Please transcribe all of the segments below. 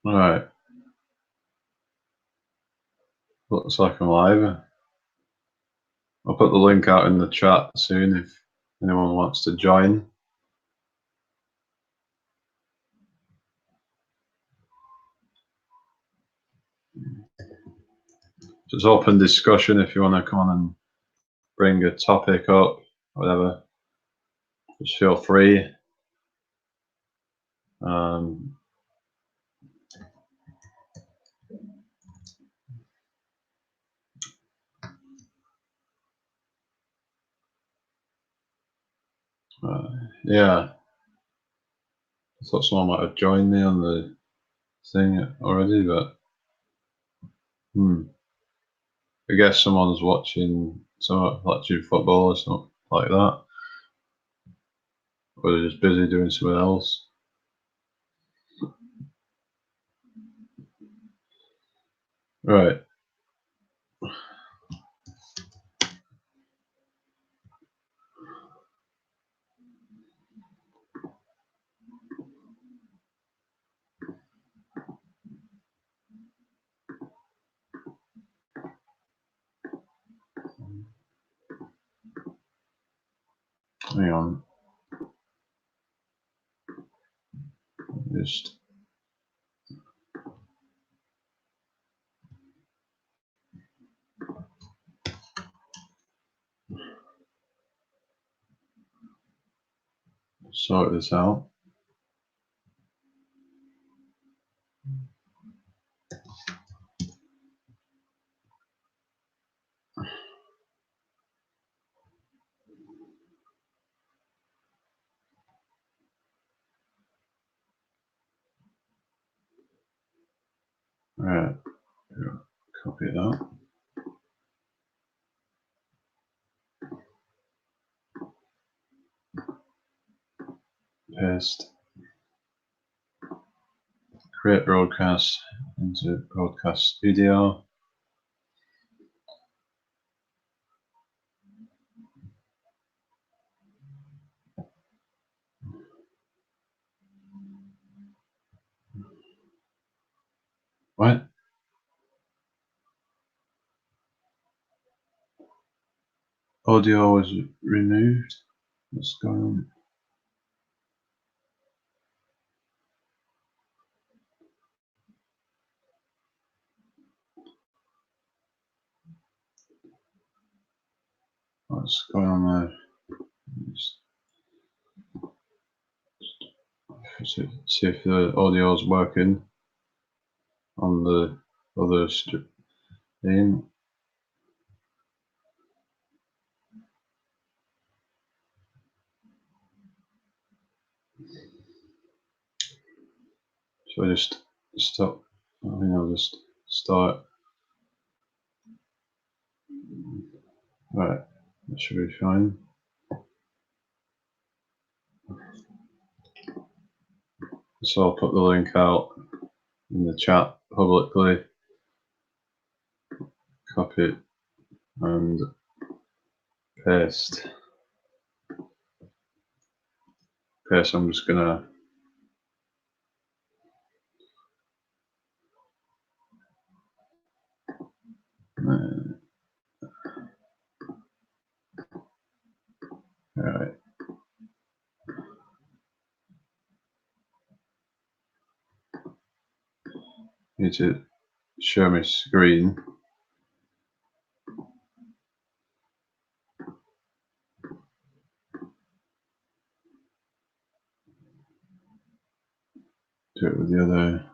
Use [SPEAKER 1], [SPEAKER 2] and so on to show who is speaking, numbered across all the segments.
[SPEAKER 1] Right. Looks like I'm live. I'll put the link out in the chat soon if anyone wants to join. It's open discussion if you want to come on and bring a topic up, whatever. Just feel free. Yeah, I thought someone might have joined me on the thing already, but I guess someone's watching football or something like that, or they're just busy doing something else. Right. Hang on. Just sort this out. Right. Copy that. Paste. Create broadcast into broadcast studio. What? Audio was removed. What's going on? What's going on there? See if the audio is working on the other stream. So I just stop. I think I'll just start. Right, that should be fine. So I'll put the link out in the chat publicly. Copy it and paste. Okay, so I'm just gonna all right. Need to share my screen. Do it with the other.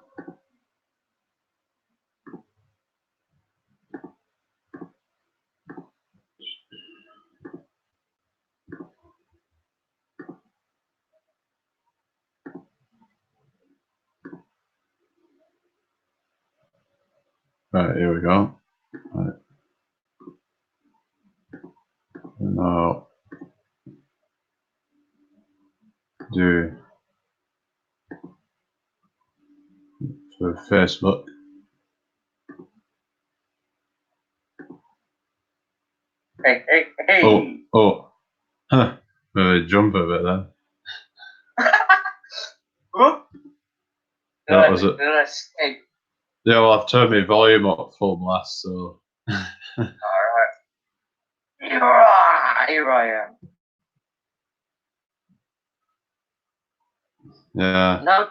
[SPEAKER 1] Right, here we go. Right. Now do with Facebook.
[SPEAKER 2] Hey, hey, hey.
[SPEAKER 1] Oh. Huh. Maybe jump a bit then.
[SPEAKER 2] Whoop.
[SPEAKER 1] That was it.
[SPEAKER 2] Hey.
[SPEAKER 1] Yeah, well, I've turned my volume up full blast, so.
[SPEAKER 2] Alright. Here I am.
[SPEAKER 1] Yeah.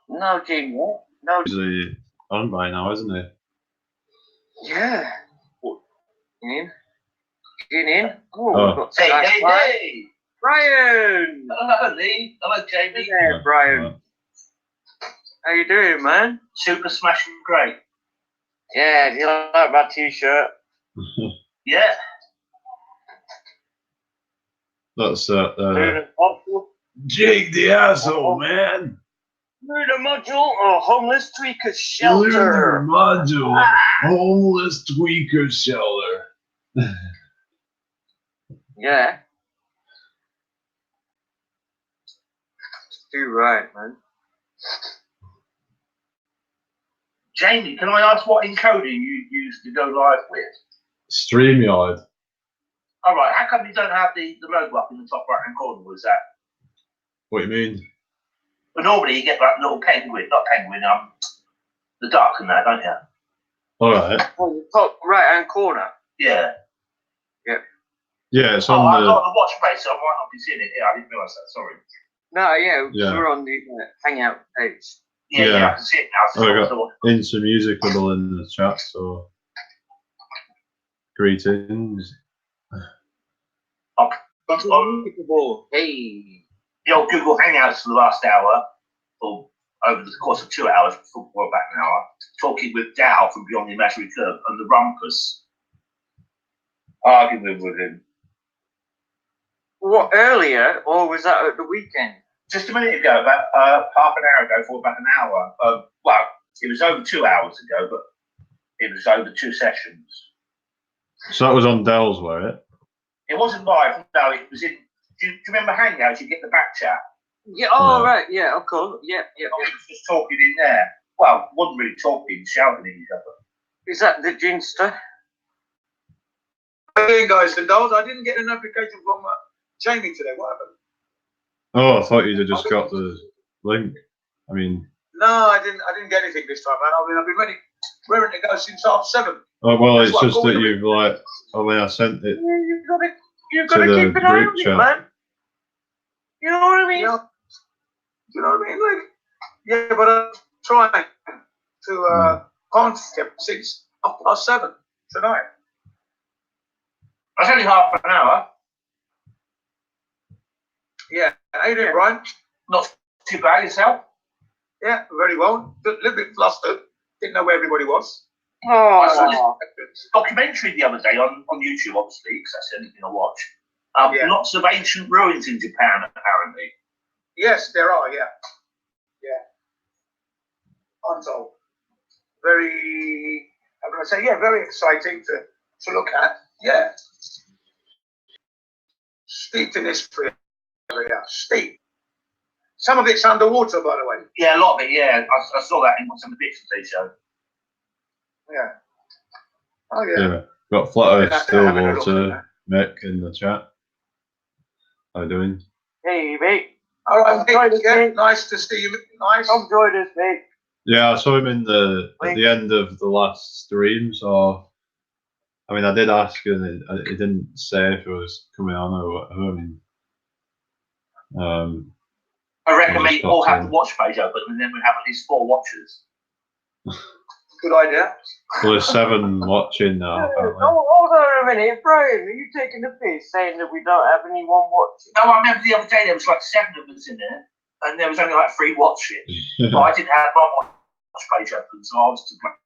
[SPEAKER 2] No, Jim. No.
[SPEAKER 1] He's on by now, isn't he?
[SPEAKER 2] Yeah. In. Oh,
[SPEAKER 1] Oh.
[SPEAKER 2] we've got
[SPEAKER 3] Hey!
[SPEAKER 2] Brian!
[SPEAKER 3] Hello, Lee. Hello, Jamie.
[SPEAKER 2] Hey there, Brian. How you doing, man?
[SPEAKER 3] Super smashing great.
[SPEAKER 2] Yeah, do you like my t-shirt?
[SPEAKER 3] Yeah.
[SPEAKER 1] That's
[SPEAKER 2] Jake
[SPEAKER 1] the asshole, man.
[SPEAKER 2] Lunar module or homeless tweaker shelter?
[SPEAKER 1] module, homeless tweaker shelter.
[SPEAKER 2] Yeah. Too right, man.
[SPEAKER 3] Jamie, can I ask what encoder you used to go live with?
[SPEAKER 1] StreamYard.
[SPEAKER 3] All right. How come you don't have the logo up in the top right-hand corner? Was that?
[SPEAKER 1] What do you mean?
[SPEAKER 3] But normally you get that little penguin, not penguin, the duck and that, don't you?
[SPEAKER 1] All right.
[SPEAKER 2] Oh, the top right-hand corner.
[SPEAKER 3] Yeah.
[SPEAKER 1] Yeah, it's
[SPEAKER 3] Oh,
[SPEAKER 1] on
[SPEAKER 3] I've
[SPEAKER 1] the.
[SPEAKER 3] got the watch face, so I might not be seeing it. Yeah, I didn't realise that. Sorry.
[SPEAKER 2] No, yeah,
[SPEAKER 1] Yeah.
[SPEAKER 2] we're on the Hangout page.
[SPEAKER 3] Yeah, I can see it now.
[SPEAKER 1] Oh, I got Into Musicable in the chat, so. Greetings.
[SPEAKER 2] Hey.
[SPEAKER 3] The old Google Hangouts for the last hour, or over the course of 2 hours, before about an hour, talking with Dow from Beyond the Imaginary Curve and the Rumpus, arguing with him.
[SPEAKER 2] What, earlier, or was that at the weekend?
[SPEAKER 3] Just a minute ago, about half an hour ago, for about an hour. Well, it was over 2 hours ago, but it was over 2 sessions.
[SPEAKER 1] So that was on Dell's, were it?
[SPEAKER 3] It wasn't live, no, it was in. Do you remember Hangouts? You get the back chat.
[SPEAKER 2] Yeah, oh, right, yeah, of course. Yeah.
[SPEAKER 3] I was just talking in there. Well, wasn't really talking, shouting at each other.
[SPEAKER 2] Is that the Ginster?
[SPEAKER 4] Hey guys and dolls, I didn't get a notification from Jamie today. What happened?
[SPEAKER 1] Oh, I thought you'd have just got the link. I mean.
[SPEAKER 4] No, I didn't get anything this time, man. I mean, I've been ready to go since 7:30.
[SPEAKER 1] Oh well,
[SPEAKER 4] That's
[SPEAKER 1] it's just that
[SPEAKER 4] me.
[SPEAKER 1] you've I sent it.
[SPEAKER 2] You've got to keep an eye on it, man. You know what I mean?
[SPEAKER 4] Yeah. You know what I mean? Like, yeah, but I'm trying to contact since 7:30 tonight.
[SPEAKER 3] That's only half an hour.
[SPEAKER 4] Yeah. How you doing, Brian?
[SPEAKER 3] Not too bad yourself.
[SPEAKER 4] Yeah, very well. A little bit flustered. Didn't know where everybody was.
[SPEAKER 3] I saw
[SPEAKER 2] Oh,
[SPEAKER 3] this documentary the other day on YouTube, obviously, because that's the only thing I watch.
[SPEAKER 4] Yeah.
[SPEAKER 3] Lots of ancient ruins in Japan, apparently.
[SPEAKER 4] Yes, there are. Yeah. I'm told. Very. How can I say? Yeah, very exciting to look at. Yeah. Steeped in history. Yeah, steep. Some of it's underwater, by the way.
[SPEAKER 3] Yeah, a lot of it, yeah. I saw that in some of the pictures they showed.
[SPEAKER 4] Yeah. Oh, yeah.
[SPEAKER 1] Yeah. Got Flat Earth
[SPEAKER 4] Having a look at
[SPEAKER 1] Stillwater,
[SPEAKER 4] that.
[SPEAKER 1] Mick in the chat. How you doing?
[SPEAKER 2] hey, mate.
[SPEAKER 4] All right,
[SPEAKER 2] Enjoy
[SPEAKER 4] Nick,
[SPEAKER 2] this,
[SPEAKER 4] yeah,
[SPEAKER 2] mate.
[SPEAKER 4] nice to see you. Nice.
[SPEAKER 2] Come join us, mate.
[SPEAKER 1] Yeah, I saw him at the end of the last stream, so I mean, I did ask, and he didn't say if it was coming on or whatever. I mean,
[SPEAKER 3] I recommend you all have
[SPEAKER 1] in.
[SPEAKER 3] the watch page open, and then we have at least 4 watchers.
[SPEAKER 4] Good idea.
[SPEAKER 1] well, there's 7 watching now. Apparently.
[SPEAKER 2] Oh, hold on a minute, Brian. Are you taking the piss saying that we don't have anyone watching?
[SPEAKER 3] No, I remember the other day there was like 7 of us in there, and there was only like 3 watching. But I didn't have my watch page open, so I was to blame.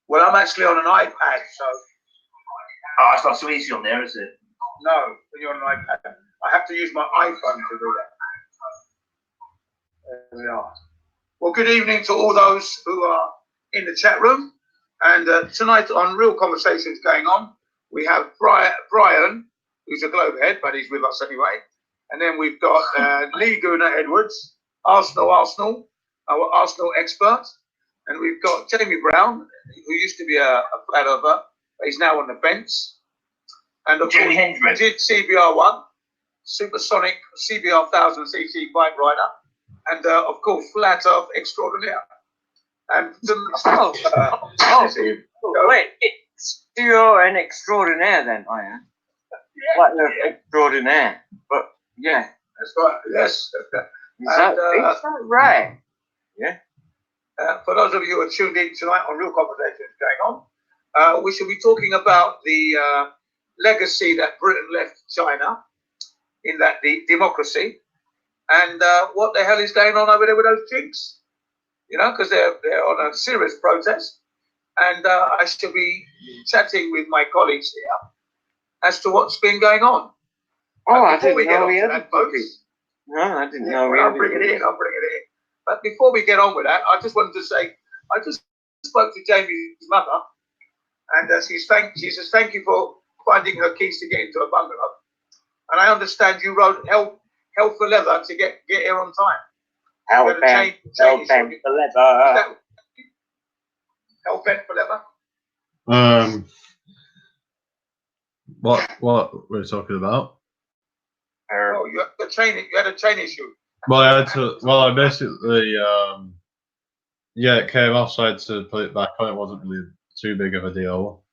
[SPEAKER 4] Well, I'm actually on an iPad, so
[SPEAKER 3] Oh, it's not so easy on there, is it?
[SPEAKER 4] no, when you're on an iPad, I have to use my iPhone to do that. There we are. Well, good evening to all those who are in the chat room. And tonight on Real Conversations going on, we have Brian, who's a globe head, but he's with us anyway. And then we've got Lee Gooner Edwards, Arsenal, our Arsenal expert, and we've got Jamie Brown, who used to be a flat earther, but he's now on the fence. And of
[SPEAKER 3] Jimi
[SPEAKER 4] course,
[SPEAKER 3] Hendrix.
[SPEAKER 4] did CBR1, supersonic CBR 1000cc bike rider, and of course, flat earth extraordinaire. And
[SPEAKER 2] wait, you're an extraordinaire then, I am. Like an extraordinaire. But yeah.
[SPEAKER 4] That's right, yes.
[SPEAKER 2] Is that right? Yeah.
[SPEAKER 4] For those of you who are tuned in tonight on Real Conversations going on, we shall be talking about the legacy that Britain left China in that the democracy, and what the hell is going on over there with those chinks? You know, because they're on a serious protest, and I shall be chatting with my colleagues here as to what's been going on.
[SPEAKER 2] Oh, I didn't
[SPEAKER 4] we get
[SPEAKER 2] know
[SPEAKER 4] on
[SPEAKER 2] we
[SPEAKER 4] to
[SPEAKER 2] had
[SPEAKER 4] that,
[SPEAKER 2] a
[SPEAKER 4] folks,
[SPEAKER 2] No, I didn't know we
[SPEAKER 4] I'll
[SPEAKER 2] had
[SPEAKER 4] bring it in. But before we get on with that, I just wanted to say I just spoke to Jamie's mother, and she says thank you for finding her keys to get into a bungalow. And I understand you rode hell for leather to get here on time.
[SPEAKER 2] Hell bent for leather.
[SPEAKER 4] Hell bent for leather.
[SPEAKER 1] What we're talking about?
[SPEAKER 4] Oh, you had a chain issue.
[SPEAKER 1] Well, I basically, it came off, so I had to put it back on. It wasn't really too big of a deal.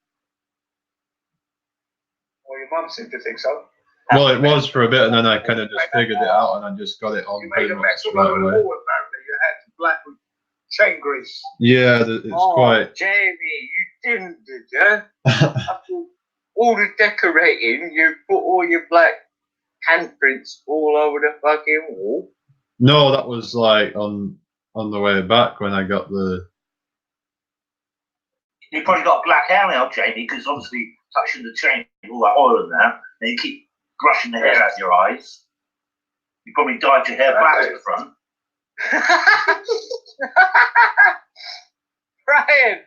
[SPEAKER 4] Well, your mum seemed to think so.
[SPEAKER 1] Well, it was for a bit, and then I kind of just figured it out, and I just got it on
[SPEAKER 4] You
[SPEAKER 1] pretty
[SPEAKER 4] made a
[SPEAKER 1] much
[SPEAKER 4] mess all
[SPEAKER 1] right
[SPEAKER 4] over the
[SPEAKER 1] away.
[SPEAKER 4] wall, apparently. You had black with chain grease.
[SPEAKER 1] Yeah, it's quite.
[SPEAKER 2] Jamie, you didn't, did you? After all the decorating, you put all your black handprints all over the fucking wall.
[SPEAKER 1] No, that was like on the way back when I got the.
[SPEAKER 3] You probably got black hair now, Jamie, because obviously touching the chain, all that oil in there, and you keep brushing the hair out of your eyes. You probably dyed your hair black at the front.
[SPEAKER 2] Brian!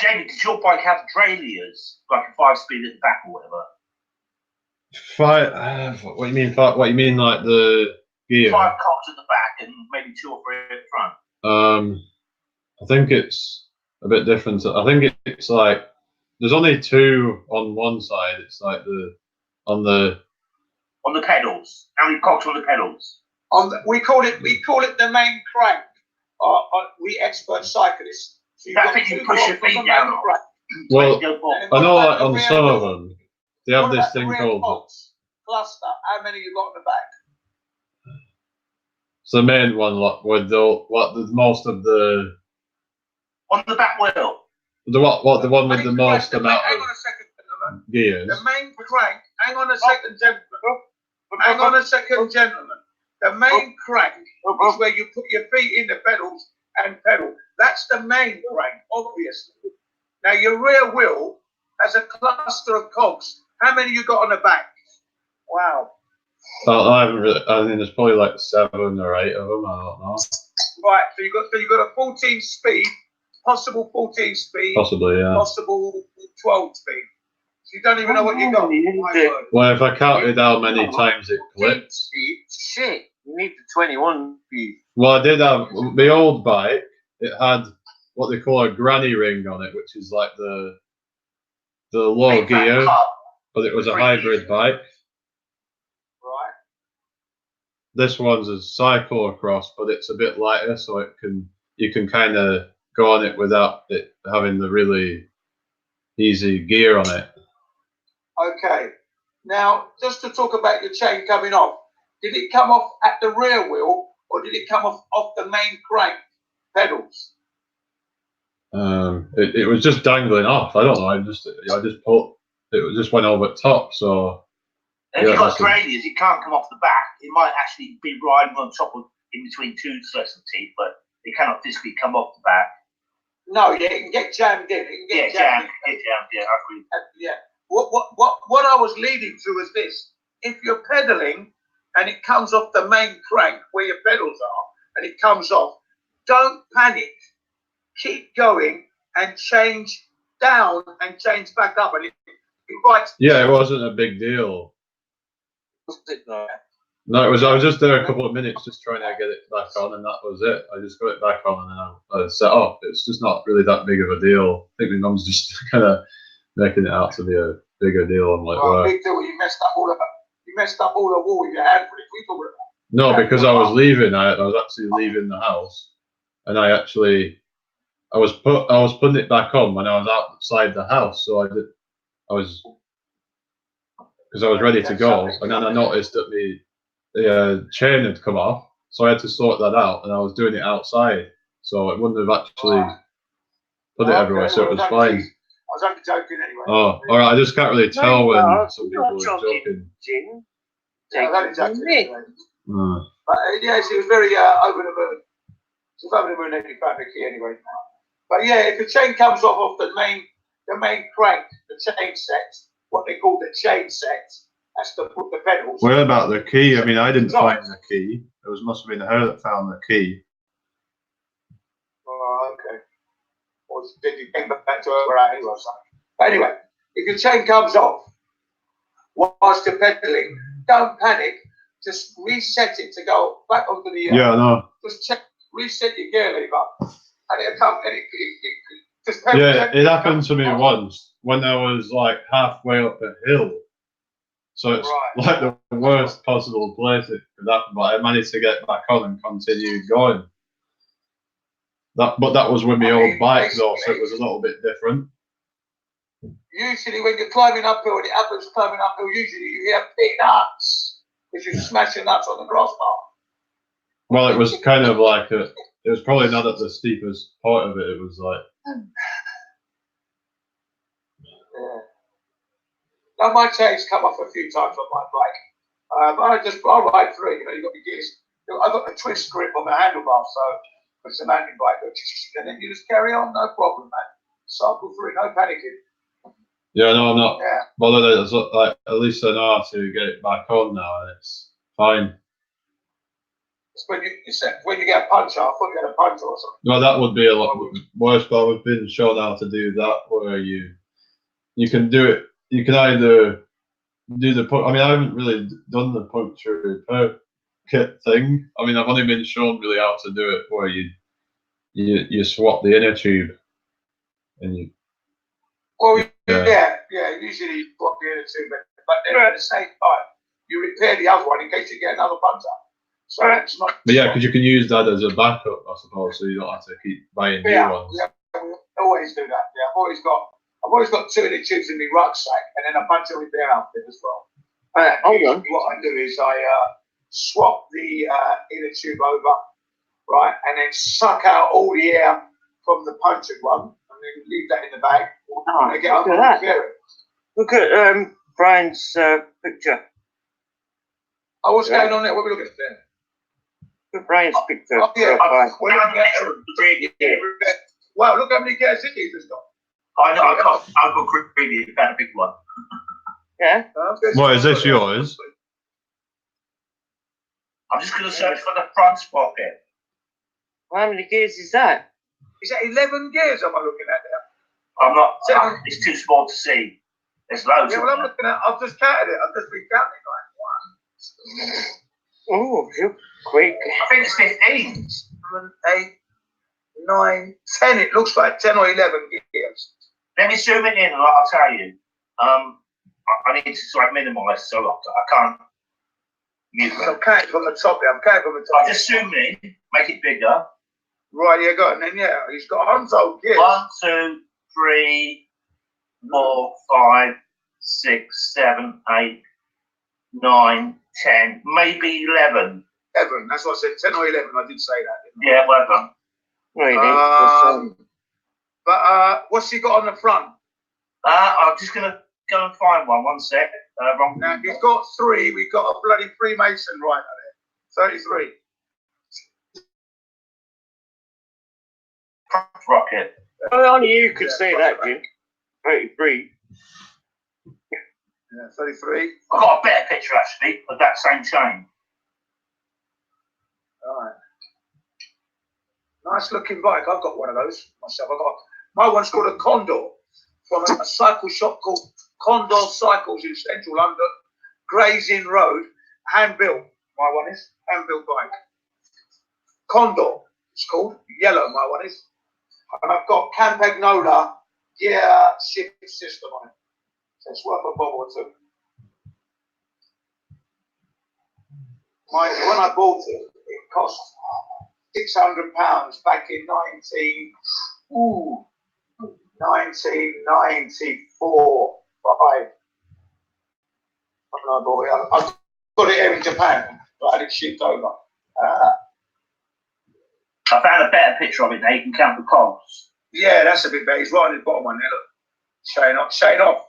[SPEAKER 3] Jamie, did your bike have derailleurs, like a 5-speed at the back or whatever?
[SPEAKER 1] What you mean? What you mean? Like the gear?
[SPEAKER 3] 5 cocks at the back and maybe 2 or 3 at the front.
[SPEAKER 1] I think it's a bit different. I think it's like there's only 2 on one side. It's like on the
[SPEAKER 3] pedals. How many cocks on the pedals?
[SPEAKER 4] We call it the main crank. We expert cyclists. So
[SPEAKER 3] That thing you push your feet down on.
[SPEAKER 1] Well, I know
[SPEAKER 4] like
[SPEAKER 1] on some of them they have this thing called.
[SPEAKER 4] Cluster. How many you got on the back?
[SPEAKER 1] It's the main one, with the most of the.
[SPEAKER 3] On the back wheel.
[SPEAKER 1] The one with the most amount
[SPEAKER 4] Hang
[SPEAKER 1] of
[SPEAKER 4] on a second, gentlemen.
[SPEAKER 1] gears.
[SPEAKER 4] The main crank. Hang on a second, gentlemen. Hang on a second, gentlemen. The main crank is where you put your feet in the pedals and pedal. That's the main crank, obviously. Now your rear wheel has a cluster of cogs. How many you got on the back? Wow.
[SPEAKER 1] I haven't really. I think there's probably like 7 or 8 of them. I don't know.
[SPEAKER 4] Right. So you got a 14 speed, possible 14 speed,
[SPEAKER 1] Possibly, yeah.
[SPEAKER 4] possible 12 speed. So you don't even know what you got.
[SPEAKER 1] Well, if I counted how many times it clips.
[SPEAKER 2] Shit, you need the 21 speed.
[SPEAKER 1] Well, I did have the old bike. It had what they call a granny ring on it, which is like the low gear, but it was a hybrid bike.
[SPEAKER 4] Right.
[SPEAKER 1] This one's a cyclocross, but it's a bit lighter, so you can kind of go on it without it having the really easy gear on it.
[SPEAKER 4] Okay. Now, just to talk about your chain coming off, did it come off at the rear wheel or did it come off the main crank pedals?
[SPEAKER 1] It was just dangling off. I don't know. I just put it just went over top. So
[SPEAKER 3] if you've got derailleurs, it can't come off the back. It might actually be riding on top of in between 2 sets of teeth, but it cannot physically come off the back.
[SPEAKER 4] No, yeah, it can get jammed in. It can get jammed.
[SPEAKER 3] Yeah, I agree.
[SPEAKER 4] Yeah. What I was leading to is this: if you're pedaling and it comes off the main crank where your pedals are, and it comes off, don't panic. Keep going and change down and change back up, and it bites.
[SPEAKER 1] Yeah, it wasn't a big deal. No, it was. I was just there a couple of minutes, just trying to get it back on, and that was it. I just got it back on, and then I set off. It's just not really that big of a deal. I think my mum's just kind of making it out to be a bigger deal. I'm like,
[SPEAKER 4] Well, big deal. You messed up all the wall with your hand for it. We talking about.
[SPEAKER 1] no, because I was leaving. I was actually leaving the house, and I was putting it back on when I was outside the house. So because I was ready to go, and then I noticed that the chain had come off, so I had to sort that out, and I was doing it outside, so it wouldn't have actually put it everywhere, so it was fine.
[SPEAKER 4] I was only joking anyway.
[SPEAKER 1] Oh, all right. I just can't really tell when some people are joking.
[SPEAKER 2] Jim.
[SPEAKER 4] Yeah, I was only joking anyway.
[SPEAKER 1] Uh,
[SPEAKER 4] But yeah, she was very over the moon. She was over the moon every found the key anyway. But yeah, if the chain comes off the main crank, the chain set, what they call the chain set, that's to put the pedals.
[SPEAKER 1] what about the key? I mean, I didn't find the key. It must have been her that found the key.
[SPEAKER 4] Oh, okay. Or did you bring back to her out or something? But anyway, if your chain comes off whilst you're pedaling, don't panic. Just reset it to go back onto the.
[SPEAKER 1] Yeah, no.
[SPEAKER 4] Just reset your gear lever, and it'll come. And it just
[SPEAKER 1] Yeah, it happened to me once when I was like halfway up a hill. So it's like the worst possible place it could happen, but I managed to get back on and continue going. But that was with my old bike though, so it was a little bit different.
[SPEAKER 4] Usually when you're climbing uphill and it happens climbing uphill, usually you hear peanuts, which is smashing nuts on the crossbar.
[SPEAKER 1] Well, it was kind of like it was probably not at the steepest part of it. It was like.
[SPEAKER 4] Yeah. Now my chains come off a few times on my bike. I'll ride through it, you've got the gears. I've got a twist grip on the handlebar, so it's a mountain bike, and then you just carry on, no problem, man. Cycle through it, no panicking.
[SPEAKER 1] Yeah, no, I'm not
[SPEAKER 4] Yeah.
[SPEAKER 1] bothered. It's like, at least I know how to get it back on now, and it's fine.
[SPEAKER 4] It's when you get a puncher, I thought you had a puncher or something.
[SPEAKER 1] No, that would be a lot worse, but I've been shown how to do that, where you can do it. You can either do the I mean, I haven't really done the puncture repair kit thing. I mean, I've only been shown really how to do it, where you swap the inner tube, and you.
[SPEAKER 4] Well, yeah. Usually you swap the inner tube, but then at the same time, you repair the other one in case you get another puncher. So it's not.
[SPEAKER 1] But yeah, because you can use that as a backup, I suppose, so you don't have to keep buying new ones.
[SPEAKER 4] Yeah, we always do that. Yeah, I've always got 2 inner tubes in my rucksack, and then a bunch of repair outfit as well. What I do is I swap the inner tube over, right, and then suck out all the air from the punctured one, and then leave that in the bag.
[SPEAKER 2] Oh,
[SPEAKER 4] and get up and repair it.
[SPEAKER 2] Look at Brian's picture.
[SPEAKER 4] Oh, what's going on there? What are we looking at there?
[SPEAKER 2] Look at Brian's picture.
[SPEAKER 4] Oh, yeah.
[SPEAKER 2] Brian.
[SPEAKER 4] Wow, look how many gears he's just got.
[SPEAKER 3] I know, I've got greedy, you found a big one.
[SPEAKER 2] Yeah.
[SPEAKER 1] What, is this yours?
[SPEAKER 3] I'm just going to search for the front sprocket.
[SPEAKER 2] How many gears is that?
[SPEAKER 4] Is that 11 gears am I looking at there?
[SPEAKER 3] I'm not, it's too small to see. There's loads
[SPEAKER 4] Yeah,
[SPEAKER 3] of
[SPEAKER 4] well,
[SPEAKER 3] them.
[SPEAKER 4] I'm looking at, I've just counted it. I've just been counting like 1.
[SPEAKER 2] Oh, you're quick.
[SPEAKER 3] I think it's 15.
[SPEAKER 4] 7, 8, 9, 10. It looks like 10 or 11 gears.
[SPEAKER 3] Let me zoom it in and I'll tell you. I need to sort of minimise so I can't use
[SPEAKER 4] So I'm
[SPEAKER 3] it.
[SPEAKER 4] counting from the top there. I'm counting from the top.
[SPEAKER 3] I just zoom in, make it bigger.
[SPEAKER 4] Right, yeah, go on. And then, yeah, he's got hundreds gears.
[SPEAKER 3] 1, 2, 3, 4, 5, 6, 7, 8, 9, 10, maybe 11.
[SPEAKER 4] 11. That's what I said. 10 or 11. I did say that. Didn't I?
[SPEAKER 3] Yeah, well done.
[SPEAKER 2] Really?
[SPEAKER 4] But what's he got on the front?
[SPEAKER 3] I'm just going to go and find one. 1 sec. Wrong.
[SPEAKER 4] Now, he's got 3. We've got a bloody Freemason right there. 33.
[SPEAKER 3] Rocket.
[SPEAKER 2] Well, only you could say that, Jim. 33.
[SPEAKER 4] Yeah, 33.
[SPEAKER 3] I've got a better picture actually of that same chain.
[SPEAKER 4] All right. Nice looking bike. I've got one of those myself. My one's called a Condor from a cycle shop called Condor Cycles in central London, Gray's Inn Road, hand built. my one is. Hand-built bike. Condor, it's called. Yellow, my one is. And I've got Campagnola gear shift system on it. So it's worth a bob or two. When I bought it, it cost £600 back in 1994. When I bought it, I've got it here in Japan, but I had it shipped over.
[SPEAKER 3] I found a better picture of it now. You can count the cogs.
[SPEAKER 4] Yeah, that's a bit better. He's right on the bottom one there. Look, shade off.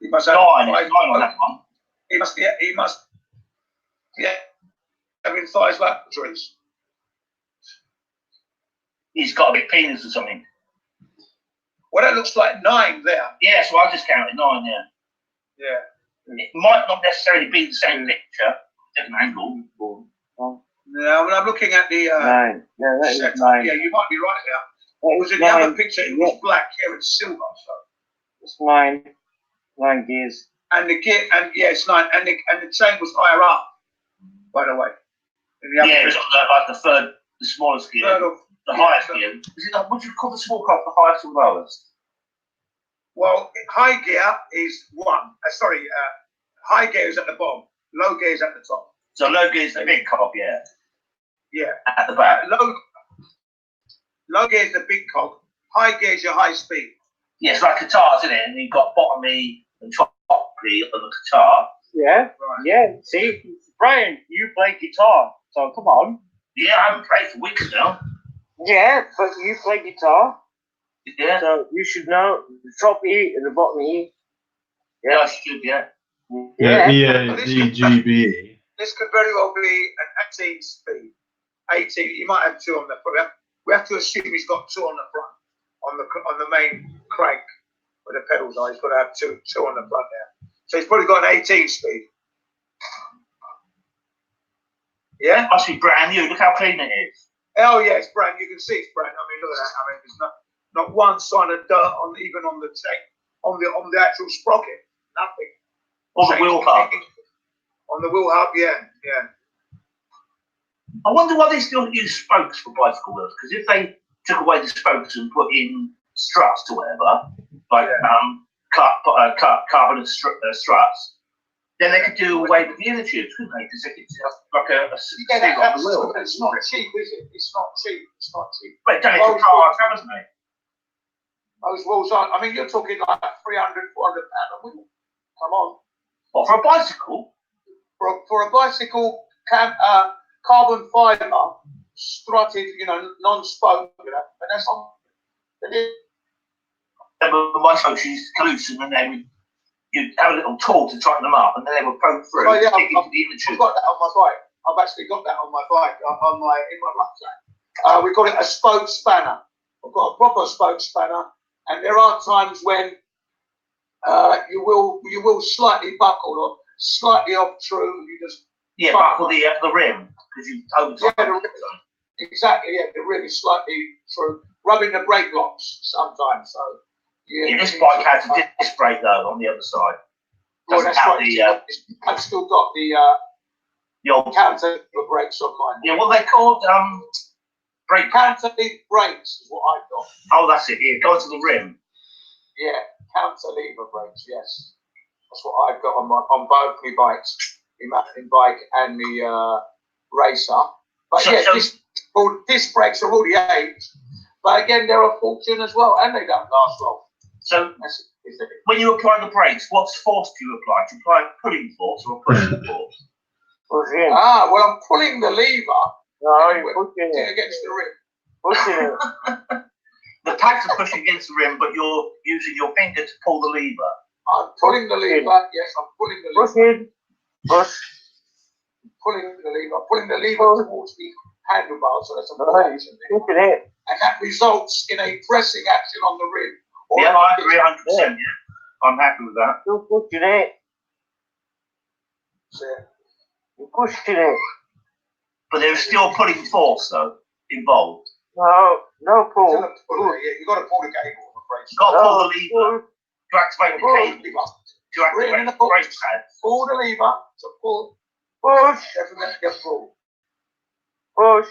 [SPEAKER 4] He must have
[SPEAKER 3] nine on that one.
[SPEAKER 4] He must. Yeah, having 5 laboratories.
[SPEAKER 3] He's got a big penis or something.
[SPEAKER 4] Well, that looks like 9 there.
[SPEAKER 3] Yeah, so I just counted 9. Yeah.
[SPEAKER 4] Yeah.
[SPEAKER 3] It might not necessarily be the same picture, different angle.
[SPEAKER 4] No, when I'm looking at the
[SPEAKER 5] 9. Yeah, that is
[SPEAKER 4] setup,
[SPEAKER 5] 9.
[SPEAKER 4] yeah, you might be right there.
[SPEAKER 5] That
[SPEAKER 4] It was
[SPEAKER 5] is
[SPEAKER 4] in the other
[SPEAKER 5] 9.
[SPEAKER 4] picture. It was black. Here it's silver. So.
[SPEAKER 5] It's 9. 9 gears.
[SPEAKER 4] And the gear, and yeah, it's 9. And the chain was higher up. By the way. In the other
[SPEAKER 3] Yeah, it was
[SPEAKER 4] picture.
[SPEAKER 3] on the third, the smallest gear, the highest gear. Is it not, what do you call the small car, the highest or lowest?
[SPEAKER 4] Well, high gear is 1. High gear is at the bottom. Low gear is at the top.
[SPEAKER 3] So low gear is the big cog, yeah.
[SPEAKER 4] Yeah.
[SPEAKER 3] At the back.
[SPEAKER 4] Low gear is the big cog. High gear is your high speed.
[SPEAKER 3] Yeah, it's like guitars, isn't it? And you've got bottom E and top E on the guitar.
[SPEAKER 5] Yeah.
[SPEAKER 4] Right.
[SPEAKER 5] Yeah. See, Brian, you play guitar, so come on.
[SPEAKER 3] Yeah, I haven't played for weeks now.
[SPEAKER 5] Yeah, but you play guitar,
[SPEAKER 3] Yeah.
[SPEAKER 5] so you should know the top E and the bottom E.
[SPEAKER 3] Yeah, I should, yeah.
[SPEAKER 1] Yeah,
[SPEAKER 5] Yeah.
[SPEAKER 1] EADGBE.
[SPEAKER 4] This could very well be an 18 speed. 18. You might have 2 on the front. We have to assume he's got 2 on the front, on the main crank where the pedals are. He's got to have two on the front there. So he's probably got an 18 speed. Yeah.
[SPEAKER 3] Must be brand new. Look how clean it is.
[SPEAKER 4] Oh yeah, it's brand. You can see it's brand. I mean, look at that. I mean, there's not one sign of dirt even on the tank, on the actual sprocket. Nothing.
[SPEAKER 3] On the wheel hub.
[SPEAKER 4] On the wheel hub, yeah.
[SPEAKER 3] I wonder why they still use spokes for bicycle wheels. Because if they took away the spokes and put in struts or whatever, like carbon struts, then they could do away with the inner tubes, couldn't they? Because it's just like a thing on the wheel.
[SPEAKER 4] It's not cheap, is it? It's not cheap.
[SPEAKER 3] But it's done it for cars, haven't they?
[SPEAKER 4] Those wheels aren't. I mean, you're talking like £300, £400 a wheel. Come on.
[SPEAKER 3] What, for a bicycle?
[SPEAKER 4] For a bicycle, carbon fibre, strutted, non-spoke, and that's on.
[SPEAKER 3] My spokes used to loose, and then you'd have a little tool to tighten them up, and then they would poke through.
[SPEAKER 4] Oh, yeah,
[SPEAKER 3] into the inner tube.
[SPEAKER 4] I've got that on my bike. I've actually got that on my bike, in my rucksack. We call it a spoke spanner. I've got a proper spoke spanner, and there are times when you will slightly buckle or slightly off true. You just
[SPEAKER 3] buckle the rim because you
[SPEAKER 4] exactly. Yeah, the rim is slightly true. Rubbing the brake blocks sometimes. So
[SPEAKER 3] this bike has a disc brake though on the other side.
[SPEAKER 4] Well, that's right. I've still got the
[SPEAKER 3] old
[SPEAKER 4] counter brakes on mine.
[SPEAKER 3] Yeah, what are they called? Brake
[SPEAKER 4] cantilever brakes is what I've got.
[SPEAKER 3] Oh, that's it. Yeah, go to the rim.
[SPEAKER 4] Yeah, cantilever brakes. Yes, that's what I've got on both my bikes, the mountain bike and the racer. But disc brakes are already aged. But again, they're a fortune as well, and they don't last long.
[SPEAKER 3] So when you apply the brakes, what force do you apply? Do you apply a pulling force or a pushing force?
[SPEAKER 5] Pushing.
[SPEAKER 4] Well, I'm pulling the lever.
[SPEAKER 5] No, you're pushing it.
[SPEAKER 4] Against the rim.
[SPEAKER 5] Pushing it.
[SPEAKER 3] The pads are pushing against the rim, but you're using your finger to pull the lever.
[SPEAKER 4] I'm pulling the lever. Yes, I'm pulling the lever.
[SPEAKER 5] Pushing. Push.
[SPEAKER 4] Pulling the lever towards the handlebar, so that's a pushing
[SPEAKER 5] it.
[SPEAKER 4] And that results in a pressing action on the rim.
[SPEAKER 3] Yeah, I agree 100%. Yeah, I'm happy with that.
[SPEAKER 5] You're pushing it. You're pushing it.
[SPEAKER 3] But there's still pulling force though involved.
[SPEAKER 5] No pull.
[SPEAKER 4] Yeah, you got to pull the cable.
[SPEAKER 3] You've got to pull the lever to activate the cable. To activate the brake pad.
[SPEAKER 4] Pull the lever. So pull
[SPEAKER 2] Push.
[SPEAKER 4] Definitely get pulled.
[SPEAKER 2] Push.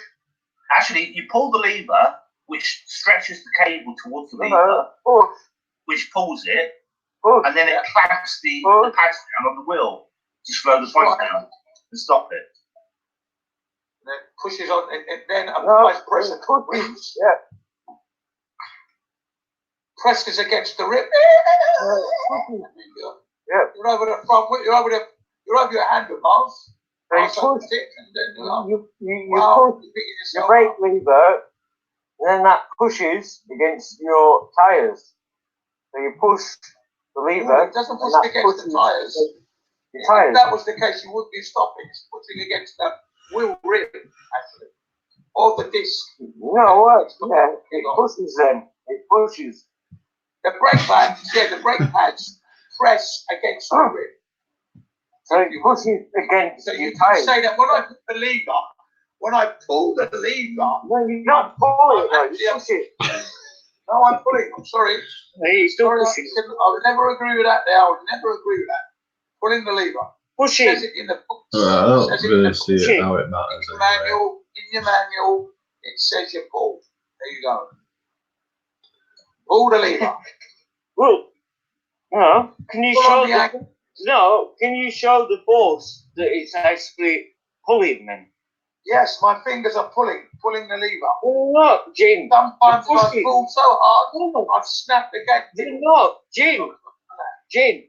[SPEAKER 3] Actually, you pull the lever, which stretches the cable towards the lever,
[SPEAKER 2] Push.
[SPEAKER 3] which pulls it,
[SPEAKER 2] Push.
[SPEAKER 3] and then it clamps the pads down on the wheel to slow the point down and stop it.
[SPEAKER 4] And then pushes on, and then applies pressure.
[SPEAKER 2] Yeah.
[SPEAKER 4] Presses against the rib.
[SPEAKER 2] Yeah.
[SPEAKER 4] You're over the front. You're over your handlebars.
[SPEAKER 2] So you
[SPEAKER 4] Also
[SPEAKER 2] push.
[SPEAKER 4] stick, and then
[SPEAKER 2] You push
[SPEAKER 4] you're picking
[SPEAKER 2] the
[SPEAKER 4] yourself
[SPEAKER 2] brake
[SPEAKER 4] up.
[SPEAKER 2] lever, and then that pushes against your tires. So you push the lever.
[SPEAKER 4] It doesn't
[SPEAKER 2] and
[SPEAKER 4] push
[SPEAKER 2] that
[SPEAKER 4] against the
[SPEAKER 2] pushes
[SPEAKER 4] tires.
[SPEAKER 2] the
[SPEAKER 4] If
[SPEAKER 2] tires.
[SPEAKER 4] that was the case, you wouldn't be stopping. It's pushing against the wheel rim, actually, or the disc.
[SPEAKER 2] No, what? Yeah, it pushes them. It pushes.
[SPEAKER 4] The brake pads, the brake pads press against the rim.
[SPEAKER 2] So it pushes against
[SPEAKER 4] So you
[SPEAKER 2] your
[SPEAKER 4] can
[SPEAKER 2] tires.
[SPEAKER 4] say that when I put the lever, when I pull the lever,
[SPEAKER 2] No, you don't pull it, though. You push it.
[SPEAKER 4] no, I'm pulling. I'm sorry.
[SPEAKER 5] He's still
[SPEAKER 4] Sorry,
[SPEAKER 5] pushing.
[SPEAKER 4] I would never agree with that. There, I would never agree with that. Pulling the lever. It says
[SPEAKER 5] Pushing.
[SPEAKER 4] it in the book.
[SPEAKER 1] I don't
[SPEAKER 4] Says it in the
[SPEAKER 1] really see
[SPEAKER 5] Shit.
[SPEAKER 1] it how it matters anyway.
[SPEAKER 4] manual. In your manual, it says you pull. There you go. Pull the lever.
[SPEAKER 5] Well, no. Can you
[SPEAKER 4] Pull
[SPEAKER 5] show
[SPEAKER 4] on the angle.
[SPEAKER 5] Can you show the force that it's actually pulling them?
[SPEAKER 4] Yes, my fingers are pulling the lever.
[SPEAKER 5] No, Jim.
[SPEAKER 4] Sometimes
[SPEAKER 5] You're
[SPEAKER 4] I
[SPEAKER 5] pushing.
[SPEAKER 4] pull so hard,
[SPEAKER 5] No,
[SPEAKER 4] I've snapped against it.
[SPEAKER 5] you're not, Jim. Jim,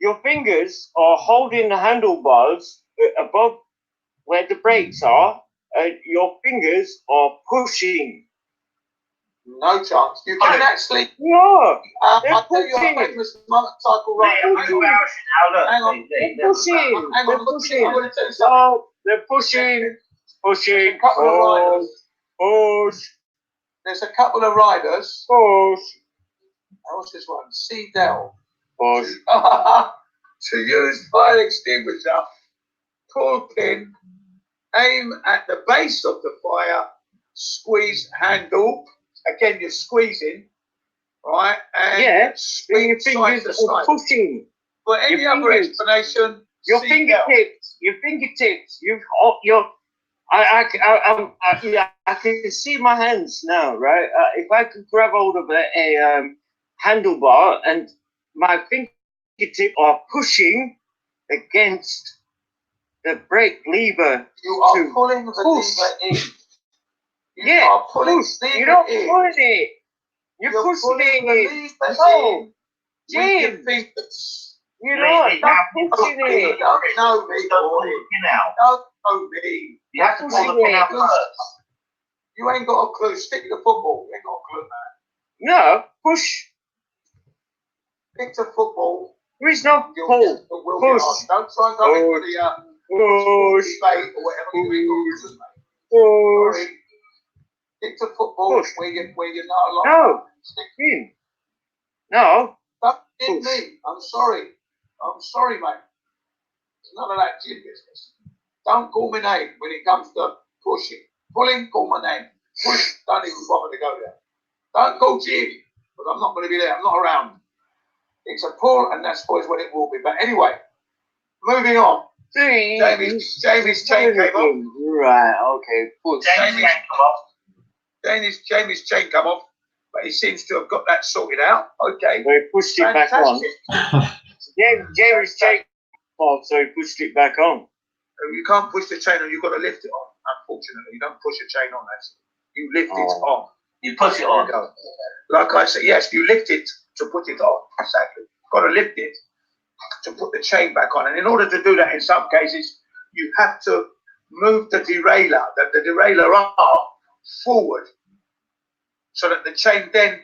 [SPEAKER 5] your fingers are holding the handlebars above where the brakes are, and your fingers are pushing.
[SPEAKER 4] No chance. You can actually.
[SPEAKER 5] No, they're
[SPEAKER 4] I'll tell you a
[SPEAKER 5] pushing.
[SPEAKER 4] famous motorcycle rider.
[SPEAKER 3] Now look,
[SPEAKER 4] Hang on.
[SPEAKER 3] there you
[SPEAKER 5] They're
[SPEAKER 3] go.
[SPEAKER 5] pushing.
[SPEAKER 4] Hang
[SPEAKER 5] They're
[SPEAKER 4] on, look,
[SPEAKER 5] pushing.
[SPEAKER 4] I'm going to tell you something.
[SPEAKER 5] No, they're pushing. Pushing.
[SPEAKER 4] A couple of riders.
[SPEAKER 5] Push.
[SPEAKER 4] There's a couple of riders.
[SPEAKER 5] Push.
[SPEAKER 4] What's this one? Seadell.
[SPEAKER 5] Push.
[SPEAKER 4] To use fire extinguisher, pull pin, aim at the base of the fire, squeeze handle. Again, you're squeezing, right? And
[SPEAKER 5] Yeah,
[SPEAKER 4] squeeze
[SPEAKER 5] your
[SPEAKER 4] side to
[SPEAKER 5] fingers are
[SPEAKER 4] side.
[SPEAKER 5] pushing.
[SPEAKER 4] For any
[SPEAKER 5] your
[SPEAKER 4] other
[SPEAKER 5] fingers.
[SPEAKER 4] explanation,
[SPEAKER 5] Your
[SPEAKER 4] Seadell.
[SPEAKER 5] fingertips. I can see my hands now, right? If I could grab hold of a handlebar and my fingertips are pushing against the brake lever.
[SPEAKER 4] You are
[SPEAKER 5] to
[SPEAKER 4] pulling the
[SPEAKER 5] push.
[SPEAKER 4] lever in. You
[SPEAKER 5] Yeah,
[SPEAKER 4] are pulling
[SPEAKER 5] push.
[SPEAKER 4] the lever
[SPEAKER 5] You're not
[SPEAKER 4] in.
[SPEAKER 5] pulling it. You're pushing
[SPEAKER 4] pulling the
[SPEAKER 5] it.
[SPEAKER 4] lever
[SPEAKER 5] No,
[SPEAKER 4] in with your
[SPEAKER 5] Jim.
[SPEAKER 4] fingers.
[SPEAKER 5] You're not. Stop pushing
[SPEAKER 4] You
[SPEAKER 5] it.
[SPEAKER 4] don't know me,
[SPEAKER 3] Don't pull
[SPEAKER 4] boy.
[SPEAKER 3] the pin out.
[SPEAKER 4] Don't know me.
[SPEAKER 3] You have to pull the pin out first.
[SPEAKER 4] You ain't got a clue. Stick to football. You ain't got a clue, man.
[SPEAKER 5] No, push.
[SPEAKER 4] Stick to football.
[SPEAKER 5] There is no
[SPEAKER 4] You'll
[SPEAKER 5] pull.
[SPEAKER 4] get, we'll get
[SPEAKER 5] Push.
[SPEAKER 4] on. Don't try and go into the
[SPEAKER 5] Push.
[SPEAKER 4] debate or whatever. You ain't got a clue, mate.
[SPEAKER 5] Push.
[SPEAKER 4] Sorry. Stick to football
[SPEAKER 5] Push.
[SPEAKER 4] where you're not alone.
[SPEAKER 5] No.
[SPEAKER 4] Stick
[SPEAKER 5] In. No.
[SPEAKER 4] Don't hit
[SPEAKER 5] Push.
[SPEAKER 4] me. I'm sorry. I'm sorry, mate. It's none of that gym business. Don't call my name when it comes to pushing. Pulling, call my name. Push, don't even bother to go there. Don't call Jim, because I'm not going to be there. I'm not around. It's a pull, and that's always what it will be. But anyway, moving on. Jamie's chain came off.
[SPEAKER 5] Right, okay. Push.
[SPEAKER 4] Jamie's chain come off, but he seems to have got that sorted out. Okay.
[SPEAKER 5] So he pushed it back on.
[SPEAKER 4] Fantastic.
[SPEAKER 5] Jamie's chain off, so he pushed it back on.
[SPEAKER 4] You can't push the chain on, you've got to lift it on. Unfortunately, you don't push a chain on that. You lift it on.
[SPEAKER 3] You push it
[SPEAKER 4] There
[SPEAKER 3] on.
[SPEAKER 4] you go. Like I said, yes, you lift it to put it on. Exactly. You've got to lift it to put the chain back on. And in order to do that, in some cases, you have to move the derailleur, the derailleur arm forward, so that the chain then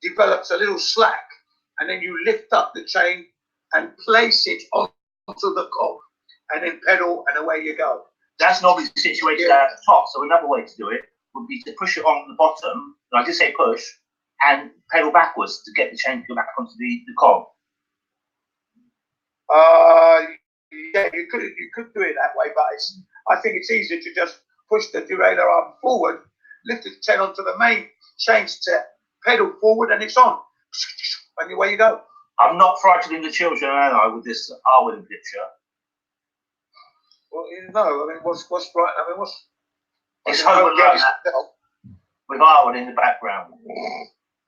[SPEAKER 4] develops a little slack, and then you lift up the chain and place it onto the cob, and then pedal, and away you go.
[SPEAKER 3] That's normally situated at the top. So another way to do it would be to push it on the bottom. And I just say push and pedal backwards to get the chain to go back onto the cob.
[SPEAKER 4] Yeah, you could do it that way, but I think it's easier to just push the derailleur arm forward, lift the chain onto the main chain step, pedal forward, and it's on. And away you go.
[SPEAKER 3] I'm not frightening the children, am I, with this Arwen picture?
[SPEAKER 4] Well, you know, I mean, what's right? I mean, what's
[SPEAKER 3] It's
[SPEAKER 4] I
[SPEAKER 3] Home
[SPEAKER 4] don't get
[SPEAKER 3] Alone
[SPEAKER 4] it.
[SPEAKER 3] with Ireland in the background.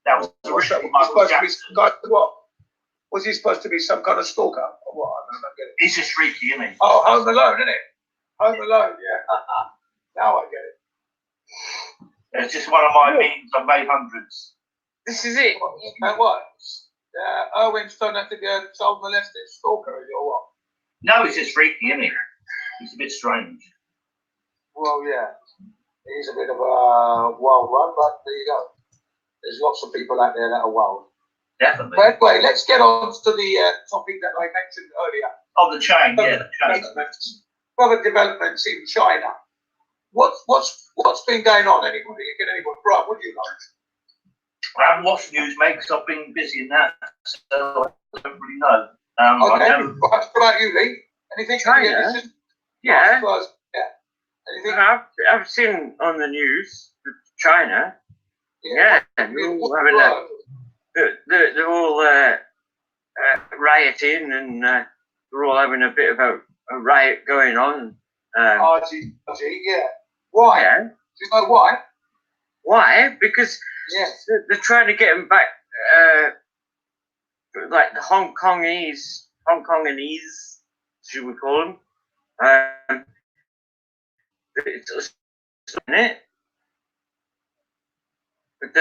[SPEAKER 3] That was
[SPEAKER 4] What's that?
[SPEAKER 3] originally
[SPEAKER 4] He's
[SPEAKER 3] Michael
[SPEAKER 4] supposed to be
[SPEAKER 3] Jackson.
[SPEAKER 4] what? Was he supposed to be some kind of stalker or what? I don't get it.
[SPEAKER 3] He's just freaky, isn't he?
[SPEAKER 4] Oh, Home Alone, isn't it? Home Alone, yeah. Now I get it.
[SPEAKER 3] It's just one of my memes. I've made hundreds.
[SPEAKER 5] This is it.
[SPEAKER 4] And what? Owen's turned out to be a child molested stalker, or what?
[SPEAKER 3] No, he's just freaky, isn't he? He's a bit strange.
[SPEAKER 4] Well, yeah. He's a bit of a wild one, but there you go. There's lots of people out there that are wild.
[SPEAKER 3] Definitely.
[SPEAKER 4] But anyway, let's get on to the topic that I mentioned earlier.
[SPEAKER 3] On the chain, yeah, the chain.
[SPEAKER 4] Further developments in China. What's been going on? Anybody? Brian, what do you know?
[SPEAKER 3] I haven't watched the news, mate, because I've been busy in that, so I don't really know.
[SPEAKER 4] Okay.
[SPEAKER 3] I know,
[SPEAKER 4] What about you, Lee? Anything?
[SPEAKER 5] China? Yeah.
[SPEAKER 4] Anything?
[SPEAKER 5] I've seen on the news China. Yeah, they're all rioting, and they're all having a bit of a riot going on.
[SPEAKER 4] RG, yeah. Why?
[SPEAKER 5] Yeah.
[SPEAKER 4] Do you know why?
[SPEAKER 5] Why? Because they're trying to get them back, like the Hong Kongese, should we call them? It's it. But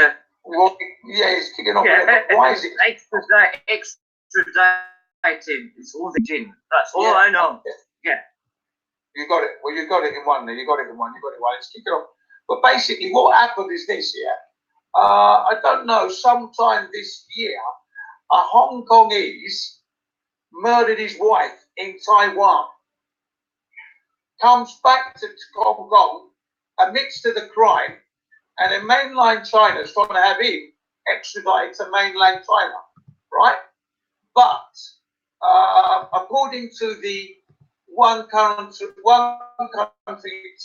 [SPEAKER 4] Well, yeah, it's kicking off.
[SPEAKER 5] yeah,
[SPEAKER 4] Why is it?
[SPEAKER 5] Extraditing. It's all the gin. That's all I know. Yeah.
[SPEAKER 4] You got it. Well, you got it in one. You got it in one. It's kicking off. But basically, what happened is this year. I don't know. Sometime this year, a Hong Kongese murdered his wife in Taiwan. Comes back to Hong Kong, admits to the crime, and then mainland China is trying to have him extradited to mainland China, right? But according to the one country,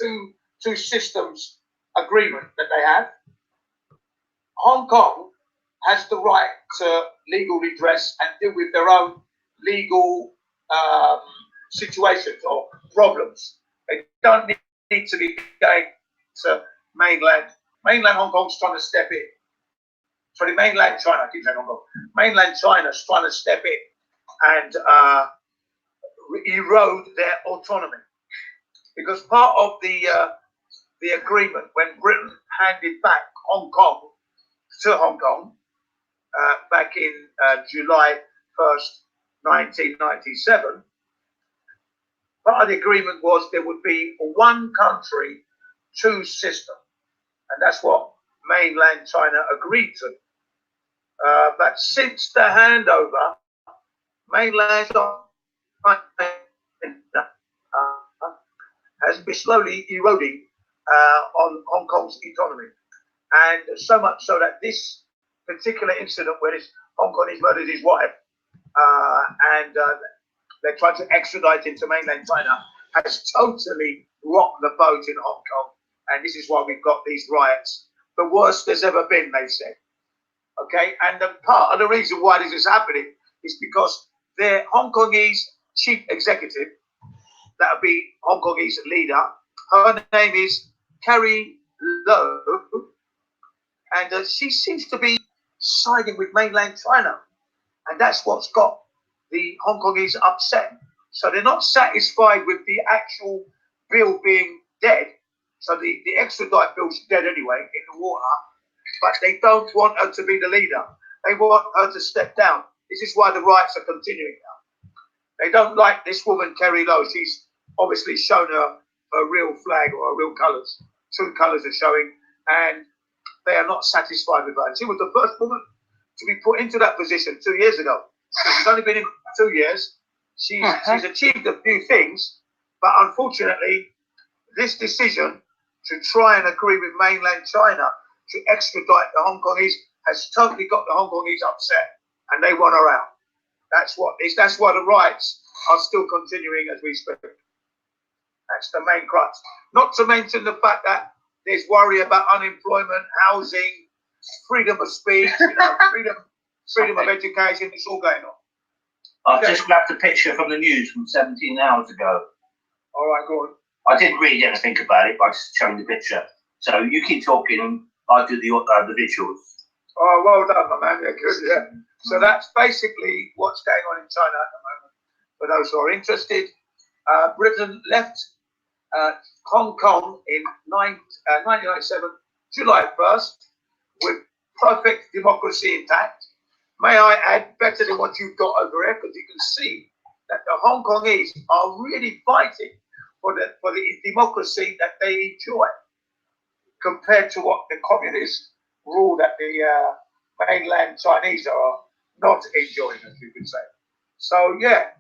[SPEAKER 4] two systems agreement that they have, Hong Kong has the right to legal redress and deal with their own legal situations or problems. They don't need to be going to mainland. Mainland Hong Kong's trying to step in. Sorry, mainland China, I keep saying Hong Kong. Mainland China's trying to step in and erode their autonomy. Because part of the agreement when Britain handed back Hong Kong to Hong Kong back in July 1st, 1997, part of the agreement was there would be one country, two systems. And that's what mainland China agreed to. But since the handover, mainland China has been slowly eroding on Hong Kong's autonomy. And so much so that this particular incident where this Hong Kongese murdered his wife and they tried to extradite him to mainland China has totally rocked the boat in Hong Kong. And this is why we've got these riots. The worst there's ever been, they said. Okay, and the part of the reason why this is happening is because their Hong Kongese chief executive, that would be Hong Kongese leader, her name is Carrie Low, and she seems to be siding with mainland China. And that's what's got the Hong Kongese upset. So they're not satisfied with the actual bill being dead. So the extradite bill's dead anyway in the water, but they don't want her to be the leader. They want her to step down. This is why the riots are continuing now. They don't like this woman, Carrie Low. She's obviously shown her real flag or her real colours. True colours are showing, and they are not satisfied with her. And she was the first woman to be put into that position 2 years ago. So she's only been in 2 years. She's achieved a few things, but unfortunately, this decision to try and agree with mainland China to extradite the Hong Kongese has totally got the Hong Kongese upset, and they want her out. That's why the riots are still continuing as we speak. That's the main crux. Not to mention the fact that there's worry about unemployment, housing, freedom of speech, freedom of education. It's all going on.
[SPEAKER 3] I've just grabbed a picture from the news from 17 hours ago.
[SPEAKER 4] All right, go on.
[SPEAKER 3] I didn't really get to think about it, but I just showing the picture. So you keep talking, and I'll do the visuals.
[SPEAKER 4] Oh, well done, my man. Yeah, good. Yeah. So that's basically what's going on in China at the moment. For those who are interested, Britain left Hong Kong in 1997, July 1st, with perfect democracy intact. May I add, better than what you've got over here, because you can see that the Hong Kongese are really fighting for the democracy that they enjoy, compared to what the communist rule that the mainland Chinese are not enjoying, as you could say. So yeah,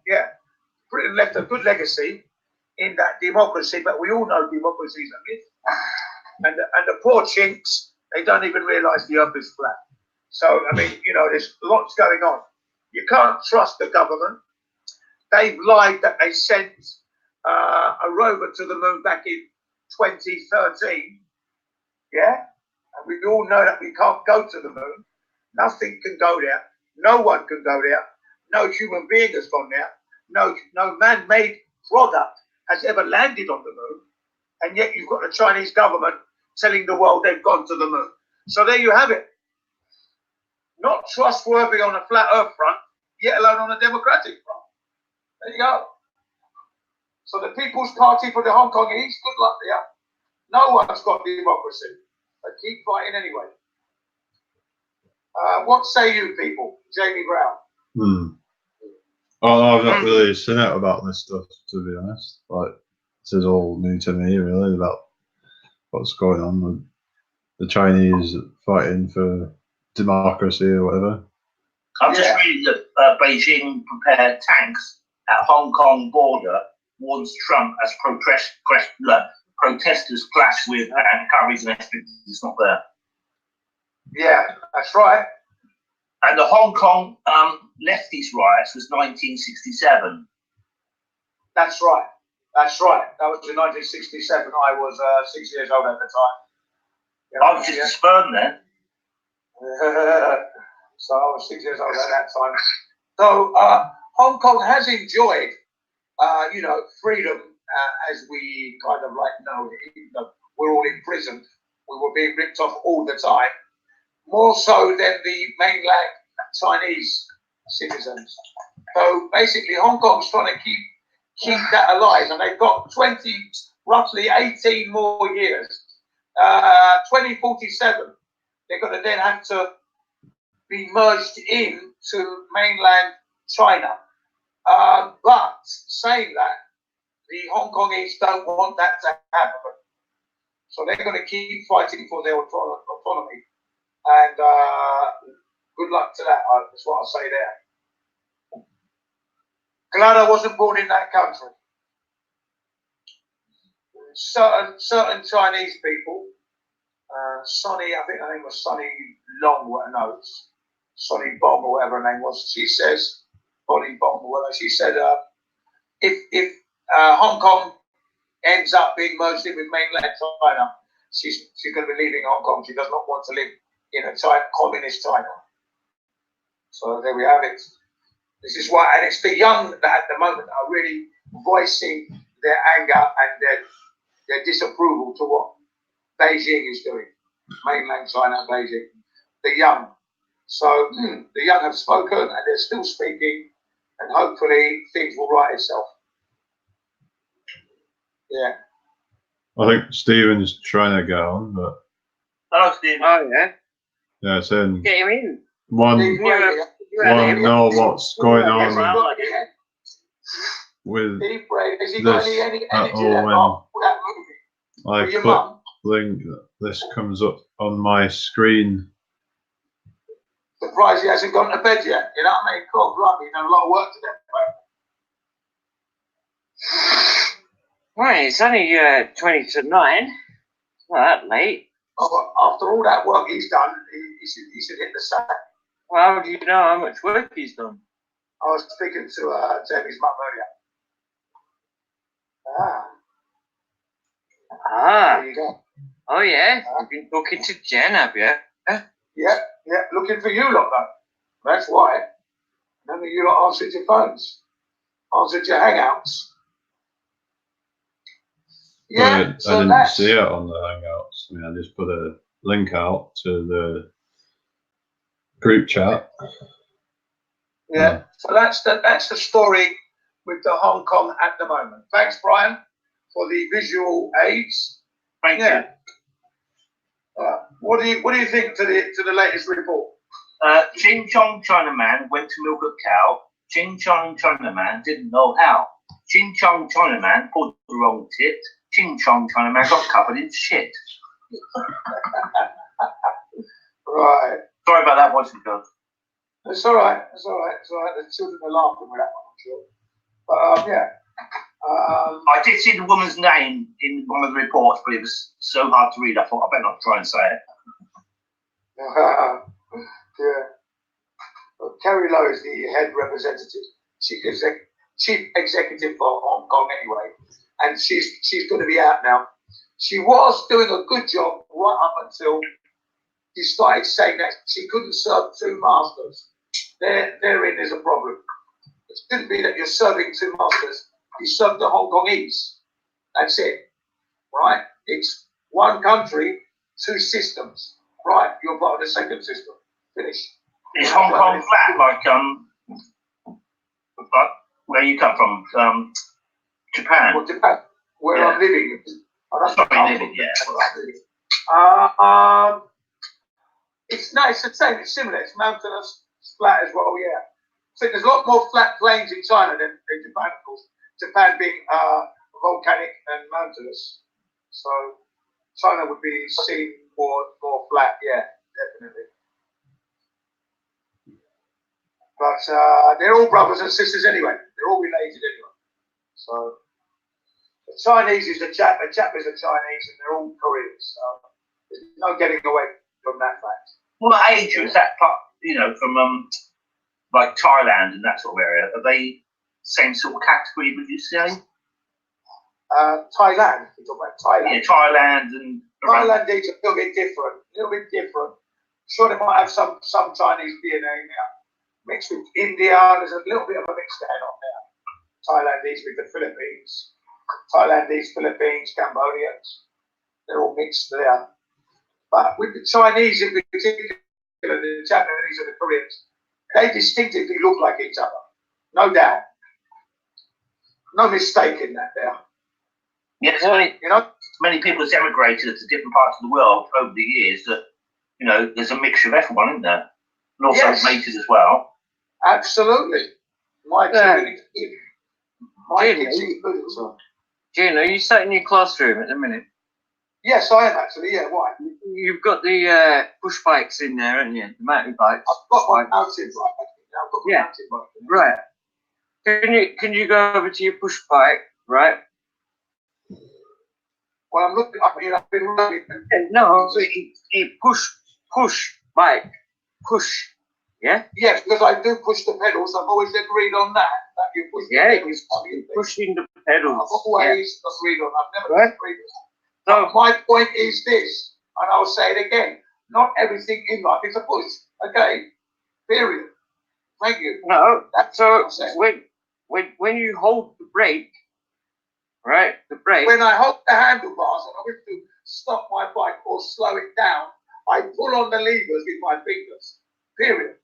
[SPEAKER 4] Britain left a good legacy in that democracy, but we all know democracy is a myth. And the poor chinks, they don't even realise the earth is flat. So, I mean, you know, there's lots going on. You can't trust the government. They've lied that they sent a rover to the moon back in 2013. Yeah? And we all know that we can't go to the moon. Nothing can go there. No one can go there. No human being has gone there. No man-made product has ever landed on the moon. And yet you've got the Chinese government telling the world they've gone to the moon. So there you have it. Not trustworthy on a flat earth front, yet alone on a democratic front. There you go. So the People's Party for the Hong Kongese, good luck there. No one's got democracy. But keep fighting anyway. What say you people? Jamie Brown.
[SPEAKER 1] Oh, I've not really seen out about this stuff, to be honest. Like, this is all new to me, really, about what's going on with the Chinese fighting for democracy or whatever.
[SPEAKER 3] I'm just reading that Beijing prepared tanks at Hong Kong border, warns Trump as protesters clash with Curry's and is not there.
[SPEAKER 4] Yeah, that's right.
[SPEAKER 3] And the Hong Kong leftist riots was 1967.
[SPEAKER 4] That's right. That's right. That was in 1967. I was 6 years old at the time. Yeah,
[SPEAKER 3] I was just a sperm then.
[SPEAKER 4] So I was 6 years old at that time. So Hong Kong has enjoyed, you know, freedom as we kind of like know it. Even though we're all imprisoned, we were being ripped off all the time. More so than the mainland Chinese citizens. So basically, Hong Kong's trying to keep that alive, and they've got roughly 18 more years. 2047, they're going to then have to be merged into mainland China. But saying that, the Hong Kongese don't want that to happen. So they're going to keep fighting for their autonomy. And good luck to that. That's what I'll say there. Glad I wasn't born in that country. Certain Chinese people, Sonny, I think her name was Sonny Long, no, Sonny Bong or whatever her name was. She says, Bonnie Bong or whatever. She said, if Hong Kong ends up being merged in with mainland China, she's going to be leaving Hong Kong. She does not want to live in a communist China. So there we have it. This is why, and it's the young that at the moment are really voicing their anger and their disapproval to what Beijing is doing. Mainland China, Beijing. The young. So the young have spoken and they're still speaking, and hopefully things will right itself. Yeah.
[SPEAKER 1] I think Stephen's trying to get on, but
[SPEAKER 3] Hello, Stephen.
[SPEAKER 5] Oh, yeah.
[SPEAKER 1] yeah, it's in.
[SPEAKER 5] Get him in.
[SPEAKER 1] One know what's going on with
[SPEAKER 4] Deep brain. Has he
[SPEAKER 1] this
[SPEAKER 4] got any energy
[SPEAKER 1] at
[SPEAKER 4] left
[SPEAKER 1] all
[SPEAKER 4] for that movie?
[SPEAKER 1] when I
[SPEAKER 4] your
[SPEAKER 1] click
[SPEAKER 4] mum?
[SPEAKER 1] link, this comes up on my screen.
[SPEAKER 4] Surprised he hasn't gone to bed yet. You know what I mean? God, blimey, he's done a lot of work today.
[SPEAKER 5] Right, it's only 20 to 9. It's not that late.
[SPEAKER 4] Oh, after all that work he's done, he should hit the sack.
[SPEAKER 5] Well, how do you know how much work he's done?
[SPEAKER 4] I was speaking to Jamie's mum earlier. There you go.
[SPEAKER 5] Oh, yeah. You've been talking to Jen, have you?
[SPEAKER 4] Yeah, looking for you lot though. That's why. None of you lot answered your phones. Answered your hangouts.
[SPEAKER 1] I
[SPEAKER 4] So
[SPEAKER 1] didn't
[SPEAKER 4] that's
[SPEAKER 1] see it on the Hangouts. I mean, I just put a link out to the group chat.
[SPEAKER 4] yeah. So that's the story with the Hong Kong at the moment. Thanks, Brian, for the visual aids.
[SPEAKER 3] Thank you.
[SPEAKER 4] What do you think to the latest report?
[SPEAKER 3] Ching Chong Chinaman went to milk a cow. Ching Chong Chinaman didn't know how. Ching Chong Chinaman pulled the wrong tit. Ching Chong Chinaman got covered in shit.
[SPEAKER 4] Right.
[SPEAKER 3] Sorry about that, voice and girls.
[SPEAKER 4] It's all right. It's all right. It's all right. The children are laughing with that one, I'm sure. But yeah.
[SPEAKER 3] I did see the woman's name in one of the reports, but it was so hard to read. I thought I better not try and say it.
[SPEAKER 4] Yeah. Well, Carrie Lowe is the head representative, chief executive for Hong Kong anyway, and she's going to be out now. She was doing a good job right up until she started saying that she couldn't serve two masters. Therein is a problem. It shouldn't be that you're serving two masters. You serve the Hong Kongese. That's it, right? It's one country, two systems. Right, you're part of the second system. Finish.
[SPEAKER 3] Is Hong Kong flat like where you come from? Japan.
[SPEAKER 4] Well, Japan, where I'm living.
[SPEAKER 3] Sorry, living, yeah.
[SPEAKER 4] It's the same. It's similar. It's mountainous, it's flat as well. Yeah. So there's a lot more flat plains in China than Japan, of course. Japan being volcanic and mountainous. So China would be seen more flat. Yeah, definitely. But they're all brothers and sisters anyway. They're all related anyway. So the Chinese is a Jap is a Chinese, and they're all Koreans. So there's no getting away from that fact.
[SPEAKER 3] What age is that part, from like Thailand and that sort of area? Are they same sort of category, would you say?
[SPEAKER 4] Thailand, you're talking about Thailand.
[SPEAKER 3] Yeah, Thailand and
[SPEAKER 4] Thailand is a little bit different. Sure, they might have some Chinese DNA now. Mixed with India, there's a little bit of a mix going on there. Thailandese with the Philippines. Thailandese, Philippines, Cambodians. They're all mixed there. But with the Chinese in particular, the Japanese and the Koreans, they distinctively look like each other. No doubt. No mistake in that there.
[SPEAKER 3] Yes, many people have emigrated to different parts of the world over the years that, there's a mixture of everyone, isn't there? And also mated as well.
[SPEAKER 4] Absolutely. Mike's really good. Mike is good as well.
[SPEAKER 5] Gene, are you sat in your classroom at the minute?
[SPEAKER 4] Yes, I am actually. Yeah, why?
[SPEAKER 5] You've got the push bikes in there, haven't you? The mountain bikes.
[SPEAKER 4] I've got my mountain bike. I've got my mountain bike.
[SPEAKER 5] Right. Can you go over to your push bike, right?
[SPEAKER 4] Well, I'm looking up here. I've been running.
[SPEAKER 5] No, it push bike, push. Yeah.
[SPEAKER 4] Yes, because I do push the pedals. I've always agreed on that. That you push the pedals.
[SPEAKER 5] You're pushing the pedals.
[SPEAKER 4] I've always agreed on. I've never disagreed with that.
[SPEAKER 5] So
[SPEAKER 4] my point is this, and I'll say it again: not everything in life is a push. Okay. Period. Thank you.
[SPEAKER 5] No. So when you hold the brake, right? The brake.
[SPEAKER 4] When I hold the handlebars and I wish to stop my bike or slow it down, I pull on the levers with my fingers. Period.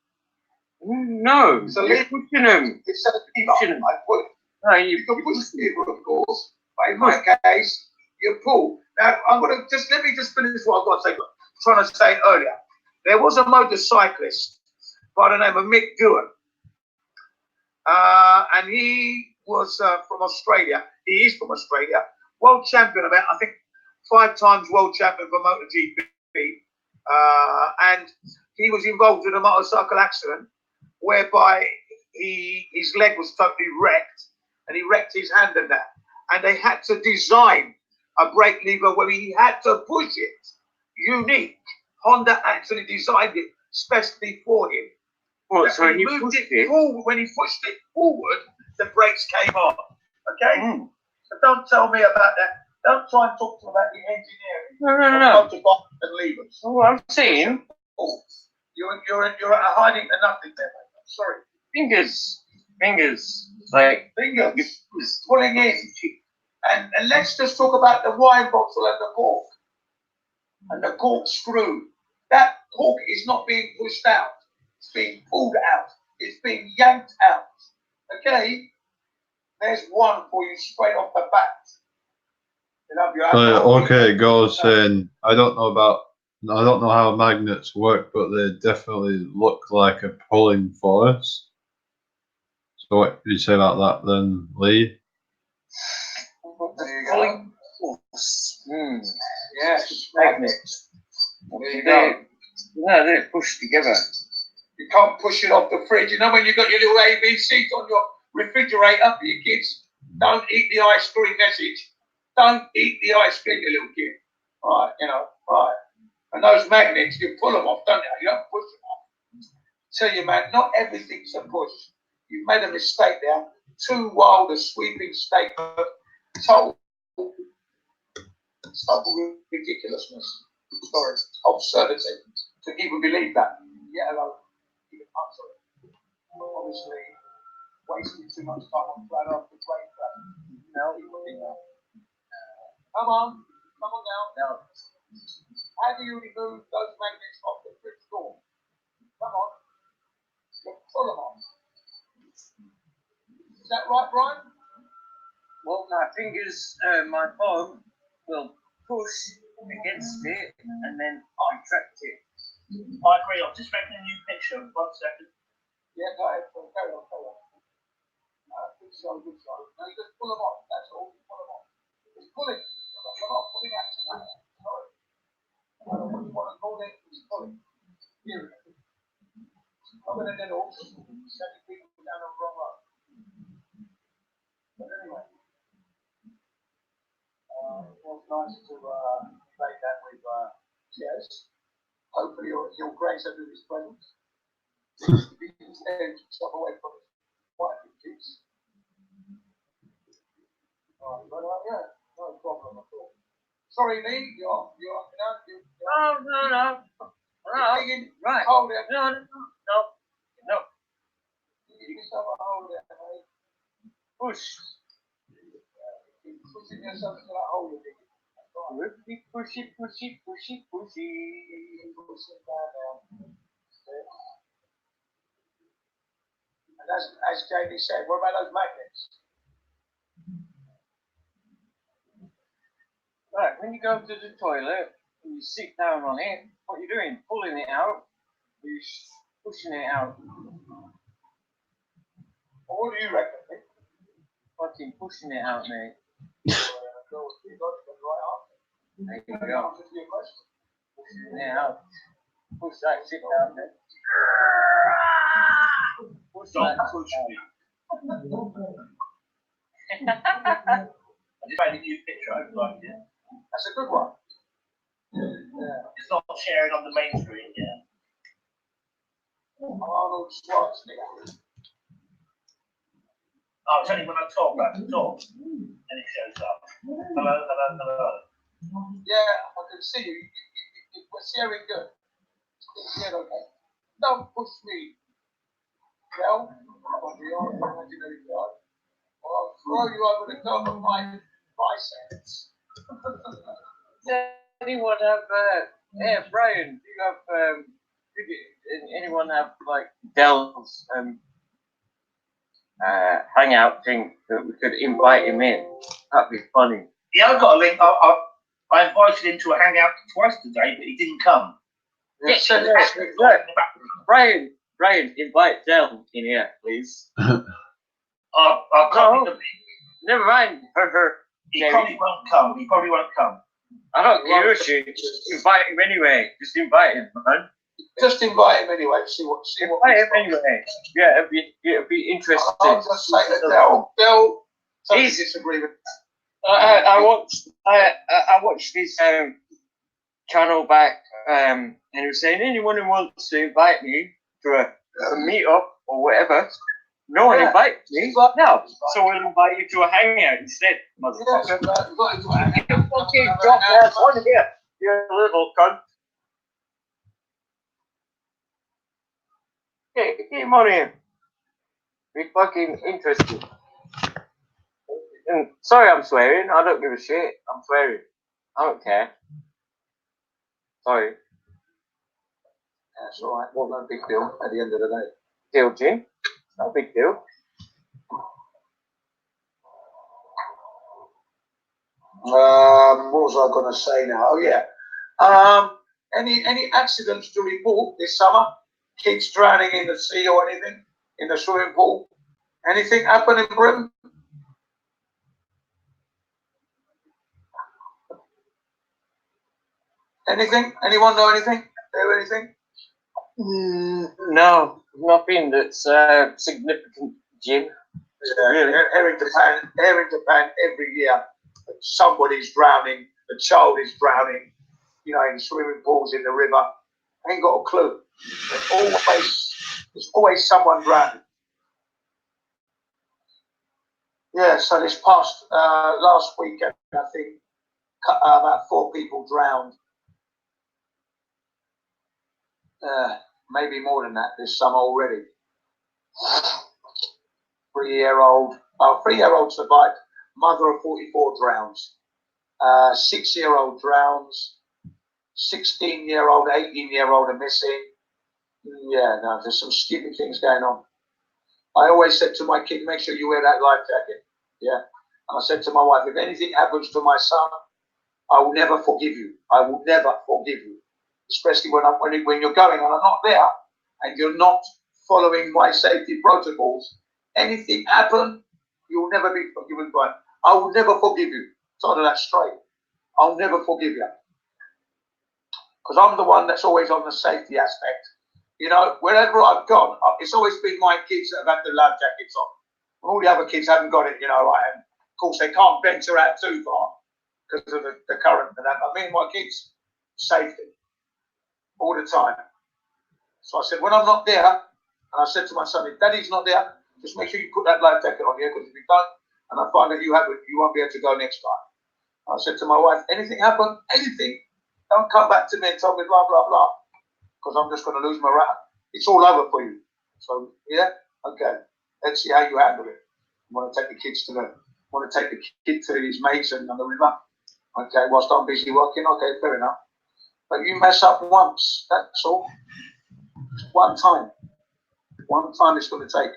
[SPEAKER 5] No,
[SPEAKER 4] so
[SPEAKER 5] you're pushing them.
[SPEAKER 4] It's a lever. I pull it.
[SPEAKER 5] No,
[SPEAKER 4] you can push the lever, of course. But in my case, you pull. Now, let me just finish what I've got to say. Trying to say earlier, there was a motorcyclist by the name of Mick Doohan, and he was from Australia. He is from Australia. World champion, I think 5 times world champion for MotoGP, and he was involved in a motorcycle accident whereby his leg was totally wrecked, and he wrecked his hand and that. And they had to design a brake lever where he had to push it. Unique. Honda actually designed it specially for him.
[SPEAKER 5] Well, so
[SPEAKER 4] he moved it forward. When he pushed it forward, the brakes came on. Okay? So don't tell me about that. Don't try and talk to me about the engineering.
[SPEAKER 5] No.
[SPEAKER 4] Motorbikes and levers.
[SPEAKER 5] What I'm saying.
[SPEAKER 4] You're hiding to nothing there, mate. I'm sorry.
[SPEAKER 5] Fingers. Like
[SPEAKER 4] fingers. Pulling in. And let's just talk about the wine bottle and the cork. And the corkscrew. That cork is not being pushed out. It's being pulled out. It's being yanked out. Okay? There's one for you straight off the bat.
[SPEAKER 1] Okay, it goes saying, I don't know how magnets work, but they definitely look like a pulling force. So what do you say about that then, Lee?
[SPEAKER 5] Pulling force.
[SPEAKER 4] Yes,
[SPEAKER 5] Magnets. They're pushed together.
[SPEAKER 4] You can't push it off the fridge. You know when you've got your little ABCs on your refrigerator for your kids? Don't eat the ice cream message. Don't eat the ice cream, you little kid. Right, right. And those magnets, you pull them off, don't you? You don't push them off. Tell you, man, not everything's a push. You've made a mistake there. Too wild a sweeping statement. Total ridiculousness. Sorry, absurdity to even believe that. Yeah, hello. I'm sorry. Obviously, wasting too much time on flat earth to train that. Come on now. How do you remove those magnets off the fridge door? Come on. You pull them off. Is that right, Brian?
[SPEAKER 5] Well, my fingers, my palm will push against it and then contract it.
[SPEAKER 3] I agree. I'm just making a new picture. 1 second.
[SPEAKER 4] Yeah, go ahead. Carry on. Good show. Now you just pull them off. That's all. You pull them off. Just pulling. You're not pulling action. Sorry. I don't know what you want to call it. It's pulling. Here it is. I'm going to get all sending people down the wrong road. But anyway, it was nice to debate that with Jez. Hopefully he'll grace her with his presence. He can stand himself away from his wife and kids. But yeah, no problem at all. Sorry, Lee, you're
[SPEAKER 5] No.
[SPEAKER 4] digging.
[SPEAKER 5] Right.
[SPEAKER 4] Hold it.
[SPEAKER 5] No.
[SPEAKER 4] Give yourself a hold there, mate.
[SPEAKER 5] Push.
[SPEAKER 4] Keep pushing yourself to that hole you're digging.
[SPEAKER 5] Pushy.
[SPEAKER 4] Pushing down. And as Jamie said, what about those magnets?
[SPEAKER 5] Right, when you go to the toilet and you sit down on it, what are you doing? Pulling it out? Or you pushing it out?
[SPEAKER 4] Well, what do you reckon, Nick?
[SPEAKER 5] Fucking pushing it out, mate.
[SPEAKER 4] You got the right answer.
[SPEAKER 5] There you
[SPEAKER 4] The
[SPEAKER 5] go.
[SPEAKER 4] answer to your question.
[SPEAKER 5] Pushing it out. Push that shit down there. Push
[SPEAKER 3] Don't
[SPEAKER 5] that
[SPEAKER 3] push
[SPEAKER 5] shit
[SPEAKER 3] me.
[SPEAKER 5] down.
[SPEAKER 3] I just made a new picture. I hope you like it.
[SPEAKER 4] That's a good one.
[SPEAKER 3] It's not sharing on the main screen yet.
[SPEAKER 4] Arnold Schwarzenegger.
[SPEAKER 3] Oh, it's only when I talk, and it shows up. Hello.
[SPEAKER 4] Yeah, I can see you. We're sharing good. Yeah, okay. Don't push me. Well, on the old imaginary God. Or I'll throw you over the top of my biceps.
[SPEAKER 5] Does anyone have, Brian, do you have, anyone have, like, Dell's, hangout thing that we could invite him in? That'd be funny.
[SPEAKER 3] Yeah, I've got a link. I invited him to a hangout twice today, but he didn't come.
[SPEAKER 5] Yes, Brian, invite Dell in here, please.
[SPEAKER 3] I'll copy the link.
[SPEAKER 5] Never mind her.
[SPEAKER 3] He probably won't come.
[SPEAKER 5] I don't care, just invite him anyway. Just invite him, man.
[SPEAKER 4] Just invite him anyway. See what.
[SPEAKER 5] Invite him anyway. Yeah, it'd be interesting.
[SPEAKER 4] I'll just say that Bill.
[SPEAKER 5] He's
[SPEAKER 4] disagreement.
[SPEAKER 5] I watched his channel back, and he was saying anyone who wants to invite me to a meetup or whatever. No one invites me. No, so we'll invite you to a hangout instead, motherfucker. Fucking drop that one here, you little cunt. Okay, get him on here. Be fucking interesting. Sorry, I'm swearing. I don't give a shit. I'm swearing. I don't care. Sorry.
[SPEAKER 4] That's all right. Well, no big deal at the end of the day.
[SPEAKER 5] Deal, Jim. No big deal.
[SPEAKER 4] What was I going to say now? Oh yeah. Any accidents to report this summer? Kids drowning in the sea or anything in the swimming pool? Anything happen in Britain? Anything? Anyone know anything? Do anything?
[SPEAKER 5] No, nothing that's significant, Jim.
[SPEAKER 4] Yeah, really? Here in Japan, every year somebody's drowning. A child is drowning. You know, in swimming pools in the river. I ain't got a clue. There's always someone drowning. Yeah. So this past last weekend, I think about 4 people drowned. Maybe more than that this summer already. 3-year-old survived. Mother of 44 drowns. 6-year-old drowns. 16-year-old, 18-year-old are missing. Yeah, no, there's some stupid things going on. I always said to my kid, make sure you wear that life jacket. Yeah. And I said to my wife, if anything happens to my son, I will never forgive you. I will never forgive you. Especially when you're going and I'm not there and you're not following my safety protocols. Anything happen, you'll never be forgiven by. I will never forgive you. Tell her that straight. I'll never forgive you. Because I'm the one that's always on the safety aspect. You know, wherever I've gone, it's always been my kids that have had the life jackets on. All the other kids haven't got it, you know, right? And of course, they can't venture out too far because of the current and that. But me and my kids, safety all the time. So I said, when I'm not there, and I said to my son, if Daddy's not there, just make sure you put that life jacket on here, because if you don't, and I find that you have it, you won't be able to go next time. I said to my wife, anything happen, anything, don't come back to me and tell me blah, blah, blah, because I'm just going to lose my rat. It's all over for you. So, yeah, okay. Let's see how you handle it. You want to take the kids take the kid to his mates and on the river. Okay, whilst I'm busy working, okay, fair enough. But you mess up once, that's all. One time. One time it's going to take.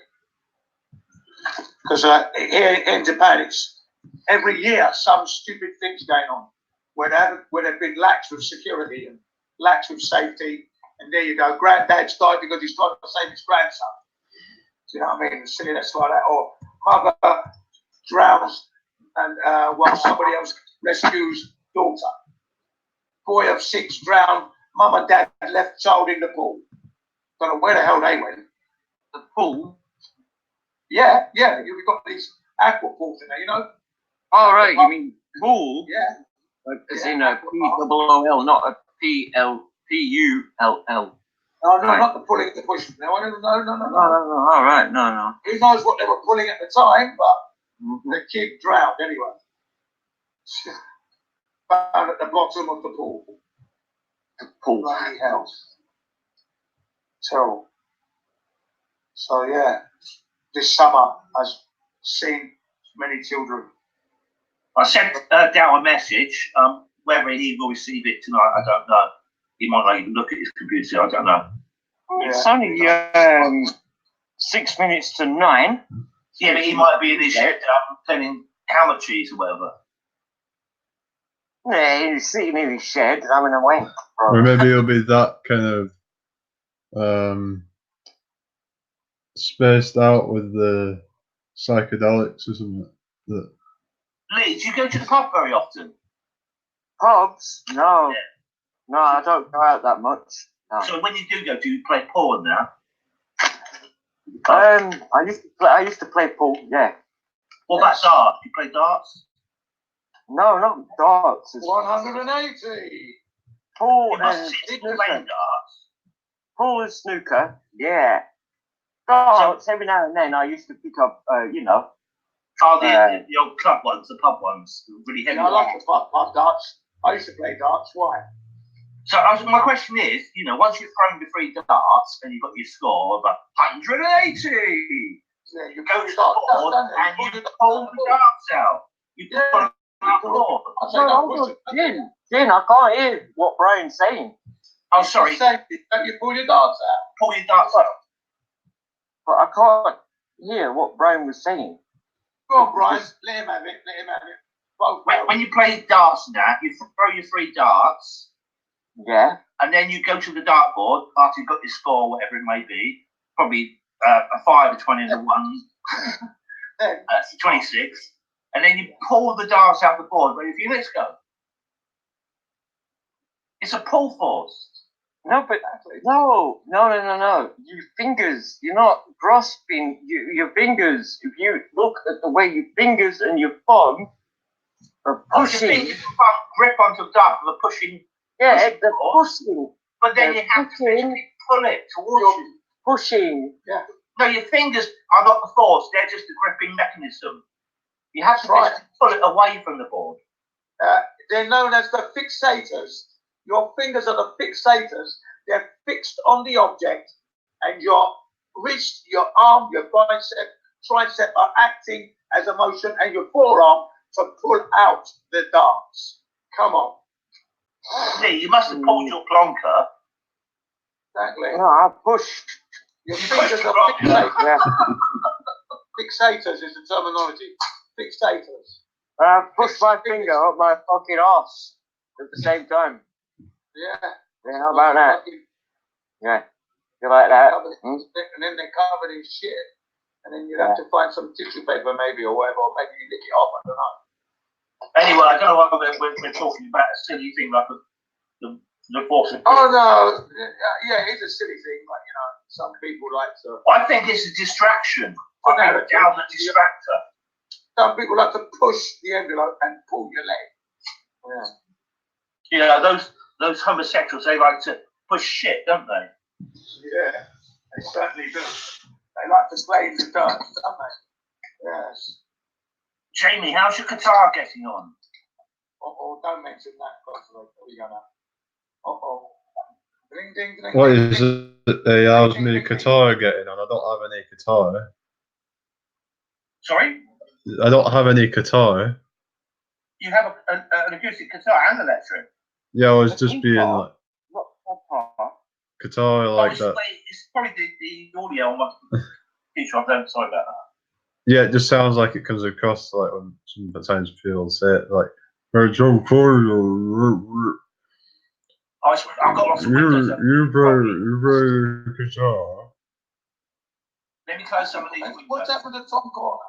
[SPEAKER 4] Because here in Japan, it's every year some stupid things going on where they've been lax with security and lax with safety. And there you go, granddad's died because he's trying to save his grandson. Do you know what I mean? Silliness like that. Or mother drowns and while somebody else rescues daughter. Boy of 6 drowned, mum and dad left child in the pool. Don't know where the hell they went.
[SPEAKER 3] The pool?
[SPEAKER 4] Yeah, you've got these aqua pools in there, you know?
[SPEAKER 5] All right, you mean pool?
[SPEAKER 4] Yeah.
[SPEAKER 5] As in a P-O-O-L, not a P-L-P-U-L-L.
[SPEAKER 4] No, not the pulling, the pushing. No.
[SPEAKER 5] All right, no.
[SPEAKER 4] Who knows what they were pulling at the time, but the kid drowned anyway. Found at the bottom of the pool.
[SPEAKER 5] The pool.
[SPEAKER 4] Bloody hell. Terrible. So yeah, this summer I've seen many children.
[SPEAKER 3] I sent down a message. Whether he will receive it tonight, I don't know. He might not even look at his computer. I don't know.
[SPEAKER 5] It's only 6 minutes to 9.
[SPEAKER 3] Yeah, but he might be in his shed planting camel trees or whatever.
[SPEAKER 5] Yeah, he's sitting in his shed having a wank.
[SPEAKER 1] Or maybe it'll be that kind of spaced out with the psychedelics or something.
[SPEAKER 3] Lee, do you go to the pub very often?
[SPEAKER 5] Pubs? No.
[SPEAKER 3] Yeah.
[SPEAKER 5] No, I don't go out that much. No.
[SPEAKER 3] So when you do you play pool now?
[SPEAKER 5] I used to play pool, yeah.
[SPEAKER 3] What about darts? Do you play darts?
[SPEAKER 5] No, not darts.
[SPEAKER 4] 180.
[SPEAKER 5] Pool
[SPEAKER 3] You must
[SPEAKER 5] and
[SPEAKER 3] sit
[SPEAKER 5] snooker.
[SPEAKER 3] playing darts.
[SPEAKER 5] Pool and snooker, yeah. Darts, every now and then I used to pick up, you know.
[SPEAKER 3] Oh, the old club ones, the pub ones, really heavy.
[SPEAKER 4] I like the pub darts. I used to play darts. Why?
[SPEAKER 3] So my question is, you know, once you've thrown the 3 darts and you've got your score of 180,
[SPEAKER 4] Yeah, you
[SPEAKER 3] You go to the
[SPEAKER 4] start
[SPEAKER 3] board and you pull the darts out. You put them on the board.
[SPEAKER 4] I say no, push it.
[SPEAKER 5] Jin, I can't hear what Brian's saying.
[SPEAKER 3] Oh, sorry.
[SPEAKER 4] Don't you pull your darts out?
[SPEAKER 3] Pull your darts out.
[SPEAKER 5] But I can't hear what Brian was saying.
[SPEAKER 4] Go on, Brian. Let him have it. Let him have it. Well,
[SPEAKER 3] When you play darts now, you throw your 3 darts,
[SPEAKER 5] Yeah.
[SPEAKER 3] and then you go to the dartboard after you've got your score, whatever it may be. Probably a 5, a 20, and a 1. That's 26. And then you pull the darts out the board, ready for your next go. It's a pull force.
[SPEAKER 5] No, but no. Your fingers, you're not grasping your fingers. If you look at the way your fingers and your thumb are
[SPEAKER 3] Oh, your
[SPEAKER 5] pushing,
[SPEAKER 3] fingers grip onto the dart for the pushing.
[SPEAKER 5] yeah,
[SPEAKER 3] pushing
[SPEAKER 5] they're
[SPEAKER 3] force.
[SPEAKER 5] pushing,
[SPEAKER 3] But then
[SPEAKER 5] they're
[SPEAKER 3] you have to
[SPEAKER 5] pushing.
[SPEAKER 3] physically pull it towards you.
[SPEAKER 5] pushing.
[SPEAKER 3] No, your fingers are not the force, they're just the gripping mechanism. You have to
[SPEAKER 4] Right.
[SPEAKER 3] physically pull it away from the board.
[SPEAKER 4] They're known as the fixators. Your fingers are the fixators. They're fixed on the object, and your wrist, your arm, your bicep, tricep are acting as a motion, and your forearm to pull out the darts. Come on.
[SPEAKER 3] See, you must have pulled your plonker.
[SPEAKER 4] Exactly.
[SPEAKER 5] No, I pushed.
[SPEAKER 4] Your
[SPEAKER 3] You
[SPEAKER 4] fingers
[SPEAKER 3] pushed
[SPEAKER 4] are
[SPEAKER 3] your
[SPEAKER 4] fixators.
[SPEAKER 5] Yeah,
[SPEAKER 4] Fixators is the terminology. Fixators.
[SPEAKER 5] I pushed my finger up my fucking arse at the same time.
[SPEAKER 4] Yeah.
[SPEAKER 5] Yeah, how about that? Yeah, you like that?
[SPEAKER 4] And then they're covered in shit. And then you'd have to find some tissue paper maybe or whatever, or maybe you lick it off, I don't know.
[SPEAKER 3] Anyway, I don't know why we're talking about a silly thing like the force of.
[SPEAKER 4] Oh no, yeah, it's a silly thing, but you know, some people like to.
[SPEAKER 3] I think it's a distraction. I think it's down the distractor.
[SPEAKER 4] Some people like to push the envelope and pull your leg. Yeah.
[SPEAKER 3] You know, those homosexuals, they like to push shit, don't they?
[SPEAKER 4] Yeah, they certainly do. They like to play in the dark, don't they? Yes.
[SPEAKER 3] Jamie, how's your guitar getting on?
[SPEAKER 4] Don't mention that, possibly. There we go now. Ding, ding, ding,
[SPEAKER 1] What
[SPEAKER 4] ding,
[SPEAKER 1] is
[SPEAKER 4] ding.
[SPEAKER 1] it? How's my guitar getting on? I don't have any guitar.
[SPEAKER 3] Sorry?
[SPEAKER 1] I don't have any guitar.
[SPEAKER 3] You have an acoustic guitar and electric.
[SPEAKER 1] Yeah, I was just being like
[SPEAKER 5] What part?
[SPEAKER 1] guitar like that.
[SPEAKER 3] It's probably the audio on my feature. I'm very sorry about that.
[SPEAKER 1] Yeah, it just sounds like it comes across like when sometimes people say it like
[SPEAKER 3] I've got lots of windows open.
[SPEAKER 1] you play guitar.
[SPEAKER 3] Let me close some of these windows.
[SPEAKER 4] What's happened to Tom Corner?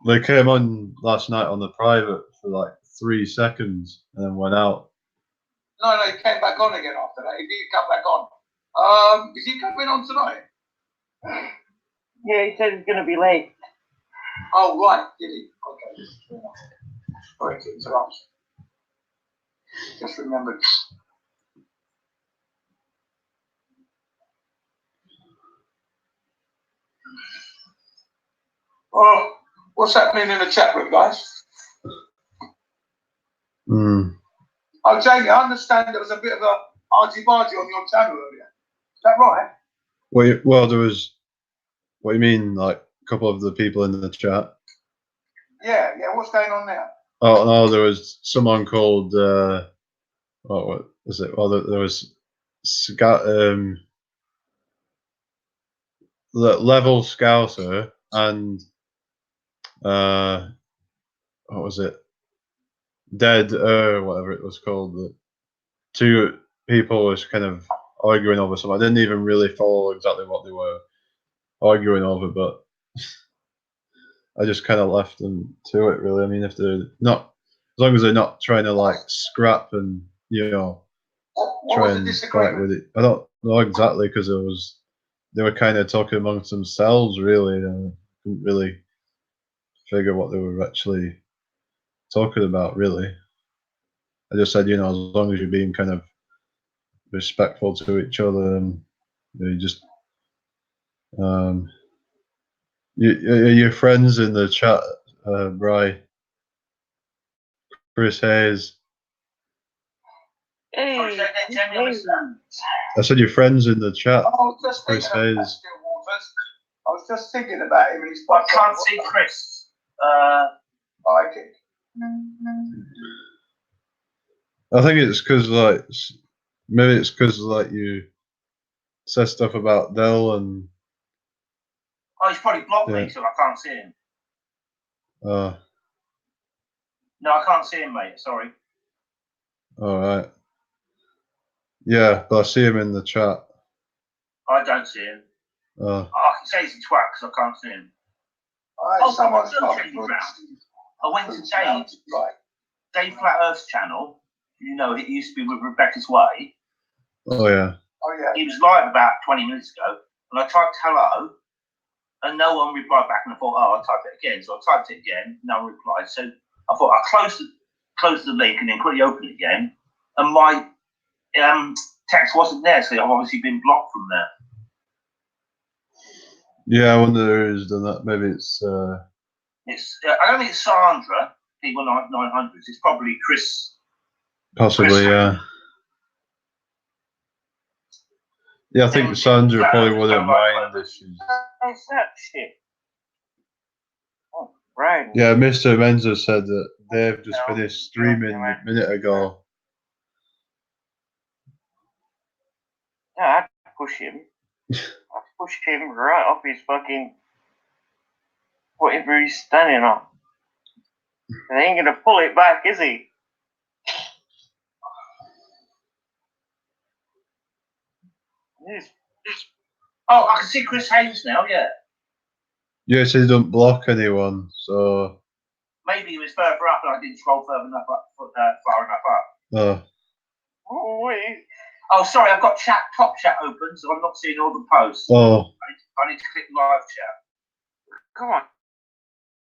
[SPEAKER 1] They came on last night on the private for like 3 seconds and then went out.
[SPEAKER 4] No, he came back on again after that. He did come back on. Is he coming on tonight?
[SPEAKER 5] Yeah, he said he's gonna be late.
[SPEAKER 4] Oh, right, did he? Okay. Sorry to interrupt. Just remembered. Oh, what's happening in the chat room, guys? Oh, Jamie, I understand there was a bit of a argy-bargy on your channel earlier. Is that right?
[SPEAKER 1] Well, there was. What do you mean, like a couple of the people in the chat?
[SPEAKER 4] Yeah. What's going on there?
[SPEAKER 1] Oh no, there was someone called. What was it? Well, there was. Level Scouser and what was it? Dead whatever it was called. The 2 people was kind of arguing over something. I didn't even really follow exactly what they were arguing over, but I just kind of left them to it. Really, I mean, if they're not, as long as they're not trying to like scrap and try and fight with it. I don't know exactly because they were kind of talking amongst themselves really, and I couldn't really figure what they were actually talking about really. I just said, as long as you're being kind of respectful to each other and you just your friends in the chat, Bri, Chris Hayes.
[SPEAKER 5] Hey,
[SPEAKER 1] I said your friends in the chat.
[SPEAKER 4] Oh, just
[SPEAKER 1] Chris
[SPEAKER 4] thinking of
[SPEAKER 1] Hayes.
[SPEAKER 4] Still Waters. was just thinking about him and his
[SPEAKER 3] I can't see Chris.
[SPEAKER 4] Viking.
[SPEAKER 1] I think it's because like maybe it's because like you said stuff about Dell and
[SPEAKER 3] Oh, he's probably blocked
[SPEAKER 1] Yeah.
[SPEAKER 3] me, so I can't see him.
[SPEAKER 1] uh
[SPEAKER 3] No, I can't see him, mate. Sorry.
[SPEAKER 1] all right. Yeah, but I see him in the chat.
[SPEAKER 3] I don't see him.
[SPEAKER 1] Uh
[SPEAKER 3] Oh, I can say he's a twat because I can't see him. Oh,
[SPEAKER 4] Someone's
[SPEAKER 3] don't
[SPEAKER 4] got
[SPEAKER 3] take me round. I went to Dave Flat Earth's channel. You know, it used to be with Rebecca's Way.
[SPEAKER 1] oh yeah.
[SPEAKER 4] Oh yeah.
[SPEAKER 3] He was live about 20 minutes ago, and I typed hello, and no one replied back. And I thought, oh, I'll type it again. So I typed it again, no one replied. So I thought I'll close the link and then quickly open it again. And my text wasn't there, so I've obviously been blocked from there.
[SPEAKER 1] Yeah, I wonder who's done that. Maybe it's
[SPEAKER 3] I don't think it's Sandra, people 900s. It's probably Chris.
[SPEAKER 1] possibly, yeah. Yeah, I think Sandra probably wouldn't mind if she's.
[SPEAKER 5] What's that shit? Oh, right.
[SPEAKER 1] Yeah, Mr. Menza said that they've just finished streaming a minute ago.
[SPEAKER 5] Yeah, I'd push him. I'd push him right off his fucking whatever he's standing on. And he ain't gonna pull it back, is he?
[SPEAKER 3] Oh, I can see Chris Hayes now, yeah.
[SPEAKER 1] Yeah, so he don't block anyone, so.
[SPEAKER 3] Maybe he was further up and I didn't scroll far enough up.
[SPEAKER 5] Oh, wait.
[SPEAKER 3] Oh, sorry, I've got top chat open, so I'm not seeing all the posts.
[SPEAKER 1] Oh.
[SPEAKER 3] I need to click live chat.
[SPEAKER 5] Come on.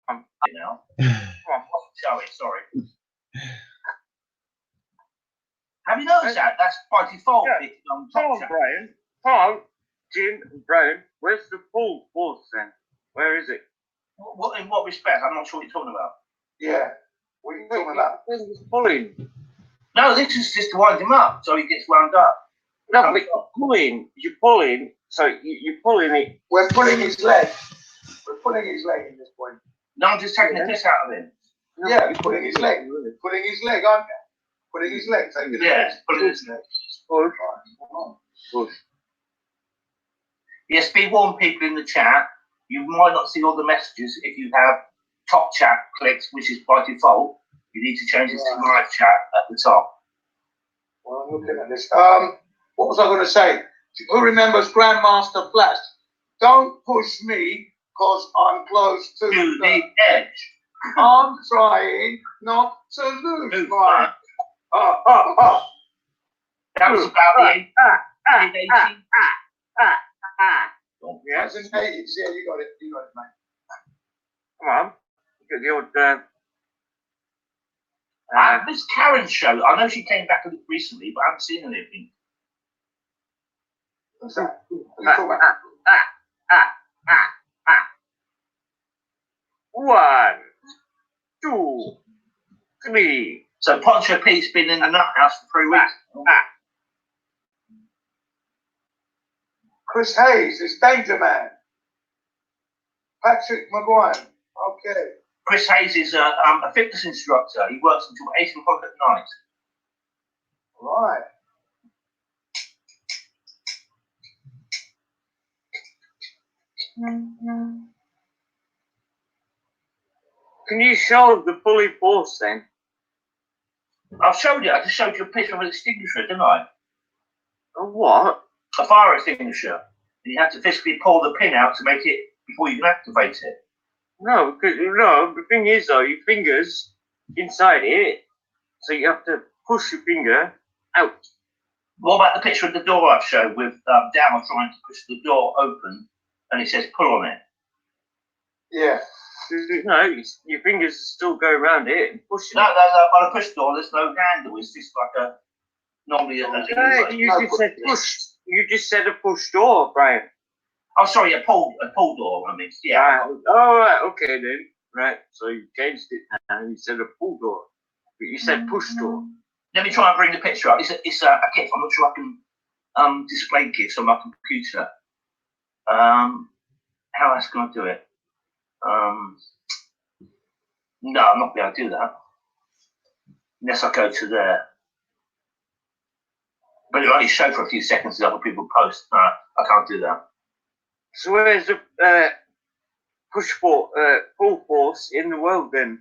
[SPEAKER 3] I'm now. Come on, sorry. Have you noticed that? That's by default.
[SPEAKER 5] Yeah.
[SPEAKER 3] It's
[SPEAKER 5] Come
[SPEAKER 3] top
[SPEAKER 5] on,
[SPEAKER 3] chat.
[SPEAKER 5] Brian. Come on. Jim and Brian, where's the full force then? Where is it?
[SPEAKER 3] In what respect? I'm not sure what you're talking about.
[SPEAKER 4] Yeah. What are you talking about?
[SPEAKER 5] He's pulling.
[SPEAKER 3] No, this is just to wind him up so he gets wound up.
[SPEAKER 5] No, but you're pulling, so you're pulling it.
[SPEAKER 4] We're pulling his leg. We're pulling his leg at this point.
[SPEAKER 3] No, I'm just taking the piss out of him.
[SPEAKER 4] Yeah, we're pulling his leg. Pulling his leg, aren't we? Pulling his leg, taking the piss.
[SPEAKER 3] Pulling his leg.
[SPEAKER 5] Push.
[SPEAKER 3] Yes, be warned, people in the chat. You might not see all the messages if you have top chat clicked, which is by default. You need to change it to live chat at the top.
[SPEAKER 4] Well, I'm looking at this. What was I going to say? Who remembers Grandmaster Flash? Don't push me because I'm close to
[SPEAKER 3] the edge.
[SPEAKER 4] I'm trying not to lose my.
[SPEAKER 3] That was about the 18.
[SPEAKER 4] Yeah, it's in 80s. Yeah, you got it. You got it, mate.
[SPEAKER 5] Come on. Look at the old.
[SPEAKER 3] This Karen show, I know she came back recently, but I haven't seen anything.
[SPEAKER 4] What's that? What are you talking about?
[SPEAKER 5] 1, 2, 3.
[SPEAKER 3] So Poncho Pete's been in the nut house for 3 weeks.
[SPEAKER 4] Chris Hayes is Danger Man. Patrick Maguire. Okay.
[SPEAKER 3] Chris Hayes is a fitness instructor. He works until 8 o'clock at night.
[SPEAKER 4] Right.
[SPEAKER 5] Can you show the fully force then?
[SPEAKER 3] I've showed you. I just showed you a picture of an extinguisher, didn't I?
[SPEAKER 5] A what?
[SPEAKER 3] A fire extinguisher. And you have to physically pull the pin out to make it before you can activate it.
[SPEAKER 5] No, because the thing is though, your fingers inside it, so you have to push your finger out.
[SPEAKER 3] What about the picture of the door I've shown with Dal trying to push the door open and it says pull on it?
[SPEAKER 4] Yeah.
[SPEAKER 5] No, your fingers still go around it and push it.
[SPEAKER 3] No, on a push door there's no handle, it's just like normally a
[SPEAKER 5] you just said push. You just said a push door, Brian.
[SPEAKER 3] Oh, sorry, a pull door. I mean, yeah.
[SPEAKER 5] Oh, right, okay then. Right, so you changed it and you said a pull door, but you said push door.
[SPEAKER 3] Let me try and bring the picture up. It's a GIF. I'm not sure I can display GIFs on my computer. how else can I do it? No, I'm not going to do that unless I go to there. But it'll only show for a few seconds as other people post. No, I can't do that.
[SPEAKER 5] So where's the pull force in the world then?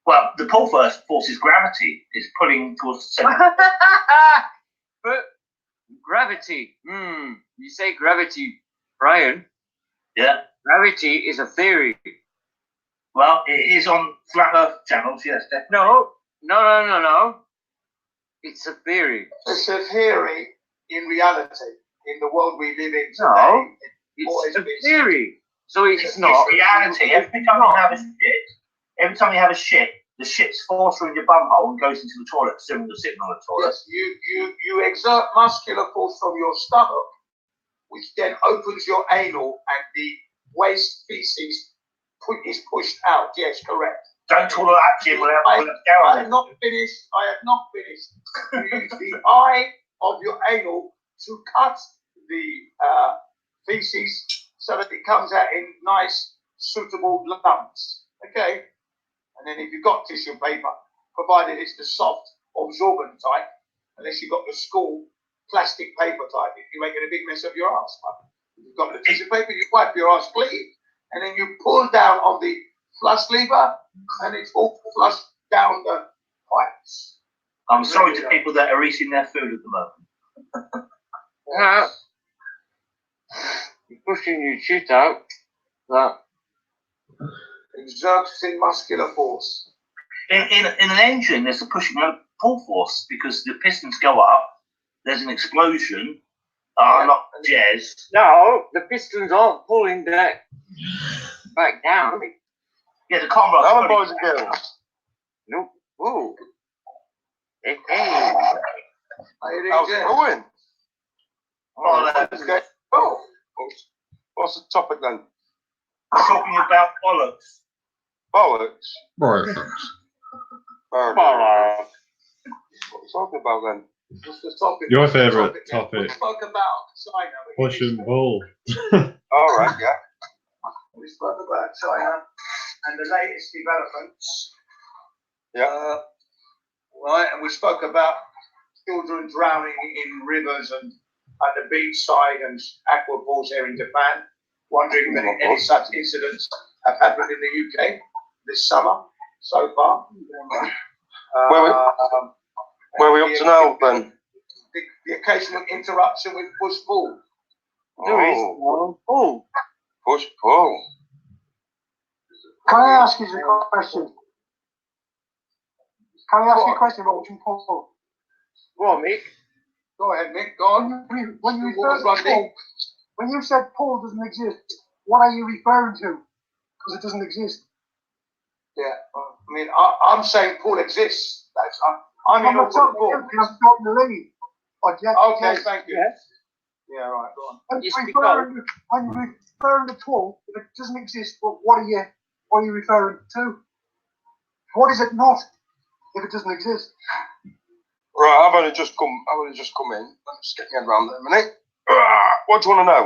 [SPEAKER 3] Well, the pull force is gravity. It's pulling towards the center.
[SPEAKER 5] But gravity. You say gravity, Brian.
[SPEAKER 3] Yeah.
[SPEAKER 5] Gravity is a theory.
[SPEAKER 3] Well, it is on flat Earth channels. Yes, definitely.
[SPEAKER 5] No. It's a theory.
[SPEAKER 4] It's a theory in reality, in the world we live in today.
[SPEAKER 5] No, it's a theory. So it's not.
[SPEAKER 3] It's reality. Every time you have a shit, the shit's forced through your bum hole and goes into the toilet, assuming you're sitting on the toilet.
[SPEAKER 4] Yes, you exert muscular force from your stomach, which then opens your anal, and the waste feces is pushed out. Yes, correct.
[SPEAKER 3] Don't talk like that, Jim.
[SPEAKER 4] I have not finished. You use the eye of your anal to cut the feces so that it comes out in nice, suitable lumps. Okay? And then if you've got tissue paper, provided it's the soft, absorbent type, unless you've got the school plastic paper type, you're making a big mess of your ass. If you've got the tissue paper, you wipe your ass clean, and then you pull down on the flush lever, and it's all flushed down the pipes.
[SPEAKER 3] I'm sorry to people that are eating their food at the moment.
[SPEAKER 5] You're pushing your shit out. That
[SPEAKER 4] exerting muscular force.
[SPEAKER 3] In an engine, there's a pushing and pull force because the pistons go up. There's an explosion. Not jazz.
[SPEAKER 5] No, the pistons aren't pulling that back down.
[SPEAKER 3] Yeah, the comrades.
[SPEAKER 6] How boys and girls?
[SPEAKER 5] Nope. Ooh. Hey.
[SPEAKER 6] How's it going?
[SPEAKER 3] Let's go.
[SPEAKER 6] Oh, what's the topic then?
[SPEAKER 3] We're talking about bollocks.
[SPEAKER 6] Bollocks.
[SPEAKER 1] Right.
[SPEAKER 6] What are you talking about then?
[SPEAKER 4] What's the topic?
[SPEAKER 1] Your favourite topic.
[SPEAKER 4] We spoke about China.
[SPEAKER 1] Push and pull.
[SPEAKER 6] All right, yeah.
[SPEAKER 4] We spoke about China and the latest developments.
[SPEAKER 6] Yeah.
[SPEAKER 4] Right, and we spoke about children drowning in rivers and at the beachside and aqua pools here in Japan. Wondering if any such incidents have happened in the UK this summer so far.
[SPEAKER 6] Where are we up to now then?
[SPEAKER 4] The occasional interruption with push-pull.
[SPEAKER 6] Oh, push-pull.
[SPEAKER 7] Can I ask you a question? Can I ask you a question about push and pull?
[SPEAKER 4] Go on, Mick. Go ahead, Mick. Go on.
[SPEAKER 7] When you refer to pull, when you said pull doesn't exist, what are you referring to? Because it doesn't exist.
[SPEAKER 4] Yeah, I mean, I'm saying pull exists. I'm
[SPEAKER 7] not talking to you, I'm talking to Lee.
[SPEAKER 4] Okay, thank you.
[SPEAKER 5] Yes.
[SPEAKER 4] Yeah, right, go on.
[SPEAKER 7] When you're referring to pull, if it doesn't exist, well, what are you referring to? What is it not if it doesn't exist?
[SPEAKER 6] Right, I've only just come in. I'm just getting my head around there a minute. What do you want to know?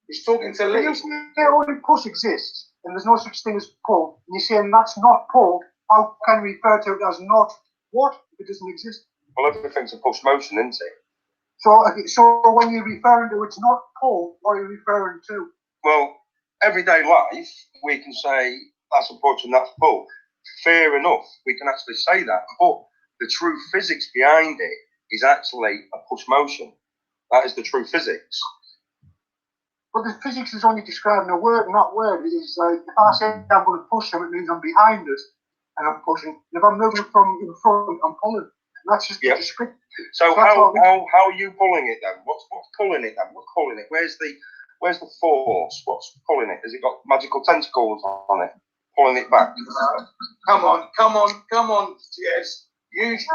[SPEAKER 4] He's talking to Lee.
[SPEAKER 7] When you say only push exists, and there's no such thing as pull, and you're saying that's not pull, how can you refer to it as not what if it doesn't exist?
[SPEAKER 6] Well, everything's a push motion, isn't it?
[SPEAKER 7] So when you're referring to it's not pull, what are you referring to?
[SPEAKER 6] Well, everyday life, we can say that's a push and that's pull. Fair enough, we can actually say that. But the true physics behind it is actually a push motion. That is the true physics.
[SPEAKER 7] But the physics is only describing a word, not word. It is like if I say I'm going to push him, it means I'm behind it and I'm pushing. And if I'm moving from in front, I'm pulling. And that's just the description.
[SPEAKER 6] So how are you pulling it then? What's pulling it then? What's pulling it? Where's the force? What's pulling it? Has it got magical tentacles on it? Pulling it back?
[SPEAKER 4] Come on, yes. Use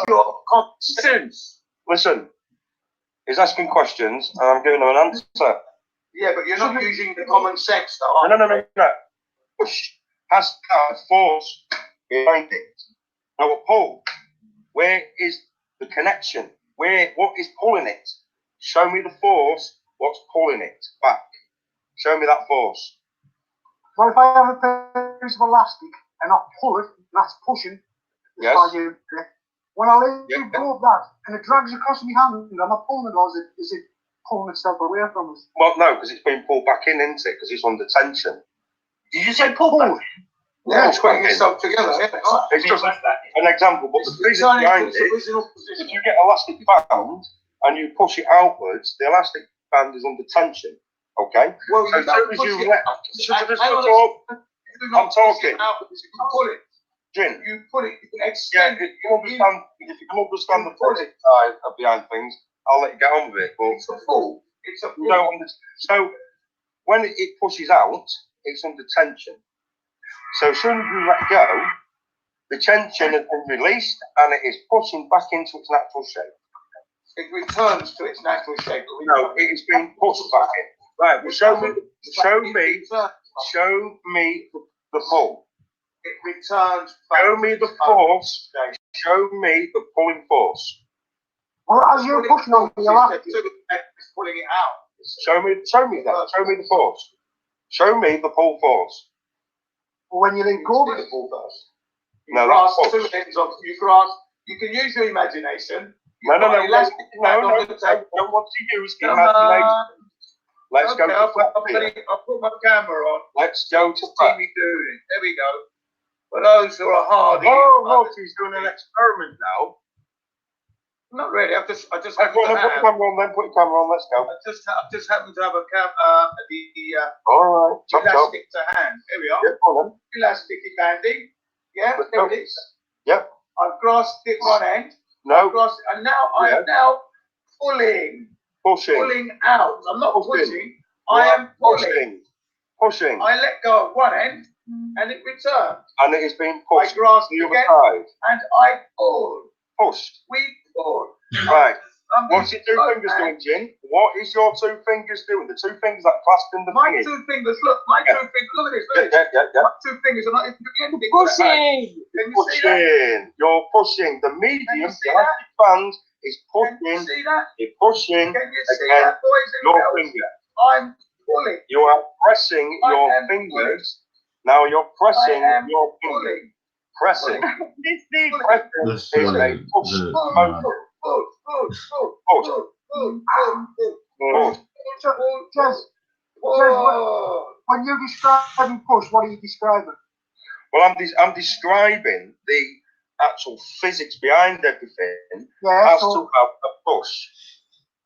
[SPEAKER 4] your common sense.
[SPEAKER 6] Listen, he's asking questions and I'm giving him an answer.
[SPEAKER 4] Yeah, but you're not using the common sense though.
[SPEAKER 6] No. Push has got force behind it. Now a pull, where is the connection? What is pulling it? Show me the force, what's pulling it back. Show me that force.
[SPEAKER 7] Well, if I have a piece of elastic and I pull it, that's pushing.
[SPEAKER 6] Yes.
[SPEAKER 7] When I let you go of that and it drags across my hand, am I pulling it or is it pulling itself away from us?
[SPEAKER 6] Well, no, because it's been pulled back in, isn't it? Because it's under tension.
[SPEAKER 3] Did you say pull back?
[SPEAKER 4] Yeah, it's putting itself together. Yeah.
[SPEAKER 6] It's just an example, but the physics behind it, if you get elastic band and you push it outwards, the elastic band is under tension. Okay?
[SPEAKER 4] Well,
[SPEAKER 6] So
[SPEAKER 4] you
[SPEAKER 6] as soon as
[SPEAKER 4] push
[SPEAKER 6] you
[SPEAKER 4] it
[SPEAKER 6] let,
[SPEAKER 4] out.
[SPEAKER 6] I'm talking.
[SPEAKER 4] You pull it.
[SPEAKER 6] Jin,
[SPEAKER 4] You put it. You can
[SPEAKER 6] yeah,
[SPEAKER 4] extend
[SPEAKER 6] if you understand the physics side of behind things, I'll let you get on with it. But
[SPEAKER 4] It's a pull. It's a
[SPEAKER 6] you
[SPEAKER 4] pull.
[SPEAKER 6] don't understand. So when it pushes out, it's under tension. So as soon as you let go, the tension has been released and it is pushing back into its natural shape.
[SPEAKER 4] It returns to its natural shape.
[SPEAKER 6] No, it is being pushed back in. Right, well, show me the pull.
[SPEAKER 4] It returns back.
[SPEAKER 6] Show me the force. Show me the pulling force.
[SPEAKER 7] Well, as you're pushing on the elastic,
[SPEAKER 4] It's pulling it out.
[SPEAKER 6] Show me that. Show me the force. Show me the pull force.
[SPEAKER 7] when you let go of
[SPEAKER 4] The
[SPEAKER 7] it,
[SPEAKER 4] pull first.
[SPEAKER 6] No,
[SPEAKER 4] grasp
[SPEAKER 6] that's
[SPEAKER 4] two ends of you grasp. You can use your imagination.
[SPEAKER 6] No,
[SPEAKER 4] Don't
[SPEAKER 6] want to use imagination. Let's go to
[SPEAKER 4] I'll
[SPEAKER 6] flat
[SPEAKER 4] put my camera on.
[SPEAKER 6] Let's go to
[SPEAKER 4] See
[SPEAKER 6] flat.
[SPEAKER 4] me doing it. There we go. For those who are hardy.
[SPEAKER 6] Oh, look, he's doing an experiment now.
[SPEAKER 4] Not really. I just
[SPEAKER 6] Put
[SPEAKER 4] happen
[SPEAKER 6] the
[SPEAKER 4] to have.
[SPEAKER 6] camera on, then put your camera on. Let's go.
[SPEAKER 4] I just happen to have a
[SPEAKER 6] All right, chop chop.
[SPEAKER 4] elastic to hand. Here we are.
[SPEAKER 6] Yeah, go on then.
[SPEAKER 4] Elastic banding. Yeah,
[SPEAKER 6] Let's
[SPEAKER 4] there
[SPEAKER 6] go.
[SPEAKER 4] it is.
[SPEAKER 6] Yep.
[SPEAKER 4] I've grasped it one end.
[SPEAKER 6] No,
[SPEAKER 4] And now I'm now pulling
[SPEAKER 6] pushing.
[SPEAKER 4] out. I'm not
[SPEAKER 6] Pushing.
[SPEAKER 4] pushing. I am pulling.
[SPEAKER 6] Pushing.
[SPEAKER 4] I let go of one end and it returns.
[SPEAKER 6] And it is being
[SPEAKER 4] I
[SPEAKER 6] pushed to
[SPEAKER 4] grasp
[SPEAKER 6] the other
[SPEAKER 4] again
[SPEAKER 6] side.
[SPEAKER 4] and I pull.
[SPEAKER 6] Pushed.
[SPEAKER 4] We pull.
[SPEAKER 6] Right.
[SPEAKER 4] I'm
[SPEAKER 6] What's your two
[SPEAKER 4] both
[SPEAKER 6] fingers
[SPEAKER 4] hands.
[SPEAKER 6] doing, Jin? What is your two fingers doing? The two fingers that clasped in the
[SPEAKER 4] My
[SPEAKER 6] thingy.
[SPEAKER 4] two fingers, look, my two fingers, look at this. Look at this.
[SPEAKER 6] Yeah.
[SPEAKER 4] My two fingers are not even doing anything.
[SPEAKER 6] Pushing.
[SPEAKER 4] Can you see that?
[SPEAKER 6] Pushing. You're pushing. The medium,
[SPEAKER 4] Can you
[SPEAKER 6] the
[SPEAKER 4] see that?
[SPEAKER 6] elastic band is
[SPEAKER 4] Can you
[SPEAKER 6] pushing.
[SPEAKER 4] see that?
[SPEAKER 6] You're pushing
[SPEAKER 4] Can you see
[SPEAKER 6] again
[SPEAKER 4] that, boys and
[SPEAKER 6] your
[SPEAKER 4] girls?
[SPEAKER 6] finger.
[SPEAKER 4] I'm pulling.
[SPEAKER 6] You are pressing
[SPEAKER 4] I
[SPEAKER 6] your
[SPEAKER 4] am
[SPEAKER 6] fingers. Now you're pressing
[SPEAKER 4] I am
[SPEAKER 6] your finger.
[SPEAKER 4] pulling.
[SPEAKER 6] Pressing.
[SPEAKER 3] This thing.
[SPEAKER 6] Pressing
[SPEAKER 1] This,
[SPEAKER 6] is a push motion. Push.
[SPEAKER 7] Jez, when you describe push, what are you describing?
[SPEAKER 6] Well, I'm describing the actual physics behind everything
[SPEAKER 7] Yeah,
[SPEAKER 6] as to
[SPEAKER 7] so
[SPEAKER 6] have a push.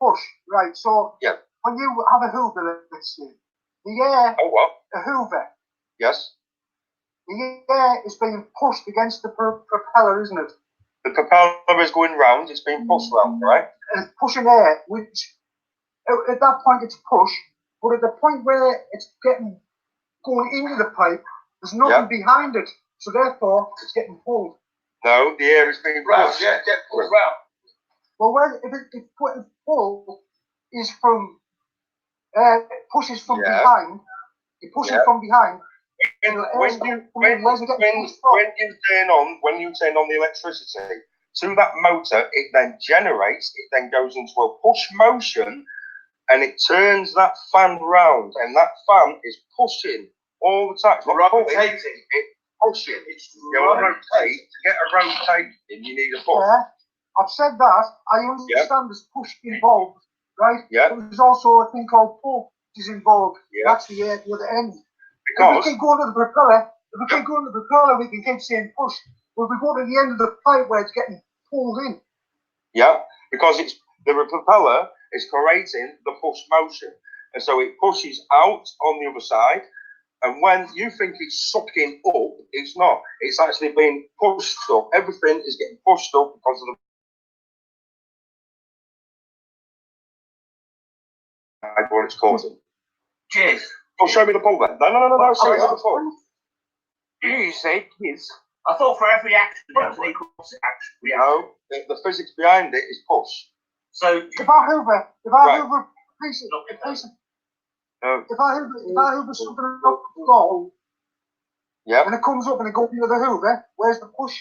[SPEAKER 7] push, right? So
[SPEAKER 6] Yeah.
[SPEAKER 7] when you have a hoover, let's say, the air,
[SPEAKER 6] Oh, what?
[SPEAKER 7] a hoover,
[SPEAKER 6] Yes.
[SPEAKER 7] the air is being pushed against the propeller, isn't it?
[SPEAKER 6] The propeller is going round. It's being pushed round, right?
[SPEAKER 7] And it's pushing air, which at that point it's push, but at the point where it's going into the pipe, there's nothing behind it, so therefore it's getting pulled.
[SPEAKER 6] No, the air is being
[SPEAKER 4] Round,
[SPEAKER 6] pushed.
[SPEAKER 4] yeah, get pulled round.
[SPEAKER 7] Well, if it's pull is from pushes from behind, it pushes from behind.
[SPEAKER 6] When you turn on the electricity to that motor, it then generates. It then goes into a push motion, and it turns that fan round, and that fan is pushing all the time. It's not pulling,
[SPEAKER 4] Rotating.
[SPEAKER 6] it's pushing.
[SPEAKER 4] It's
[SPEAKER 6] You rotate. To get a rotation, you need a push.
[SPEAKER 7] Yeah, I've said that. I understand there's push involved, right?
[SPEAKER 6] Yeah.
[SPEAKER 7] But there's also a thing called pull which is involved.
[SPEAKER 6] Yeah.
[SPEAKER 7] That's the air at the other end.
[SPEAKER 6] Because
[SPEAKER 7] if we keep going to the propeller, we can keep saying push. But if we go to the end of the pipe where it's getting pulled in.
[SPEAKER 6] Yeah, because it's the propeller is creating the push motion, and so it pushes out on the other side. And when you think it's sucking up, it's not. It's actually being pushed up. Everything is getting pushed up because of what it's causing.
[SPEAKER 3] Cheers.
[SPEAKER 6] Oh, show me the pull then. No. Show me the pull.
[SPEAKER 3] You say kids. I thought for every action there was an equal opposite action.
[SPEAKER 6] No, the physics behind it is push.
[SPEAKER 3] So
[SPEAKER 7] If I hoover a piece of,
[SPEAKER 6] No.
[SPEAKER 7] if I hoover something up the floor,
[SPEAKER 6] Yeah.
[SPEAKER 7] and it comes up and it goes into the hoover, where's the push?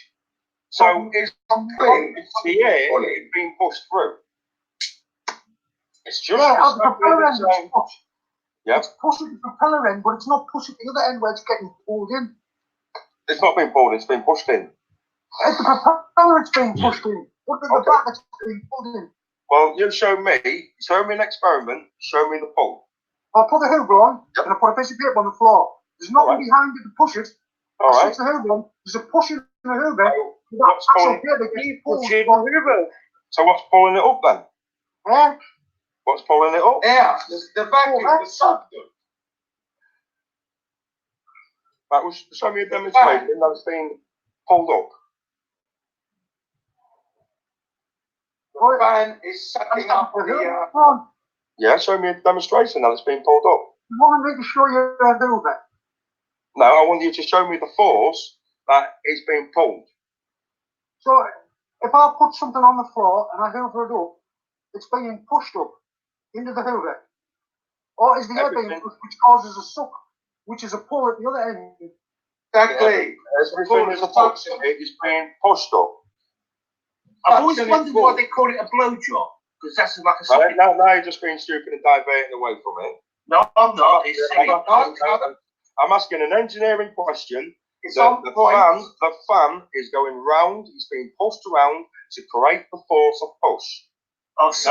[SPEAKER 6] So it's the air is being pushed through. It's just
[SPEAKER 7] Yeah,
[SPEAKER 6] exactly
[SPEAKER 7] the propeller
[SPEAKER 6] the
[SPEAKER 7] end is
[SPEAKER 6] same.
[SPEAKER 7] push.
[SPEAKER 6] Yeah.
[SPEAKER 7] It's pushing the propeller end, but it's not pushing the other end where it's getting pulled in.
[SPEAKER 6] It's not being pulled, it's being pushed in.
[SPEAKER 7] It's the propeller it's being pushed in. Look at the back that's being pulled in.
[SPEAKER 6] Well, you show me an experiment, show me the pull.
[SPEAKER 7] I'll put the hoover on, and I'll put a piece of paper on the floor. There's nothing behind it to push it.
[SPEAKER 6] All
[SPEAKER 7] I
[SPEAKER 6] right.
[SPEAKER 7] switch the hoover on, there's a push in the hoover.
[SPEAKER 6] What's pulling? So what's pulling it up then?
[SPEAKER 7] Yeah.
[SPEAKER 6] What's pulling it up?
[SPEAKER 4] Yeah, the vacuum, the suction.
[SPEAKER 6] That was show me a demonstration that it's being pulled up.
[SPEAKER 4] The fan is sucking up the.
[SPEAKER 6] Yeah, show me a demonstration that it's being pulled up.
[SPEAKER 7] You want me to show you the hoover?
[SPEAKER 6] No, I want you to show me the force that is being pulled.
[SPEAKER 7] So if I put something on the floor and I hoover it up, it's being pushed up into the hoover. Or is the air being pushed, which causes a suck, which is a pull at the other end?
[SPEAKER 4] Exactly.
[SPEAKER 6] Everything is a push. It is being pushed up.
[SPEAKER 3] I've always wondered why they call it a blowjob, because that's like a socket.
[SPEAKER 6] Now you're just being stupid and diverting away from it.
[SPEAKER 3] No, I'm not.
[SPEAKER 6] I'm asking an engineering question.
[SPEAKER 4] The
[SPEAKER 6] fan is going round. It's being pushed around to create the force of push.
[SPEAKER 4] It's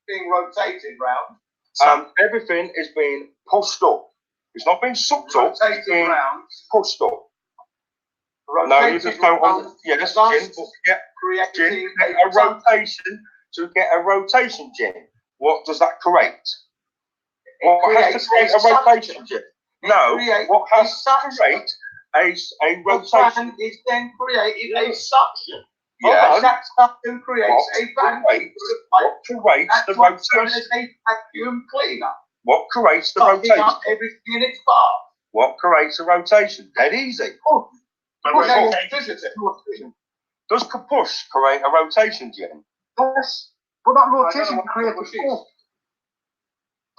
[SPEAKER 4] being rotated round.
[SPEAKER 6] Everything is being pushed up. It's not being sucked up. It's being pushed up. No, you just don't want. Yes, Jim. Creating a rotation to get a rotation, Jim. What does that create? What has to create a rotation, Jim? No. What has to create a rotation?
[SPEAKER 4] The fan is then creating a suction.
[SPEAKER 6] Yeah.
[SPEAKER 4] That suction creates a vacuum.
[SPEAKER 6] What creates the rotation?
[SPEAKER 4] A vacuum cleaner.
[SPEAKER 6] What creates the rotation?
[SPEAKER 4] Everything in its path.
[SPEAKER 6] What creates a rotation? Dead easy. Does push create a rotation, Jim?
[SPEAKER 7] Yes, but that rotation creates a pull.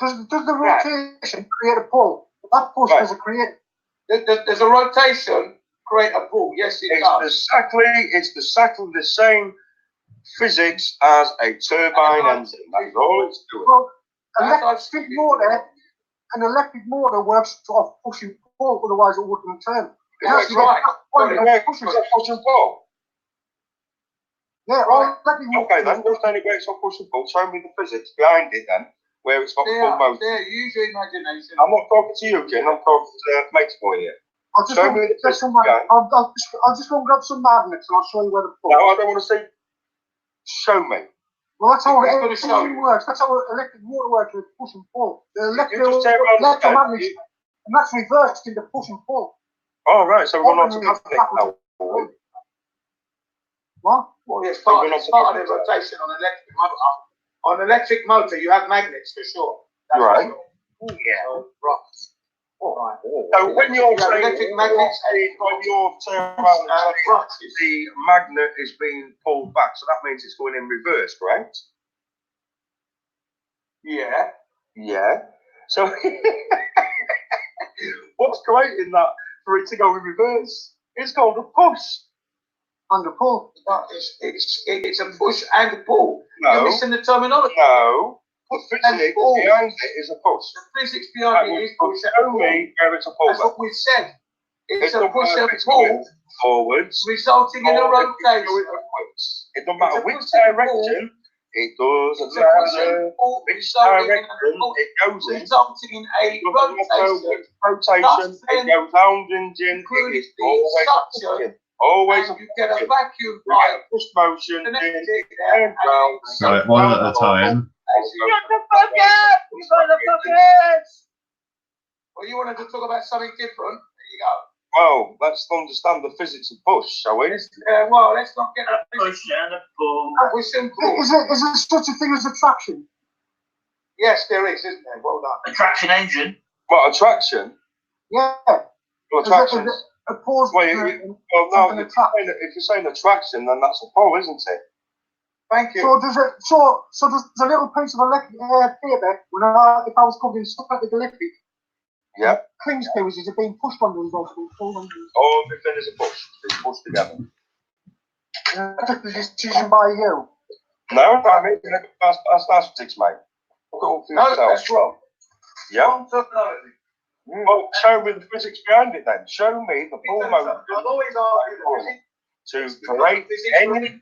[SPEAKER 7] Does the rotation create a pull? That push doesn't create.
[SPEAKER 4] There's a rotation create a pull. Yes, it does.
[SPEAKER 6] It's exactly the same physics as a turbine engine. That's all it's doing.
[SPEAKER 7] Well, an electric motor works sort of push and pull, otherwise it wouldn't turn.
[SPEAKER 4] That's right.
[SPEAKER 6] Push and pull.
[SPEAKER 7] Yeah,
[SPEAKER 6] okay, then just only works on push and pull. Show me the physics behind it then, where it's got full motor.
[SPEAKER 4] There, use your imagination.
[SPEAKER 6] I'm not talking to you, Jim. I'm talking to Mate's boy here.
[SPEAKER 7] I'll just go and grab some magnets and I'll show you where the pull.
[SPEAKER 6] No, I don't want to see. Show me.
[SPEAKER 7] Well, that's how it works. That's how electric motor works with push and pull. The electromagnet, and that's reversed into push and pull.
[SPEAKER 6] Oh, right. So we're going on to magnet now.
[SPEAKER 7] What?
[SPEAKER 4] Well, it's part of the rotation on an electric motor. On an electric motor, you have magnets for sure. That's
[SPEAKER 6] right.
[SPEAKER 4] Sure. Oh, yeah. Right. All right.
[SPEAKER 6] So when you're saying
[SPEAKER 4] electric magnets,
[SPEAKER 6] when you're turning around and saying the magnet is being pulled back, so that means it's going in reverse, correct?
[SPEAKER 4] Yeah.
[SPEAKER 6] Yeah. So what's creating that for it to go in reverse? It's called a push.
[SPEAKER 7] And a pull.
[SPEAKER 4] It's a push and a pull.
[SPEAKER 6] No.
[SPEAKER 4] You're missing the terminology.
[SPEAKER 6] No. The physics behind it is a push.
[SPEAKER 4] The physics behind it is push and pull.
[SPEAKER 6] Where it's a pull.
[SPEAKER 4] That's what we said. It's a push and pull.
[SPEAKER 6] Forwards.
[SPEAKER 4] Resulting in a rotation.
[SPEAKER 6] It doesn't matter which direction. It doesn't matter which direction it goes in.
[SPEAKER 4] Resulting in a rotation.
[SPEAKER 6] It goes round engine. It is always always
[SPEAKER 4] and you get a vacuum pipe.
[SPEAKER 6] Push motion.
[SPEAKER 1] Right, one at a time.
[SPEAKER 4] Well, you wanted to talk about something different. There you go.
[SPEAKER 6] Well, let's understand the physics of push, shall we?
[SPEAKER 4] Well, let's not get a
[SPEAKER 3] push and a pull.
[SPEAKER 4] We're simple.
[SPEAKER 7] Is there such a thing as attraction?
[SPEAKER 4] Yes, there is, isn't there? Well done.
[SPEAKER 3] Attraction engine.
[SPEAKER 6] What, attraction?
[SPEAKER 7] Yeah.
[SPEAKER 6] Well, attraction.
[SPEAKER 7] A pause.
[SPEAKER 6] Well, no, if you're saying attraction, then that's a pull, isn't it?
[SPEAKER 4] Thank you.
[SPEAKER 7] So there's a little piece of electric paper when if I was covering static electric.
[SPEAKER 6] Yeah.
[SPEAKER 7] Clings to is it being pushed on those pulled on these?
[SPEAKER 6] Oh, everything is a push. It's being pushed together.
[SPEAKER 7] That's the decision by you.
[SPEAKER 6] No, I mean, that's physics, mate.
[SPEAKER 4] No, that's wrong.
[SPEAKER 6] Yeah. Well, show me the physics behind it then. Show me the full motion
[SPEAKER 4] I've always argued
[SPEAKER 6] to create any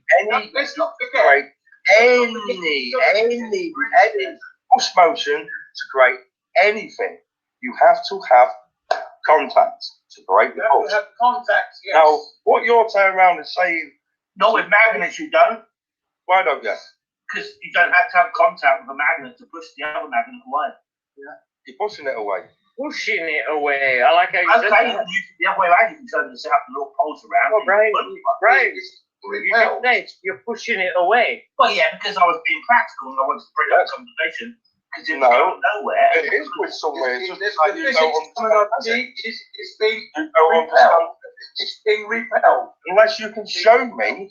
[SPEAKER 6] push motion to create anything. You have to have contact to create the push.
[SPEAKER 4] have contact, yes.
[SPEAKER 6] Now, what you're turning around and saying,
[SPEAKER 3] Not with magnets, you don't.
[SPEAKER 6] why don't you?
[SPEAKER 3] Because you don't have to have contact with a magnet to push the other magnet away.
[SPEAKER 6] You're pushing it away.
[SPEAKER 5] Pushing it away. I like how you said
[SPEAKER 3] Okay, you
[SPEAKER 5] that.
[SPEAKER 3] can use it the other way around. You can turn the out the little poles around.
[SPEAKER 5] Oh, Brian, Brian,
[SPEAKER 4] Repel.
[SPEAKER 5] you're pushing it away.
[SPEAKER 3] Well, yeah, because I was being practical and I wanted to bring up a conversation. Because it's
[SPEAKER 6] No.
[SPEAKER 3] going nowhere.
[SPEAKER 6] It is with somewhere. It's just
[SPEAKER 4] The
[SPEAKER 6] like you
[SPEAKER 4] physics
[SPEAKER 6] don't
[SPEAKER 4] coming up
[SPEAKER 6] understand.
[SPEAKER 4] is being
[SPEAKER 6] You don't understand.
[SPEAKER 4] repelled. It's being repelled.
[SPEAKER 6] Unless you can show me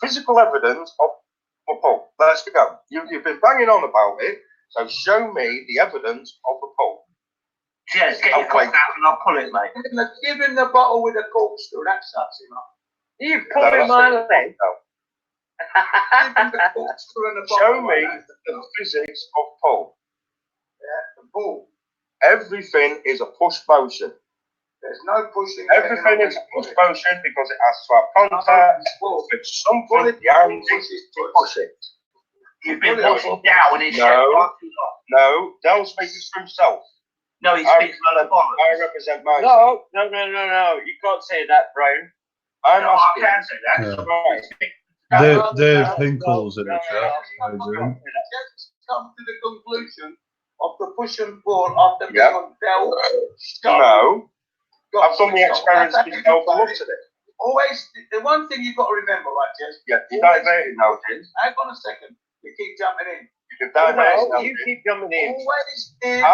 [SPEAKER 6] physical evidence of a pull. Let's go. You've been banging on about it, so show me the evidence of the pull.
[SPEAKER 3] Yes, get your cup out and I'll pull it, mate.
[SPEAKER 4] Give him the bottle with a corkscrew. That shuts him up.
[SPEAKER 5] You pulling my leg.
[SPEAKER 4] Give him the corkscrew and the bottle.
[SPEAKER 6] Show me the physics of pull.
[SPEAKER 4] The ball.
[SPEAKER 6] Everything is a push motion.
[SPEAKER 4] There's no pushing.
[SPEAKER 6] Everything is a push motion because it has to have contact with something behind it to push it.
[SPEAKER 3] You've been pushing down and it's
[SPEAKER 6] No, Dell speaks for himself.
[SPEAKER 3] No, he speaks for the bottom.
[SPEAKER 6] I represent myself.
[SPEAKER 5] No. You can't say that, Brian.
[SPEAKER 6] I'm
[SPEAKER 3] No, I
[SPEAKER 6] asking.
[SPEAKER 3] can say that.
[SPEAKER 1] Yeah.
[SPEAKER 6] Right.
[SPEAKER 1] Dave Hinkle's in the chat. How you doing?
[SPEAKER 4] Just come to the conclusion of the push and pull after being on Dell.
[SPEAKER 6] No. I've done the experiments myself and looked at it.
[SPEAKER 4] Always, the one thing you've got to remember, right, Jess?
[SPEAKER 6] Yeah, you're diverting now, Jim.
[SPEAKER 4] Hang on a second. You keep jumping in.
[SPEAKER 6] You're diverting now,
[SPEAKER 5] You
[SPEAKER 6] Jim.
[SPEAKER 5] keep jumping in.
[SPEAKER 4] Always give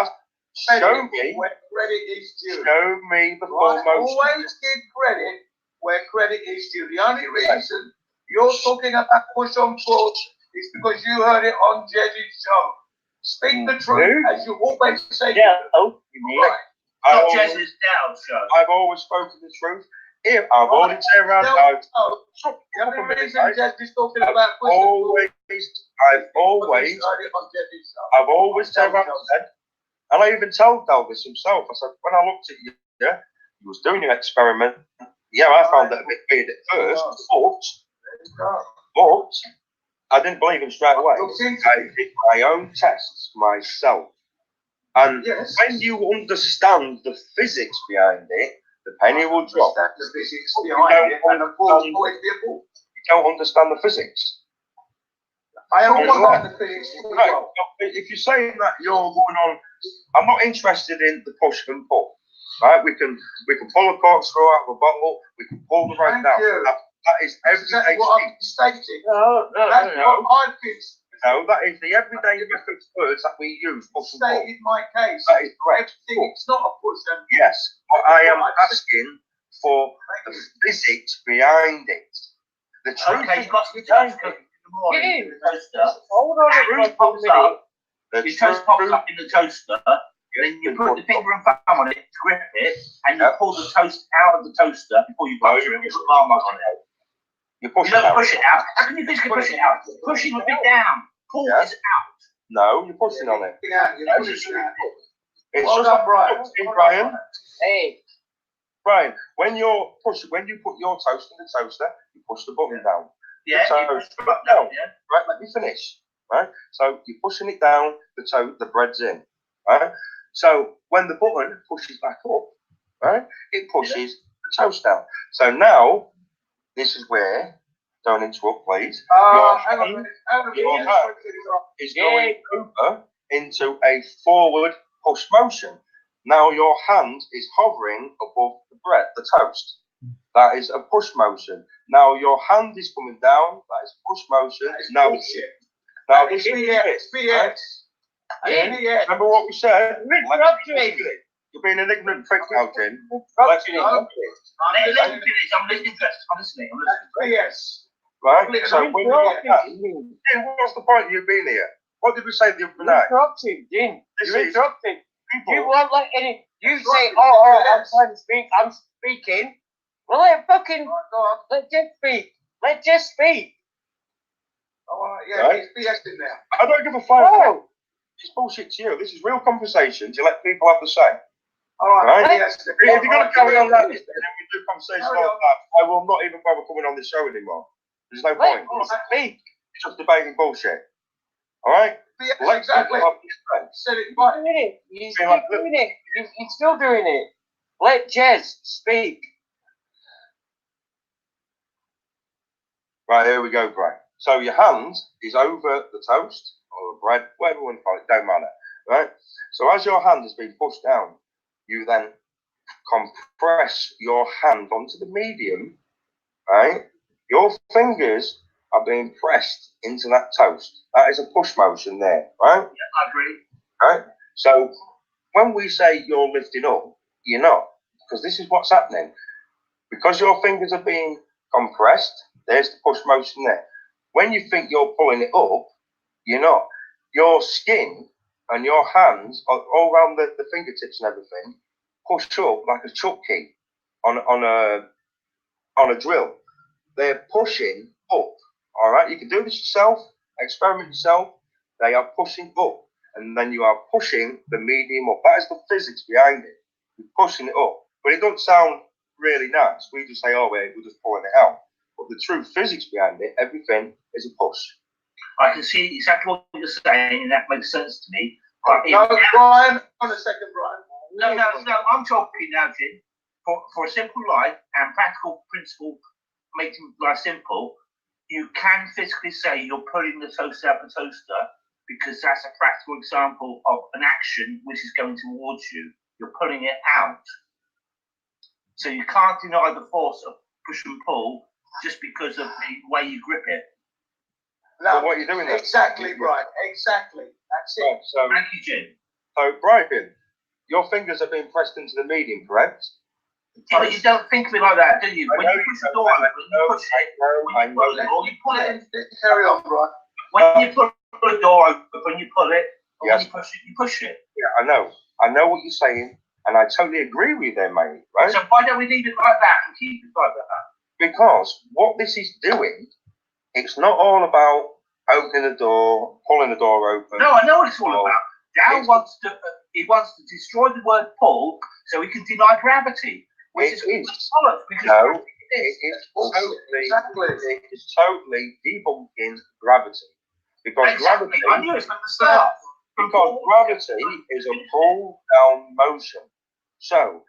[SPEAKER 6] Show
[SPEAKER 4] credit
[SPEAKER 6] me.
[SPEAKER 4] where credit is due.
[SPEAKER 6] Show me the full
[SPEAKER 4] Right?
[SPEAKER 6] motion.
[SPEAKER 4] Always give credit where credit is due. The only reason you're talking about push on pull is because you heard it on Jez's show. Speak the truth, as you always say.
[SPEAKER 5] Yeah. Oh,
[SPEAKER 4] Right.
[SPEAKER 3] Not Jez's down show.
[SPEAKER 6] I've always spoken the truth. If I've already turned around now,
[SPEAKER 4] The only reason Jez is talking about push and pull.
[SPEAKER 6] I've always turned around and said, and I even told Dalvis himself, I said, when I looked at you, he was doing an experiment. Yeah, I found that a bit weird at first, but I didn't believe him straight away. I did my own tests myself. And when you understand the physics behind it, the penny will drop.
[SPEAKER 4] The physics behind it, and the pull will always be a pull.
[SPEAKER 6] You don't understand the physics.
[SPEAKER 4] I understand the physics.
[SPEAKER 6] Right. If you're saying that you're going on, I'm not interested in the push and pull. Right? We can pull a corkscrew out of a bottle. We can pull the rope down. That is everyday
[SPEAKER 4] what I'm stating.
[SPEAKER 5] No.
[SPEAKER 4] That's what I've been.
[SPEAKER 6] No, that is the everyday methods words that we use. Push and pull.
[SPEAKER 4] Stated my case.
[SPEAKER 6] That is correct.
[SPEAKER 4] It's not a push and pull.
[SPEAKER 6] Yes, but I am asking for the physics behind it. The truth
[SPEAKER 3] Okay,
[SPEAKER 6] is
[SPEAKER 3] you've got some toast cooking in the morning in the toaster.
[SPEAKER 5] Hold on
[SPEAKER 3] Your
[SPEAKER 5] a
[SPEAKER 3] toast pops up.
[SPEAKER 6] the
[SPEAKER 3] Your toast pops up in the toaster. Then you put the finger and thumb on it to grip it, and you pull the toast out of the toaster before you butter it and put marmite on it.
[SPEAKER 6] You push
[SPEAKER 3] You
[SPEAKER 6] it
[SPEAKER 3] don't
[SPEAKER 6] out.
[SPEAKER 3] push it out. How can you physically push it out? Pushing would be down. Pull is out.
[SPEAKER 6] No, you're pushing on it.
[SPEAKER 4] You're pushing out.
[SPEAKER 6] It's
[SPEAKER 4] Well
[SPEAKER 6] just
[SPEAKER 4] done,
[SPEAKER 6] like
[SPEAKER 4] Brian.
[SPEAKER 6] Brian.
[SPEAKER 5] Hey,
[SPEAKER 6] Brian, when you put your toast in the toaster, you push the button down.
[SPEAKER 3] Yeah,
[SPEAKER 6] So,
[SPEAKER 3] you push it up down, yeah.
[SPEAKER 6] Right, let me finish. Right, so you're pushing it down. The bread's in. Right, so when the button pushes back up, right, it pushes the toast down. So now this is where. Don't interrupt, please. Your hand is going over into a forward push motion. Now your hand is hovering above the bread, the toast. That is a push motion. Now your hand is coming down. That is push motion. Now this is
[SPEAKER 4] BS.
[SPEAKER 6] Remember what we said? You're being an ignorant prick now, Tim.
[SPEAKER 3] Let me finish. I'm listening first. I'm listening.
[SPEAKER 4] BS.
[SPEAKER 6] Right? So when we get that, what's the point of you being here? What did we say the other night?
[SPEAKER 5] interrupting, Jim.
[SPEAKER 6] This
[SPEAKER 5] You're
[SPEAKER 6] is
[SPEAKER 5] interrupting.
[SPEAKER 6] people.
[SPEAKER 5] You won't let any. You say, "Oh, I'm trying to speak. I'm speaking." Well, let Jeff speak. Let Jeff speak.
[SPEAKER 4] Yeah,
[SPEAKER 6] Right.
[SPEAKER 4] it's BS in there.
[SPEAKER 6] I don't give a fuck.
[SPEAKER 5] Oh,
[SPEAKER 6] It's bullshit to you. This is real conversation to let people have the say.
[SPEAKER 4] All right.
[SPEAKER 6] Right?
[SPEAKER 4] Yes.
[SPEAKER 6] If you're going to carry on like this, then we do conversations like that, I will not even bother coming on this show anymore. There's no point.
[SPEAKER 5] Speak.
[SPEAKER 6] It's just debating bullshit. All right?
[SPEAKER 4] Yes,
[SPEAKER 6] Let
[SPEAKER 4] exactly.
[SPEAKER 6] people have the say.
[SPEAKER 4] Said it
[SPEAKER 5] You're
[SPEAKER 4] right.
[SPEAKER 5] doing it. You're still doing it. You're still doing it. Let Jez speak.
[SPEAKER 6] Right, here we go, Brad. So your hand is over the toast or the bread, whatever you want to call it, don't matter. Right? So as your hand has been pushed down, you then compress your hand onto the medium, right? Your fingers are being pressed into that toast. That is a push motion there, right?
[SPEAKER 3] Yeah, I agree.
[SPEAKER 6] Right? So when we say you're lifting up, you're not, because this is what's happening. Because your fingers are being compressed, there's the push motion there. When you think you're pulling it up, you're not. Your skin and your hands, all around the fingertips and everything, push up like a chuck key on a drill. They're pushing up. All right, you can do this yourself, experiment yourself. They are pushing up, and then you are pushing the medium up. That is the physics behind it. You're pushing it up, but it doesn't sound really nice. We just say, oh, we're just pulling it out. But the true physics behind it, everything is a push.
[SPEAKER 3] I can see exactly what you're saying, and that makes sense to me. But
[SPEAKER 4] No, Brian, on a second, Brian.
[SPEAKER 3] no, I'm talking now, Jim, for a simple life and practical principle, making life simple, you can physically say you're pulling the toast out the toaster because that's a practical example of an action which is going towards you. You're pulling it out. So you can't deny the force of push and pull just because of the way you grip it.
[SPEAKER 4] No,
[SPEAKER 6] what are you doing there?
[SPEAKER 4] Exactly, Brian. Exactly. That's it.
[SPEAKER 6] Right, so,
[SPEAKER 3] Thank you, Jim.
[SPEAKER 6] so, Brian, your fingers are being pressed into the medium, correct?
[SPEAKER 3] Yeah, but you don't think of it like that, do you? When you push the door open, you push it.
[SPEAKER 6] I know.
[SPEAKER 3] You pull it.
[SPEAKER 4] Carry on, Brian.
[SPEAKER 3] When you pull the door open, you pull it. And
[SPEAKER 6] Yes.
[SPEAKER 3] when you push it.
[SPEAKER 6] Yeah, I know. I know what you're saying, and I totally agree with you there, mate. Right?
[SPEAKER 3] So why don't we leave it like that and keep it like that?
[SPEAKER 6] Because what this is doing, it's not all about opening the door, pulling the door open.
[SPEAKER 3] No, I know what it's all
[SPEAKER 6] Oh,
[SPEAKER 3] about. Dow wants to destroy the word pull so he can deny gravity, which is bollocks, because
[SPEAKER 6] No,
[SPEAKER 3] it's
[SPEAKER 6] it's totally debunking gravity. Because
[SPEAKER 3] exactly.
[SPEAKER 6] gravity,
[SPEAKER 3] I knew it from the start.
[SPEAKER 6] because gravity is a pull down motion. So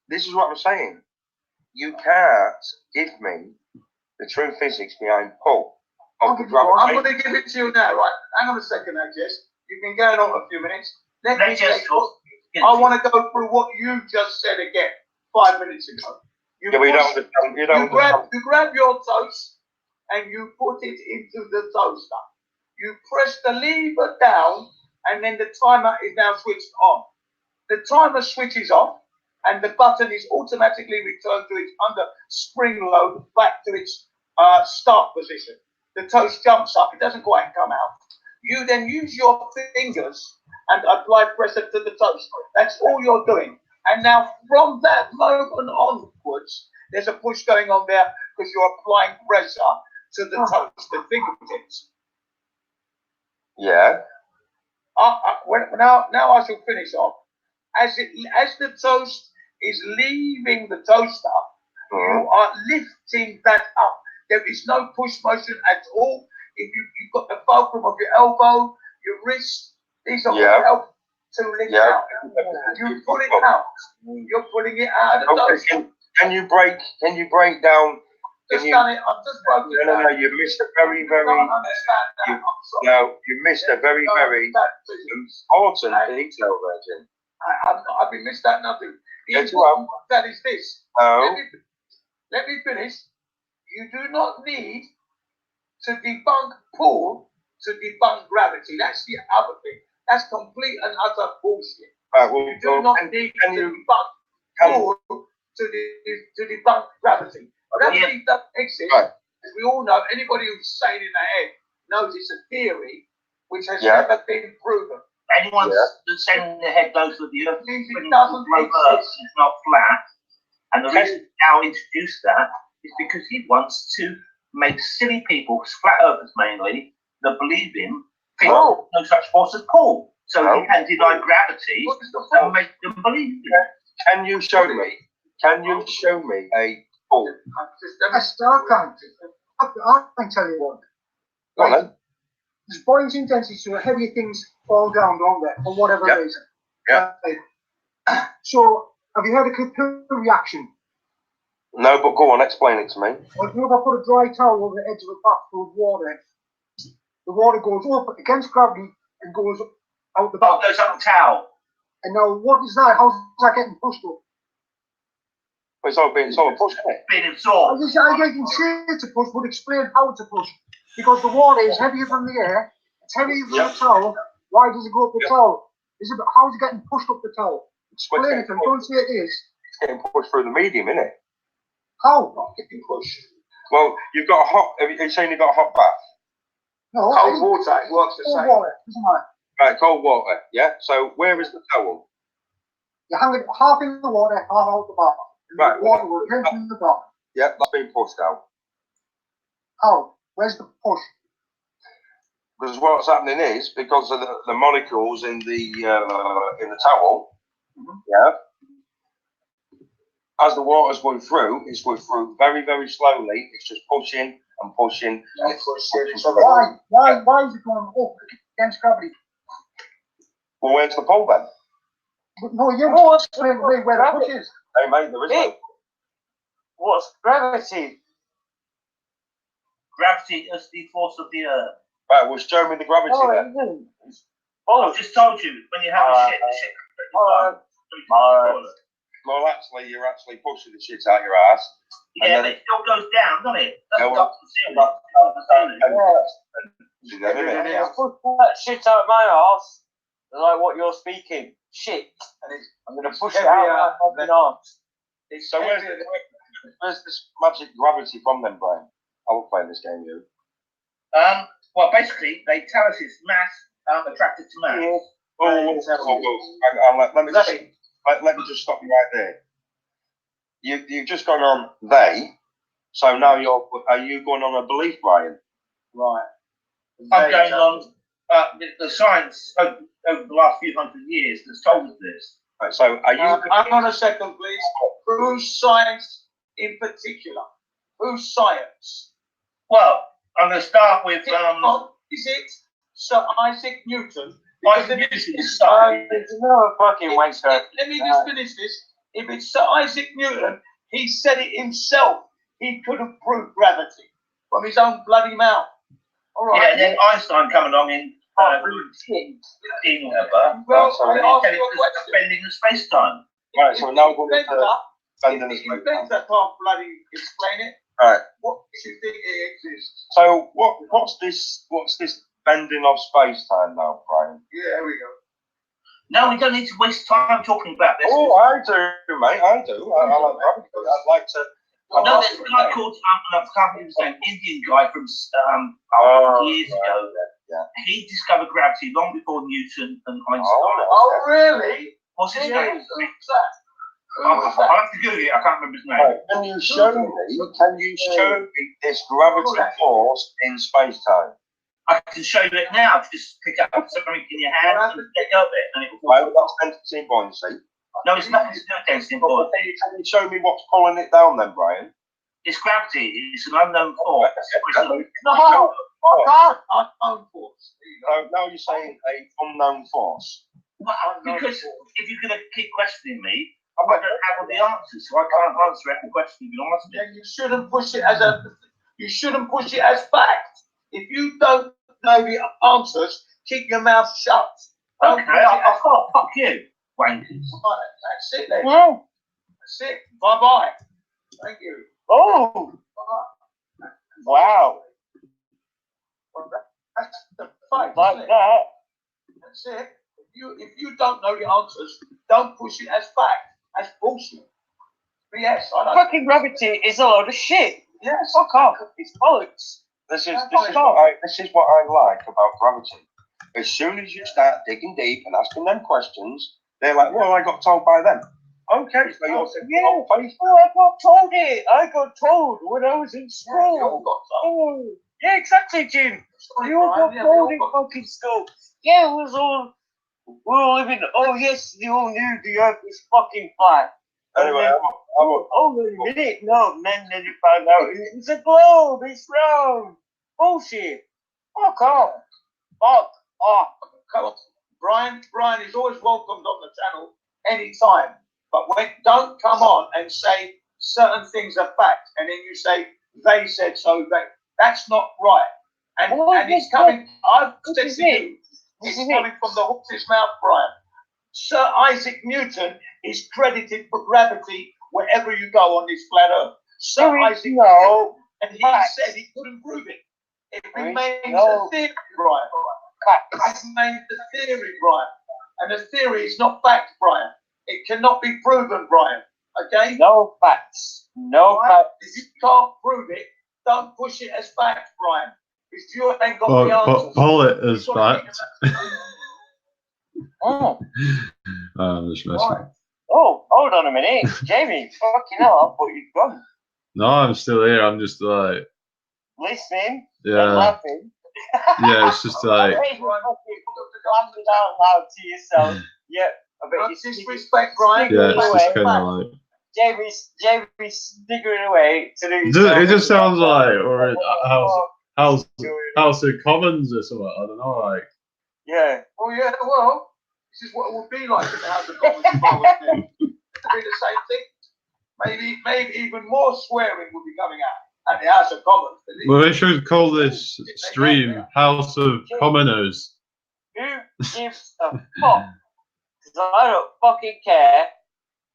[SPEAKER 6] this is what I'm saying. You can't give me the true physics behind pull of the gravity.
[SPEAKER 4] I'm going to give it to you now, right? Hang on a second now, Jess. You've been going on a few minutes. Let me
[SPEAKER 3] just talk.
[SPEAKER 4] I want to go through what you just said again 5 minutes ago. You grab your toast and you put it into the toaster. You press the lever down and then the timer is now switched on. The timer switches off and the button is automatically returned to its under spring load back to its start position. The toast jumps up, it doesn't quite come out. You then use your fingers and apply pressure to the toast. That's all you're doing. And now from that moment onwards, there's a push going on there because you're applying pressure to the toast, the fingertips.
[SPEAKER 6] Yeah.
[SPEAKER 4] Now I shall finish off. As the toast is leaving the toaster, you are lifting that up. There is no push motion at all. If you've got the fulcrum of your elbow, your wrist, these are all help to lift out. You pull it out. You're pulling it out of the toaster.
[SPEAKER 6] Can you break down?
[SPEAKER 4] I've just broken it down.
[SPEAKER 6] No, you missed a very, very.
[SPEAKER 4] I don't understand that. I'm sorry.
[SPEAKER 6] No, you missed a very, very important detail there, Jim.
[SPEAKER 4] I've missed that nothing. The
[SPEAKER 6] Yes,
[SPEAKER 4] important that is this.
[SPEAKER 6] Oh.
[SPEAKER 4] Let me finish. You do not need to debunk pull to debunk gravity. That's the other thing. That's complete and utter bullshit. You do not need to debunk pull to debunk gravity. Gravity doesn't exist. As we all know, anybody who's sane in their head knows it's a theory which has never been proven.
[SPEAKER 3] Anyone that's sane in their head knows that the Earth
[SPEAKER 4] is
[SPEAKER 3] not flat. And the reason Dow introduced that is because he wants to make silly people, flat earthers mainly, that believe him, think no such force as pull. So you can't deny gravity
[SPEAKER 4] What is the
[SPEAKER 3] and
[SPEAKER 4] point?
[SPEAKER 3] make them believe it.
[SPEAKER 6] Can you show me? Can you show me a ball?
[SPEAKER 7] Yes, I can. I can tell you one.
[SPEAKER 6] Go on then.
[SPEAKER 7] There's buoyancy density, so heavier things fall down, don't they? For whatever
[SPEAKER 6] Yeah.
[SPEAKER 7] reason.
[SPEAKER 6] Yeah.
[SPEAKER 7] So, have you heard of Concave reaction?
[SPEAKER 6] No, but go on, explain it to me.
[SPEAKER 7] Well, if I put a dry towel over the edge of a bath full of water, the water goes up against gravity and goes out the
[SPEAKER 3] Oh,
[SPEAKER 7] bath.
[SPEAKER 3] goes up the towel.
[SPEAKER 7] And now, what is that? How's that getting pushed up?
[SPEAKER 6] Well, it's all pushed, isn't it?
[SPEAKER 3] Being
[SPEAKER 7] I
[SPEAKER 3] absorbed.
[SPEAKER 7] can say it's a push, but explain how to push. Because the water is heavier than the air, it's heavier than the towel. Why does it go up the towel? How is it getting pushed up the towel? Explain it to me. Don't say it is.
[SPEAKER 6] It's getting pushed through the medium, isn't it?
[SPEAKER 7] How?
[SPEAKER 4] Not getting pushed.
[SPEAKER 6] Well, you've got a hot. Are you saying you've got a hot bath?
[SPEAKER 7] No,
[SPEAKER 4] Cold water, it works the
[SPEAKER 7] cold
[SPEAKER 4] same.
[SPEAKER 7] water, doesn't matter.
[SPEAKER 6] Right, cold water. Yeah. So where is the towel?
[SPEAKER 7] You hang it half in the water, half out the bath. And
[SPEAKER 6] Right.
[SPEAKER 7] the water will rinse in the bath.
[SPEAKER 6] Yeah, that's been pushed out.
[SPEAKER 7] How? Where's the push?
[SPEAKER 6] Because what's happening is because of the molecules in the towel. Yeah. As the water's going through, it's going through very, very slowly. It's just pushing and pushing. And pushing.
[SPEAKER 7] So why is it going up against gravity?
[SPEAKER 6] Well, where's the pole then?
[SPEAKER 7] But no, you explain to me where the push is.
[SPEAKER 6] Hey mate, there is no.
[SPEAKER 5] What's gravity?
[SPEAKER 3] Gravity is the force of the earth.
[SPEAKER 6] Right, well, show me the gravity
[SPEAKER 5] No,
[SPEAKER 6] then.
[SPEAKER 5] it isn't.
[SPEAKER 3] I've just told you, when you have a shit, the shit.
[SPEAKER 6] Well, actually, you're actually pushing the shit out your ass.
[SPEAKER 3] Yeah,
[SPEAKER 6] and
[SPEAKER 3] but it still goes down, doesn't it? Doesn't
[SPEAKER 6] Yeah,
[SPEAKER 3] go up to the ceiling.
[SPEAKER 6] then,
[SPEAKER 5] Yeah, push that shit out of my arse. Like what you're speaking. Shit. I'm going to push it out of my arse.
[SPEAKER 6] So where's this magic gravity from then, Brian? I will play this game, you.
[SPEAKER 3] Well, basically, they tell us it's mass attracted to mass.
[SPEAKER 6] Let me just stop you right there. You've just gone on they, so now are you going on a belief, Brian?
[SPEAKER 7] Right.
[SPEAKER 3] I'm going on the science over the last few hundred years that's told us this.
[SPEAKER 6] Right, so are you?
[SPEAKER 4] Hang on a second, please. Whose science in particular? Whose science?
[SPEAKER 3] Well, I'm going to start with
[SPEAKER 4] Is it Sir Isaac Newton?
[SPEAKER 3] Isaac Newton's science.
[SPEAKER 5] No fucking wanker.
[SPEAKER 4] Let me just finish this. If it's Sir Isaac Newton, he said it himself. He could have proved gravity from his own bloody mouth. All right.
[SPEAKER 3] Yeah, and then Einstein come along in whatever.
[SPEAKER 4] Well,
[SPEAKER 6] sorry,
[SPEAKER 4] I asked
[SPEAKER 3] Said it
[SPEAKER 4] you a
[SPEAKER 3] was
[SPEAKER 4] question.
[SPEAKER 3] bending the space time.
[SPEAKER 6] Right, so now we're going to
[SPEAKER 4] If inventor can't bloody explain it,
[SPEAKER 6] Right.
[SPEAKER 4] what do you think it exists?
[SPEAKER 6] So what's this bending of space time now, Brian?
[SPEAKER 4] Yeah, there we go.
[SPEAKER 3] No, we don't need to waste time talking about this.
[SPEAKER 6] Oh, I do, mate. I do. I like gravity. I'd like to.
[SPEAKER 3] No, there's a guy called, I can't remember his name, Indian guy from years ago.
[SPEAKER 6] Yeah.
[SPEAKER 3] He discovered gravity long before Newton and Einstein.
[SPEAKER 4] Oh, really?
[SPEAKER 3] What's his
[SPEAKER 4] Yeah,
[SPEAKER 3] name?
[SPEAKER 4] who's that?
[SPEAKER 3] I'll
[SPEAKER 4] Who's that?
[SPEAKER 3] have to Google it. I can't remember his name.
[SPEAKER 6] Right. Can you show me this gravity force in space time?
[SPEAKER 3] I can show you it now. Just pick up something in your hand and let go of it, and it will.
[SPEAKER 6] Right, that's density and buoyancy.
[SPEAKER 3] No, it's nothing to do with density and buoyancy.
[SPEAKER 6] Can you show me what's pulling it down then, Brian?
[SPEAKER 3] It's gravity. It's an unknown force.
[SPEAKER 4] No, unknown force.
[SPEAKER 6] So now you're saying a unknown force.
[SPEAKER 3] Well, because if you're going to keep questioning me, I don't have all the answers, so I can't answer every question you ask me.
[SPEAKER 4] Then you shouldn't push it as fact. If you don't know the answers, keep your mouth shut. Don't
[SPEAKER 3] Okay,
[SPEAKER 4] push it
[SPEAKER 3] I'll
[SPEAKER 4] as
[SPEAKER 3] fuck you, wankers.
[SPEAKER 4] Right, that's it then.
[SPEAKER 5] Well,
[SPEAKER 4] That's it. Bye bye. Thank you.
[SPEAKER 5] oh,
[SPEAKER 4] Bye.
[SPEAKER 5] wow.
[SPEAKER 4] Well, that's the fact.
[SPEAKER 5] Like
[SPEAKER 4] isn't it?
[SPEAKER 5] that.
[SPEAKER 4] That's it. If you don't know the answers, don't push it as fact. That's bullshit. But yes, I don't.
[SPEAKER 5] Fucking gravity is a load of shit.
[SPEAKER 4] Yes.
[SPEAKER 5] Fuck off. It's bollocks.
[SPEAKER 6] This is what I like about gravity. As soon as you start digging deep and asking them questions, they're like, "Well, I got told by them." Okay, so you're saying,
[SPEAKER 5] Yeah.
[SPEAKER 6] "Oh, faith."
[SPEAKER 5] Well, I got told it. I got told when I was in
[SPEAKER 4] Yeah, you all
[SPEAKER 5] school.
[SPEAKER 4] got some.
[SPEAKER 5] Oh, yeah, exactly, Jim.
[SPEAKER 4] Sorry,
[SPEAKER 5] You all
[SPEAKER 4] Brian,
[SPEAKER 5] got
[SPEAKER 4] yeah, we all
[SPEAKER 5] told in
[SPEAKER 4] got-
[SPEAKER 5] fucking school. Yeah, it was all we're all living. Oh yes, they all knew the Earth was fucking flat.
[SPEAKER 6] Anyway,
[SPEAKER 5] Wait a minute. No, then they found out it's a globe. It's round. Bullshit. Fuck off. Fuck off.
[SPEAKER 4] Come on, Brian is always welcomed on the channel anytime. But don't come on and say certain things are fact, and then you say they said so. That's not right. And it's coming. I've said to you, it's coming from the horse's mouth, Brian. Sir Isaac Newton is credited for gravity wherever you go on this flat Earth. Sir Isaac Newton, and he said he couldn't prove it. It remains a theory, Brian. It remains a theory, Brian. And a theory is not fact, Brian. It cannot be proven, Brian. Okay?
[SPEAKER 5] No facts. No facts.
[SPEAKER 4] If you can't prove it, don't push it as fact, Brian. If you ain't got the answers.
[SPEAKER 1] But pull it as fact.
[SPEAKER 5] Oh.
[SPEAKER 1] I'm just messing.
[SPEAKER 5] Right. Oh, hold on a minute. Jamie, fucking hell, I thought you'd gone.
[SPEAKER 1] No, I'm still here. I'm just like
[SPEAKER 5] listening and
[SPEAKER 1] yeah,
[SPEAKER 5] laughing.
[SPEAKER 1] yeah. It's just like
[SPEAKER 5] laughing out loud to yourself. Yep. I bet you
[SPEAKER 4] disrespect, Brian.
[SPEAKER 1] yeah, it's just kind of like
[SPEAKER 5] Jamie's sniggering away to do.
[SPEAKER 1] it just sounds like or House of Commons or something. I don't know, like
[SPEAKER 5] yeah.
[SPEAKER 4] Oh yeah. Well, this is what it would be like in the House of Commons if I was there. It'd be the same thing. Maybe even more swearing would be coming out at the House of Commons.
[SPEAKER 1] well, they should call this stream House of Commoners.
[SPEAKER 5] Who gives a fuck? Because I don't fucking care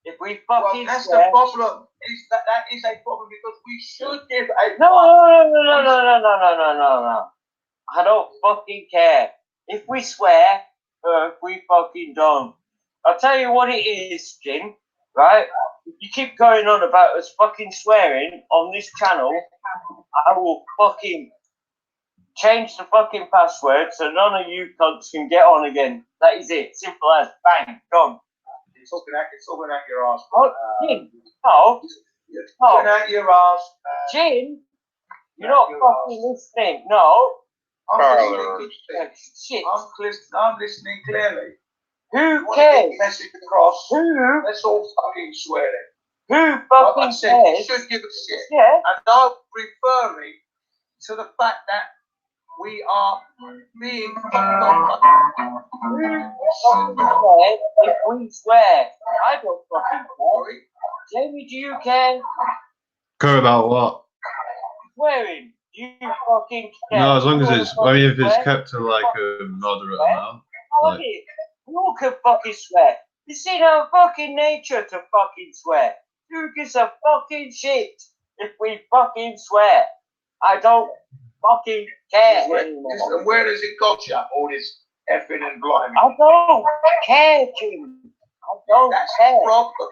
[SPEAKER 5] if we fucking.
[SPEAKER 4] Well, that's
[SPEAKER 5] swear.
[SPEAKER 4] the problem. That is a problem because we should give a.
[SPEAKER 5] No. I don't fucking care. If we swear, or if we fucking don't. I'll tell you what it is, Jim, right? If you keep going on about us fucking swearing on this channel, I will fucking change the fucking password so none of you cunts can get on again. That is it. Simple as. Bang. Gone.
[SPEAKER 4] It's talking out your ass.
[SPEAKER 5] Oh, Jim. No.
[SPEAKER 4] It's talking out your ass.
[SPEAKER 5] Jim, you're not fucking listening. No.
[SPEAKER 4] I'm listening.
[SPEAKER 5] Shit.
[SPEAKER 4] I'm listening clearly.
[SPEAKER 5] Who cares?
[SPEAKER 4] Message across.
[SPEAKER 5] Who?
[SPEAKER 4] Let's all fucking swear it.
[SPEAKER 5] Who fucking
[SPEAKER 4] Like I said, you
[SPEAKER 5] cares?
[SPEAKER 4] should give a shit.
[SPEAKER 5] Yeah.
[SPEAKER 4] And I'm referring to the fact that we are being fucked on.
[SPEAKER 5] Who fucking cares if we swear? I don't fucking care. Jamie, do you care?
[SPEAKER 1] Care about what?
[SPEAKER 5] Swearing. Do you fucking care?
[SPEAKER 1] No, as long as it's. I mean, if it's kept to like a moderate amount. Like,
[SPEAKER 5] We all can fucking swear. It's in our fucking nature to fucking swear. Who gives a fucking shit if we fucking swear? I don't fucking care anymore.
[SPEAKER 4] Where does it got you? All this effing and blimey.
[SPEAKER 5] I don't care, Jim. I don't
[SPEAKER 4] That's
[SPEAKER 5] care.
[SPEAKER 4] the problem.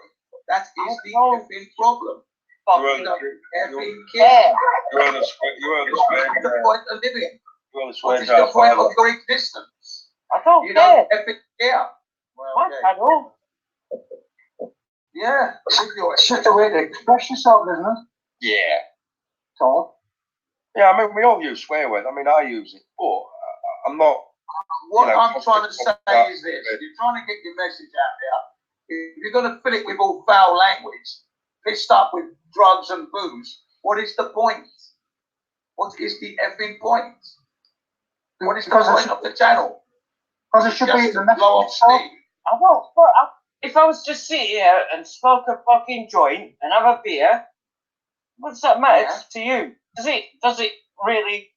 [SPEAKER 4] That is the effing problem.
[SPEAKER 5] Fucking
[SPEAKER 4] Effing care.
[SPEAKER 6] You're on a swear.
[SPEAKER 4] What's the point of living?
[SPEAKER 6] You're on a
[SPEAKER 4] What
[SPEAKER 6] swear
[SPEAKER 4] is the point of your existence?
[SPEAKER 5] I don't
[SPEAKER 4] You
[SPEAKER 5] care.
[SPEAKER 4] don't effing care. Well,
[SPEAKER 5] What?
[SPEAKER 4] okay.
[SPEAKER 5] I don't.
[SPEAKER 4] Yeah.
[SPEAKER 7] It's just a way to express yourself, isn't it?
[SPEAKER 6] Yeah.
[SPEAKER 7] Talk.
[SPEAKER 6] Yeah, I mean, we all use swear words. I mean, I use it, but I'm not.
[SPEAKER 4] What
[SPEAKER 6] You know,
[SPEAKER 4] I'm trying to say is this: if you're trying to get your message out there, if you're going to fill it with all foul language, pissed up with drugs and booze, what is the point? What is the effing point? What is the point of the channel?
[SPEAKER 7] Because it should be the message.
[SPEAKER 4] Blow off steam.
[SPEAKER 5] I don't. If I was to sit here and smoke a fucking joint and have a beer, what's that matter to you? Does it really?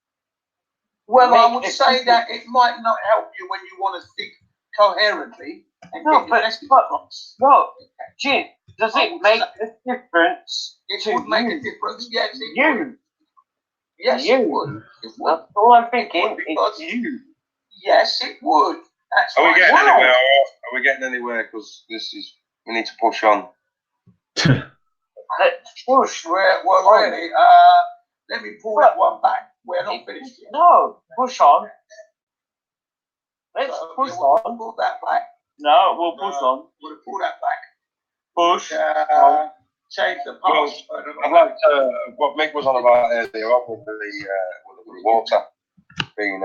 [SPEAKER 4] Well, I
[SPEAKER 5] make
[SPEAKER 4] would
[SPEAKER 5] a
[SPEAKER 4] say
[SPEAKER 5] difference?
[SPEAKER 4] that it might not help you when you want to think coherently and
[SPEAKER 5] No,
[SPEAKER 4] get your
[SPEAKER 5] but-
[SPEAKER 4] message
[SPEAKER 5] but-
[SPEAKER 4] across.
[SPEAKER 5] No, Jim, does
[SPEAKER 4] I
[SPEAKER 5] it
[SPEAKER 4] would
[SPEAKER 5] make
[SPEAKER 4] say-
[SPEAKER 5] a difference
[SPEAKER 4] It
[SPEAKER 5] to
[SPEAKER 4] would make
[SPEAKER 5] you?
[SPEAKER 4] a difference. Yes, it would.
[SPEAKER 5] You.
[SPEAKER 4] Yes,
[SPEAKER 5] You.
[SPEAKER 4] it would. It would.
[SPEAKER 5] That's all I'm thinking.
[SPEAKER 4] Because-
[SPEAKER 5] It's you.
[SPEAKER 4] Yes, it would. That's
[SPEAKER 6] Are we
[SPEAKER 4] right.
[SPEAKER 6] getting
[SPEAKER 5] Wow.
[SPEAKER 6] anywhere? Are we getting anywhere? Because we need to push on.
[SPEAKER 5] Let's push.
[SPEAKER 4] Well, really, let me pull that one back. We're not finished yet.
[SPEAKER 5] No, push on. Let's
[SPEAKER 4] So,
[SPEAKER 5] push
[SPEAKER 4] you want to
[SPEAKER 5] on.
[SPEAKER 4] pull that back.
[SPEAKER 5] No, we'll push on.
[SPEAKER 4] We'll pull that back.
[SPEAKER 5] Push.
[SPEAKER 4] Change the
[SPEAKER 6] Well,
[SPEAKER 4] past.
[SPEAKER 6] I'd like to, what Mick was on about earlier with the water being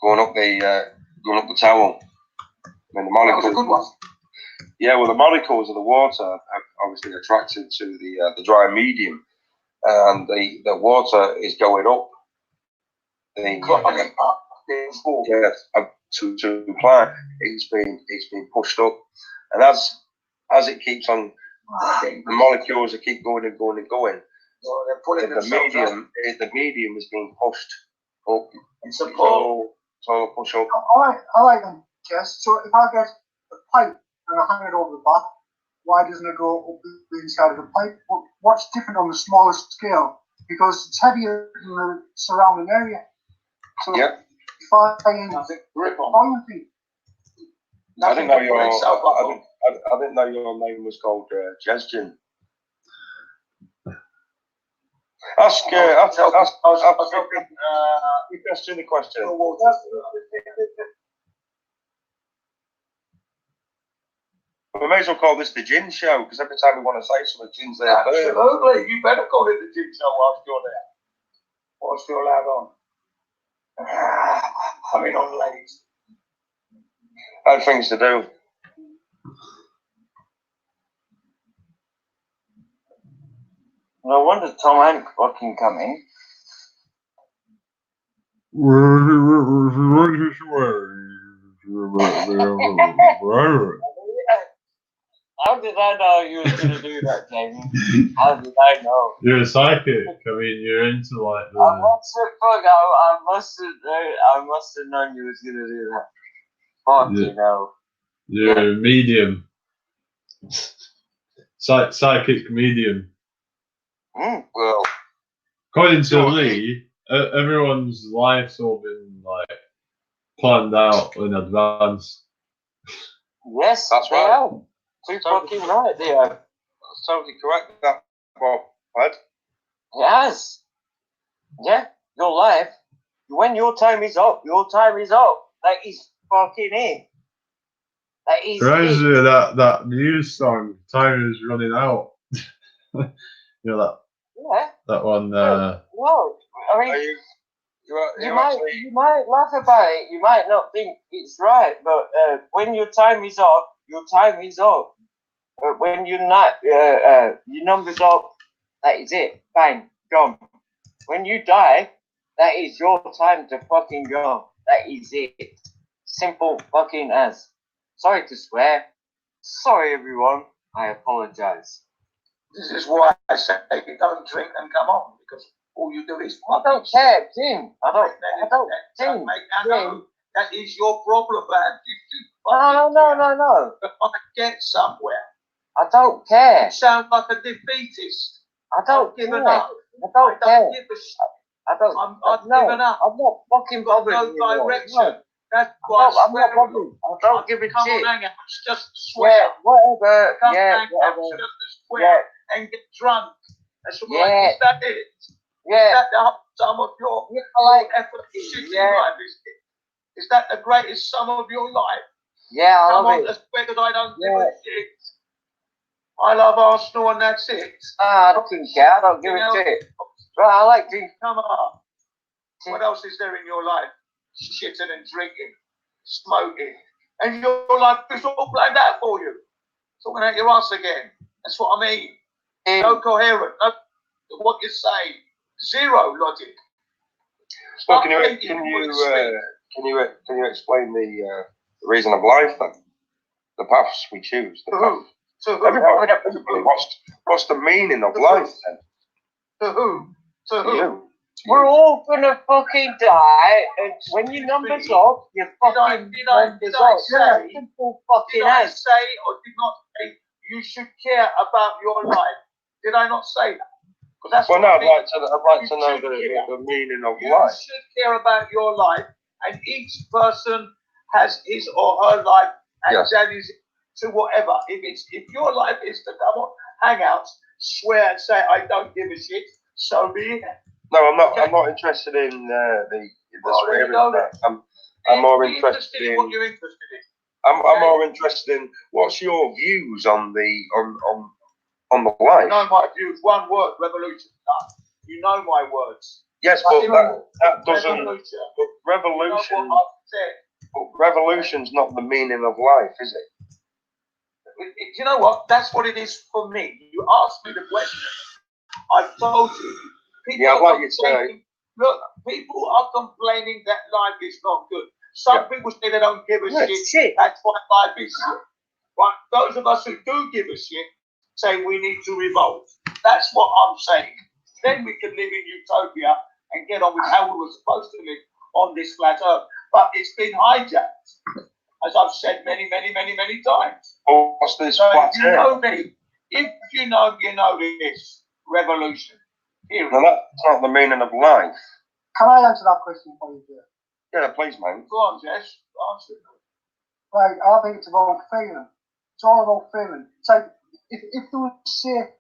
[SPEAKER 6] going up the towel. I mean, the
[SPEAKER 4] That was a
[SPEAKER 6] molecules.
[SPEAKER 4] good one.
[SPEAKER 6] Yeah, well, the molecules of the water are obviously attracted to the dry medium, and the water is going up.
[SPEAKER 4] Climbing up, being formed.
[SPEAKER 6] To plant, it's been pushed up, and as it keeps on, the molecules are keep going and going and going.
[SPEAKER 4] So they're pulling
[SPEAKER 6] The medium is being pushed up.
[SPEAKER 4] It's a pull.
[SPEAKER 6] So push up.
[SPEAKER 7] I like them, Jess. So if I get a pipe and I hang it over the back, why doesn't it go up the inside of the pipe? What's different on the smallest scale? Because it's heavier than the surrounding area. So
[SPEAKER 6] Yeah.
[SPEAKER 7] if I
[SPEAKER 4] Grip on.
[SPEAKER 6] I didn't know your name was called Jesgen. Ask you question the question. We may as well call this the gin show, because every time we want to say something, gin's there.
[SPEAKER 4] Absolutely. You better call it the gin show whilst you're there. Whilst you're allowed on. I mean, on ladies.
[SPEAKER 6] I have things to do.
[SPEAKER 5] No wonder Tom Hanks fucking come in. How did I know you was going to do that, Jamie? How did I know?
[SPEAKER 1] You're a psychic. I mean, you're into like the.
[SPEAKER 5] What the fuck? I must have known you was going to do that. Fucking hell.
[SPEAKER 1] You're a medium. Psychic medium.
[SPEAKER 6] Well,
[SPEAKER 1] According to Lee, everyone's life's all been like planned out in advance.
[SPEAKER 5] Yes,
[SPEAKER 6] that's
[SPEAKER 5] they
[SPEAKER 6] right.
[SPEAKER 5] are. Too fucking right, they are.
[SPEAKER 6] That's totally correct. That Bob had.
[SPEAKER 5] It has. Yeah, your life. When your time is up, your time is up. That is fucking it. That is
[SPEAKER 1] Reminds
[SPEAKER 5] it.
[SPEAKER 1] me of that news song, "Time is Running Out." You know that
[SPEAKER 5] Yeah.
[SPEAKER 1] that one.
[SPEAKER 5] Well, I mean, you might laugh about it. You might not think it's right, but when your time is up, your time is up. When you're not, your number's up. That is it. Bang, gone. When you die, that is your time to fucking go. That is it. Simple fucking as. Sorry to swear. Sorry, everyone. I apologize.
[SPEAKER 4] This is why I say you don't drink and come on, because all you do is.
[SPEAKER 5] I don't care, Jim. I don't. Jim.
[SPEAKER 4] That is your problem, man.
[SPEAKER 5] No.
[SPEAKER 4] You're trying to get somewhere.
[SPEAKER 5] I don't care.
[SPEAKER 4] You sound like a defeatist.
[SPEAKER 5] I don't
[SPEAKER 4] give
[SPEAKER 5] care.
[SPEAKER 4] up.
[SPEAKER 5] I don't care.
[SPEAKER 4] Give a shit.
[SPEAKER 5] I don't.
[SPEAKER 4] I've given up.
[SPEAKER 5] I'm not fucking bothered.
[SPEAKER 4] No direction.
[SPEAKER 5] No.
[SPEAKER 4] That's why
[SPEAKER 5] I'm not bothered. I don't give a
[SPEAKER 4] come
[SPEAKER 5] shit.
[SPEAKER 4] on, hang out. It's just a swear.
[SPEAKER 5] Yeah, whatever.
[SPEAKER 4] Come
[SPEAKER 5] Yeah,
[SPEAKER 4] hang out.
[SPEAKER 5] whatever.
[SPEAKER 4] It's just a swear and get drunk. That's what
[SPEAKER 5] Yeah.
[SPEAKER 4] Is that it?
[SPEAKER 5] Yeah.
[SPEAKER 4] Is that some of your effort shit in life? Is that the greatest sum of your life?
[SPEAKER 5] Yeah, I
[SPEAKER 4] Come
[SPEAKER 5] love
[SPEAKER 4] on,
[SPEAKER 5] it.
[SPEAKER 4] that's because I don't give a shit. I love Arsenal and that's it.
[SPEAKER 5] I don't care. I don't give a shit. Right, I like to.
[SPEAKER 4] Come on. What else is there in your life? Shitting and drinking, smoking. And your life is all planned out for you. Talking out your ass again. That's what I mean. No coherent. No, what you say. Zero logic.
[SPEAKER 6] So can you explain the reason of life then? The paths we choose. The path.
[SPEAKER 4] To who?
[SPEAKER 6] Everybody. What's the meaning of life then?
[SPEAKER 4] To who? To who?
[SPEAKER 6] You.
[SPEAKER 5] We're all gonna fucking die, and when your number's up, your fucking number's up.
[SPEAKER 4] Say,
[SPEAKER 5] Simple fucking
[SPEAKER 4] did I
[SPEAKER 5] as.
[SPEAKER 4] say or did not say you should care about your life? Did I not say that? That's
[SPEAKER 6] well, no, I'd
[SPEAKER 4] I mean.
[SPEAKER 6] like to know the meaning of
[SPEAKER 4] You
[SPEAKER 6] life.
[SPEAKER 4] should care about your life, and each person has his or her life, and that is to whatever. If your life is to come on hangouts, swear and say I don't give a shit, so be it.
[SPEAKER 6] No, I'm not. Okay. I'm not interested in the swearing. I'm more interested in
[SPEAKER 4] what you're interested in.
[SPEAKER 6] I'm more interested in what's your views on the life.
[SPEAKER 4] You know my views. One word: revolution. You know my words.
[SPEAKER 6] Yes, but that doesn't.
[SPEAKER 4] Revolution.
[SPEAKER 6] Revolution.
[SPEAKER 4] You know what I've said.
[SPEAKER 6] But revolution's not the meaning of life, is it?
[SPEAKER 4] You know what? That's what it is for me. You asked me the question. I told you. People
[SPEAKER 6] I'd
[SPEAKER 4] are
[SPEAKER 6] like you to say.
[SPEAKER 4] complaining- Look, people are complaining that life is not good. Some people say they don't give a shit. That's why life is shit. Right? Those of us who do give a shit say we need to revolt. That's what I'm saying. Then we can live in utopia and get on with how we were supposed to live on this flat earth. But it's been hijacked, as I've said many times.
[SPEAKER 6] Oh, what's this
[SPEAKER 4] So
[SPEAKER 6] flat
[SPEAKER 4] if you
[SPEAKER 6] earth?
[SPEAKER 4] know me, if you know this revolution. Period.
[SPEAKER 6] No, that's not the meaning of life.
[SPEAKER 7] Can I answer that question for you, Jay?
[SPEAKER 6] Yeah, please, mate.
[SPEAKER 4] Go on, Jess. Answer it.
[SPEAKER 7] Right, I think it's about feeling. It's all about feeling. It's like if there was, say,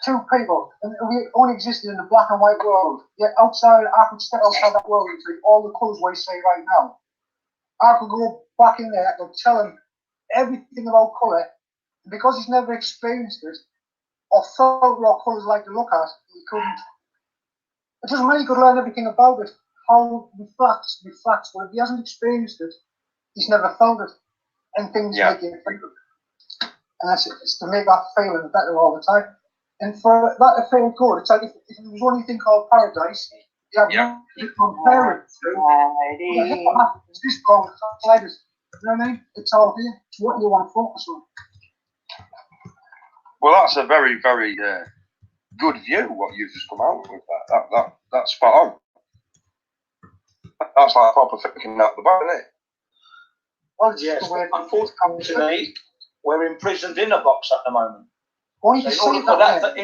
[SPEAKER 7] two people and we only existed in a black and white world, yet outside, I could step outside that world and see all the colours we see right now. I could go back in there and tell him everything about colour, and because he's never experienced it or felt what colours like to look at, he couldn't. It doesn't mean he could learn everything about it, how it refracts, but if he hasn't experienced it, he's never felt it, and things make him feel it. And that's it. It's to make that feeling better all the time. And for that to feel good, it's like if there was only thing called paradise, you have nothing to compare it to. What happens? This goes outside us. You know what I mean? It's all here. It's what you want to focus on.
[SPEAKER 6] Well, that's a very, very good view, what you've just come out with. That's spot on. That's like proper thinking out the back, isn't it?
[SPEAKER 7] Well,
[SPEAKER 2] Yes, unfortunately, we're imprisoned in a box at the moment.
[SPEAKER 7] Well, you
[SPEAKER 2] So
[SPEAKER 7] see
[SPEAKER 2] in order for that,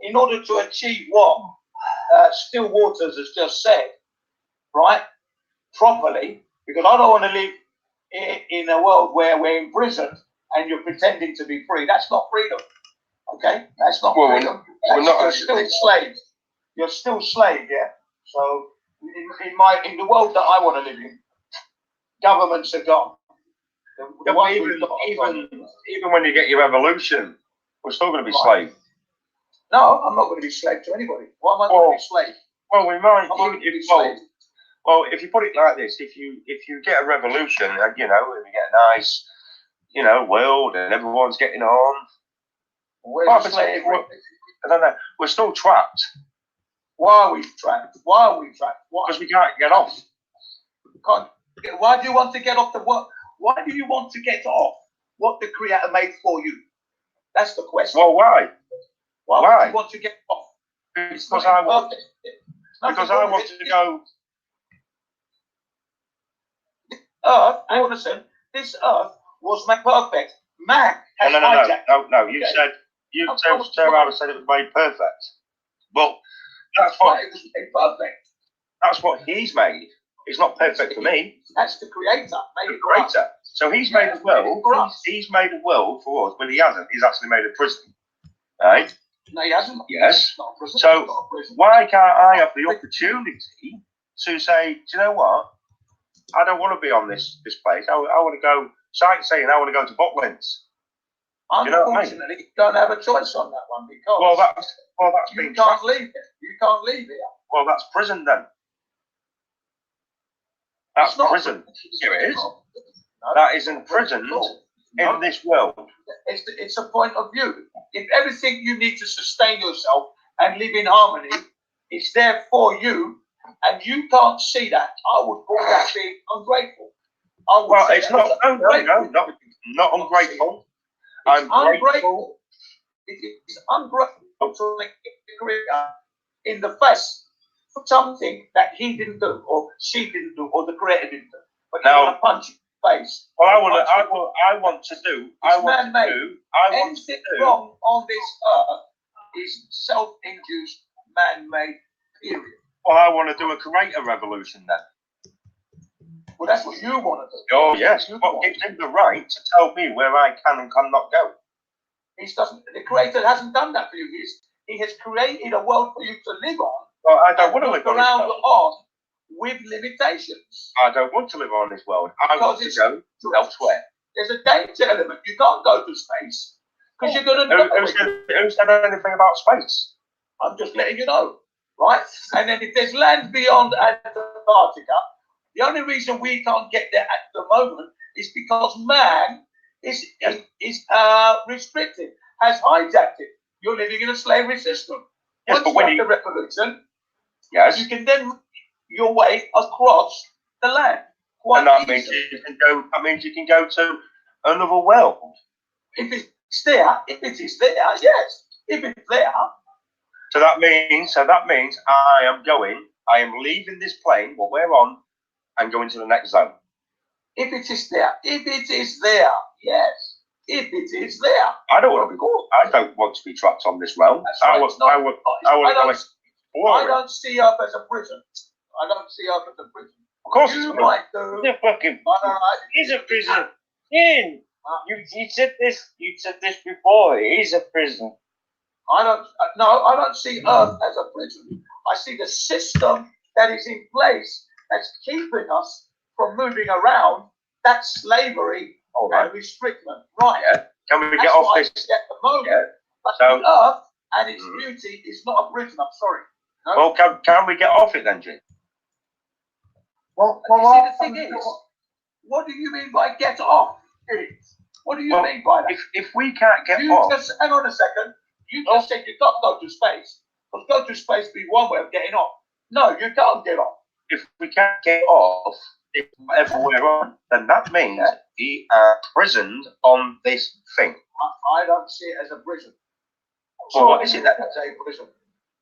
[SPEAKER 2] in order to achieve what Still Waters has just said, right, properly, because I don't want to live in a world where we're imprisoned and you're pretending to be free. That's not freedom. Okay, that's not freedom. You're still slave. You're still slave, yeah. So in the world that I want to live in, governments are gone.
[SPEAKER 6] Even when you get your revolution, we're still going to be slave.
[SPEAKER 2] No, I'm not going to be slave to anybody. Why am I going to be slave?
[SPEAKER 6] Well, we might.
[SPEAKER 2] Well,
[SPEAKER 6] if you put it like this, if you get a revolution, you know, we get a nice, you know, world and everyone's getting on.
[SPEAKER 2] Where's the slave?
[SPEAKER 6] I don't know. We're still trapped.
[SPEAKER 2] Why are we trapped? Why are we trapped?
[SPEAKER 6] Because we can't get off.
[SPEAKER 2] Why do you want to get off the what? Why do you want to get off what the Creator made for you? That's the question.
[SPEAKER 6] Well, why?
[SPEAKER 2] Why would you want to get off?
[SPEAKER 6] Because I want to go.
[SPEAKER 2] Earth, hang on a second. This Earth was made perfect. Man has hijacked.
[SPEAKER 6] No. You said it was made perfect. Well, that's what
[SPEAKER 2] it was made perfect.
[SPEAKER 6] That's what He's made. It's not perfect for me.
[SPEAKER 2] That's the Creator.
[SPEAKER 6] The Creator. So He's made a world. He's made a world for us, but He hasn't. He's actually made a prison. Right?
[SPEAKER 2] No, He hasn't.
[SPEAKER 6] Yes. So why can't I have the opportunity to say, do you know what? I don't want to be on this place. I want to go sightseeing. I want to go to Butlins.
[SPEAKER 2] Unfortunately, you don't have a choice on that one because you can't leave it. You can't leave it.
[SPEAKER 6] Well, that's prison then. That's prison. Here it is. That is imprisoned in this world.
[SPEAKER 2] It's a point of view. If everything you need to sustain yourself and live in harmony is there for you, and you can't see that, I would call that being ungrateful.
[SPEAKER 6] Well, it's not. No, not ungrateful.
[SPEAKER 2] I'm ungrateful. It is ungrateful to make a career in the face for something that he didn't do, or she didn't do, or the creator didn't do. But you want to punch in the face.
[SPEAKER 6] Well, I want to do.
[SPEAKER 2] Anything wrong on this earth is self-induced, man-made. Period.
[SPEAKER 6] Well, I want to do a creator revolution then.
[SPEAKER 2] Well, that's what you want to do.
[SPEAKER 6] Oh, yes. What gives him the right to tell me where I can and cannot go?
[SPEAKER 2] The Creator hasn't done that for you. He has created a world for you to live on.
[SPEAKER 6] Well, I don't want to live
[SPEAKER 2] around on with limitations.
[SPEAKER 6] I don't want to live on this world. I want to go elsewhere.
[SPEAKER 2] There's a danger element. You can't go to space because you're going to die.
[SPEAKER 6] Who said anything about space?
[SPEAKER 2] I'm just letting you know. Right? And then if there's land beyond Antarctica, The only reason we can't get there at the moment is because man is restricted, has hijacked it. You're living in a slavery system.
[SPEAKER 6] Yes,
[SPEAKER 2] Once
[SPEAKER 6] but
[SPEAKER 2] you
[SPEAKER 6] when
[SPEAKER 2] have
[SPEAKER 6] you-
[SPEAKER 2] the revolution,
[SPEAKER 6] Yes.
[SPEAKER 2] you can then make your way across the land.
[SPEAKER 6] And that means you can go. That means you can go to another world.
[SPEAKER 2] If it's there, if it is there, yes. If it's there,
[SPEAKER 6] So that means I am leaving this plane, what we're on, and going to the next zone.
[SPEAKER 2] if it is there, yes. If it is there,
[SPEAKER 6] I don't want to be caught. I don't want to be trapped on this realm.
[SPEAKER 2] That's right.
[SPEAKER 6] I want to go explore
[SPEAKER 2] I
[SPEAKER 6] it.
[SPEAKER 2] don't see Earth as a prison. I don't see Earth as a prison.
[SPEAKER 6] Of course,
[SPEAKER 2] You
[SPEAKER 6] it's
[SPEAKER 2] might do.
[SPEAKER 5] The fucking is a prison. Ian, you said this. You said this before. It is a prison.
[SPEAKER 2] I don't see Earth as a prison. I see the system that is in place that's keeping us from moving around. That's slavery and restriction. Right.
[SPEAKER 6] Yeah. Can we
[SPEAKER 2] That's
[SPEAKER 6] get off
[SPEAKER 2] what
[SPEAKER 6] this?
[SPEAKER 2] I see at the moment.
[SPEAKER 6] Yeah.
[SPEAKER 2] But
[SPEAKER 6] So-
[SPEAKER 2] the Earth and its beauty is not a prison. I'm sorry. No?
[SPEAKER 6] Well, can we get off it then, Jim?
[SPEAKER 7] Well,
[SPEAKER 2] You see, the thing is, what do you mean by get off it? What do you mean by that?
[SPEAKER 6] If we can't get
[SPEAKER 2] You
[SPEAKER 6] off,
[SPEAKER 2] just hang on a second. You just said you can't go to space. Because go to space be one way of getting off. No, you can't get off.
[SPEAKER 6] if we can't get off, if whatever we're on, then that means we are prisoned on this thing.
[SPEAKER 2] I don't see it as a prison.
[SPEAKER 6] So what is it then?
[SPEAKER 2] As a prison.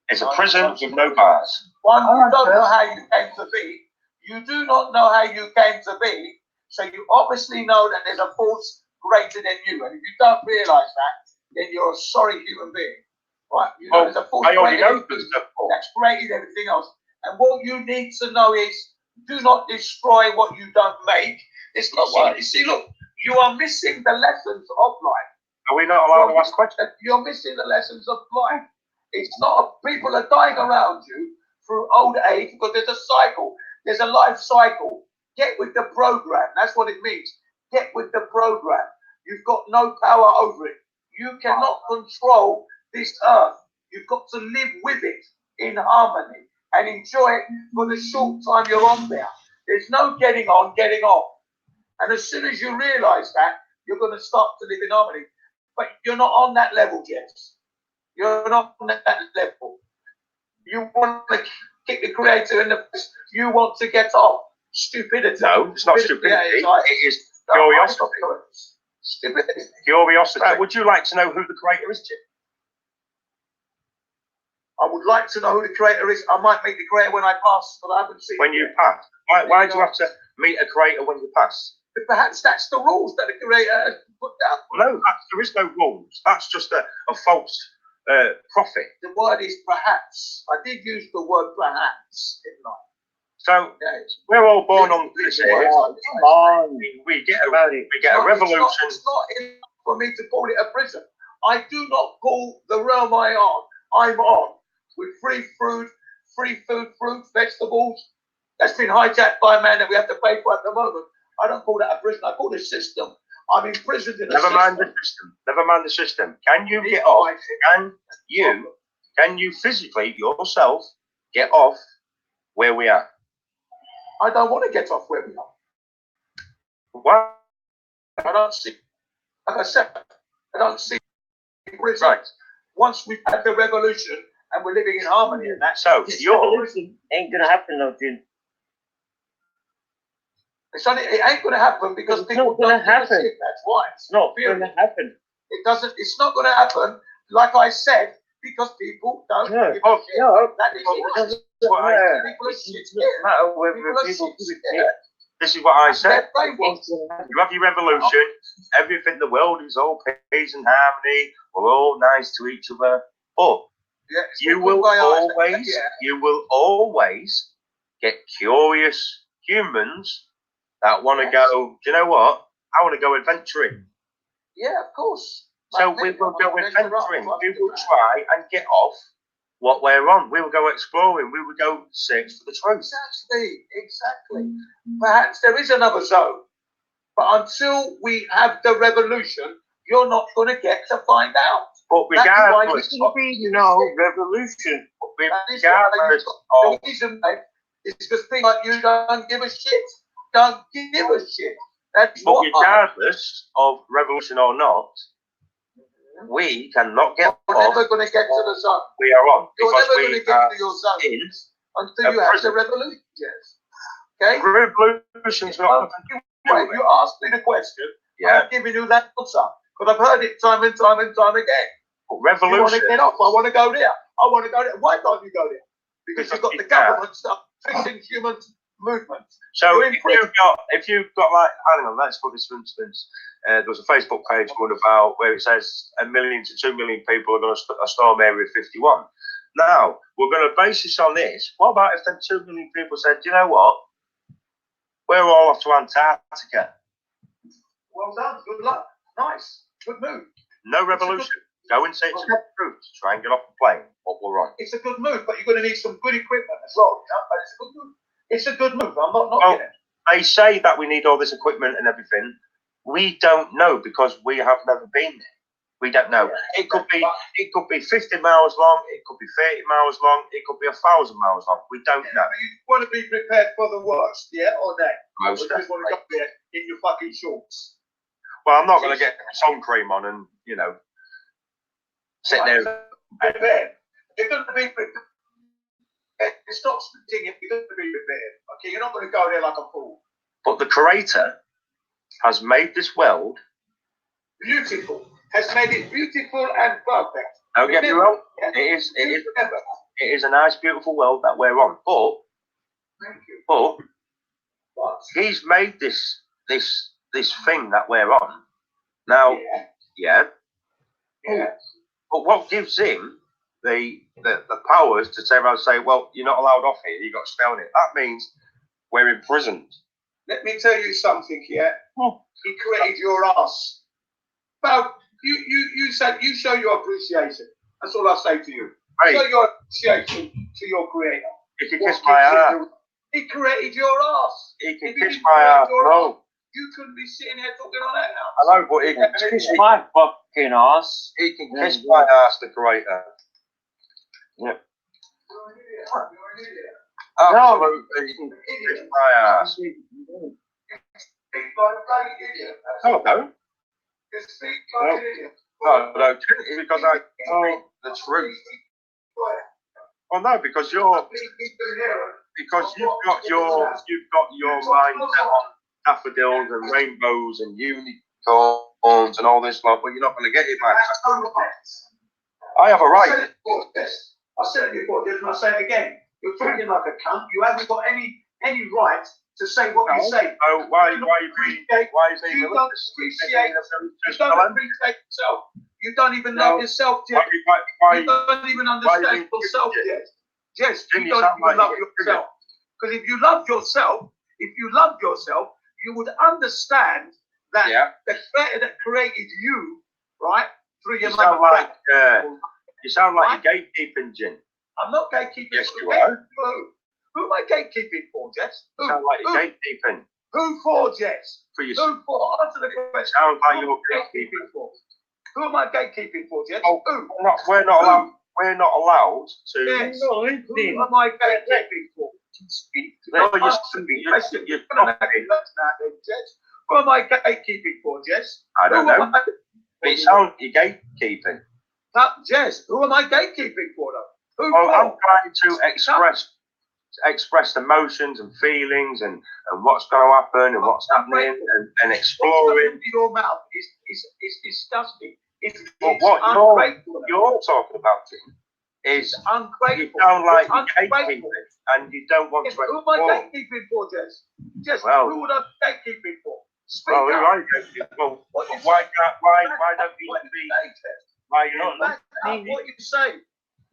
[SPEAKER 6] It's a prison with no bars.
[SPEAKER 2] One, you don't know how you came to be. You do not know how you came to be. So you obviously know that there's a force greater than you. And if you don't realise that, then you're a sorry human being. Right? You know there's a force
[SPEAKER 6] I already
[SPEAKER 2] greater
[SPEAKER 6] know
[SPEAKER 2] than you
[SPEAKER 6] there's a force.
[SPEAKER 2] that's created everything else. And what you need to know is do not destroy what you don't make. It's not what you see, look, you are missing the lessons of life.
[SPEAKER 6] Are we not allowed to ask questions?
[SPEAKER 2] You're missing the lessons of life. It's not, people are dying around you through old age because there's a cycle. There's a life cycle. Get with the program. That's what it means. Get with the program. You've got no power over it. You cannot control this earth. You've got to live with it in harmony and enjoy it for the short time you're on there. There's no getting on, getting off. And as soon as you realize that, you're going to start to live in harmony. But you're not on that level, Jess. You're not on that level. You want to kick the creator in the face. You want to get off. Stupidity.
[SPEAKER 6] No, it's not stupidity. It is curiosity.
[SPEAKER 2] Stupidity.
[SPEAKER 6] Curiosity. Would you like to know who the creator is, Jim?
[SPEAKER 2] I would like to know who the creator is. I might meet the creator when I pass, but I haven't seen
[SPEAKER 6] When you pass. Why do you have to meet a creator when you pass?
[SPEAKER 2] But perhaps that's the rules that the creator has put down.
[SPEAKER 6] No, there is no rules. That's just a false prophet.
[SPEAKER 2] The word is perhaps. I did use the word perhaps, didn't I?
[SPEAKER 6] So
[SPEAKER 2] Yes.
[SPEAKER 6] we're all born on this earth. We get a revolution.
[SPEAKER 2] It's not enough for me to call it a prison. I do not call the realm I'm on with free food, fruits, vegetables. That's been hijacked by a man that we have to pay for at the moment. I don't call that a prison. I call it a system. I'm imprisoned in a system.
[SPEAKER 6] Never mind the system. Never mind the system. Can you get off? Can you physically yourself get off where we are?
[SPEAKER 2] I don't want to get off where we are.
[SPEAKER 6] Why?
[SPEAKER 2] I don't see, like I said, I don't see prison.
[SPEAKER 6] Right.
[SPEAKER 2] Once we've had the revolution and we're living in harmony and that,
[SPEAKER 6] So
[SPEAKER 5] This
[SPEAKER 6] you're
[SPEAKER 5] revolution ain't gonna happen, though, Jim.
[SPEAKER 2] it ain't going to happen because
[SPEAKER 5] It's
[SPEAKER 2] people
[SPEAKER 5] not gonna
[SPEAKER 2] don't give a
[SPEAKER 5] happen.
[SPEAKER 2] shit. That's why.
[SPEAKER 5] It's not
[SPEAKER 2] Period.
[SPEAKER 5] gonna happen.
[SPEAKER 2] It doesn't. It's not going to happen. Like I said, because people don't
[SPEAKER 5] No,
[SPEAKER 2] give a shit.
[SPEAKER 5] no,
[SPEAKER 2] That is
[SPEAKER 5] it
[SPEAKER 2] it.
[SPEAKER 5] doesn't
[SPEAKER 6] Why?
[SPEAKER 5] matter.
[SPEAKER 2] People are
[SPEAKER 5] It
[SPEAKER 2] shit
[SPEAKER 5] doesn't
[SPEAKER 2] scared.
[SPEAKER 5] matter whether
[SPEAKER 2] People are
[SPEAKER 5] people
[SPEAKER 2] shit
[SPEAKER 5] give a shit.
[SPEAKER 2] scared.
[SPEAKER 6] this is what I said.
[SPEAKER 2] They're brainwashed.
[SPEAKER 5] Ain't gonna happen.
[SPEAKER 6] You have your revolution, everything, the world is all peace and harmony, we're all nice to each other. But
[SPEAKER 2] Yeah, it's
[SPEAKER 6] you
[SPEAKER 2] been
[SPEAKER 6] will
[SPEAKER 2] put by eyes.
[SPEAKER 6] always get curious humans that want to go, do you know what? I want to go adventuring.
[SPEAKER 2] Yeah, of course.
[SPEAKER 6] So
[SPEAKER 2] Like
[SPEAKER 6] we
[SPEAKER 2] me,
[SPEAKER 6] will
[SPEAKER 2] I'm
[SPEAKER 6] go
[SPEAKER 2] an adventurer.
[SPEAKER 6] adventuring. We will try and get off what we're on. We will go exploring. We will go search for the truth.
[SPEAKER 2] Exactly. Perhaps there is another zone, but until we have the revolution, you're not going to get to find out.
[SPEAKER 6] But
[SPEAKER 2] That is why
[SPEAKER 6] regardless,
[SPEAKER 2] you
[SPEAKER 5] There'll be no revolution.
[SPEAKER 2] That is why
[SPEAKER 6] regardless
[SPEAKER 2] the
[SPEAKER 6] of
[SPEAKER 2] reason why
[SPEAKER 4] It's because people like you don't give a shit. Don't give a shit. That's
[SPEAKER 6] But
[SPEAKER 4] what
[SPEAKER 6] regardless of revolution or not, we cannot get
[SPEAKER 4] You're
[SPEAKER 6] off.
[SPEAKER 4] never going to get to the sun.
[SPEAKER 6] We are on
[SPEAKER 4] You're
[SPEAKER 6] because
[SPEAKER 4] never going
[SPEAKER 6] we
[SPEAKER 4] to get
[SPEAKER 6] are
[SPEAKER 4] to your sun
[SPEAKER 6] in
[SPEAKER 4] until you have the revolution. Yes. Okay?
[SPEAKER 6] revolution's not.
[SPEAKER 4] Wait, you asked me the question.
[SPEAKER 6] Yeah.
[SPEAKER 4] I'm giving you that answer. Because I've heard it time and time and time again.
[SPEAKER 6] But
[SPEAKER 4] You want to
[SPEAKER 6] revolution.
[SPEAKER 4] get off. I want to go there. I want to go there. Why don't you go there? Because you've got the government stuff fixing human movements.
[SPEAKER 6] So
[SPEAKER 4] You're in prison.
[SPEAKER 6] if you've got like, I don't know, let's put this for instance, there was a Facebook page going about where it says 1 million to 2 million people are going to storm Area 51. Now, we're going to base this on this. What about if them 2 million people said, you know what, we're all off to Antarctica?
[SPEAKER 4] Well done. Good luck. Nice. Good move.
[SPEAKER 6] No revolution. Go and say it's a good route to try and get off the plane. What we're on.
[SPEAKER 4] It's a good move, but you're going to need some good equipment as well. You know? But it's a good move. It's a good move. I'm not knocking it.
[SPEAKER 6] They say that we need all this equipment and everything. We don't know because we have never been there. We don't know. It could be 50 miles long. It could be 30 miles long. It could be 1,000 miles long. We don't know.
[SPEAKER 4] But you want to be prepared for the worst, yeah, or that?
[SPEAKER 6] Most
[SPEAKER 4] Or you just want to go there in your fucking shorts.
[SPEAKER 6] Well, I'm not going to get sun cream on and, you know, sit there.
[SPEAKER 4] Prepared. You're going to be prepared. It's not splitting if you're going to be prepared. Okay, you're not going to go there like a fool.
[SPEAKER 6] But the Creator has made this world.
[SPEAKER 4] Beautiful. Has made it beautiful and perfect.
[SPEAKER 6] Don't get me wrong.
[SPEAKER 4] Yeah.
[SPEAKER 6] It is a nice, beautiful world that we're on. But
[SPEAKER 4] Thank you.
[SPEAKER 6] But He's made this thing that we're on. Now, yeah. But what gives him the powers to turn around and say, well, you're not allowed off here, you got to stay on it? That means we're imprisoned.
[SPEAKER 4] Let me tell you something here. He created your ass. Well, you said you show your appreciation. That's all I say to you.
[SPEAKER 6] Hey,
[SPEAKER 4] Show your appreciation to your creator.
[SPEAKER 6] he can kiss my ass.
[SPEAKER 4] He created your ass.
[SPEAKER 6] He can
[SPEAKER 4] If he
[SPEAKER 6] kiss
[SPEAKER 4] didn't
[SPEAKER 6] my
[SPEAKER 4] create
[SPEAKER 6] ass.
[SPEAKER 4] your
[SPEAKER 6] No.
[SPEAKER 4] ass, you couldn't be sitting here talking on that now.
[SPEAKER 6] I know, but he can
[SPEAKER 5] Kiss my fucking ass.
[SPEAKER 6] He can kiss my ass, the Creator.
[SPEAKER 4] You're an idiot.
[SPEAKER 6] Absolutely, he can kiss my ass.
[SPEAKER 4] He's like a bloody idiot.
[SPEAKER 6] No.
[SPEAKER 4] You speak like an idiot.
[SPEAKER 6] No, because I know the truth. Well, no, because you've got your mind set on daffodils and rainbows and unicorns and all this lot, but you're not going to get it, man. I have a right.
[SPEAKER 4] I said it before, and I say it again. You're talking like a cunt. You haven't got any right to say what you say.
[SPEAKER 6] Oh, why is he
[SPEAKER 4] You don't appreciate yourself. You don't even love yourself, Jess. You don't even understand yourself, Jess. Jess, you don't even love yourself. Because if you loved yourself, you would understand that the creator that created you, right, through your mother.
[SPEAKER 6] You sound like you're gatekeeping, Jim.
[SPEAKER 4] I'm not gatekeeping.
[SPEAKER 6] Yes, you are.
[SPEAKER 4] Who am I gatekeeping for, Jess?
[SPEAKER 6] You sound like you're gatekeeping.
[SPEAKER 4] Who for, Jess?
[SPEAKER 6] For yourself.
[SPEAKER 4] Who for? Answer the question.
[SPEAKER 6] Sounds like you're
[SPEAKER 4] gatekeeping for. Who am I gatekeeping for, Jess?
[SPEAKER 6] Oh,
[SPEAKER 4] who?
[SPEAKER 6] We're not allowed to.
[SPEAKER 4] Yes. Who am I gatekeeping for?
[SPEAKER 6] No,
[SPEAKER 4] Who am I gatekeeping for, Jess?
[SPEAKER 6] I don't know. But it sounds like you're gatekeeping.
[SPEAKER 4] Jess, who am I gatekeeping for, though?
[SPEAKER 6] I'm trying to express emotions and feelings and what's going to happen and what's happening and exploring.
[SPEAKER 4] Your mouth is disgusting.
[SPEAKER 6] But what you're talking about, Jim, is
[SPEAKER 4] ungrateful.
[SPEAKER 6] You sound like you're gatekeeping and you don't want to explore.
[SPEAKER 4] Who am I gatekeeping for, Jess? Jess, who would I be gatekeeping for? Speak up.
[SPEAKER 6] Who are you gatekeeping for? Why don't you be? Why you not?
[SPEAKER 4] What you say?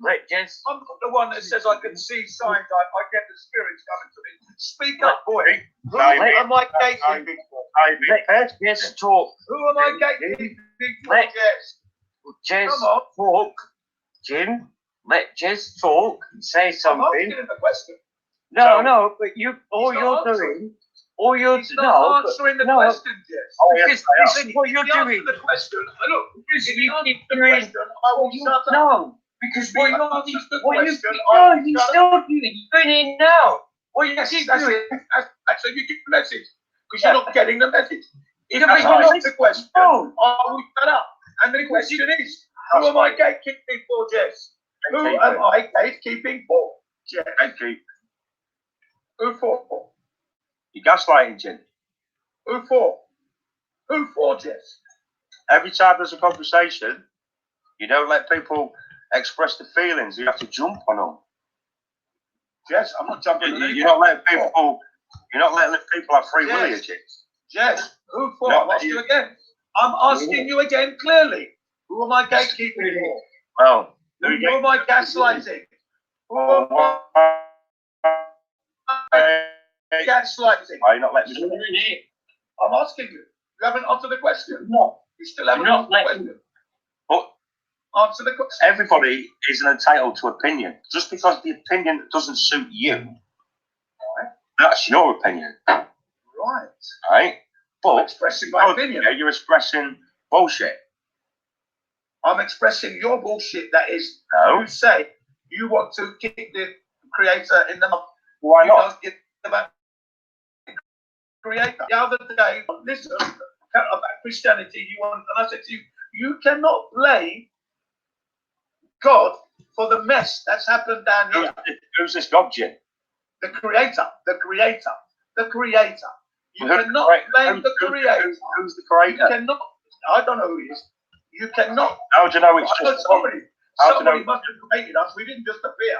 [SPEAKER 5] Right, Jess.
[SPEAKER 4] I'm not the one that says I can see signs. I get the spirits coming to me. Speak up, boy. Who am I gatekeeping for?
[SPEAKER 5] Let Jess talk.
[SPEAKER 4] Who am I gatekeeping for, Jess?
[SPEAKER 5] Jess talk. Jim, let Jess talk and say something.
[SPEAKER 4] I'm asking the question.
[SPEAKER 5] No, but all you're doing,
[SPEAKER 4] not answering the question, Jess.
[SPEAKER 5] This is what you're doing.
[SPEAKER 4] The question. Look,
[SPEAKER 5] You keep
[SPEAKER 4] the
[SPEAKER 5] doing.
[SPEAKER 4] question. I will shut up.
[SPEAKER 5] No, because
[SPEAKER 4] If you answer the
[SPEAKER 5] what you
[SPEAKER 4] question,
[SPEAKER 5] no, you still doing. You're doing it now.
[SPEAKER 4] Well, yes, that's it. That's how you get the message. Because you're not getting the message. If I ask the question, I will shut up. And the question is, who am I gatekeeping for, Jess? Who am I gatekeeping for, Jess? Who for?
[SPEAKER 6] You're gaslighting, Jim.
[SPEAKER 4] Who for? Who for, Jess?
[SPEAKER 6] Every time there's a conversation, you don't let people express the feelings. You have to jump on them.
[SPEAKER 4] Jess, I'm not jumping on
[SPEAKER 6] You're not letting people. You're not letting people have free will, Jim.
[SPEAKER 4] Jess, who for? I'm asking you again. I'm asking you again clearly. Who am I gatekeeping for?
[SPEAKER 6] Well,
[SPEAKER 4] who am I gaslighting? Who am I gaslighting?
[SPEAKER 6] Why are you not letting me?
[SPEAKER 4] I'm asking you. You haven't answered the question. No. You still haven't answered the question.
[SPEAKER 6] But
[SPEAKER 4] answer the question.
[SPEAKER 6] Everybody is entitled to opinion. Just because the opinion doesn't suit you, right, that's your opinion.
[SPEAKER 4] Right.
[SPEAKER 6] Right? But
[SPEAKER 4] I'm expressing my opinion.
[SPEAKER 6] You're expressing bullshit.
[SPEAKER 4] I'm expressing your bullshit. That is,
[SPEAKER 6] no.
[SPEAKER 4] You say you want to kick the creator in the mouth.
[SPEAKER 6] Why not?
[SPEAKER 4] Don't give about creator. The other day, listen about Christianity. You want, and I said to you, you cannot blame God for the mess that's happened down here.
[SPEAKER 6] Who's this God, Jim?
[SPEAKER 4] The creator. The creator. The creator. You cannot blame the creator.
[SPEAKER 6] Who's the creator?
[SPEAKER 4] You cannot. I don't know who he is. You cannot.
[SPEAKER 6] How do you know it's just
[SPEAKER 4] somebody? Somebody must have created us. We didn't just appear.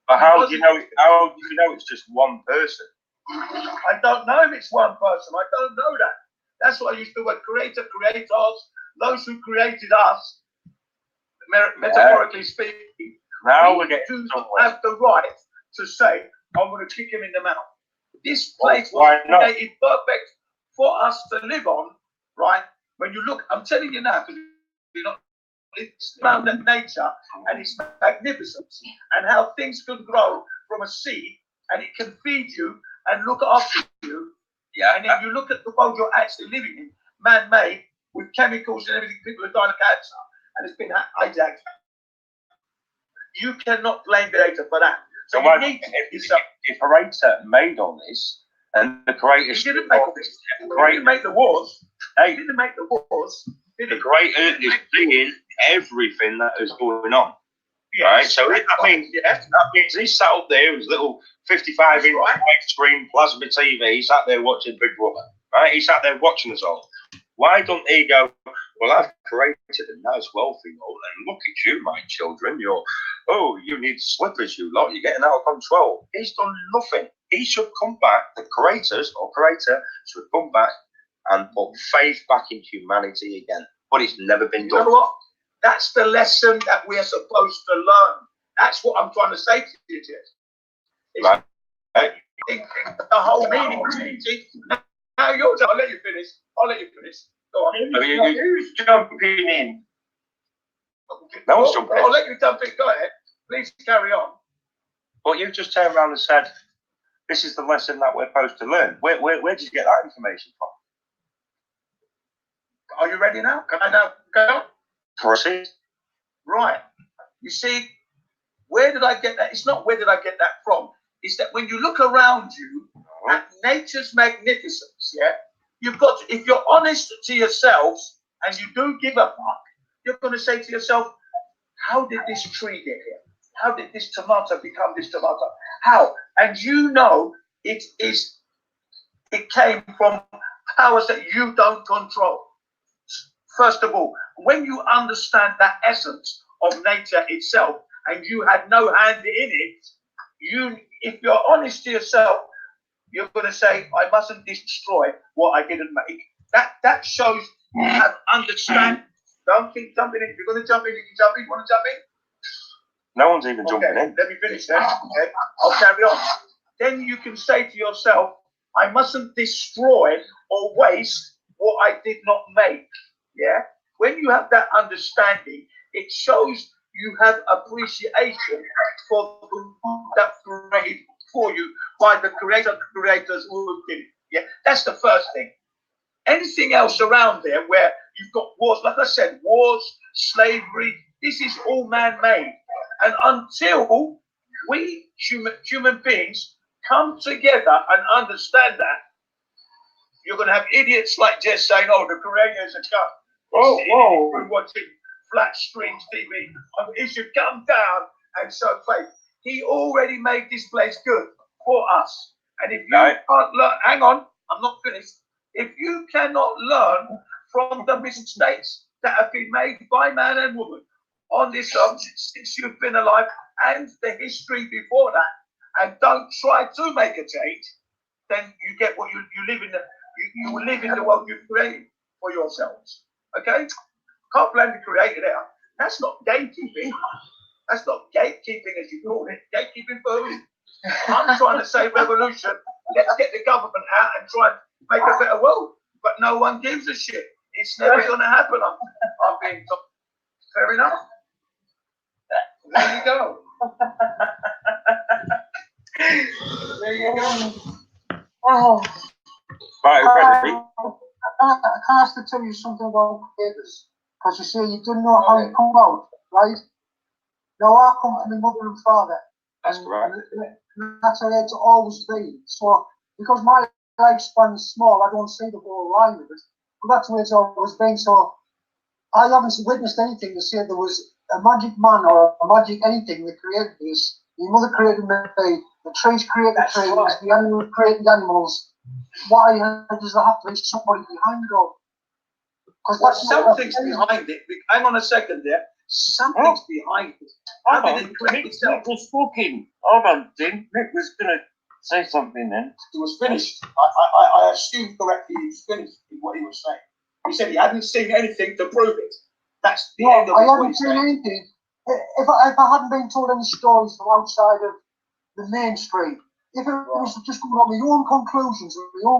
[SPEAKER 6] But how do you know? How do you know it's just one person?
[SPEAKER 4] I don't know if it's one person. I don't know that. That's why I used the word creator, creators, those who created us, metaphorically speaking.
[SPEAKER 6] Now we're getting
[SPEAKER 4] to have the right to say, I'm going to kick him in the mouth. This place was created perfect for us to live on, right? When you look, I'm telling you now, because you're not, it's found at nature and its magnificence and how things can grow from a seed and it can feed you and look after you. Yeah. And then you look at the world you're actually living in, man-made, with chemicals and everything, people are dying of cancer, and it's been hijacked. You cannot blame the creator for that. So you need
[SPEAKER 6] if a creator made all this, and the creator
[SPEAKER 4] didn't make all this, he didn't make the wars.
[SPEAKER 6] Hey,
[SPEAKER 4] he didn't make the wars.
[SPEAKER 6] The creator is seeing everything that is going on. Yes. Right? So that means he sat up there with his little 55-inch screen plasma TV. He sat there watching Big Brother. Right? He sat there watching us all. Why don't he go, well, I've created a nice, wealthy world, and look at you, my children. You need slippers, you lot. You're getting out of control. He's done nothing. He should come back. The creator should come back and put faith back in humanity again. But it's never been done.
[SPEAKER 4] You know what? That's the lesson that we're supposed to learn. That's what I'm trying to say to you, Jess.
[SPEAKER 6] Right.
[SPEAKER 4] The whole meaning of it. Now you're done. I'll let you finish. Go on.
[SPEAKER 3] Who's jumping in?
[SPEAKER 6] No one's jumping in.
[SPEAKER 4] I'll let you jump in. Go ahead. Please carry on.
[SPEAKER 6] But you just turned around and said, this is the lesson that we're supposed to learn. Where did you get that information from?
[SPEAKER 4] Are you ready now? Can I now go?
[SPEAKER 6] Proceed.
[SPEAKER 4] Right. You see, where did I get that? It's not where did I get that from. It's that when you look around you at nature's magnificence, yeah, you've got to, if you're honest to yourselves and you do give a fuck, you're going to say to yourself, how did this tree get here? How did this tomato become this tomato? How? And you know it came from powers that you don't control. First of all, when you understand that essence of nature itself and you had no hand in it, if you're honest to yourself, you're going to say, I mustn't destroy what I didn't make. That shows you have understanding. Don't keep jumping in. If you're going to jump in, you can jump in. You want to jump in?
[SPEAKER 6] No one's even jumping in.
[SPEAKER 4] Let me finish then. Okay, I'll carry on. Then you can say to yourself, I mustn't destroy or waste what I did not make. Yeah? When you have that understanding, it shows you have appreciation for the work that created for you by the creators who did it. Yeah? That's the first thing. Anything else around there where you've got wars, like I said, wars, slavery, this is all man-made. And until we human beings come together and understand that, you're going to have idiots like Jess saying, "Oh, the creators are come." We're watching flat screen TV. He should come down and show faith. He already made this place good for us. And if you can't learn, hang on, I'm not finished. If you cannot learn from the mistakes that have been made by man and woman on this earth since you've been alive and the history before that, and don't try to make a change, then you get what you live in. You live in the world you've created for yourselves. Okay? Can't blame the creator there. That's not gatekeeping. That's not gatekeeping as you call it. Gatekeeping for who? I'm trying to say revolution. Let's get the government out and try and make a better world. But no one gives a shit. It's never going to happen. I'm being told. Fair enough. There you go. There you go.
[SPEAKER 5] Oh.
[SPEAKER 6] Right, ready?
[SPEAKER 7] I have to tell you something about creators, because you say you didn't know how it come about, right? Now I come from my mother and father.
[SPEAKER 6] That's correct.
[SPEAKER 7] And that's how it's always been. So because my lifespan is small, I don't see the whole line of it. But that's the way it's always been. So I haven't witnessed anything to say there was a magic man or a magic anything that created this. Your mother created the trees created the trees, the animals created the animals. Why does there have to be somebody behind it all? Because
[SPEAKER 4] something's behind it. Hang on a second there. Something's behind it.
[SPEAKER 5] Hold on, Nick was talking. Hold on, Tim. Nick was going to say something then.
[SPEAKER 4] He was finished. I assumed correctly he was finished with what he was saying. He said he hadn't seen anything to prove it. That's the end of
[SPEAKER 7] I
[SPEAKER 4] what
[SPEAKER 7] haven't
[SPEAKER 4] he's
[SPEAKER 7] seen
[SPEAKER 4] saying.
[SPEAKER 7] anything. If I hadn't been told any stories from outside of the mainstream, if it was just going on my own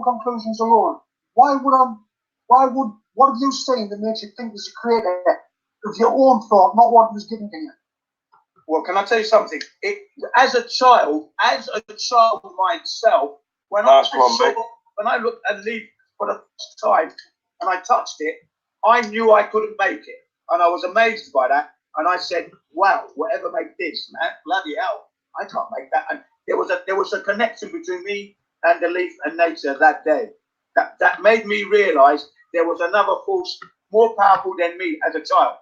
[SPEAKER 7] conclusions alone, what have you seen that makes you think there's a creator of your own thought, not what was given to you?
[SPEAKER 4] Well, can I tell you something? As a child myself, when I looked at leaf for the first time and I touched it, I knew I couldn't make it, and I was amazed by that. And I said, "Wow, whatever made this, man, bloody hell, I can't make that." And there was a connection between me and the leaf and nature that day. That made me realise there was another force more powerful than me as a child,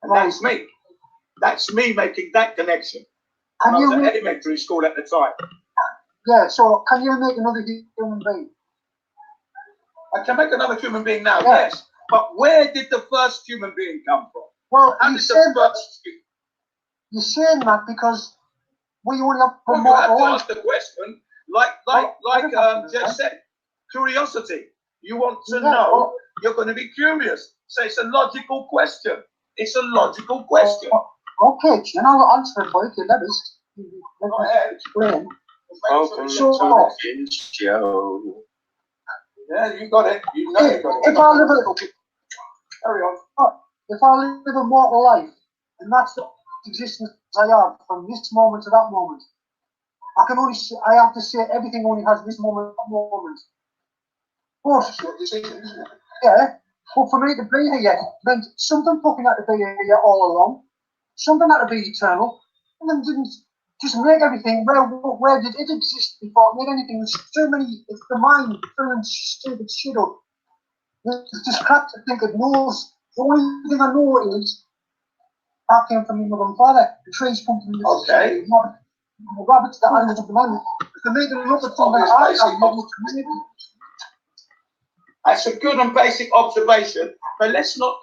[SPEAKER 4] and that's me. That's me making that connection. And I was at elementary school at the time.
[SPEAKER 7] Yeah, so can you make another human being?
[SPEAKER 4] I can make another human being now, yes. But where did the first human being come from?
[SPEAKER 7] Well,
[SPEAKER 4] You're
[SPEAKER 7] saying that because we only have
[SPEAKER 4] you have to ask the question, like Jess said, curiosity. You want to know, you're going to be curious. So it's a logical question. It's a logical question.
[SPEAKER 7] Okay, and I'll answer it for you. Let us explain.
[SPEAKER 6] Show.
[SPEAKER 4] Yeah, you got it. You know you got it. Carry on.
[SPEAKER 7] If I live a mortal life, and that's the existence I have from this moment to that moment, I have to say everything only has this moment, that moment. But, yeah, but for me to be here, then something fucking had to be here all along. Something had to be eternal. And then didn't just make everything. Where did it exist before it made anything? There's too many, it's the mind filling stupid shit up. It's just crap to think it knows. The only thing I know is I came from my mother and father. The trees come from the rabbits, the animals of the man. To make them look at something
[SPEAKER 4] that's a good and basic observation, but let's not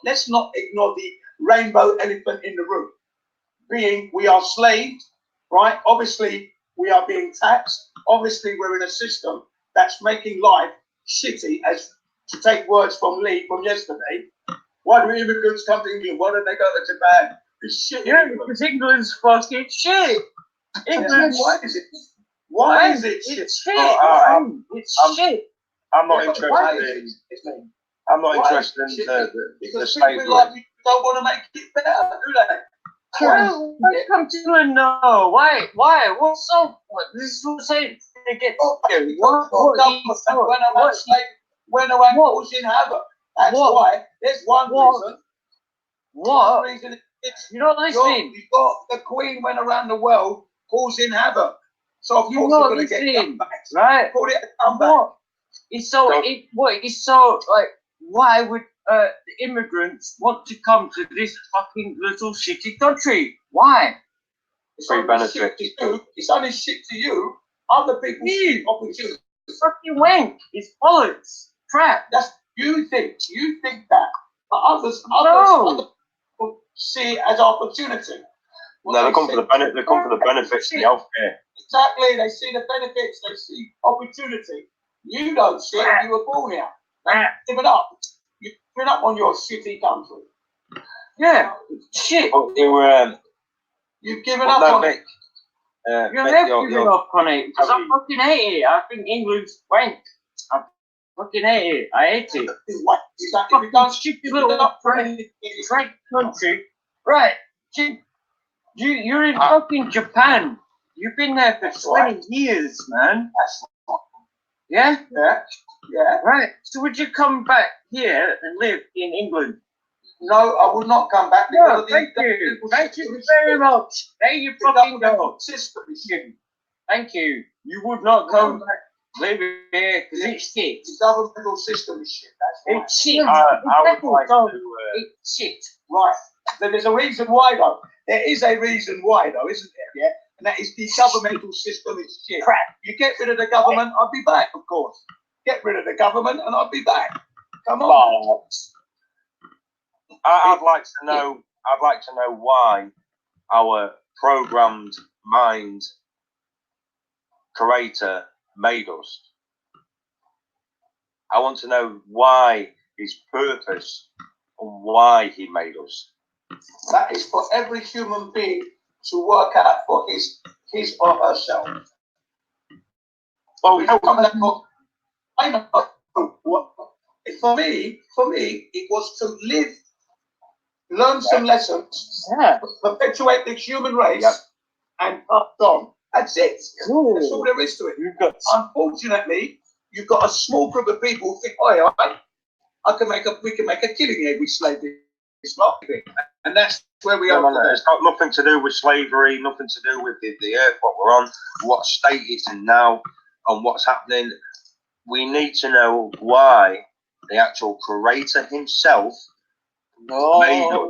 [SPEAKER 4] ignore the rainbow elephant in the room. We are slaves, right? Obviously, we are being taxed. Obviously, we're in a system that's making life shitty, as to take words from Lee from yesterday. Why do immigrants come to England? Why don't they go to Japan? It's shit.
[SPEAKER 5] Yeah, because England's fucking shit. England,
[SPEAKER 4] why is it? Why is it shit?
[SPEAKER 5] It's shit.
[SPEAKER 6] It's
[SPEAKER 5] shit.
[SPEAKER 6] I'm not interested in. I'm not interested in the slavery.
[SPEAKER 4] Like you don't want to make it better, do they?
[SPEAKER 5] Well, I come to and know. Why? What's up? This is what I'm saying. They get
[SPEAKER 4] when around causing havoc. That's why. There's one reason.
[SPEAKER 5] What?
[SPEAKER 4] One reason
[SPEAKER 5] You're not listening.
[SPEAKER 4] You got the Queen went around the world causing havoc.
[SPEAKER 2] So of
[SPEAKER 5] You're
[SPEAKER 2] course
[SPEAKER 5] not
[SPEAKER 2] you're going to get
[SPEAKER 5] listening,
[SPEAKER 2] cutbacks.
[SPEAKER 5] right?
[SPEAKER 2] Call it a comeback.
[SPEAKER 5] What? It's so, it's so, like, why would the immigrants want to come to this fucking little shitty country? Why?
[SPEAKER 2] It's
[SPEAKER 6] Free
[SPEAKER 2] only shit
[SPEAKER 6] benefit.
[SPEAKER 2] to you. It's only shit to you. Other people see opportunities.
[SPEAKER 5] Fucking wank. It's bollocks. Crap.
[SPEAKER 2] That's you think that, but others people see it as opportunity.
[SPEAKER 6] No, they come for the benefit. They come for the benefits of the healthcare.
[SPEAKER 2] Exactly, they see the benefits. They see opportunity. You don't see it. You were born here. Give it up. You've given up on your shitty country.
[SPEAKER 5] Yeah. Shit.
[SPEAKER 2] You've given up on it.
[SPEAKER 5] You have given up on it because I fucking hate it. I think England's wank. I fucking hate it. I hate it.
[SPEAKER 2] You don't
[SPEAKER 5] Stupid little French country. Right. You're in fucking Japan. You've been there for 20 years, man. Yeah?
[SPEAKER 2] Yeah.
[SPEAKER 5] Right. So would you come back here and live in England?
[SPEAKER 2] No, I would not come back.
[SPEAKER 5] No, thank you. Thank you very much. There you fucking go. Thank you. You would not come back, live here, because it's shit.
[SPEAKER 2] The governmental system is shit. That's right.
[SPEAKER 5] It's shit.
[SPEAKER 6] I would like to.
[SPEAKER 5] It's shit.
[SPEAKER 2] Right. There's a reason why, though. There is a reason why, though, isn't there? Yeah. And that is the governmental system is shit. Crap. You get rid of the government, I'll be back, of course. Get rid of the government, and I'll be back. Come on.
[SPEAKER 6] I'd like to know. I'd like to know why our programmed mind creator made us. I want to know why his purpose and why he made us.
[SPEAKER 2] That is for every human being to work out for his or herself.
[SPEAKER 6] Well,
[SPEAKER 2] I know. For me, it was to live, learn some lessons, perpetuate the human race, and pass on. That's it.
[SPEAKER 5] Cool.
[SPEAKER 2] That's all there is to it. Unfortunately, you've got a small group of people who think, "Oh, we can make a killing here with slavery." It's not, and that's where we are.
[SPEAKER 6] No, it's got nothing to do with slavery, nothing to do with the earth, what we're on, what state it's in now, and what's happening. We need to know why the actual creator himself made us.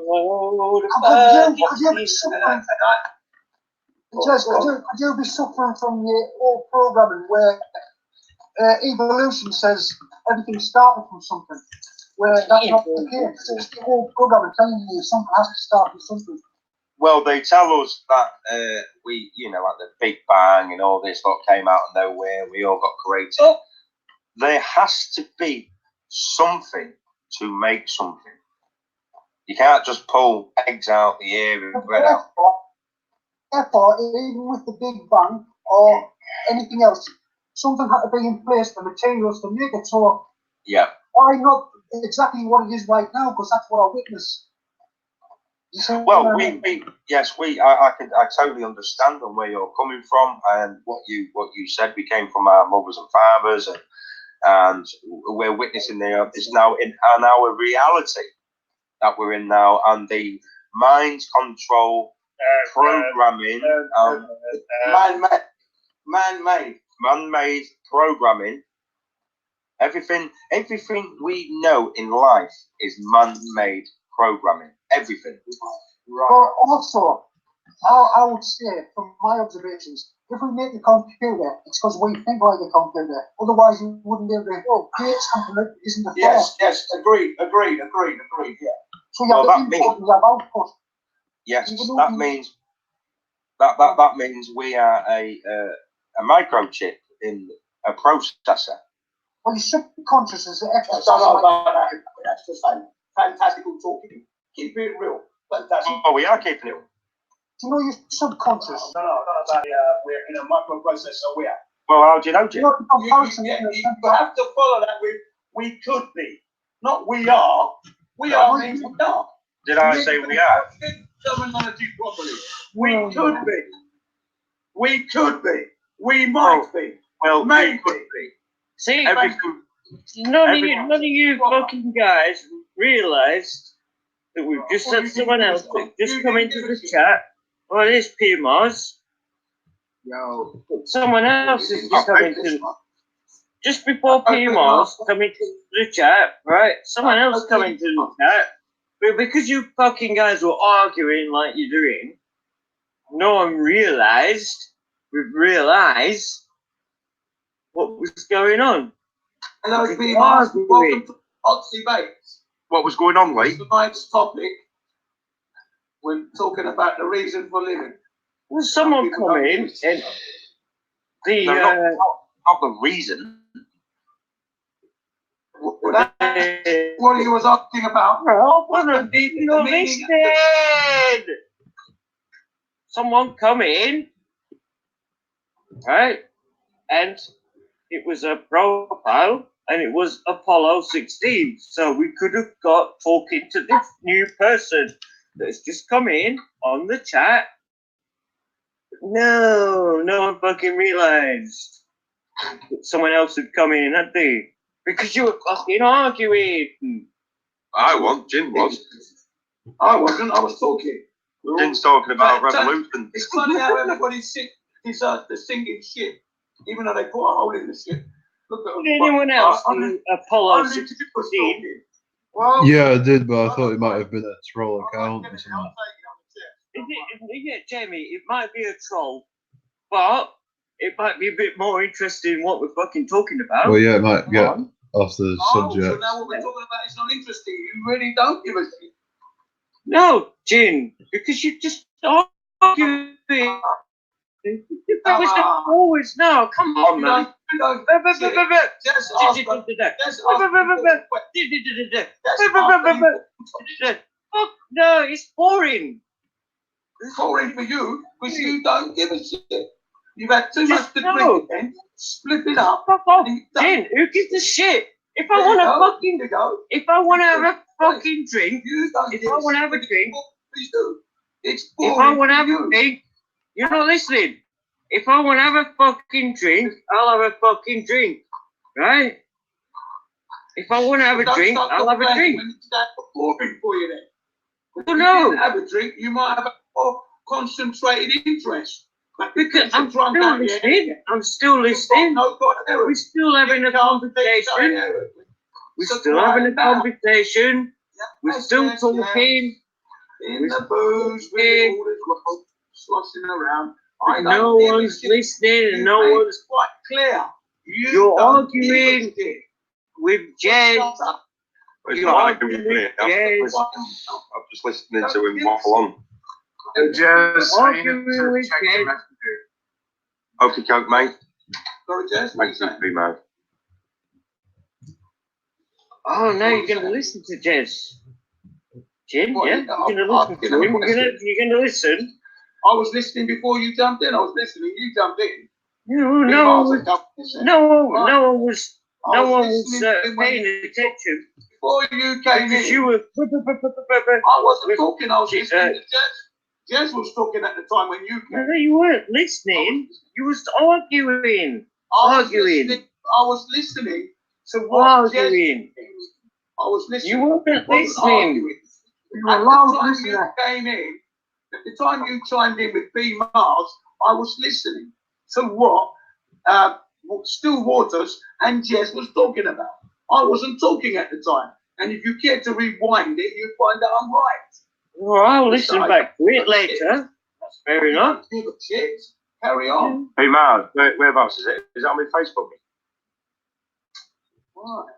[SPEAKER 7] Could you be suffering from your old programming where evolution says everything started from something? Where that's not the case. It's the whole programming telling you something has to start with something.
[SPEAKER 6] Well, they tell us that like the Big Bang and all this lot came out of nowhere. We all got created. There has to be something to make something. You can't just pull eggs out the air and bread out.
[SPEAKER 7] Therefore, even with the Big Bang or anything else, something had to be in place for materials to make it. So, why not exactly what it is right now? Because that's what I witness.
[SPEAKER 6] Well, I totally understand on where you're coming from and what you said. We came from our mothers and fathers, and we're witnessing this now in our reality that we're in now, and the mind control programming, man-made programming. Everything we know in life is man-made programming. Everything.
[SPEAKER 7] Right. But also, I would say, from my observations, if we make the computer, it's because we think like a computer. Otherwise, you wouldn't be able to create something that isn't the
[SPEAKER 2] Yes, agreed. Yeah.
[SPEAKER 7] So you have the input, you have output.
[SPEAKER 6] Yes, that means we are a microchip in a processor.
[SPEAKER 7] Well, your subconscious is the extra.
[SPEAKER 2] That's just fantastical talking. Keep it real. Fantastic.
[SPEAKER 6] Oh, we are keeping it.
[SPEAKER 7] Do you know your subconscious?
[SPEAKER 2] No, not about we're in a microprocessor. We are.
[SPEAKER 6] Well, how do you know, Jim?
[SPEAKER 2] You have to follow that with we could be, not we are. We are means we are.
[SPEAKER 6] Did I say we are?
[SPEAKER 2] Terminology properly. We could be. We could be. We might be.
[SPEAKER 6] Well,
[SPEAKER 2] maybe.
[SPEAKER 6] Could be.
[SPEAKER 5] See, none of you fucking guys realised that we've just had someone else that just come into the chat. Well, it is PMOS.
[SPEAKER 7] Yo.
[SPEAKER 5] Someone else is just coming to. Just before PMOs coming to the chat, right? Someone else coming to the chat. But because you fucking guys were arguing like you're doing, no one realised what was going on.
[SPEAKER 4] Hello, PMOs. Welcome to Oxy Bates.
[SPEAKER 6] What was going on, Lee?
[SPEAKER 4] Tonight's topic, we're talking about the reason for living.
[SPEAKER 5] Well, someone come in and the
[SPEAKER 6] No, not the reason.
[SPEAKER 4] What he was asking about.
[SPEAKER 5] Someone come in, right? And it was a profile, and it was Apollo 16. So we could have got talking to this new person that's just come in on the chat. No one fucking realised that someone else had come in, had they? Because you were fucking arguing.
[SPEAKER 6] Jim was.
[SPEAKER 4] I wasn't, I was talking.
[SPEAKER 6] Jim's talking about revolution.
[SPEAKER 4] It's funny how everybody deserves the sinking ship, even though they put a hole in the ship. Look at
[SPEAKER 5] anyone else in Apollo 16?
[SPEAKER 7] Well,
[SPEAKER 1] Yeah, I did, but I thought it might have been a troll account or something.
[SPEAKER 5] Yeah, Jamie, it might be a troll, but it might be a bit more interesting what we're fucking talking about.
[SPEAKER 1] Well, yeah, it might get off the subject.
[SPEAKER 4] So now what we're talking about is not interesting. You really don't give a shit.
[SPEAKER 5] No, Jin, because you just arguing. That was the forwards now. Come on, man. Fuck no, it's boring.
[SPEAKER 4] It's boring for you because you don't give a shit. You've had too much to drink again. Split it up.
[SPEAKER 5] Fuck off, Jin. Who gives a shit? If I want to fucking, if I want to have a fucking drink, if I want to have a drink,
[SPEAKER 4] please do. It's boring.
[SPEAKER 5] If I want to have a drink, you're not listening. If I want to have a fucking drink, I'll have a fucking drink, right? If I want to have a drink, I'll have a drink.
[SPEAKER 4] That's boring for you then.
[SPEAKER 5] Oh no.
[SPEAKER 4] If you have a drink, you might have a more concentrated interest.
[SPEAKER 5] Because I'm still listening. I'm still listening. We're still having a conversation. We're still having a conversation. We're still talking.
[SPEAKER 4] In the booze, sloshing around.
[SPEAKER 5] No one's listening and no one's
[SPEAKER 4] quite clear.
[SPEAKER 5] You're arguing with Jez. You're arguing with Jez.
[SPEAKER 6] I'm just listening to him waffle on.
[SPEAKER 5] Arguing with Jez.
[SPEAKER 6] Okay, coke, mate.
[SPEAKER 4] Sorry, Jez.
[SPEAKER 6] Thanks for being mate.
[SPEAKER 5] Oh, now you're going to listen to Jez. Jim, yeah? You're going to listen to him. You're going to listen.
[SPEAKER 4] I was listening before you jumped in. I was listening. You jumped in.
[SPEAKER 5] No one was paying attention.
[SPEAKER 4] Before you came in,
[SPEAKER 5] you were.
[SPEAKER 4] I wasn't talking. I was listening to Jez. Jez was talking at the time when you came.
[SPEAKER 5] No, you weren't listening. You was arguing.
[SPEAKER 4] I was listening to what Jez. I was listening.
[SPEAKER 5] You weren't listening.
[SPEAKER 4] At the time you came in, at the time you chimed in with B Mars, I was listening to what Still Waters and Jez was talking about. I wasn't talking at the time. And if you care to rewind it, you'd find that I'm right.
[SPEAKER 5] Well, I'll listen back to it later. That's fair enough.
[SPEAKER 4] Carry on.
[SPEAKER 6] Hey, Mars, whereabouts is it? Is it on my Facebook?
[SPEAKER 4] Right.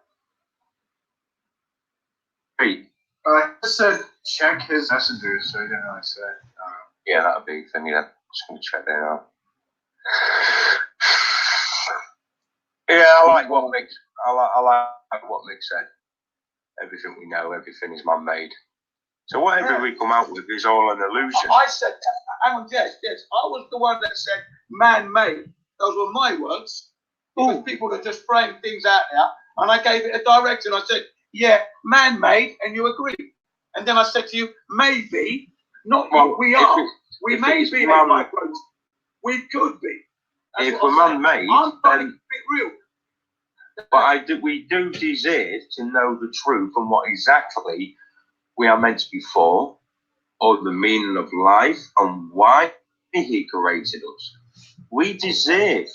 [SPEAKER 6] Pete.
[SPEAKER 7] I just said check his messengers, so he didn't really say.
[SPEAKER 6] Yeah, that'll be a thing, yeah. Just going to check that out. Yeah, I like what Mick said. Everything we know, everything is man-made. So whatever we come out with is all an illusion.
[SPEAKER 4] I said that. Hang on, yes. I was the one that said man-made. Those were my words. Because people are just throwing things out there. And I gave it a direction. I said, yeah, man-made, and you agreed. And then I said to you, maybe, not what we are. We may be microbes. We could be.
[SPEAKER 6] If we're man-made,
[SPEAKER 4] I'm trying to keep it real.
[SPEAKER 6] But we do deserve to know the truth and what exactly we are meant to be for, or the meaning of life, and why He created us. We deserve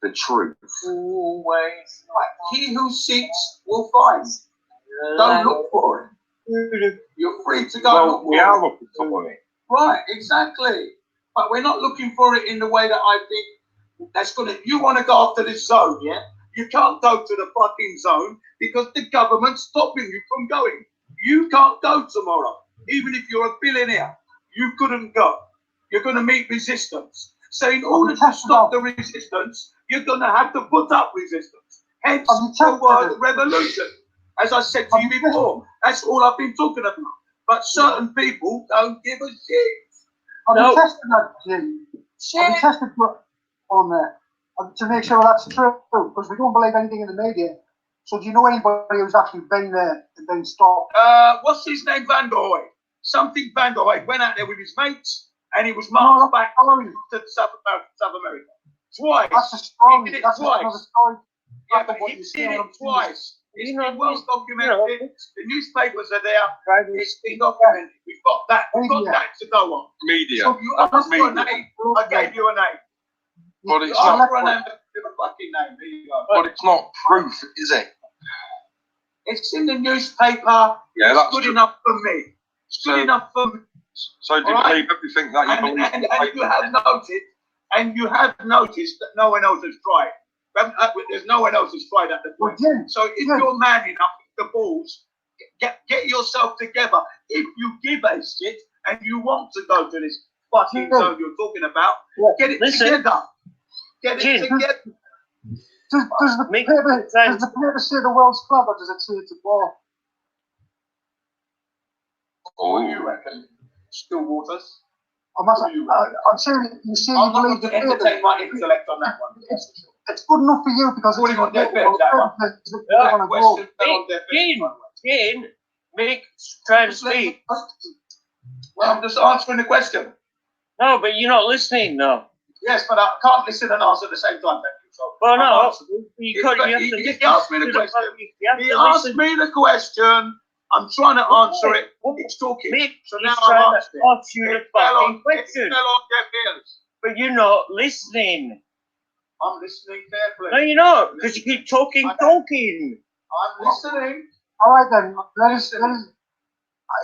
[SPEAKER 6] the truth.
[SPEAKER 2] Always. Right. He who seeks will find. Don't look for it. You're free to go look
[SPEAKER 6] Well,
[SPEAKER 2] for
[SPEAKER 6] we
[SPEAKER 2] it.
[SPEAKER 6] are looking for it.
[SPEAKER 2] Right, exactly. But we're not looking for it in the way that I think that's gonna. You want to go after this zone, yeah? You can't go to the fucking zone because the government's stopping you from going. You can't go tomorrow, even if you're a billionaire. You couldn't go. You're going to meet resistance. So in order to stop the resistance, you're going to have to put up resistance. Hence the word revolution. As I said to you before, that's all I've been talking about. But certain people don't give a shit.
[SPEAKER 7] I've been testing that, Jim. I've been tested on there to make sure that's true, because we don't believe anything in the media. So do you know anybody who's actually been there and been stopped?
[SPEAKER 2] What's his name? Van der Hoy. Something Van der Hoy went out there with his mates and he was marched back to South America. Twice.
[SPEAKER 7] That's a story.
[SPEAKER 2] He did it
[SPEAKER 7] That's
[SPEAKER 2] twice.
[SPEAKER 7] another story.
[SPEAKER 2] Yeah, but he did it twice. It's been well documented. The newspapers are there. It's been documented. We've got that. We've got that to go on.
[SPEAKER 6] Media.
[SPEAKER 2] So you asked for a name. I gave you a name.
[SPEAKER 6] But it's
[SPEAKER 2] You asked
[SPEAKER 6] not.
[SPEAKER 2] for a name. Give a fucking name. There you go.
[SPEAKER 6] But it's not proof, is it?
[SPEAKER 2] It's in the newspaper.
[SPEAKER 6] Yeah,
[SPEAKER 2] it's
[SPEAKER 6] that's
[SPEAKER 2] good
[SPEAKER 6] true.
[SPEAKER 2] enough for me. It's good enough for me.
[SPEAKER 6] So do you
[SPEAKER 2] Alright.
[SPEAKER 6] believe everything that you believe?
[SPEAKER 2] And you have noticed that no one else has tried. There's no one else has tried at the point. So if you're man enough, the balls, get yourself together. If you give a shit and you want to go to this fucking zone you're talking about, get it together. Get it together.
[SPEAKER 7] Does the paper say the world's flat, or does it say it's a ball?
[SPEAKER 2] What do you reckon? Still waters?
[SPEAKER 7] I'm saying you say
[SPEAKER 2] I'm
[SPEAKER 7] you
[SPEAKER 2] not
[SPEAKER 7] believe
[SPEAKER 2] going to entertain my intellect on that one.
[SPEAKER 7] It's good enough for you because
[SPEAKER 2] Falling on deaf ears, that one. Question fell on deaf ears.
[SPEAKER 5] Jane, make try to speak.
[SPEAKER 2] Well, I'm just answering the question.
[SPEAKER 5] No, but you're not listening, no.
[SPEAKER 2] Yes, but I can't listen and answer at the same time. Thank you. So
[SPEAKER 5] well, no,
[SPEAKER 2] he asked me the question. He asked me the question. I'm trying to answer it. He's talking. So now I'm answering.
[SPEAKER 5] Ask you the fucking question.
[SPEAKER 2] It fell on deaf ears.
[SPEAKER 5] But you're not listening.
[SPEAKER 2] I'm listening carefully.
[SPEAKER 5] No, you're not, because you keep talking.
[SPEAKER 2] I'm listening.
[SPEAKER 7] All right then.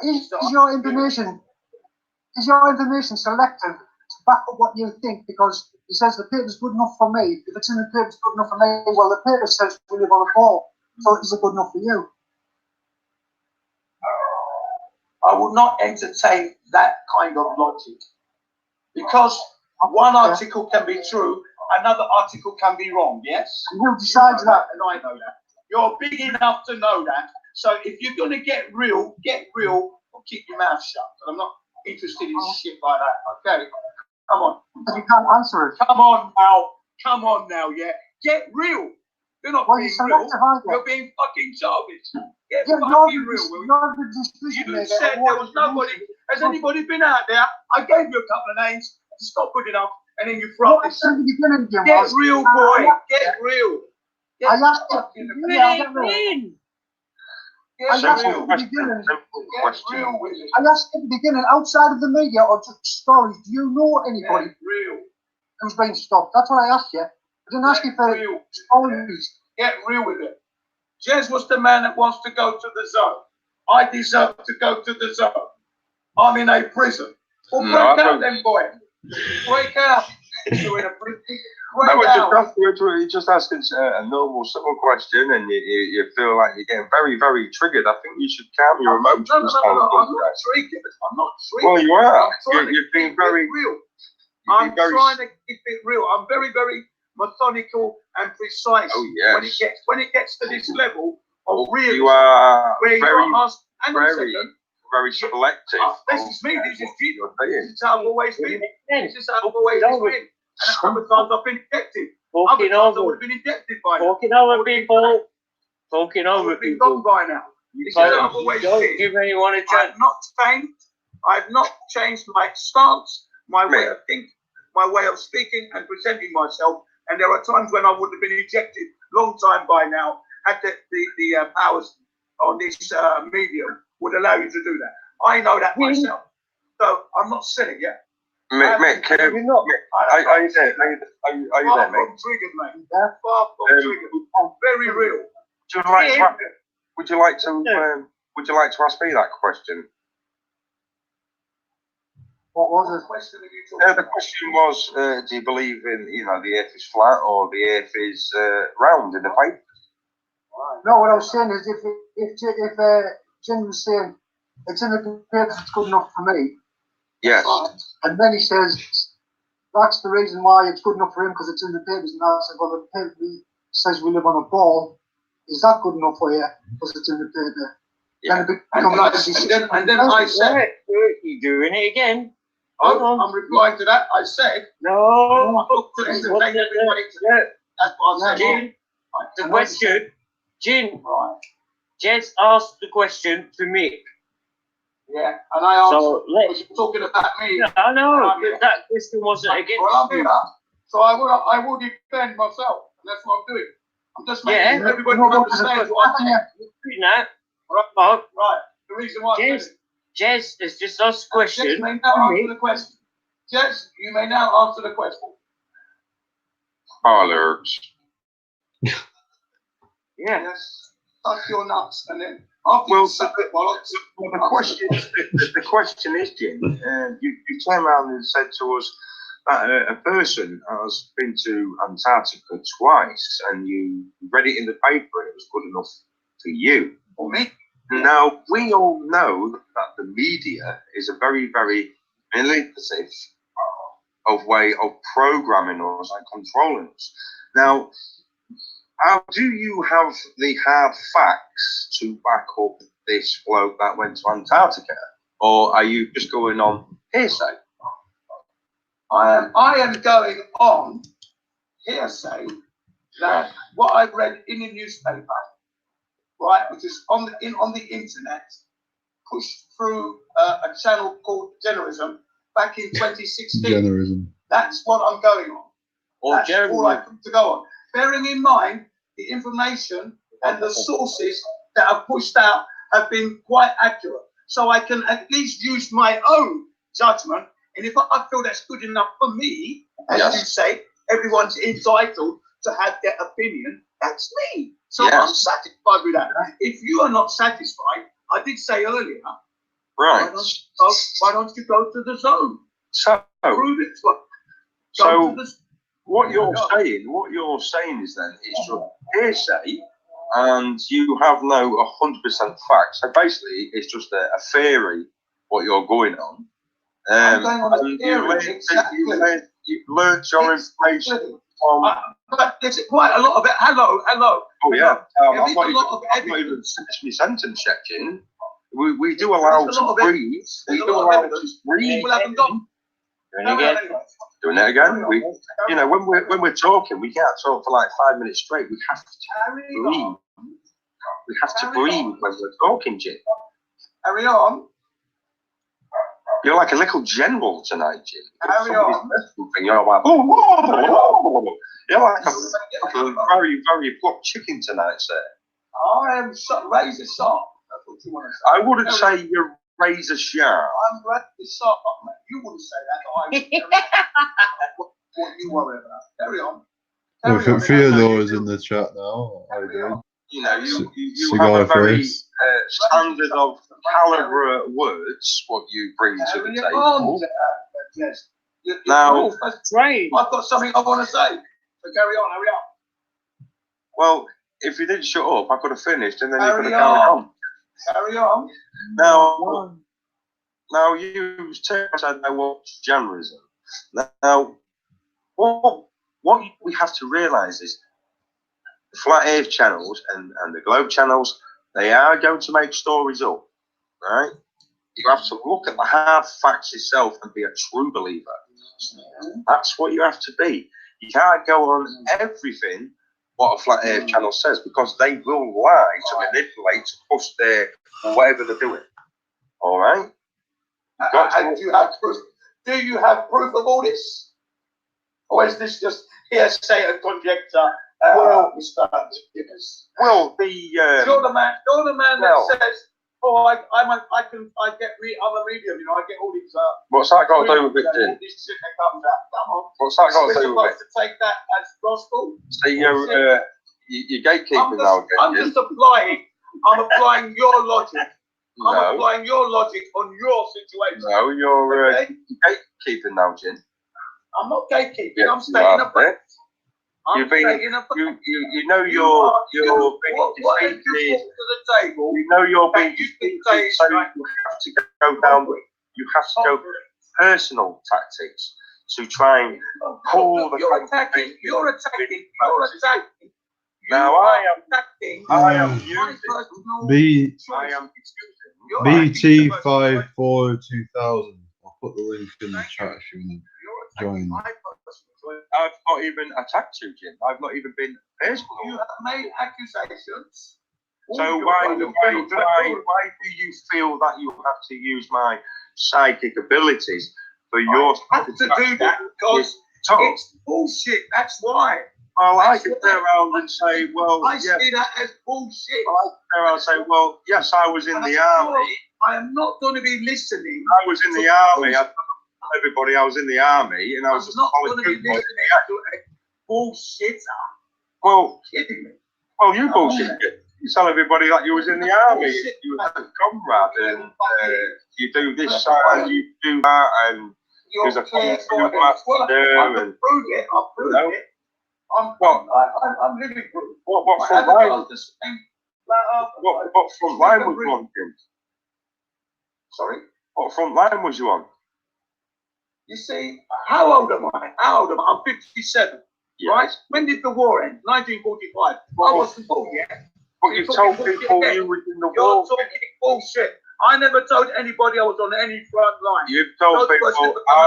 [SPEAKER 7] Is your information selective to back up what you think? Because he says the paper's good enough for me. If it's in the paper, it's good enough for me. Well, the paper says we live on a ball, so is it good enough for you?
[SPEAKER 2] I would not entertain that kind of logic, because one article can be true, another article can be wrong. Yes.
[SPEAKER 7] Who decides that?
[SPEAKER 2] And I know that. You're big enough to know that. So if you're going to get real, or keep your mouth shut. And I'm not interested in shit like that. Okay. Come on.
[SPEAKER 7] You can't answer it.
[SPEAKER 2] Come on now. Yeah. Get real. You're not being real. You're being fucking childish. Get fucking real, will you? You said there was nobody. Has anybody been out there? I gave you a couple of names. It's not good enough. And then you throw this. Get real, boy. Get real.
[SPEAKER 7] I asked you.
[SPEAKER 2] I asked at
[SPEAKER 7] the beginning, outside of the media or just stories, do you know anybody who's been stopped? That's what I asked you. I didn't ask you for stories.
[SPEAKER 2] Get real with it. Jez was the man that wants to go to the zone. I deserve to go to the zone. I'm in a prison. Well, break out then, boy. Break out. You're in a prison.
[SPEAKER 6] We're just asking a normal, simple question, and you feel like you're getting very, very triggered. I think you should calm your emotions.
[SPEAKER 2] No, I'm not triggered. I'm not triggered.
[SPEAKER 6] Well, you are. You're being very
[SPEAKER 2] real. I'm trying to keep it real. I'm very, very methodical and precise.
[SPEAKER 6] Oh yeah.
[SPEAKER 2] When it gets to this level of real,
[SPEAKER 6] you are
[SPEAKER 2] where
[SPEAKER 6] very,
[SPEAKER 2] you asked,
[SPEAKER 6] very selective.
[SPEAKER 2] This is me. This is you. This is how I've always been. This is how I've always been. And other times I've been indebted. Other times I would have been indebted by now.
[SPEAKER 5] Talking over people. Talking over
[SPEAKER 2] been
[SPEAKER 5] people.
[SPEAKER 2] gone by now. This is how I've always been.
[SPEAKER 5] Give anyone a chance.
[SPEAKER 2] I've not changed my stance, my way of thinking, my way of speaking and presenting myself. And there are times when I would have been ejected long time by now, had the powers on this medium would allow you to do that. I know that myself. So I'm not silly, yeah.
[SPEAKER 6] Mick,
[SPEAKER 5] You're not.
[SPEAKER 6] are you there? Are you there,
[SPEAKER 2] Far
[SPEAKER 6] Mick?
[SPEAKER 2] from triggered, mate. Far from triggered. Very real.
[SPEAKER 6] Would you like to ask me that question?
[SPEAKER 7] What was it?
[SPEAKER 6] The question was, do you believe in, the Earth is flat or the Earth is round in the paper?
[SPEAKER 7] No, what I was saying is if Jim was saying it's in the papers, it's good enough for me.
[SPEAKER 6] Yes.
[SPEAKER 7] And then he says that's the reason why it's good enough for him because it's in the papers. And I said, well, the paper says we live on a ball. Is that good enough for you because it's in the paper?
[SPEAKER 6] Yeah.
[SPEAKER 2] And then I said,
[SPEAKER 5] you're doing it again.
[SPEAKER 2] I'm replying to that. I said,
[SPEAKER 5] No.
[SPEAKER 2] I looked at this and made everybody to that's what I said.
[SPEAKER 5] Jim, the question, Jim, Jez asked the question to me.
[SPEAKER 2] Yeah, and I answered.
[SPEAKER 5] So let's
[SPEAKER 2] you're talking about me.
[SPEAKER 5] I know that question wasn't against
[SPEAKER 2] Well, I'm
[SPEAKER 5] you.
[SPEAKER 2] here, so I will defend myself, and that's what I'm doing. I'm just making everybody understand what I'm saying. Right. The reason why
[SPEAKER 5] Jez has just asked the question.
[SPEAKER 2] Jez may now answer the question. Jez, you may now answer the question.
[SPEAKER 6] Alerts.
[SPEAKER 2] Yes. Touch your nuts, and then after
[SPEAKER 6] the question is, Jim, you turned around and said to us that a person has been to Antarctica twice, and you read it in the paper, and it was good enough for you.
[SPEAKER 2] For me?
[SPEAKER 6] Now, we all know that the media is a very, very manipulative way of programming us and controlling us. Now, how do you have the hard facts to back up this bloke that went to Antarctica? Or are you just going on hearsay?
[SPEAKER 2] I am going on hearsay that what I read in the newspaper, right, which is on the internet, pushed through a channel called Geocentrism back in 2016.
[SPEAKER 1] Geocentrism.
[SPEAKER 2] That's what I'm going on. That's all I come to go on. Bearing in mind the information and the sources that are pushed out have been quite accurate. So I can at least use my own judgment. And if I feel that's good enough for me, as you say, everyone's entitled to have their opinion. That's me. So I'm satisfied with that. If you are not satisfied, I did say earlier,
[SPEAKER 6] right?
[SPEAKER 2] Why don't you go to the zone?
[SPEAKER 6] So
[SPEAKER 2] prove it.
[SPEAKER 6] What you're saying is then it's just hearsay, and you have no 100% facts. So basically, it's just a theory what you're going on.
[SPEAKER 2] I'm going on a theory.
[SPEAKER 6] You've learned your information from.
[SPEAKER 2] But there's quite a lot of it. Hello.
[SPEAKER 6] Oh yeah. I'm not
[SPEAKER 2] even
[SPEAKER 6] finished my sentence yet, Jim. We do allow to breathe. We do allow to breathe.
[SPEAKER 2] People haven't gone.
[SPEAKER 6] Doing it again. When we're talking, we can't talk for like 5 minutes straight. We have to breathe. We have to breathe when we're talking, Jim.
[SPEAKER 2] Carry on.
[SPEAKER 6] You're like a little general tonight, Jim.
[SPEAKER 2] Carry on.
[SPEAKER 6] You're like, you're like a very, very plucked chicken tonight, sir.
[SPEAKER 2] I am razor sharp. That's what you want to say.
[SPEAKER 6] I wouldn't say you're razor sharp.
[SPEAKER 2] I'm razor sharp, mate. You wouldn't say that. What you worry about? Carry on.
[SPEAKER 1] Theodore is in the chat now. How are you doing?
[SPEAKER 6] You have a very standard of calibre words, what you bring to the table.
[SPEAKER 2] Yes.
[SPEAKER 6] Now,
[SPEAKER 2] I've got something I want to say. So carry on, hurry up.
[SPEAKER 6] Well, if you didn't shut up, I could have finished, and then you could have carried on.
[SPEAKER 2] Carry on.
[SPEAKER 6] Now you said I watch Geocentrism. Now, what we have to realise is the Flat Earth channels and the Globe channels, they are going to make stories up, right? You have to look at the hard facts itself and be a true believer. That's what you have to be. You can't go on everything what a Flat Earth channel says, because they will lie to manipulate, to push their whatever they're doing. All right?
[SPEAKER 2] Do you have proof? Do you have proof of all this? Or is this just hearsay and conjecture?
[SPEAKER 6] Well,
[SPEAKER 2] Mr.
[SPEAKER 6] Well,
[SPEAKER 2] you're the man that says Oh, I I'm a medium, you know, I get all these,
[SPEAKER 6] What's that got to do with it,
[SPEAKER 2] all
[SPEAKER 6] Jim?
[SPEAKER 2] this shit that comes out. Come on.
[SPEAKER 6] What's that got
[SPEAKER 2] We're
[SPEAKER 6] to do with it?
[SPEAKER 2] supposed to take that as gospel.
[SPEAKER 6] See, you're gatekeeping now again.
[SPEAKER 2] I'm just applying, I'm applying your logic. I'm
[SPEAKER 6] No,
[SPEAKER 2] applying your logic on your situation.
[SPEAKER 6] no, you're
[SPEAKER 2] Okay?
[SPEAKER 6] gatekeeping now, Jim.
[SPEAKER 2] I'm not gatekeeping,
[SPEAKER 6] Yeah,
[SPEAKER 2] I'm stating a fact.
[SPEAKER 6] You've been,
[SPEAKER 2] stating a fact.
[SPEAKER 6] you know you're being
[SPEAKER 2] What have you
[SPEAKER 6] defeated.
[SPEAKER 2] brought to the table?
[SPEAKER 6] You know you're being
[SPEAKER 2] that you
[SPEAKER 6] defeated,
[SPEAKER 2] can say
[SPEAKER 6] so
[SPEAKER 2] right?
[SPEAKER 6] you have to go down. You have to go personal tactics to try and pull the.
[SPEAKER 2] You're attacking. You're attacking.
[SPEAKER 6] Now I am using. I am
[SPEAKER 1] BT 54 2000. I'll put the link in the chat if you want to join.
[SPEAKER 6] I've not even attacked you, Jim. I've not even been personal.
[SPEAKER 2] You have made accusations.
[SPEAKER 6] So why do you feel that you have to use my psychic abilities for your?
[SPEAKER 2] I have to do that because it's bullshit. That's why.
[SPEAKER 6] Well, I could turn around and say, well,
[SPEAKER 2] I see that as bullshit.
[SPEAKER 6] Well, I could turn around and say, well, yes, I was in the army.
[SPEAKER 2] I am not going to be listening.
[SPEAKER 6] I was in the army. I told everybody I was in the army, and I was just
[SPEAKER 2] not going to be listening to a bullshitter.
[SPEAKER 6] Well,
[SPEAKER 2] kidding me.
[SPEAKER 6] Well, you bullshit. You tell everybody that you was in the army. You was a comrade, and you do this and you do that, and you was a kung fu master.
[SPEAKER 2] And prove it. I'll prove it. I'm living proof.
[SPEAKER 6] What front line? What front line was you on, Jim?
[SPEAKER 2] Sorry?
[SPEAKER 6] What front line was you on?
[SPEAKER 2] You see, how old am I? I'm 57.
[SPEAKER 6] Yeah.
[SPEAKER 2] Right? When did the war end? 1945. I wasn't born yet.
[SPEAKER 6] But you told people you were in the war.
[SPEAKER 2] You're talking bullshit. I never told anybody I was on any front line.
[SPEAKER 6] You've told people I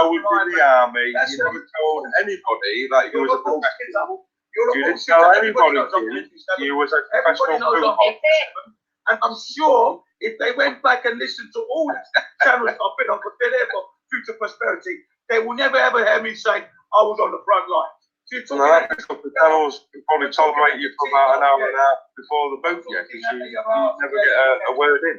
[SPEAKER 6] was in the army. You never told anybody that you was a professional. You didn't tell anybody you was a professional footballer.
[SPEAKER 2] And I'm sure if they went back and listened to all the channels I've been on, because they're there for future prosperity, they will never ever hear me say I was on the front line. So
[SPEAKER 6] the channels probably tolerate you for about an hour and a half before the boat, yeah, because you never get a word in.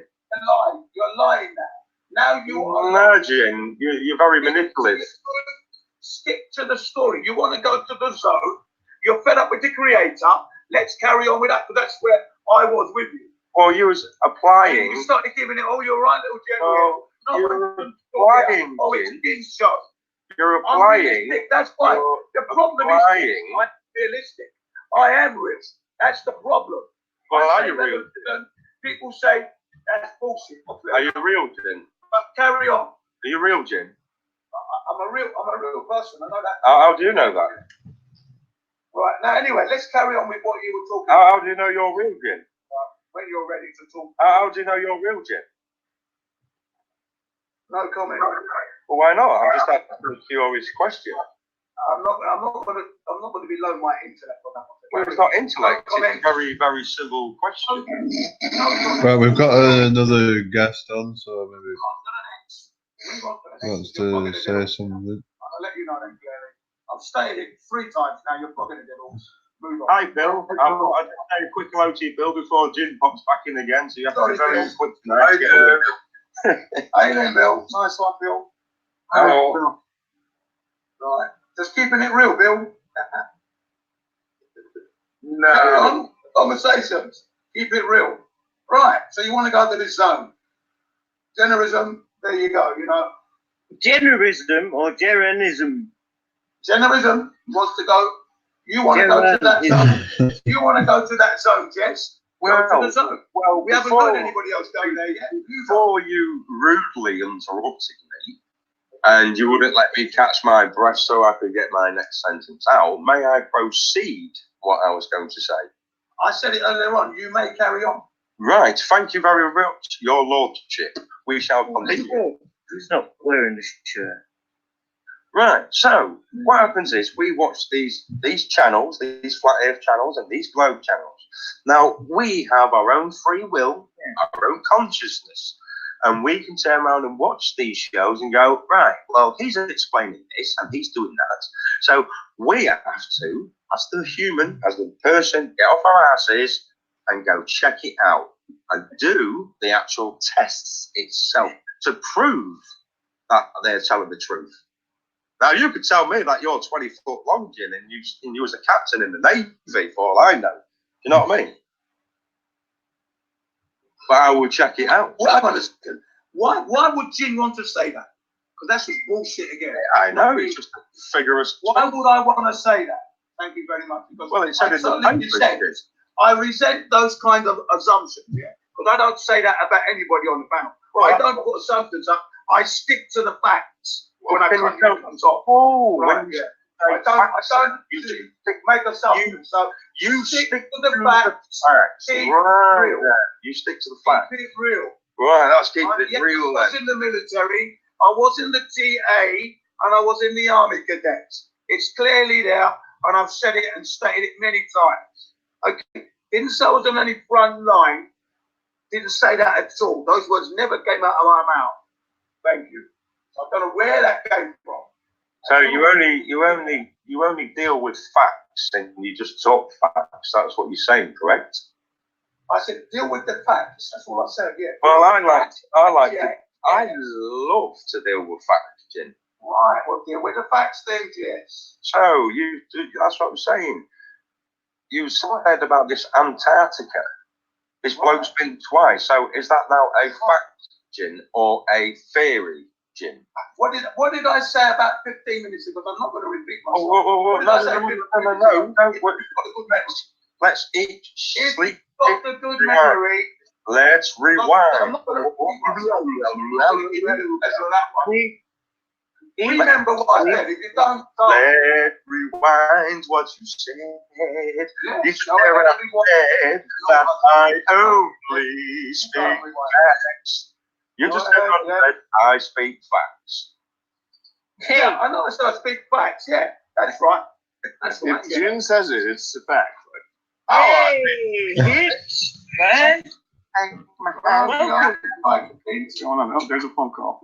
[SPEAKER 2] You're lying now. Now you are.
[SPEAKER 6] No, Jim, you're very manipulative.
[SPEAKER 2] Stick to the story. You want to go to the zone. You're fed up with the creator. Let's carry on with that, because that's where I was with you.
[SPEAKER 6] Well, you was applying.
[SPEAKER 2] You started giving it, oh, you're right, little general.
[SPEAKER 6] No, you're applying.
[SPEAKER 2] Oh, it's being shown.
[SPEAKER 6] You're applying.
[SPEAKER 2] That's why. The problem is I'm realistic. I am real. That's the problem.
[SPEAKER 6] Well, are you real?
[SPEAKER 2] People say that's bullshit.
[SPEAKER 6] Are you real, Jim?
[SPEAKER 2] But carry on.
[SPEAKER 6] Are you real, Jim?
[SPEAKER 2] I'm a real person. I know that.
[SPEAKER 6] How do you know that?
[SPEAKER 2] Right, now anyway, let's carry on with what you were talking
[SPEAKER 6] about.
[SPEAKER 2] How
[SPEAKER 6] do you know you're real, Jim?
[SPEAKER 2] When you're ready to talk.
[SPEAKER 6] How do you know you're real, Jim?
[SPEAKER 2] No comment.
[SPEAKER 6] Well, why not? I'm just asking a curious question.
[SPEAKER 2] I'm not going to be low my intellect on that one.
[SPEAKER 6] Well, it's not intellect. It's a very, very civil question.
[SPEAKER 1] Right, we've got another guest on, so maybe wants to say something.
[SPEAKER 2] I'll let you know then, Gary. I've stayed in 3 times now. You're probably going to get all.
[SPEAKER 6] Hi, Bill. I'll just say a quick hello to you, Bill, before Jim pops back in again. So you have to be very quick tonight.
[SPEAKER 2] Hey then, Bill. Nice one, Bill.
[SPEAKER 6] Hello.
[SPEAKER 2] Right. Just keeping it real, Bill.
[SPEAKER 6] No.
[SPEAKER 2] Conversations. Keep it real. Right. So you want to go to this zone. Generism. There you go. You know.
[SPEAKER 5] Generism or Geronism?
[SPEAKER 2] Generism wants to go. You want to go to that zone. You want to go to that zone, Jess?
[SPEAKER 6] Well,
[SPEAKER 2] to the zone.
[SPEAKER 6] Well,
[SPEAKER 2] we haven't heard anybody else go there yet.
[SPEAKER 6] Before you rudely interrupted me, and you wouldn't let me catch my breath so I could get my next sentence out, may I proceed what I was going to say?
[SPEAKER 2] I said it earlier on. You may carry on.
[SPEAKER 6] Right. Thank you very much, Your Lordship. We shall continue.
[SPEAKER 5] He's not wearing this shirt.
[SPEAKER 6] Right, so what happens is we watch these channels, these flat earth channels and these globe channels. Now, we have our own free will, our own consciousness, and we can turn around and watch these shows and go, right, well, he's explaining this and he's doing that. So we have to, as the human, as the person, get off our asses and go check it out and do the actual tests itself to prove that they're telling the truth. Now, you could tell me that you're 20 foot long, Jin, and you was a captain in the Navy, for all I know. You know what I mean? But I will check it out.
[SPEAKER 4] Why would Jin want to say that? Because that's just bullshit again.
[SPEAKER 6] I know, it's just figures.
[SPEAKER 4] Why would I want to say that? Thank you very much. Because
[SPEAKER 6] Well, it said in the papers.
[SPEAKER 4] I resent those kind of assumptions, yeah. Because I don't say that about anybody on the panel. Well, I don't put assumptions up. I stick to the facts when I come top.
[SPEAKER 6] Oh,
[SPEAKER 4] right, yeah. I don't make assumptions. So you stick to the facts. Keep real.
[SPEAKER 6] You stick to the facts.
[SPEAKER 4] Keep it real.
[SPEAKER 6] Right, that's keeping it real.
[SPEAKER 4] I was in the military. I was in the TA, and I was in the Army Cadets. It's clearly there, and I've said it and stated it many times. Okay, didn't say I was on any front line. Didn't say that at all. Those words never came out of my mouth. Thank you. I don't know where that came from.
[SPEAKER 6] So you only deal with facts and you just talk facts. That's what you're saying, correct?
[SPEAKER 4] I said deal with the facts. That's all I said. Yeah.
[SPEAKER 6] Well, I love to deal with facts, Jin.
[SPEAKER 4] Right. Well, deal with the facts then, yes.
[SPEAKER 6] So that's what I'm saying. You said about this Antarctica. This bloke's been twice. So is that now a fact, Jin, or a theory, Jin?
[SPEAKER 4] What did I say about 15 minutes ago? I'm not going to repeat myself.
[SPEAKER 6] No. Let's each sleep.
[SPEAKER 4] Got the good memory.
[SPEAKER 6] Let's rewind.
[SPEAKER 4] I'm not going to remember what I said. If you don't,
[SPEAKER 6] let's rewind what you said. You said that I only speak facts. You just said I speak facts.
[SPEAKER 4] Yeah, I know I said I speak facts. Yeah, that's right. That's right.
[SPEAKER 8] If Jin says it, it's a fact.
[SPEAKER 5] Hey, it's man.
[SPEAKER 8] What's going on? Oh, there's a phone call.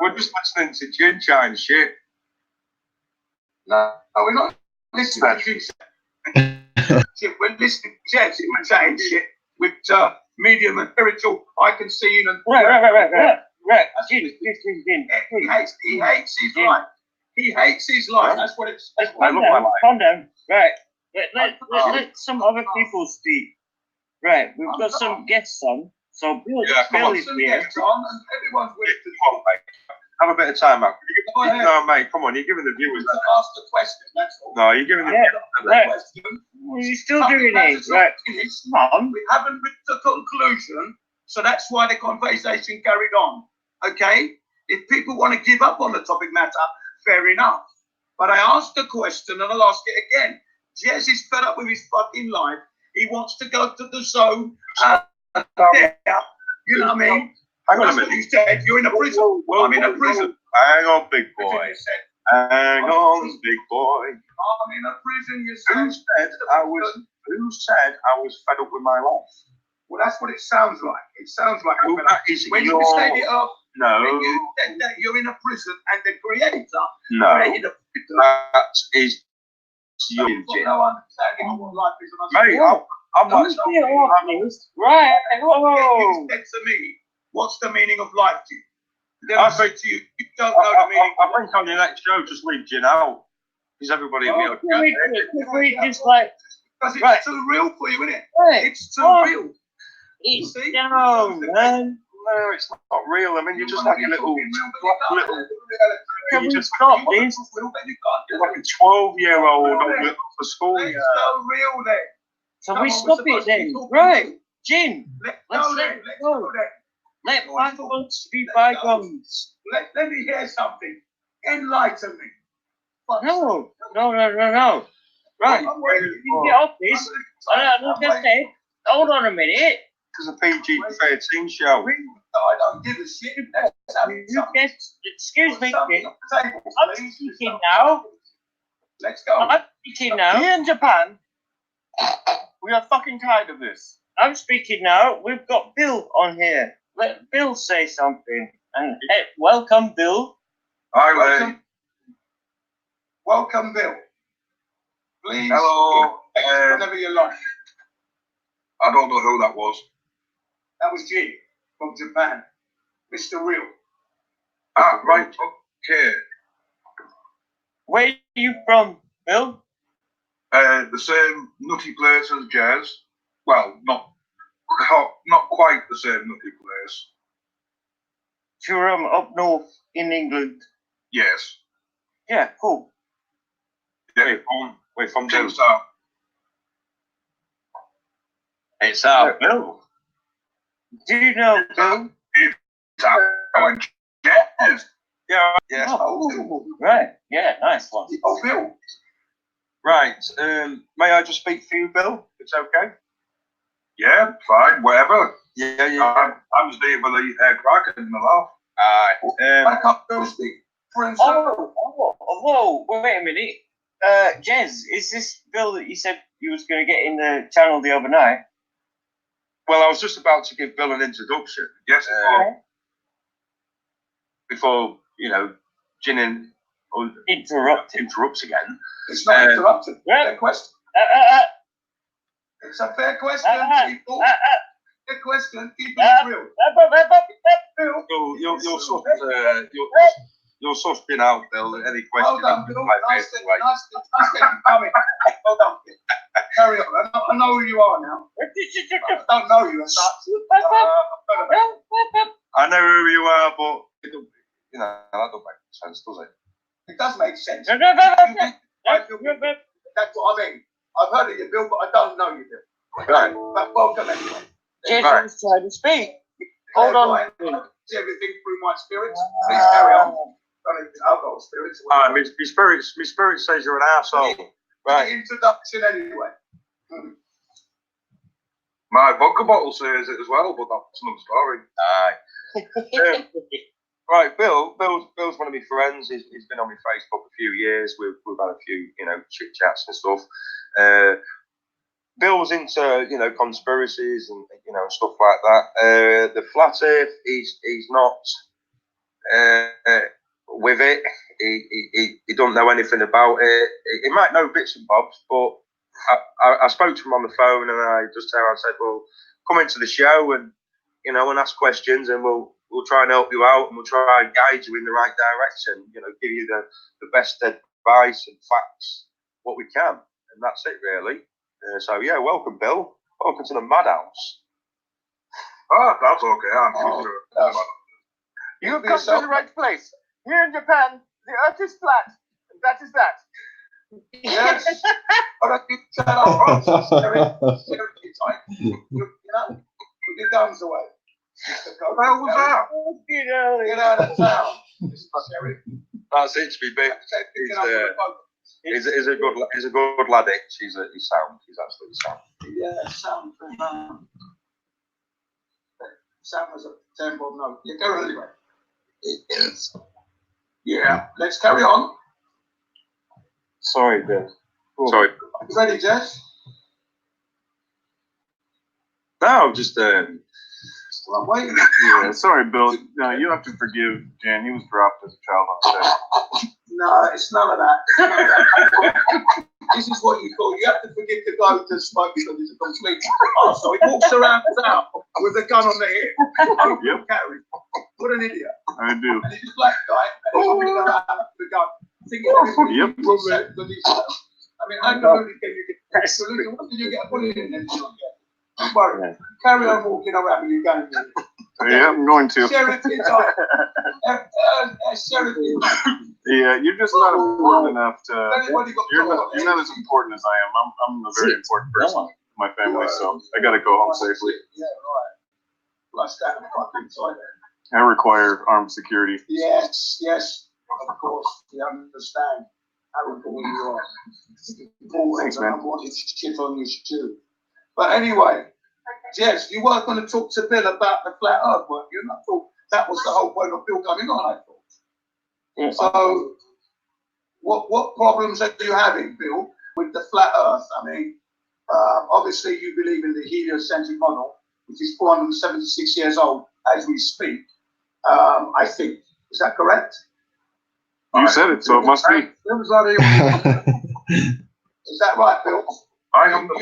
[SPEAKER 6] We're just listening to Jin Chine shit.
[SPEAKER 4] No, we're not listening to Jin shit. We're listening to Jets saying shit with medium and spiritual. I can see you. And
[SPEAKER 5] Right. Jin.
[SPEAKER 4] He hates his life. He hates his life. That's what it's.
[SPEAKER 5] Calm down. Right. Let some other people speak. Right. We've got some guests on. So Bill is here.
[SPEAKER 4] And everyone's with
[SPEAKER 6] Come on, mate. Have a bit of time out. No, mate, come on. You're giving the viewers that.
[SPEAKER 4] Ask the question. That's all.
[SPEAKER 6] No, you're giving the
[SPEAKER 4] question.
[SPEAKER 5] Well, you're still doing it. Right. Come on.
[SPEAKER 4] We haven't reached the conclusion, so that's why the conversation carried on. Okay? If people want to give up on the topic matter, fair enough. But I asked the question and I'll ask it again. Jez is fed up with his fucking life. He wants to go to the zone. There, you know what I mean?
[SPEAKER 6] Hang on a
[SPEAKER 4] That's what
[SPEAKER 6] minute.
[SPEAKER 4] you said. You're in a prison. I'm in a prison.
[SPEAKER 6] Hang on, big boy. Hang on, big boy.
[SPEAKER 4] I'm in a prison, you said.
[SPEAKER 6] Who said I was fed up with my life?
[SPEAKER 4] Well, that's what it sounds like. It sounds like
[SPEAKER 6] Well, that is
[SPEAKER 4] when
[SPEAKER 6] your...
[SPEAKER 4] you set it up,
[SPEAKER 6] No.
[SPEAKER 4] when you said that you're in a prison and the creator
[SPEAKER 6] No.
[SPEAKER 4] created a prison.
[SPEAKER 6] That is your
[SPEAKER 4] You've got no understanding of what life is.
[SPEAKER 6] Mate, I'm not...
[SPEAKER 5] Right.
[SPEAKER 4] You said to me, what's the meaning of life to you? Then I say to you, you don't know the meaning.
[SPEAKER 6] I think on your next show, just leave Jin out. Because everybody will be okay.
[SPEAKER 5] Just like...
[SPEAKER 4] Because it's too real for you, isn't it?
[SPEAKER 5] Right.
[SPEAKER 4] It's too real.
[SPEAKER 5] It's
[SPEAKER 4] See?
[SPEAKER 5] down, man.
[SPEAKER 6] No, it's not real. I mean, you're just like a little...
[SPEAKER 5] Can we stop this?
[SPEAKER 6] You're like a 12-year-old for school.
[SPEAKER 4] It's so real then.
[SPEAKER 5] So we stop it then. Right. Jin,
[SPEAKER 4] Let's
[SPEAKER 5] let
[SPEAKER 4] go then.
[SPEAKER 5] let bygones be bygones.
[SPEAKER 4] Let me hear something. Enlighten me.
[SPEAKER 5] No. Right. You can get off this. Like I said, hold on a minute.
[SPEAKER 6] It's a PG-13 show.
[SPEAKER 4] I don't give a shit.
[SPEAKER 5] Excuse me. I'm speaking now.
[SPEAKER 4] Let's go.
[SPEAKER 5] I'm speaking now.
[SPEAKER 8] Here in Japan, we are fucking tired of this.
[SPEAKER 5] I'm speaking now. We've got Bill on here. Let Bill say something. And welcome, Bill.
[SPEAKER 6] Hi,
[SPEAKER 4] Welcome, Bill. Please,
[SPEAKER 6] hello.
[SPEAKER 4] whenever you like.
[SPEAKER 6] I don't know who that was.
[SPEAKER 4] That was Jin from Japan, Mr. Real.
[SPEAKER 6] Ah, right. Okay.
[SPEAKER 5] Where are you from, Bill?
[SPEAKER 6] The same nutty place as Jez. Well, not quite the same nutty place.
[SPEAKER 5] You're up north in England.
[SPEAKER 6] Yes.
[SPEAKER 5] Yeah, cool.
[SPEAKER 6] Yeah,
[SPEAKER 3] We're from
[SPEAKER 6] Jim
[SPEAKER 3] Bill.
[SPEAKER 6] Star.
[SPEAKER 3] It's our Bill.
[SPEAKER 5] Do you know Bill?
[SPEAKER 6] Jez.
[SPEAKER 3] Yeah.
[SPEAKER 6] Yes.
[SPEAKER 5] Oh, right. Yeah, nice one.
[SPEAKER 4] Oh, Bill.
[SPEAKER 3] Right. May I just speak for you, Bill? It's okay.
[SPEAKER 6] Yeah, fine, whatever.
[SPEAKER 3] Yeah.
[SPEAKER 6] I'm just here for the crack and the laugh.
[SPEAKER 3] Aye.
[SPEAKER 4] I can't go speak for himself.
[SPEAKER 5] Whoa, wait a minute. Jez, is this Bill that you said you was going to get in the channel the other night?
[SPEAKER 3] Well, I was just about to give Bill an introduction.
[SPEAKER 6] Yes,
[SPEAKER 3] Before Jin interrupts again.
[SPEAKER 4] It's not interrupted.
[SPEAKER 5] yeah.
[SPEAKER 4] Fair question. It's a fair question, people. Fair question. Keep it real. Bill,
[SPEAKER 3] You're sort of been out, Bill. Any
[SPEAKER 4] well
[SPEAKER 3] questions?
[SPEAKER 4] done, Bill. Nice to get you coming. Well done, Bill. Carry on. I know who you are now. I don't know you as such.
[SPEAKER 3] I know who you are, but that doesn't make sense, does it?
[SPEAKER 4] It does make sense. That's what I mean. I've heard of you, Bill, but I don't know you, Bill.
[SPEAKER 3] Right.
[SPEAKER 4] But welcome anyway.
[SPEAKER 5] Jez was trying to speak. Hold on.
[SPEAKER 4] I see everything through my spirits. Please carry on. I've got spirits.
[SPEAKER 3] My spirit says you're an arsehole. Right.
[SPEAKER 4] Introduction anyway.
[SPEAKER 6] My vodka bottle says it as well, but that's another story.
[SPEAKER 3] Aye. Right, Bill's one of my friends. He's been on my Facebook a few years. We've had a few, chit chats and stuff. Bill's into, conspiracies and stuff like that. The flat Earth, he's not with it. He don't know anything about it. He might know bits and bobs, but I spoke to him on the phone and I said, well, come into the show and and ask questions and we'll try and help you out and we'll try and guide you in the right direction. Give you the best advice and facts what we can, and that's it really. So yeah, welcome, Bill. Welcome to the madhouse.
[SPEAKER 6] Oh, that's okay. I'm sure.
[SPEAKER 8] You've come to the right place. Here in Japan, the earth is flat. And that is that.
[SPEAKER 4] Yes. But I keep shut up. Seriously, put your guns away.
[SPEAKER 6] What the hell was that?
[SPEAKER 4] Get out of town.
[SPEAKER 3] That's it, to be big. He's a good lad. He's sound. He's absolutely sound.
[SPEAKER 4] Yeah, sound. Sound was a terrible note. Yeah, go on anyway. It is. Yeah, let's carry on.
[SPEAKER 3] Sorry, Bill. Cool. Sorry.
[SPEAKER 4] Ready, Jess?
[SPEAKER 3] No, just
[SPEAKER 4] Well, I'm waiting.
[SPEAKER 9] Yeah, sorry, Bill. No, you have to forgive Jan. He was dropped as a child on set.
[SPEAKER 4] No, it's none of that. This is what you call, you have to forgive the guy who just spoke because he's a complete arsehole. He walks around town with a gun on the hip.
[SPEAKER 9] Yep.
[SPEAKER 4] Carry. What an idiot.
[SPEAKER 9] I do.
[SPEAKER 4] And he's a black guy and he's walking around with a gun. Thinking everybody
[SPEAKER 9] Yep.
[SPEAKER 4] will say that he's I mean, how can you get what did you get a bullet in then? Don't worry. Carry on walking around with your gun.
[SPEAKER 9] Yeah, I'm going to.
[SPEAKER 4] Sheriff is on. Sheriff is on.
[SPEAKER 9] Yeah, you're just not important enough to.
[SPEAKER 4] Anybody got
[SPEAKER 9] You're not as important as I am. I'm a very important person in my family, so I gotta go home safely.
[SPEAKER 4] Yeah, right. Flush that fucking toilet.
[SPEAKER 9] I require armed security.
[SPEAKER 4] Yes, of course. We understand how important you are.
[SPEAKER 9] Thanks, man.
[SPEAKER 4] I wanted to shit on you too. But anyway, yes, you weren't going to talk to Bill about the flat earth, weren't you? And I thought that was the whole point of Bill coming on, I thought.
[SPEAKER 5] Yeah.
[SPEAKER 4] So, what problems are you having, Bill, with the flat earth? I mean, obviously you believe in the heliocentric model, which is 476 years old as we speak, I think. Is that correct?
[SPEAKER 9] You said it, so it must be.
[SPEAKER 4] Is that right, Bill?
[SPEAKER 6] I am the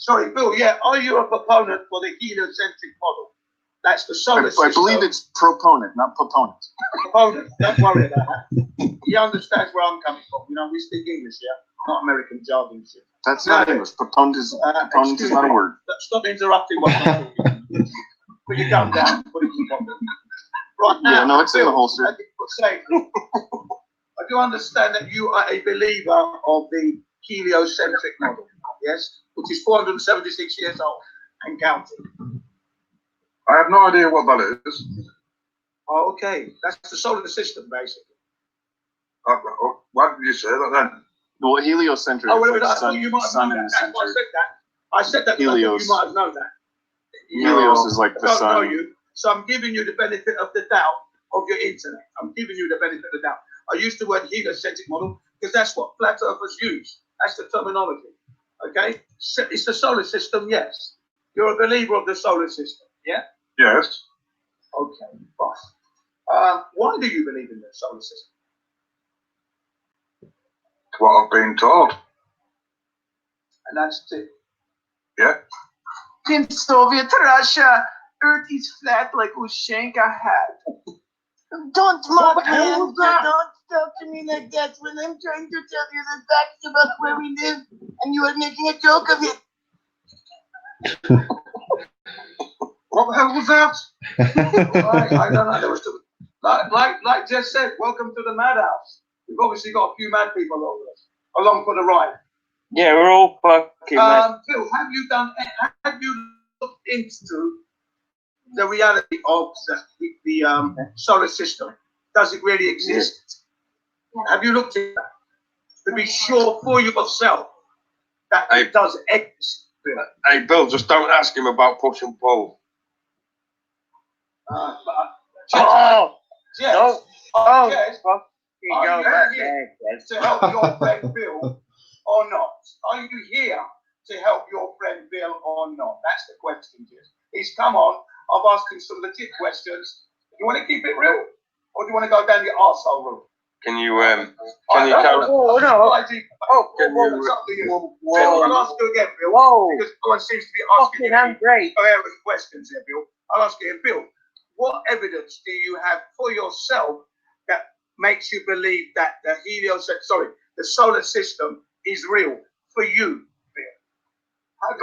[SPEAKER 2] Sorry, Bill. Yeah, are you a proponent for the heliocentric model? That's the solar system.
[SPEAKER 9] I believe it's proponent, not proponent.
[SPEAKER 2] Proponent. Don't worry about that. He understands where I'm coming from. You know, we speak English here, not American jargon.
[SPEAKER 9] That's not English. Proponent is not a word.
[SPEAKER 2] Stop interrupting what I'm talking. Put your gun down. Put it in your pocket. Right now,
[SPEAKER 9] Yeah, no, it's in the holster.
[SPEAKER 2] I do understand that you are a believer of the heliocentric model, yes, which is 476 years old and counting.
[SPEAKER 10] I have no idea what that is.
[SPEAKER 2] Oh, okay, that's the solar system, basically.
[SPEAKER 10] Why did you say that then?
[SPEAKER 9] Well, heliocentric.
[SPEAKER 2] Oh, well,
[SPEAKER 9] is like
[SPEAKER 2] you might have
[SPEAKER 9] sun
[SPEAKER 2] known
[SPEAKER 9] in
[SPEAKER 2] that.
[SPEAKER 9] the
[SPEAKER 2] That's why I
[SPEAKER 9] center.
[SPEAKER 2] said that. I said that because you might have known that.
[SPEAKER 9] Helios is like the
[SPEAKER 2] I don't know
[SPEAKER 9] sun.
[SPEAKER 2] you, so I'm giving you the benefit of the doubt of your internet. I'm giving you the benefit of the doubt. I use the word heliocentric model because that's what flat earthers use. That's the terminology. Okay? So it's the solar system, yes. You're a believer of the solar system, yeah?
[SPEAKER 10] Yes.
[SPEAKER 2] Okay, fine. Why do you believe in the solar system?
[SPEAKER 10] What I've been told.
[SPEAKER 2] And that's it.
[SPEAKER 10] Yeah.
[SPEAKER 8] In Soviet Russia, Earth is flat like Ushenka had. Don't mock me, don't talk to me like that when I'm trying to tell you the facts about where we live and you are making a joke of it.
[SPEAKER 10] What the hell was that?
[SPEAKER 2] I don't know. There was like Jess said, welcome to the madhouse. We've obviously got a few mad people over us, along for the ride.
[SPEAKER 5] Yeah, we're all fucking mad.
[SPEAKER 2] Phil, have you looked into the reality of the solar system? Does it really exist? Have you looked at that? To be sure for yourself that it does exist.
[SPEAKER 6] Hey, Bill, just don't ask him about push and pull.
[SPEAKER 2] Yes.
[SPEAKER 5] Yes.
[SPEAKER 2] Are you here to help your friend Bill or not? Are you here to help your friend Bill or not? That's the question, Jess. He's come on. I've asked him some legit questions. Do you want to keep it real, or do you want to go down the arsehole route?
[SPEAKER 6] Can you carry on?
[SPEAKER 5] Oh, no.
[SPEAKER 2] It's up to you. Bill, I'll ask you again, Bill. Because no one seems to be asking
[SPEAKER 5] I'm great.
[SPEAKER 2] questions here, Bill. I'll ask you, Bill. What evidence do you have for yourself that makes you believe that the solar system is real for you, Bill?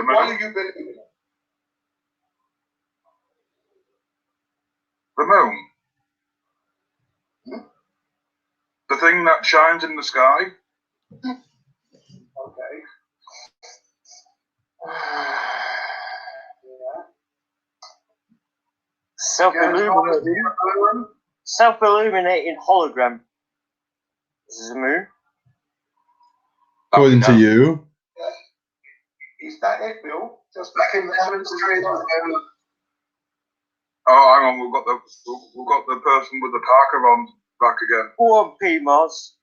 [SPEAKER 2] Why do you believe in it?
[SPEAKER 10] The moon. The thing that shines in the sky.
[SPEAKER 2] Okay.
[SPEAKER 5] Self-illuminating hologram. This is a moon.
[SPEAKER 1] According to you.
[SPEAKER 2] Is that it, Bill? Just back in the heavens.
[SPEAKER 10] Oh, hang on, we've got the person with the parker on back again.
[SPEAKER 5] Go on, P-Mars.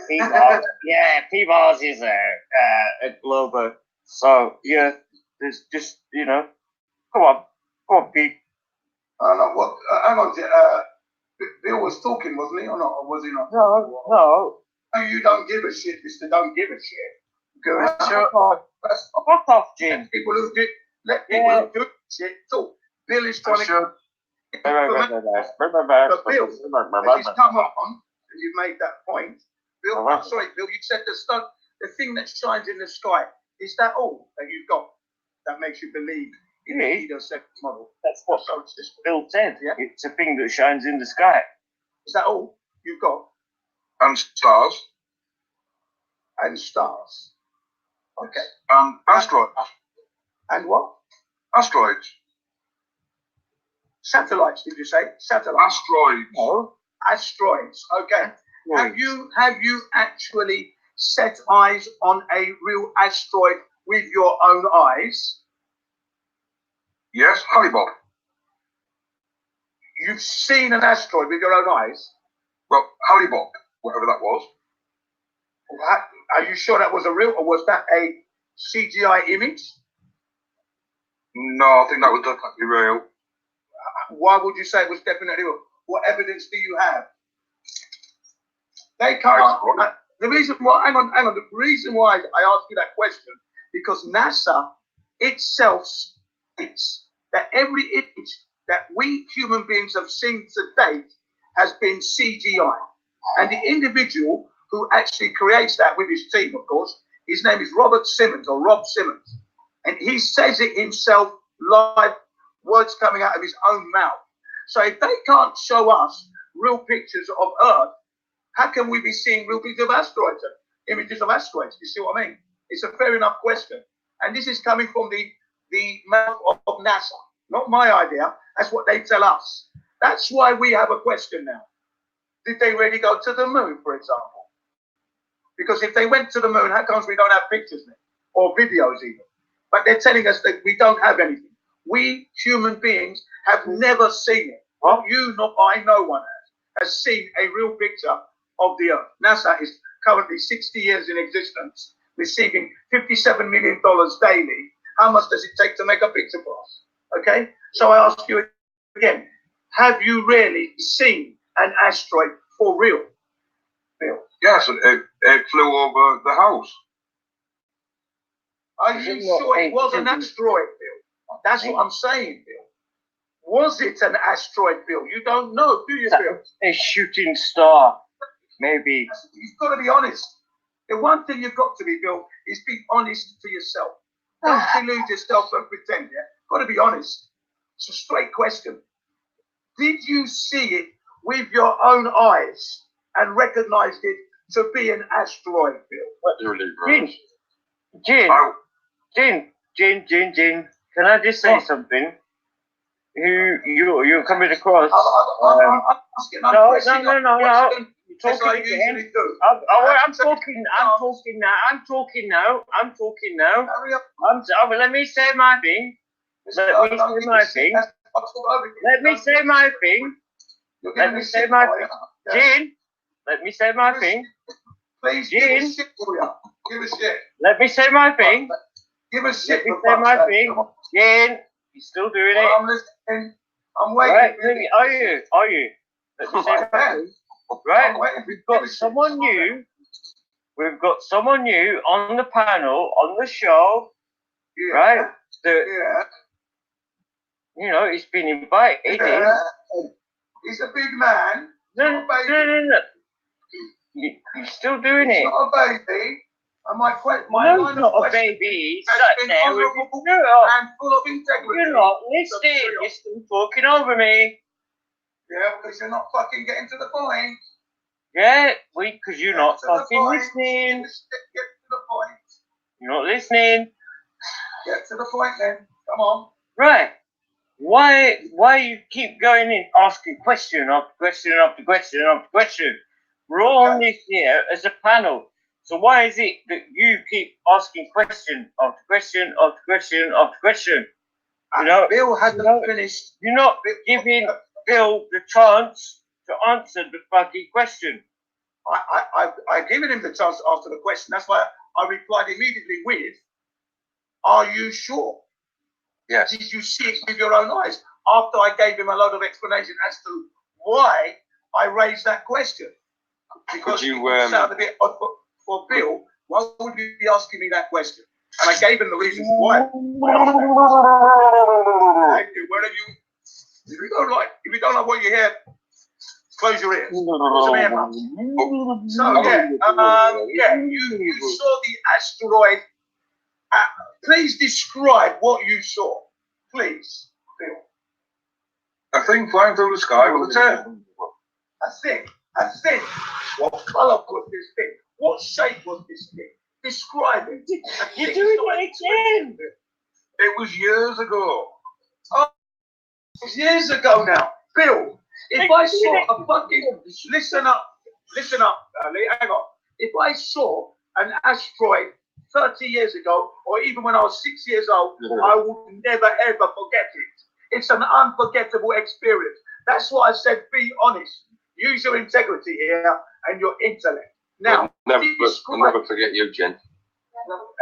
[SPEAKER 5] Yeah, P-Mars is a glober. So, yeah, there's just, come on, Pete.
[SPEAKER 2] Hang on, Bill was talking, wasn't he, or not? Or was he not?
[SPEAKER 5] No.
[SPEAKER 2] Oh, you don't give a shit, Mr. Don't Give a Shit. Go ahead.
[SPEAKER 5] Fuck off, Jim.
[SPEAKER 2] Let people who do shit talk. Bill is trying to... But Bill, as he's come on, as you've made that point, Bill, I'm sorry, Bill, you said the thing that shines in the sky, is that all that you've got that makes you believe in the heliocentric model?
[SPEAKER 5] That's what Bill said. Yeah? It's a thing that shines in the sky.
[SPEAKER 2] Is that all you've got?
[SPEAKER 10] And stars.
[SPEAKER 2] And stars. Okay.
[SPEAKER 10] And asteroids.
[SPEAKER 2] And what?
[SPEAKER 10] Asteroids.
[SPEAKER 2] Satellites, did you say? Satellites.
[SPEAKER 10] Asteroids.
[SPEAKER 2] Oh, asteroids. Okay. Have you actually set eyes on a real asteroid with your own eyes?
[SPEAKER 10] Yes, Halibob.
[SPEAKER 2] You've seen an asteroid with your own eyes?
[SPEAKER 10] Well, Halibob, whatever that was.
[SPEAKER 2] Are you sure that was a real, or was that a CGI image?
[SPEAKER 10] No, I think that was definitely real.
[SPEAKER 2] Why would you say it was definitely real? What evidence do you have? They can't.
[SPEAKER 4] The reason why, hang on. The reason why I asked you that question, because NASA itself states that every image that we human beings have seen to date has been CGI. And the individual who actually creates that with his team, of course, his name is Robert Simmons or Rob Simmons. And he says it himself live, words coming out of his own mouth. So if they can't show us real pictures of Earth, how can we be seeing real pictures of asteroids, images of asteroids? You see what I mean? It's a fair enough question. And this is coming from the mouth of NASA, not my idea. That's what they tell us. That's why we have a question now. Did they really go to the moon, for example? Because if they went to the moon, how comes we don't have pictures now? Or videos even? But they're telling us that we don't have anything. We human beings have never seen it. Not you, not I, no one has seen a real picture of the Earth. NASA is currently 60 years in existence, receiving $57 million daily. How much does it take to make a picture for us? Okay? So I ask you again, have you really seen an asteroid for real, Bill?
[SPEAKER 10] Yes, it flew over the house.
[SPEAKER 4] Are you sure it was an asteroid, Bill? That's what I'm saying, Bill. Was it an asteroid, Bill? You don't know, do you, Bill?
[SPEAKER 5] A shooting star, maybe.
[SPEAKER 4] You've got to be honest. The one thing you've got to be, Bill, is be honest to yourself. Don't delude yourself and pretend, yeah? Got to be honest. It's a straight question. Did you see it with your own eyes and recognized it to be an asteroid, Bill?
[SPEAKER 5] Jin, can I just say something? You're coming across.
[SPEAKER 4] I'm asking,
[SPEAKER 5] No.
[SPEAKER 4] You're talking again.
[SPEAKER 5] I'm talking now. Let me say my thing. Let me say my thing. Jin, let me say my thing.
[SPEAKER 4] Please,
[SPEAKER 5] Jin,
[SPEAKER 4] give a shit, give a shit.
[SPEAKER 5] let me say my thing.
[SPEAKER 4] Give a shit.
[SPEAKER 5] Let me say my thing. Jin, you're still doing it.
[SPEAKER 4] I'm listening. I'm waiting.
[SPEAKER 5] Right, are you? Let me say my thing. Right, we've got someone new. We've got someone new on the panel, on the show.
[SPEAKER 4] Yeah.
[SPEAKER 5] Right?
[SPEAKER 4] Yeah.
[SPEAKER 5] You know, he's been invited in.
[SPEAKER 4] He's a big man.
[SPEAKER 5] No. You're still doing it.
[SPEAKER 4] He's not a baby. And my
[SPEAKER 5] no, he's not a baby. He's sat there with his
[SPEAKER 4] and full of integrity.
[SPEAKER 5] You're not listening. You're still talking over me.
[SPEAKER 4] Yeah, because you're not fucking getting to the point.
[SPEAKER 5] Yeah, because you're not fucking listening.
[SPEAKER 4] Get to the point.
[SPEAKER 5] You're not listening.
[SPEAKER 4] Get to the point then. Come on.
[SPEAKER 5] Right. Why you keep going in asking question after question after question after question? We're all on this here as a panel. So why is it that you keep asking question after question after question after question? You know,
[SPEAKER 4] Bill hasn't finished.
[SPEAKER 5] You're not giving Bill the chance to answer the fucking question.
[SPEAKER 4] I've given him the chance to answer the question. That's why I replied immediately with, "Are you sure?
[SPEAKER 6] Yes.
[SPEAKER 4] Did you see it with your own eyes?" After I gave him a lot of explanation as to why I raised that question. Because it would sound a bit odd for Bill. Why would you be asking me that question? And I gave him the reasons why. Thank you. Wherever you, if you don't like what you hear, close your ears. So you saw the asteroid. Please describe what you saw, please, Bill.
[SPEAKER 10] A thing flying through the sky with a tail.
[SPEAKER 4] A thing. What colour was this thing? What shape was this thing? Describe it.
[SPEAKER 5] You're doing it again.
[SPEAKER 10] It was years ago.
[SPEAKER 4] Oh, it was years ago now. Bill, if I saw a fucking... Listen up, Lee, hang on. If I saw an asteroid 30 years ago, or even when I was 6 years old, I would never ever forget it. It's an unforgettable experience. That's why I said be honest. Use your integrity here and your intellect. Now,
[SPEAKER 6] I'll never forget you, Jen.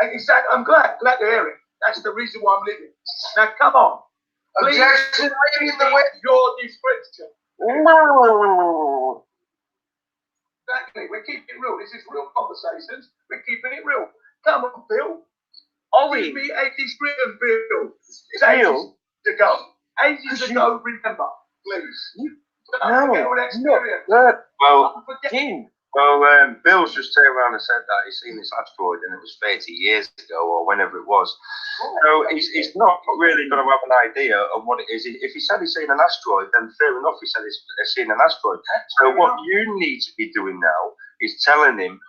[SPEAKER 4] Exactly. I'm glad to hear it. That's the reason why I'm living. Now, come on. Please your description. Exactly. We're keeping it real. This is real conversations. We're keeping it real. Come on, Bill.
[SPEAKER 5] Are
[SPEAKER 4] Give
[SPEAKER 5] we?
[SPEAKER 4] me 80s Britain, Bill. It's
[SPEAKER 5] Bill?
[SPEAKER 4] 80s ago. 80s ago, remember, please.
[SPEAKER 5] No,
[SPEAKER 6] Well,
[SPEAKER 5] Jim.
[SPEAKER 6] Bill's just turned around and said that he's seen this asteroid and it was 30 years ago or whenever it was. So he's not really going to have an idea of what it is. If he said he's seen an asteroid, then fair enough, he said he's seen an asteroid. So what you need to be doing now is telling him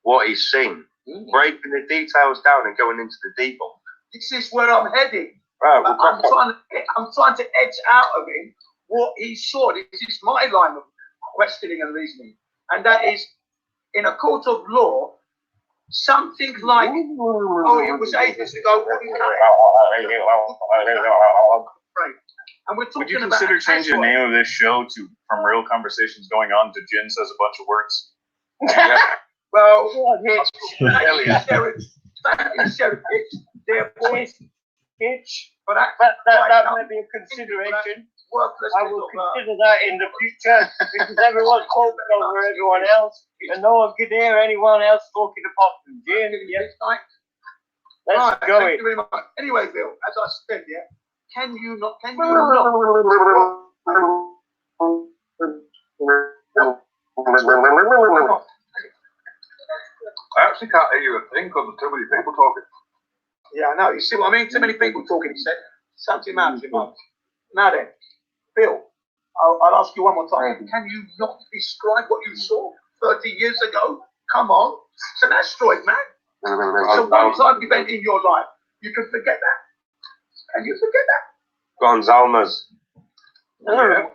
[SPEAKER 6] what he's seen, breaking the details down and going into the debunk.
[SPEAKER 4] This is where I'm heading.
[SPEAKER 6] Right,
[SPEAKER 4] I'm trying to edge out of him what he saw. This is my line of questioning and reasoning. And that is, in a court of law, something like, oh, it was ages ago. And we're talking
[SPEAKER 9] Would you
[SPEAKER 4] about
[SPEAKER 9] consider changing the name of this show to From Real Conversations Going On to Jin Says a Bunch of Words?
[SPEAKER 4] Well,
[SPEAKER 5] But that might be a consideration. I will consider that in the future because everyone's talking over everyone else and no one can hear anyone else talking apart from Jim. Let's go.
[SPEAKER 4] Thank you very much. Anyway, Bill, as I said, can you not?
[SPEAKER 10] I actually can't hear you a thing because there's too many people talking.
[SPEAKER 4] Yeah, I know. You see what I mean? Too many people talking, he said. Something out your mouth. Now then, Bill, I'll ask you one more time. Can you not describe what you saw 30 years ago? Come on. It's an asteroid, man. It's a one-time event in your life. You can forget that. Can you forget that?
[SPEAKER 6] Gonzalez.
[SPEAKER 4] Yeah.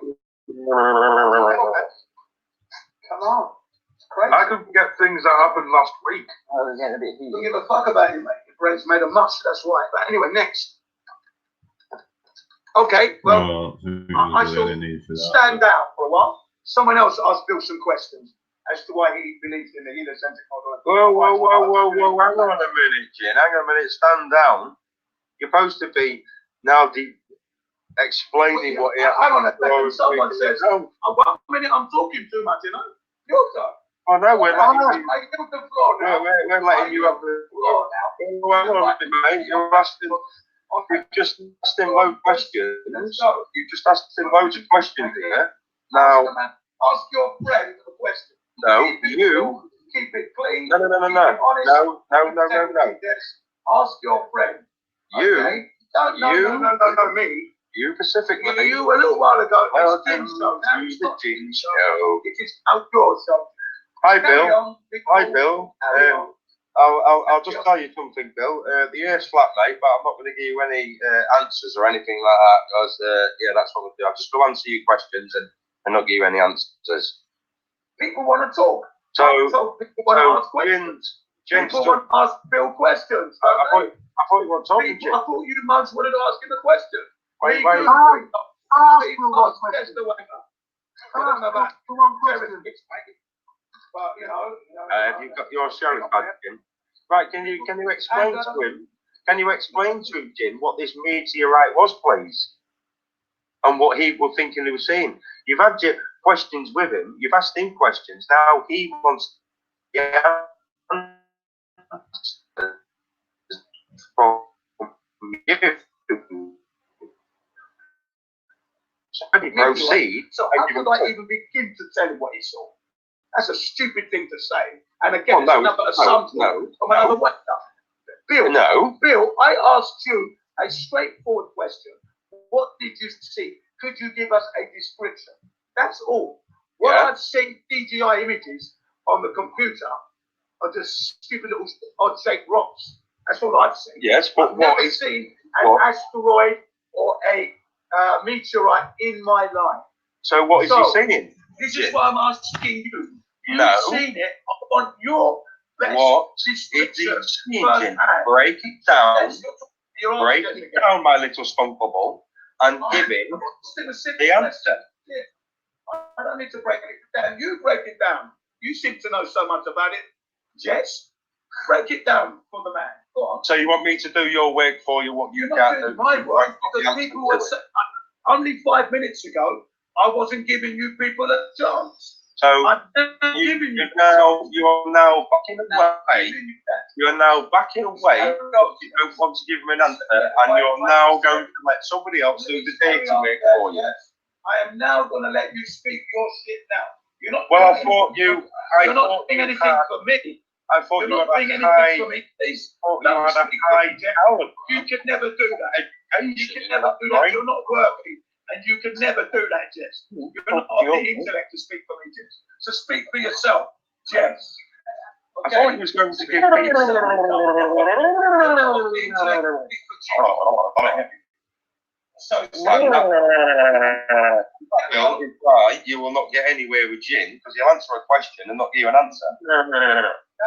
[SPEAKER 4] Come on. Crazy.
[SPEAKER 10] I can forget things that happened last week.
[SPEAKER 4] Don't give a fuck about you, mate. Your brain's made of mush, that's right. But anyway, next. Okay, well, I shall stand down for a while. Someone else asked Bill some questions as to why he believes in the heliocentric model.
[SPEAKER 6] Whoa, hang on a minute, Jin. Hang on a minute, stand down. You're supposed to be now explaining what he has.
[SPEAKER 4] Hang on a second, someone says, oh, 1 minute, I'm talking too much, you know? Your turn.
[SPEAKER 6] Oh no, we're letting you.
[SPEAKER 4] The floor now.
[SPEAKER 6] We're letting you have the floor now. Hang on a minute, mate. You're asking. You've just asked him loads of questions. You just asked him loads of questions here. Now,
[SPEAKER 4] ask your friend a question.
[SPEAKER 6] No, you.
[SPEAKER 4] Keep it clean.
[SPEAKER 6] No. No.
[SPEAKER 4] Ask your friend.
[SPEAKER 6] You.
[SPEAKER 4] Okay? No, me.
[SPEAKER 6] You specifically.
[SPEAKER 4] You a little while ago.
[SPEAKER 6] Welcome
[SPEAKER 4] to
[SPEAKER 6] the Jin Show.
[SPEAKER 4] It is outdoor show.
[SPEAKER 6] Hi, Bill. Hi, Bill. I'll just tell you something, Bill. The Earth's flat, mate, but I'm not going to give you any answers or anything like that because, that's what we'll do. I'll just go answer your questions and not give you any answers.
[SPEAKER 4] People want to talk.
[SPEAKER 6] So
[SPEAKER 4] people want to ask questions. People want to ask Bill questions.
[SPEAKER 6] I thought you weren't talking, Jim.
[SPEAKER 4] I thought you much wanted to ask him a question.
[SPEAKER 7] Ask
[SPEAKER 4] Well, you know,
[SPEAKER 6] you've got your sheriff badge, Jim. Right, can you explain to him? Can you explain to him, Jim, what this meteorite was, please, and what he was thinking he was seeing? You've had your questions with him. You've asked him questions. Now he wants. Proceed.
[SPEAKER 4] So how could I even begin to tell him what he saw? That's a stupid thing to say. And again, it's another assumption from another way. Bill, I asked you a straightforward question. What did you see? Could you give us a description? That's all. What I've seen DJI images on the computer are just stupid little odd-shaped rocks. That's all I've seen.
[SPEAKER 6] Yes, but
[SPEAKER 4] I've never seen an asteroid or a meteorite in my life.
[SPEAKER 6] So what is he seeing?
[SPEAKER 4] This is what I'm asking you. You've seen it. I want your best description.
[SPEAKER 6] Break it down. Break it down, my little skunk bubble, and give him the answer.
[SPEAKER 4] I don't need to break it down. You break it down. You seem to know so much about it. Jess, break it down for the man. Go on.
[SPEAKER 6] So you want me to do your work for you? What you can't do?
[SPEAKER 4] My work, because people were saying, only 5 minutes ago, I wasn't giving you people a chance.
[SPEAKER 6] So
[SPEAKER 2] I'm giving you
[SPEAKER 6] you are now backing away. You are now backing away. You don't want to give him an answer, and you're now going to let somebody else do the data work for you.
[SPEAKER 2] I am now going to let you speak your shit now. You're not.
[SPEAKER 6] Well, I thought you.
[SPEAKER 2] You're not doing anything for me.
[SPEAKER 6] I thought you
[SPEAKER 2] You're
[SPEAKER 6] had
[SPEAKER 2] not
[SPEAKER 6] a
[SPEAKER 2] doing anything
[SPEAKER 6] high.
[SPEAKER 2] for me. Please.
[SPEAKER 6] You had a high talent.
[SPEAKER 2] You can never do that. You can never do that. You're not working, and you can never do that, Jess. You're not of the intellect to speak for me, Jess. So speak for yourself, Jess.
[SPEAKER 6] I thought he was going to give me.
[SPEAKER 2] So
[SPEAKER 6] you will not get anywhere with Jim because he'll answer a question and not give you an answer.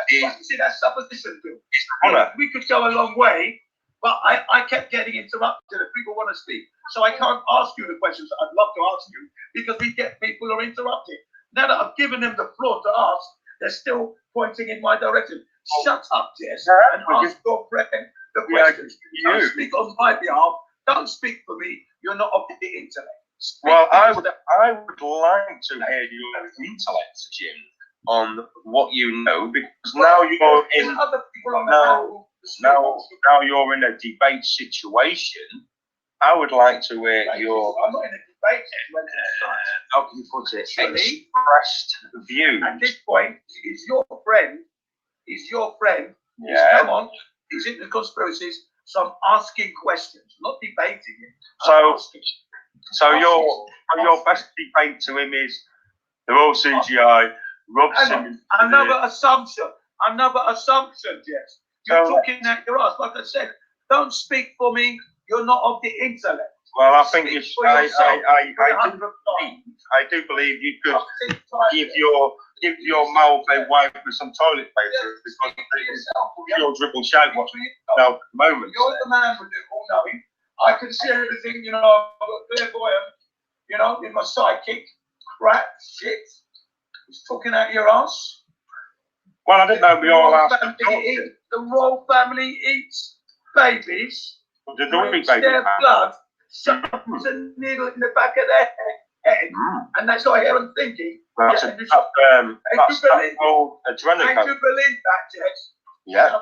[SPEAKER 2] See, that's supposition, Bill.
[SPEAKER 6] Honour.
[SPEAKER 2] We could go a long way, but I kept getting interrupted if people want to speak. So I can't ask you the questions I'd love to ask you because we get people who are interrupted. Now that I've given them the floor to ask, they're still pointing in my direction. Shut up, Jess, and ask your friend the questions. Don't speak on my behalf. Don't speak for me. You're not of the intellect.
[SPEAKER 6] Well, I would like to hear your intellect, Jim, on what you know, because now you're in
[SPEAKER 2] other people on the
[SPEAKER 6] now you're in a debate situation. I would like to hear your.
[SPEAKER 2] I'm not in a debate situation.
[SPEAKER 6] How can you put it? Expressed views.
[SPEAKER 2] At this point, he's your friend. He's your friend. He's come on. He's into conspiracies. So I'm asking questions, not debating it.
[SPEAKER 6] So your best debate to him is they're all CGI.
[SPEAKER 2] Another assumption, Jess. You're talking at your ass. Like I said, don't speak for me. You're not of the intellect.
[SPEAKER 6] Well, I think I do believe you could give your mouth a wipe with some toilet paper because you're dribble shout watching it now at the moment.
[SPEAKER 2] You're the man with it all knowing. I can see everything, you know, I've got clairvoyant, you know, in my psychic, crap, shit. He's talking out your ass.
[SPEAKER 6] Well, I didn't know we all asked.
[SPEAKER 2] The royal family eats babies.
[SPEAKER 6] They don't eat
[SPEAKER 2] their
[SPEAKER 6] babies.
[SPEAKER 2] Blood, shoves a needle in the back of their head, and that's what I'm thinking.
[SPEAKER 6] That's called adrenochrome.
[SPEAKER 2] Can you believe that, Jess?
[SPEAKER 6] Yeah.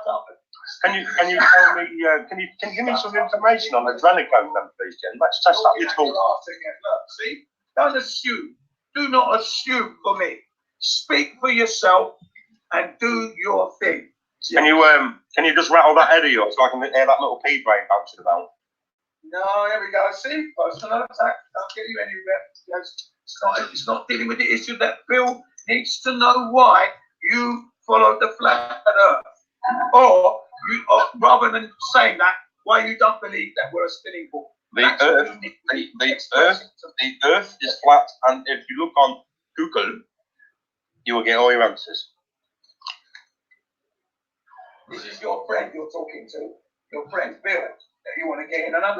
[SPEAKER 6] Can you tell me? Can you give me some information on adrenochrome, then, please, Jen? Let's test that. It's called.
[SPEAKER 2] See, don't assume. Do not assume for me. Speak for yourself and do your thing.
[SPEAKER 6] Can you just rattle that Eddie up so I can hear that little pea brain bouncing about?
[SPEAKER 2] No, here we go. See, personal attack. Don't get you anywhere. It's not dealing with the issue that Bill needs to know why you followed the flat Earth, or rather than saying that, why you don't believe that we're a spinning ball.
[SPEAKER 6] The Earth is flat, and if you look on Google, you will get all your answers.
[SPEAKER 2] This is your friend you're talking to, your friend Bill, that you want to get in. And I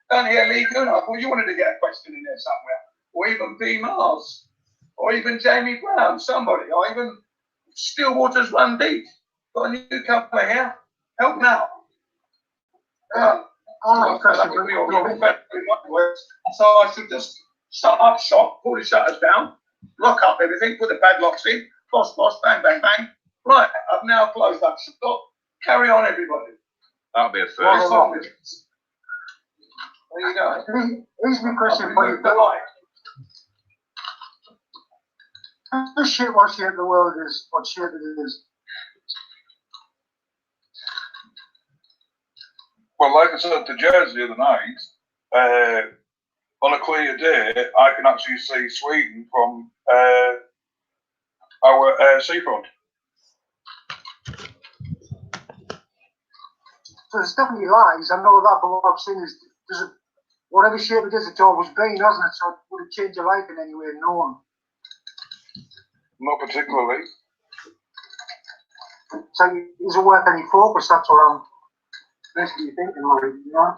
[SPEAKER 2] don't hear Lee Gunnar. Well, you wanted to get a question in there somewhere, or even B. Mars, or even Jamie Brown, somebody, or even Stillwater's Run Deep. Got a newcomer here. Help me out. So I should just shut up shop, pull the shutters down, lock up everything, put the padlocks in, boss, bang, bang, bang. Right, I've now closed up shop. Carry on, everybody.
[SPEAKER 6] That'll be a first.
[SPEAKER 2] There you go.
[SPEAKER 7] Here's my question for you. This shit, what shape the world is, what shape it is.
[SPEAKER 10] Well, like I said to Jez the other night, on a clear day, I can actually see Sweden from our seafront.
[SPEAKER 7] So it's definitely lies, I know that, but what I'm saying is, whatever shape it is, it's always been, hasn't it? So would it change your life in any way? No one.
[SPEAKER 10] Not particularly.
[SPEAKER 7] So is it worth any focus? That's what I'm basically thinking, like, you know?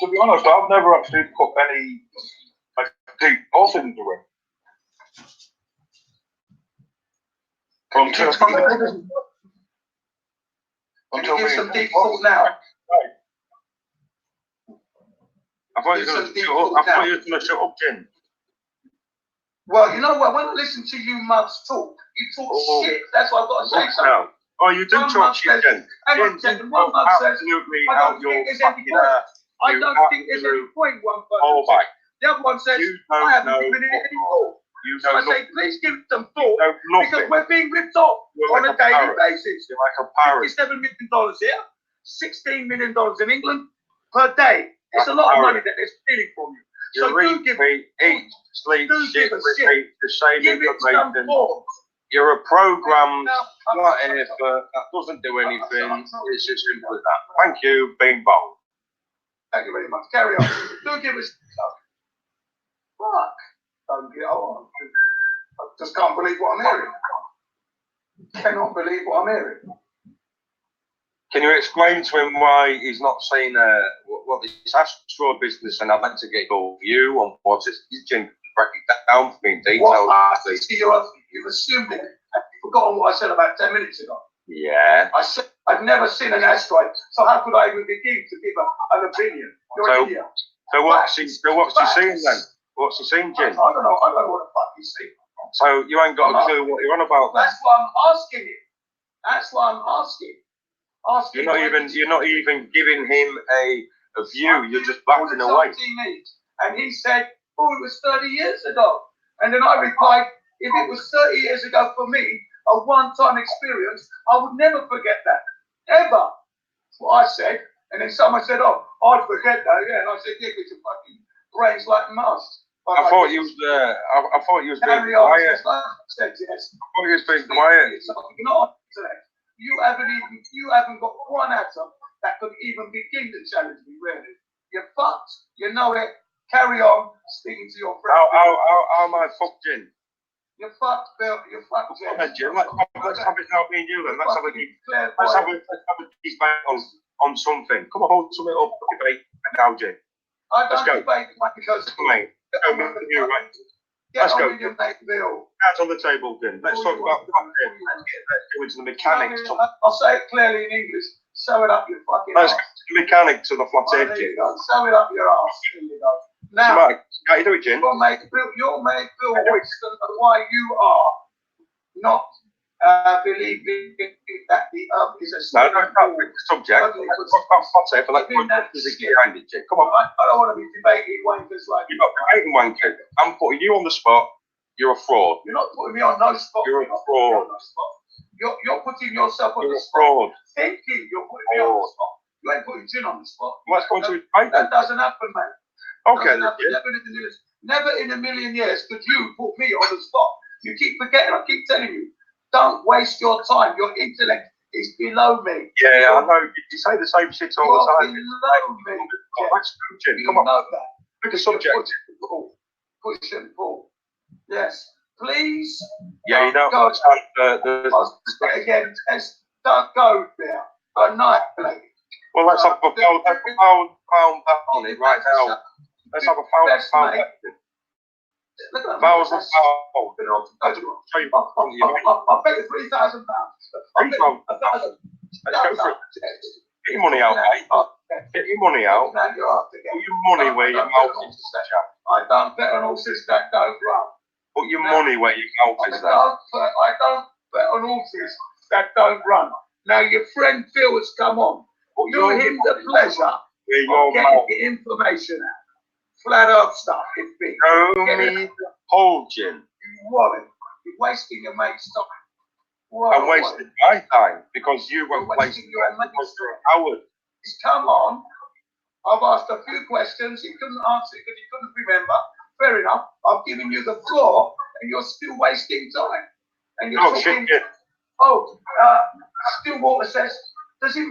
[SPEAKER 10] To be honest, I've never actually put any deep thought into it. Until
[SPEAKER 2] give some deep thought now.
[SPEAKER 6] I thought you were going to shut up. I thought you were going to shut up, Jim.
[SPEAKER 4] Well, you know what? When I listen to you mugs talk, you talk shit. That's why I've got to say something.
[SPEAKER 6] No. Oh, you do talk shit, Jen.
[SPEAKER 4] Hang on a second. One mug says, I don't think there's any point. I don't think there's any point, one person says. The other one says, I haven't given it any thought. So I say, please give it some thought, because we're being ripped off on a daily basis.
[SPEAKER 6] You're like a parrot.
[SPEAKER 4] $57 million here, $16 million in England per day. It's a lot of money that they're stealing from you. So do give
[SPEAKER 6] eat, sleep, shit, repeat the same information. You're a programmed whatever that doesn't do anything. It's as simple as that. Thank you, bing bong.
[SPEAKER 4] Thank you very much. Carry on. Do give us. Fuck. Don't get on. I just can't believe what I'm hearing. Cannot believe what I'm hearing.
[SPEAKER 6] Can you explain to him why he's not saying what this astro business, and I'd like to get your view on what is Jim, break it down for me in detail.
[SPEAKER 4] You've assumed it. You've forgotten what I said about 10 minutes ago.
[SPEAKER 6] Yeah.
[SPEAKER 4] I said I've never seen an asteroid, so how could I even begin to give an opinion? You're an idiot.
[SPEAKER 6] So what's he saying then? What's he saying, Jim?
[SPEAKER 4] I don't know what the fuck he's saying.
[SPEAKER 6] So you ain't got a clue what you're on about.
[SPEAKER 4] That's why I'm asking him. That's why I'm asking.
[SPEAKER 6] You're not even giving him a view. You're just backing away.
[SPEAKER 4] And he said, "Oh, it was 30 years ago." And then I replied, "If it was 30 years ago for me, a one-time experience, I would never forget that, ever." That's what I said. And then someone said, "Oh, I'd forget that." Yeah, and I said, "Yeah, because your fucking brain's like mush."
[SPEAKER 6] I thought you was being quiet. I thought you was being quiet.
[SPEAKER 4] You haven't got one atom that could even begin to challenge me, really. You're fucked. You know it. Carry on speaking to your friend.
[SPEAKER 6] How am I fucked in?
[SPEAKER 4] You're fucked, Bill. You're fucked, Jim.
[SPEAKER 6] Jim. Let's have it now, me and you then. Let's have a debate on something. Come on, hold something up, debate now, Jim.
[SPEAKER 4] Let's go. Debate because
[SPEAKER 6] Let's go.
[SPEAKER 4] Your mate, Bill.
[SPEAKER 6] Hands on the table, Jim. Let's talk about that. Let's go into the mechanics.
[SPEAKER 4] I'll say it clearly in English. Sew it up your fucking
[SPEAKER 6] Let's
[SPEAKER 4] ass.
[SPEAKER 6] go to the mechanics of the flat earth, Jim.
[SPEAKER 4] Sew it up your ass. There you go. Now,
[SPEAKER 6] how you do it, Jim?
[SPEAKER 4] Your mate Bill Winston, and why you are not believing that the earth is a
[SPEAKER 6] subject. What's about flat earth? Like, physics behind it, Jim. Come on.
[SPEAKER 4] I don't want to be debating wankers like
[SPEAKER 6] you're not debating wanker. I'm putting you on the spot. You're a fraud.
[SPEAKER 4] You're not putting me on no spot.
[SPEAKER 6] You're a fraud.
[SPEAKER 4] You're putting yourself on the spot.
[SPEAKER 6] Fraud.
[SPEAKER 4] Thinking you're putting me on the spot. You ain't putting Jim on the spot.
[SPEAKER 6] Let's go to debate.
[SPEAKER 4] That doesn't happen, mate.
[SPEAKER 6] Okay.
[SPEAKER 4] Never in a million years could you put me on the spot. You keep forgetting. I keep telling you. Don't waste your time. Your intellect is below me.
[SPEAKER 6] Yeah, I know. You say the same shit all the time.
[SPEAKER 4] Below me.
[SPEAKER 6] Oh, that's good, Jim.
[SPEAKER 4] You
[SPEAKER 6] come on.
[SPEAKER 4] Know that.
[SPEAKER 6] Pick a subject.
[SPEAKER 4] Push and pull. Yes. Please.
[SPEAKER 6] Yeah, you know.
[SPEAKER 4] Go. Again, don't go there. Annihilate.
[SPEAKER 6] Well, let's have a pound on it right now. Let's have a pound. £1,000.
[SPEAKER 4] I'll bet you £3,000.
[SPEAKER 6] Let's go for it. Get your money out, mate. Get your money out. Put your money where your mouth is.
[SPEAKER 4] I don't bet on horses that don't run.
[SPEAKER 6] Put your money where your mouth is.
[SPEAKER 4] I don't bet on horses that don't run. Now your friend Phil has come on. Do him the pleasure of getting the information out. Flat Earth stuff. It's big.
[SPEAKER 6] Hold, Jim.
[SPEAKER 4] You wallet. You're wasting your mate's time.
[SPEAKER 6] I'm wasting my time because you won't waste your mate's time. Howard.
[SPEAKER 4] Come on. I've asked a few questions. He couldn't answer because he couldn't remember. Fair enough. I've given you the floor and you're still wasting time. And you're talking. Stillwater says, does it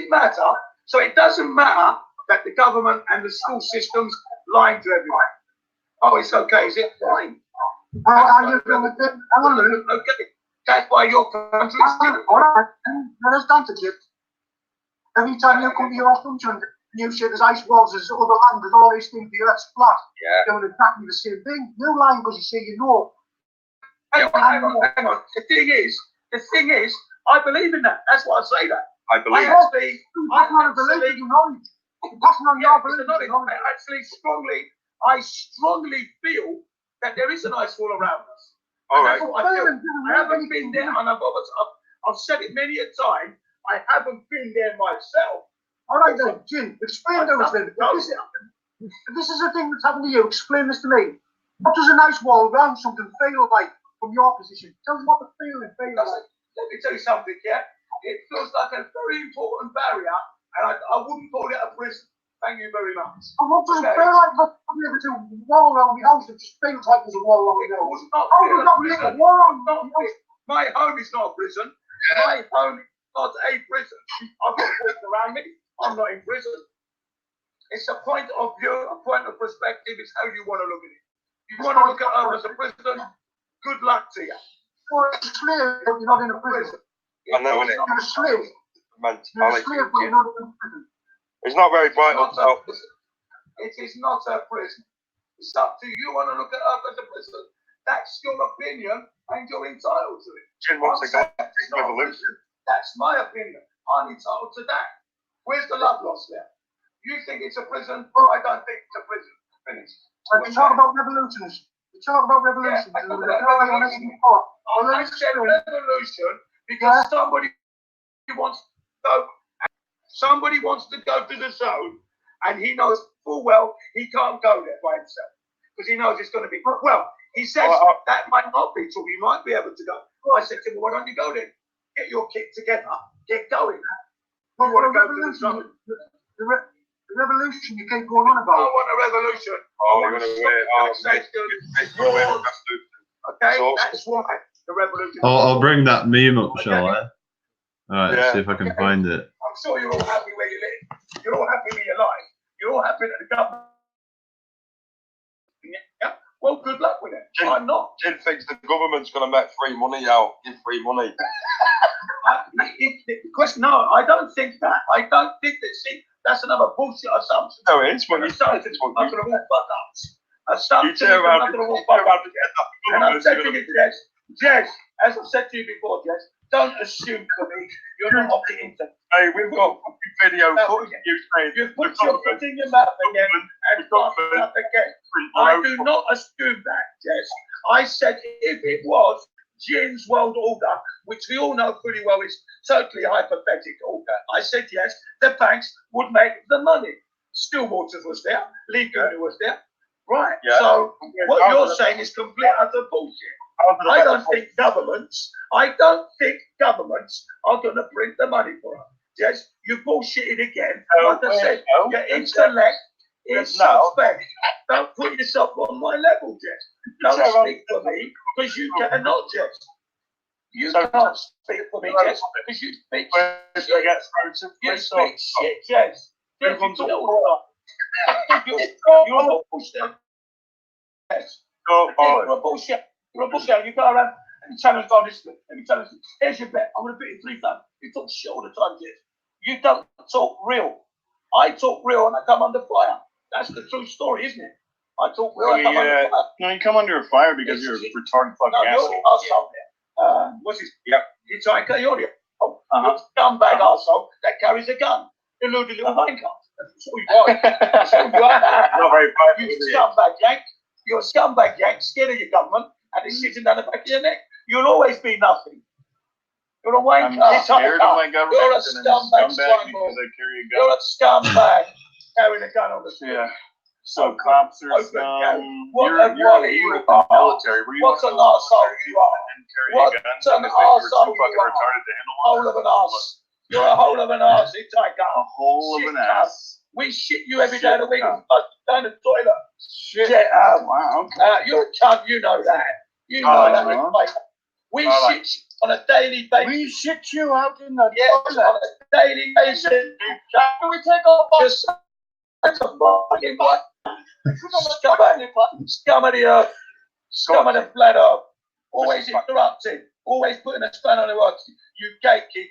[SPEAKER 4] matter? So it doesn't matter that the government and the school systems lying to everyone. Oh, it's okay. Is it fine? Okay. That's why your country is still.
[SPEAKER 7] That's done to it. Every time you come to your country, you say there's ice walls, there's other land, there's all these things, the earth's flat.
[SPEAKER 6] Yeah.
[SPEAKER 7] They're exactly the same thing. You lying because you say you know.
[SPEAKER 4] Hang on. The thing is, I believe in that. That's why I say that.
[SPEAKER 6] I believe.
[SPEAKER 7] That's not a belief in knowledge. Passing on your
[SPEAKER 4] It's a
[SPEAKER 7] beliefs.
[SPEAKER 4] knowledge. I strongly feel that there is an ice wall around us.
[SPEAKER 6] All right.
[SPEAKER 4] That's what I feel. I haven't been there, and I've said it many a time. I haven't been there myself.
[SPEAKER 7] All right then, Jim, explain to us then. If this is a thing that's happened to you, explain this to me. What does a nice wall around something feel like from your position? Tell us what the feeling feels like.
[SPEAKER 4] Let me tell you something, yeah? It feels like a very important barrier, and I wouldn't call it a prison. Thank you very much.
[SPEAKER 7] And what does it feel like for you able to wall around the house? It just feels like there's a wall around the house. How does that make a wall around the house?
[SPEAKER 4] My home is not a prison. My home is not a prison. I've got walls around me. I'm not in prison. It's a point of view, a point of perspective. It's how you want to look at it. You want to look at home as a prison, good luck to you.
[SPEAKER 7] Well, it's clear that you're not in a prison.
[SPEAKER 6] I know, innit?
[SPEAKER 7] You're a slave. You're a
[SPEAKER 6] Mentality.
[SPEAKER 7] slave, but you're not in a prison.
[SPEAKER 6] It's not very bright up top.
[SPEAKER 4] It is not a prison. It's up to you. You want to look at Earth as a prison. That's your opinion, and you're entitled to it.
[SPEAKER 6] Jim wants to go
[SPEAKER 4] It's not a
[SPEAKER 6] revolution.
[SPEAKER 4] prison. That's my opinion. I'm entitled to that. Where's the love lost there? You think it's a prison? Oh, I don't think it's a prison. Finish.
[SPEAKER 7] And you talk about revolutions. You talk about revolutions.
[SPEAKER 4] Yeah, I talk
[SPEAKER 7] and
[SPEAKER 4] about
[SPEAKER 7] there's no way on
[SPEAKER 4] revolution.
[SPEAKER 7] it before.
[SPEAKER 4] I said revolution because somebody wants to go. Somebody wants to go to the zone, and he knows full well he can't go there by himself because he knows it's going to be. Well, he says that might not be true. You might be able to go. I said to him, "Why don't you go then? Get your kit together. Get going. You want to go to the zone?
[SPEAKER 7] The revolution you keep going on
[SPEAKER 4] I
[SPEAKER 7] about.
[SPEAKER 4] want a revolution.
[SPEAKER 6] Oh, we're going to wait.
[SPEAKER 4] Okay, that's why the revolution.
[SPEAKER 1] I'll bring that meme up, shall I? Alright,
[SPEAKER 6] Yeah.
[SPEAKER 1] see if I can find it.
[SPEAKER 4] I'm sure you're all happy where you live. You're all happy with your life. You're all happy that the government. Yeah. Well, good luck with it. I'm not.
[SPEAKER 6] Jim thinks the government's going to make free money out. Give free money.
[SPEAKER 4] The question, no, I don't think that. I don't think that. See, that's another bullshit assumption.
[SPEAKER 6] No, it is. But
[SPEAKER 4] Assumptions are not going to all fuck ups. Assumptions are
[SPEAKER 6] around
[SPEAKER 4] not going to all fuck ups. And I've said to you, Jess, as I said to you before, Jess, don't assume for me you're not off the internet.
[SPEAKER 6] Hey, we've got video footage of you saying
[SPEAKER 4] You put your foot in your mouth again and fuck up again. I do not assume that, Jess. I said if it was Jim's world order, which we all know pretty well is totally hypothetical, I said yes, the banks would make the money. Stillwaters was there, Lee Gurney was there. Right.
[SPEAKER 6] Yeah.
[SPEAKER 4] So what you're saying is complete utter bullshit. I don't think governments are going to print the money for us. Yes, you bullshitted again. Like I said, your intellect is suspect. Don't put yourself on my level, Jess. Don't speak for me because you cannot, Jess. You can't speak for me, Jess, because you speak shit. You speak shit, Jess. You're a bullshit. Yes. You're a bullshit. You're a bullshit. You go around and challenge God. Let me challenge you. Here's your bet. I'm going to beat you 3 times. You talk shit all the time, Jess. You don't talk real. I talk real and I come under fire. That's the true story, isn't it? I talk real and I come under fire.
[SPEAKER 9] No, you come under fire because you're a retarded fucking asshole.
[SPEAKER 4] You're the arsehole there. What's his? Yeah. It's like you're the scumbag arsehole that carries a gun. Deluded little wankers. That's all you are. That's all you are.
[SPEAKER 9] Not very bright.
[SPEAKER 4] You scumbag yank. You're a scumbag yank, scared of your government, and it's sitting down the back of your neck. You'll always be nothing. You're a wanker.
[SPEAKER 9] I'm scared of my government.
[SPEAKER 4] You're a
[SPEAKER 9] and I'm
[SPEAKER 4] scumbag
[SPEAKER 9] because
[SPEAKER 4] swine.
[SPEAKER 9] I carry a gun.
[SPEAKER 4] You're a scumbag carrying a gun on the street.
[SPEAKER 9] Yeah. So cops are
[SPEAKER 4] Open
[SPEAKER 9] scum.
[SPEAKER 4] carry.
[SPEAKER 9] You're in the military. Were you
[SPEAKER 4] What an
[SPEAKER 9] one of those
[SPEAKER 4] arsehole you are.
[SPEAKER 9] and carry
[SPEAKER 4] What
[SPEAKER 9] a gun?
[SPEAKER 4] an
[SPEAKER 9] Because they were
[SPEAKER 4] arsehole
[SPEAKER 9] too
[SPEAKER 4] you
[SPEAKER 9] fucking
[SPEAKER 4] are.
[SPEAKER 9] retarded to handle one.
[SPEAKER 4] Hole of an arse. You're a hole of an arse. It's like
[SPEAKER 9] A hole of an ass.
[SPEAKER 4] We shit you every day of the week. Down the toilet.
[SPEAKER 9] Shit.
[SPEAKER 4] Yeah,
[SPEAKER 9] Wow. Okay.
[SPEAKER 4] you're a cunt. You know that. You know that. Like, we
[SPEAKER 9] Alright.
[SPEAKER 4] shit you on a daily basis.
[SPEAKER 7] We shit you out in the
[SPEAKER 4] Yes, on a daily basis. Can we take off just that's a fucking what? Scum of the earth. Scum of the flat earth. Always interrupting. Always putting a span on the rocks. You gatekeeper.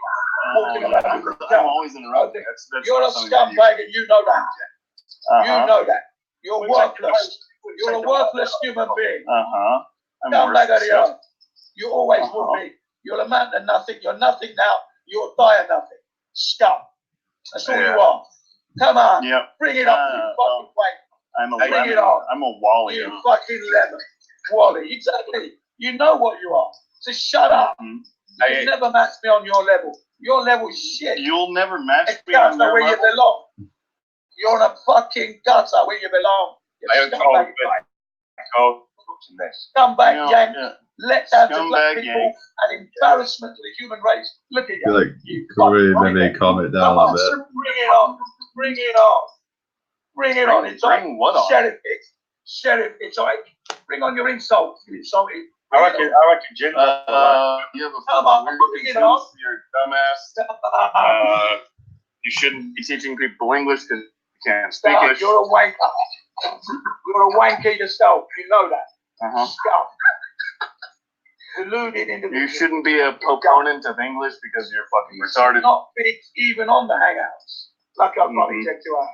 [SPEAKER 4] Walking around with the
[SPEAKER 9] I'm
[SPEAKER 4] scum.
[SPEAKER 9] always interrupting. That's
[SPEAKER 4] You're a
[SPEAKER 9] not something that you-
[SPEAKER 4] scumbag and you know that. You know that. You're
[SPEAKER 9] Which
[SPEAKER 4] worthless. You're a worthless human being.
[SPEAKER 9] I'm
[SPEAKER 4] Scumbag
[SPEAKER 9] worse
[SPEAKER 4] of the earth. You always will be. You're a man to nothing. You're nothing now. You'll die of nothing. Scum. That's all you are.
[SPEAKER 2] Come on.
[SPEAKER 9] Yeah.
[SPEAKER 2] Bring it up, you fucking wank.
[SPEAKER 9] I'm a
[SPEAKER 2] Bring
[SPEAKER 9] lemon.
[SPEAKER 2] it on.
[SPEAKER 9] I'm a Wally.
[SPEAKER 2] You fucking lemon. Wally, exactly. You know what you are. So shut up. You never match me on your level. Your level's shit.
[SPEAKER 9] You'll never match
[SPEAKER 2] It's
[SPEAKER 9] me on your
[SPEAKER 2] where
[SPEAKER 9] level.
[SPEAKER 2] you belong. You're in a fucking gutter where you belong.
[SPEAKER 6] I am told
[SPEAKER 2] Come back,
[SPEAKER 9] No,
[SPEAKER 2] Yank.
[SPEAKER 9] yeah.
[SPEAKER 2] Let's have the
[SPEAKER 9] Scumbag
[SPEAKER 2] black people
[SPEAKER 9] Yank.
[SPEAKER 2] an embarrassment to the human race. Look at you.
[SPEAKER 1] Like,
[SPEAKER 2] You
[SPEAKER 1] Corey,
[SPEAKER 2] fucking
[SPEAKER 1] maybe
[SPEAKER 2] right.
[SPEAKER 1] calm it down
[SPEAKER 2] Come
[SPEAKER 1] a
[SPEAKER 2] on,
[SPEAKER 1] bit.
[SPEAKER 2] bring it on. Bring it on. Bring it on. It's
[SPEAKER 9] Bring what on?
[SPEAKER 2] Sheriff, it's like, bring on your insults. You insulted.
[SPEAKER 6] I reckon Jim.
[SPEAKER 9] You have a
[SPEAKER 2] Come on,
[SPEAKER 9] weird
[SPEAKER 2] bring it
[SPEAKER 9] tooth,
[SPEAKER 2] on.
[SPEAKER 9] you're a dumbass. You shouldn't be teaching people English because you can't speak
[SPEAKER 2] Stop.
[SPEAKER 9] it.
[SPEAKER 2] You're a wanker. You're a wanker yourself. You know that. Stop. Deluded individual.
[SPEAKER 9] You shouldn't be a proponent of English because you're fucking retarded.
[SPEAKER 2] Not fit even on the hangouts. Like I've probably checked you out.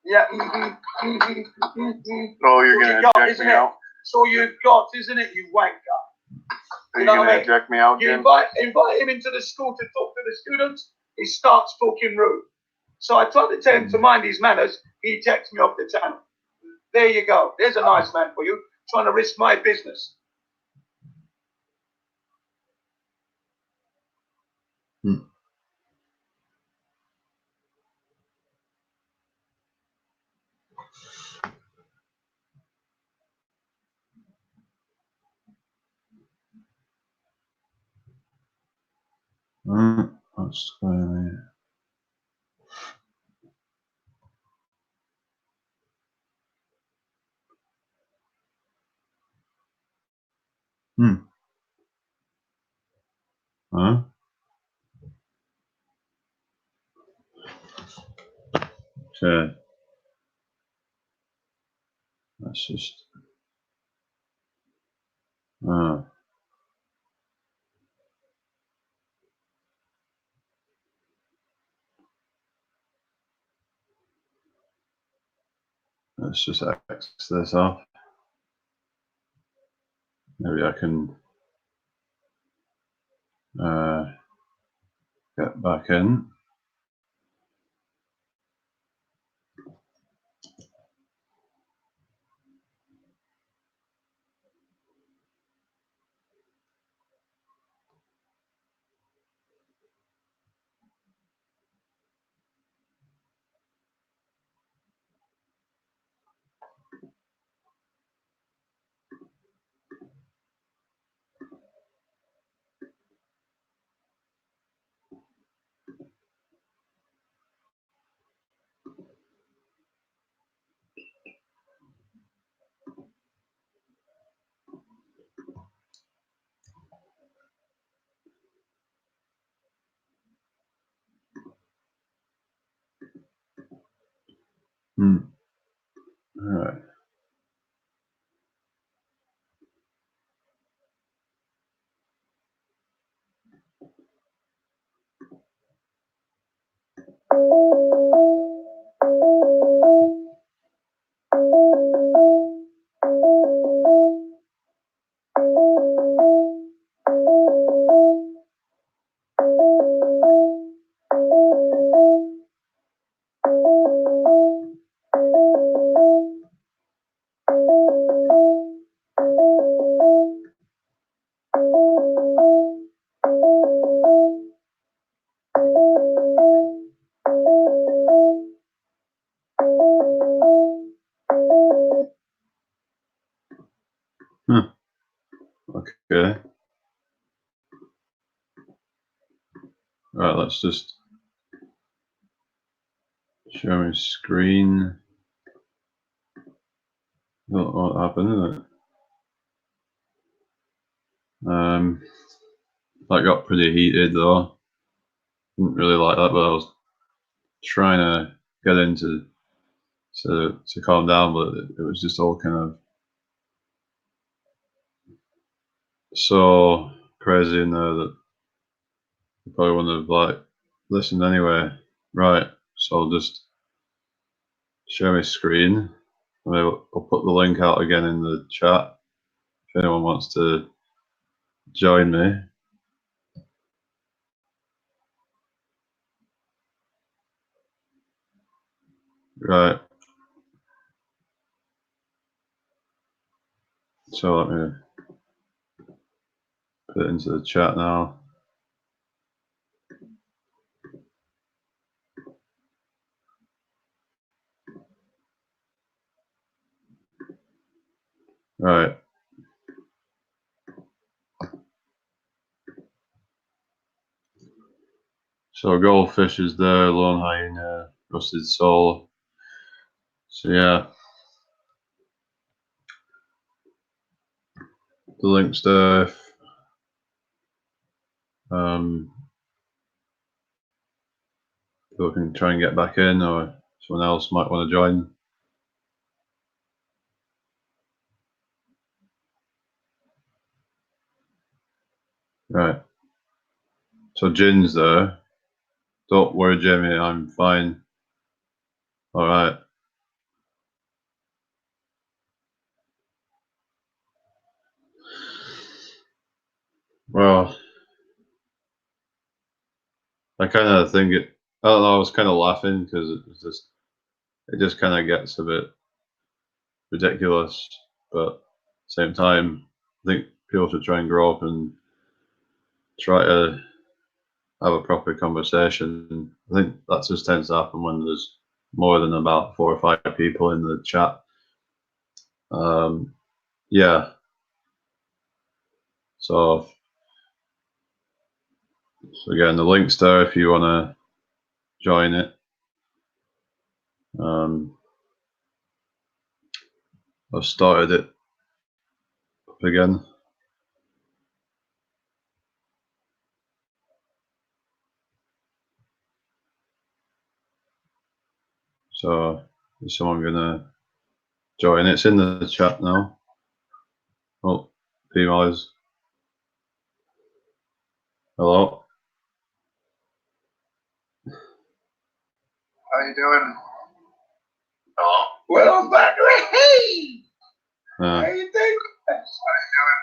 [SPEAKER 2] Yeah.
[SPEAKER 9] Oh, you're gonna eject me out?
[SPEAKER 2] That's all you've got, isn't it, you wanker?
[SPEAKER 9] Are you gonna eject me out,
[SPEAKER 2] You
[SPEAKER 9] Jim?
[SPEAKER 2] invite him into the school to talk to the students, he starts talking rude. So I tried to tell him to mind his manners, he ejects me off the channel. There you go. There's a nice man for you, trying to risk my business.
[SPEAKER 1] What's going on here? Huh? Okay. That's just. Let's just X this off. Maybe I can get back in. All right. Okay. Right, let's just show me screen. Not what happened, is it? That got pretty heated though. Didn't really like that, but I was trying to get into to calm down, but it was just all kind of so crazy in there that I probably wouldn't have like listened anyway. Right, so I'll just share my screen. I'll put the link out again in the chat if anyone wants to join me. Right. So let me put it into the chat now. Right. So goldfish is there, lone hyena, rusted sole. So yeah. The link's there if people can try and get back in, or someone else might want to join. Right. So Jin's there. Don't worry, Jamie, I'm fine. All right. Well, I kind of think it. I don't know. I was kind of laughing because it just kind of gets a bit ridiculous, but at the same time, I think people should try and grow up and try to have a proper conversation. I think that just tends to happen when there's more than about 4 or 5 people in the chat. Yeah. So again, the link's there if you want to join it. I've started it up again. So is someone gonna join? It's in the chat now. Oh, females. Hello.
[SPEAKER 4] How you doing? Oh, well, I'm back. Hey! How you doing? How you doing?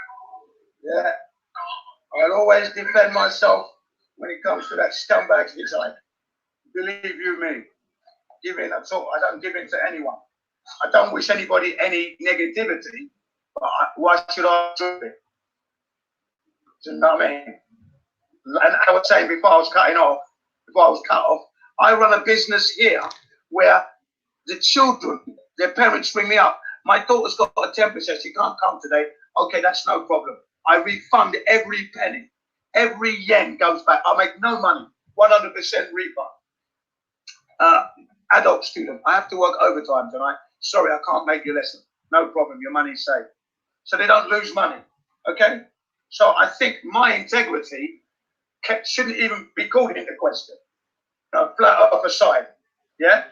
[SPEAKER 4] Yeah. I'll always defend myself when it comes to that scumbag design. Believe you me. Giving at all. I don't give in to anyone. I don't wish anybody any negativity, but why should I do it? Do you know what I mean? And I was saying before I was cut off, I run a business here where the children, their parents ring me up. My daughter's got a temperature, she can't come today. Okay, that's no problem. I refund every penny. Every yen goes back. I make no money. 100% refund. Adult student, I have to work overtime tonight. Sorry, I can't make your lesson. No problem, your money's safe. So they don't lose money, okay? So I think my integrity shouldn't even be called into question. Flat off aside, yeah?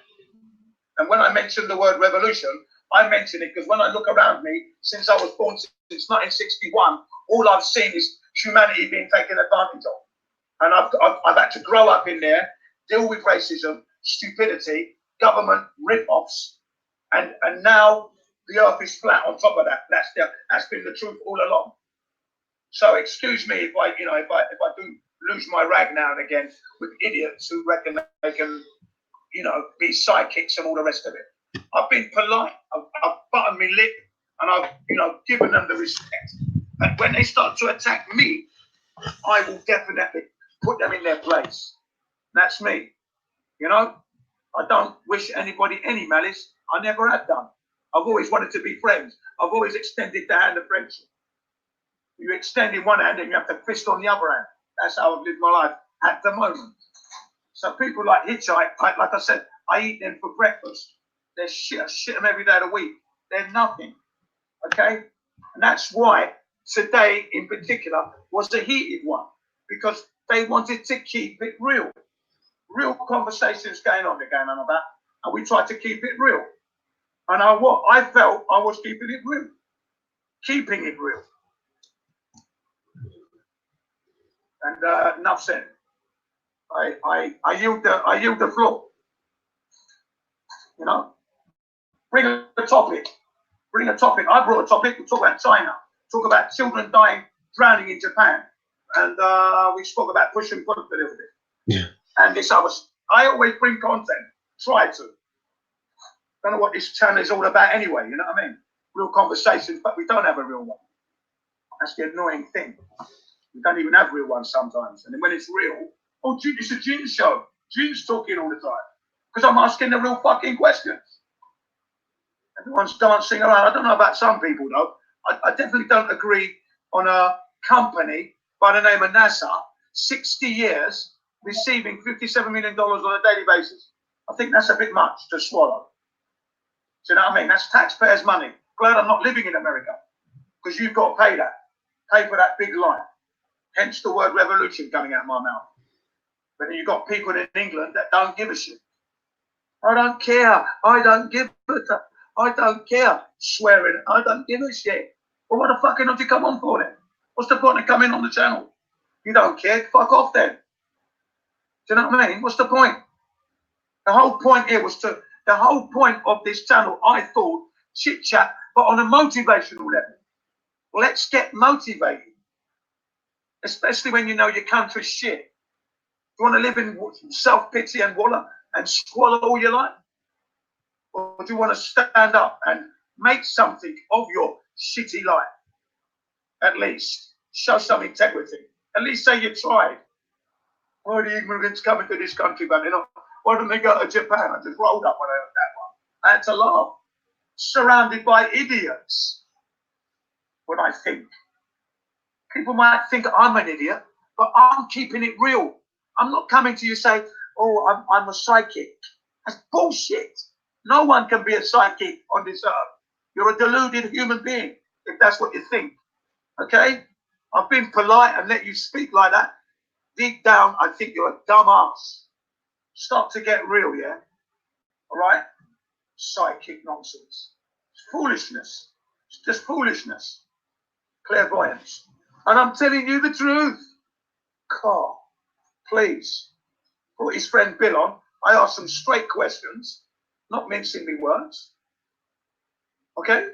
[SPEAKER 4] And when I mentioned the word revolution, I mention it because when I look around me, since I was born since 1961, all I've seen is humanity being taken advantage of. And I've had to grow up in there, deal with racism, stupidity, government rip-offs, and now the earth is flat on top of that. That's been the truth all along. So excuse me if I do lose my rag now and again with idiots who reckon they can, be sidekicks and all the rest of it. I've been polite. I've buttoned my lip, and I've, given them the respect. And when they start to attack me, I will definitely put them in their place. That's me. I don't wish anybody any malice. I never have done. I've always wanted to be friends. I've always extended the hand of friendship. You extend in one hand and you have to fist on the other hand. That's how I've lived my life at the moment. So people like Hitchhike, like I said, I eat them for breakfast. They're shit. I shit them every day of the week. They're nothing. Okay? And that's why today in particular was a heated one, because they wanted to keep it real. Real conversations going on about, and we tried to keep it real. And I felt I was keeping it real. Keeping it real. And enough said. I yield the floor. Bring a topic. I brought a topic. We talk about China. Talk about children drowning in Japan, and we spoke about push and pull a little bit. Yeah. And I always bring content. Try to.
[SPEAKER 2] Don't know what this channel is all about anyway, you know what I mean? Real conversations, but we don't have a real one. That's the annoying thing. We don't even have real ones sometimes. And then when it's real, oh, it's a Jim show. Jim's talking all the time. Because I'm asking the real fucking questions. Everyone's dancing around. I don't know about some people, though. I definitely don't agree on a company by the name of NASA, 60 years, receiving $57 million on a daily basis. I think that's a bit much to swallow. Do you know what I mean? That's taxpayers' money. Glad I'm not living in America. Because you've got to pay that. Pay for that big lie. Hence the word revolution coming out of my mouth. But then you've got people in England that don't give a shit. I don't care. I don't give a fuck. I don't care. Swearing. I don't give a shit. Well, what the fuck don't you come on for then? What's the point of coming on the channel? You don't care. Fuck off then. Do you know what I mean? What's the point? The whole point here was to, the whole point of this channel, I thought, chit chat, but on a motivational level. Let's get motivated. Especially when you know your country's shit. You want to live in self-pity and wallow and swallow all your life? Or do you want to stand up and make something of your shitty life? At least show some integrity. At least say you tried. Why are the immigrants coming to this country, but they're not? Why don't they go to Japan? I just rolled up when I heard that one. I had to laugh. Surrounded by idiots. What I think. People might think I'm an idiot, but I'm keeping it real. I'm not coming to you say, oh, I'm a psychic. That's bullshit. No one can be a psychic on this earth. You're a deluded human being, if that's what you think. Okay? I've been polite and let you speak like that. Deep down, I think you're a dumb ass. Stop to get real, yeah? All right? Psychic nonsense. It's foolishness. It's just foolishness. Clairvoyance. And I'm telling you the truth. Carl, please. Brought his friend Bill on. I asked some straight questions, not mincing me words. Okay?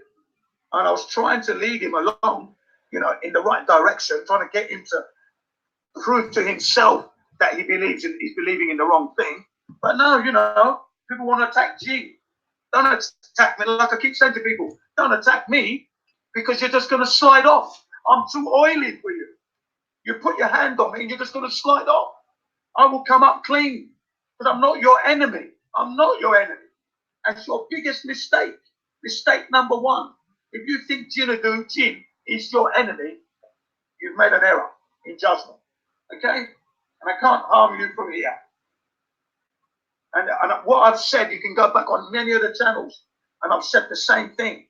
[SPEAKER 2] And I was trying to lead him along, you know, in the right direction, trying to get him to prove to himself that he's believing in the wrong thing. But no, you know, people want to attack G. Don't attack me. Like I keep saying to people, don't attack me because you're just going to slide off. I'm too oily for you. You put your hand on me and you're just going to slide off. I will come up clean because I'm not your enemy. I'm not your enemy. That's your biggest mistake. Mistake number one. If you think Jin is your enemy, you've made an error in judgment. Okay? And I can't harm you from here. And what I've said, you can go back on many of the channels, and I've said the same thing.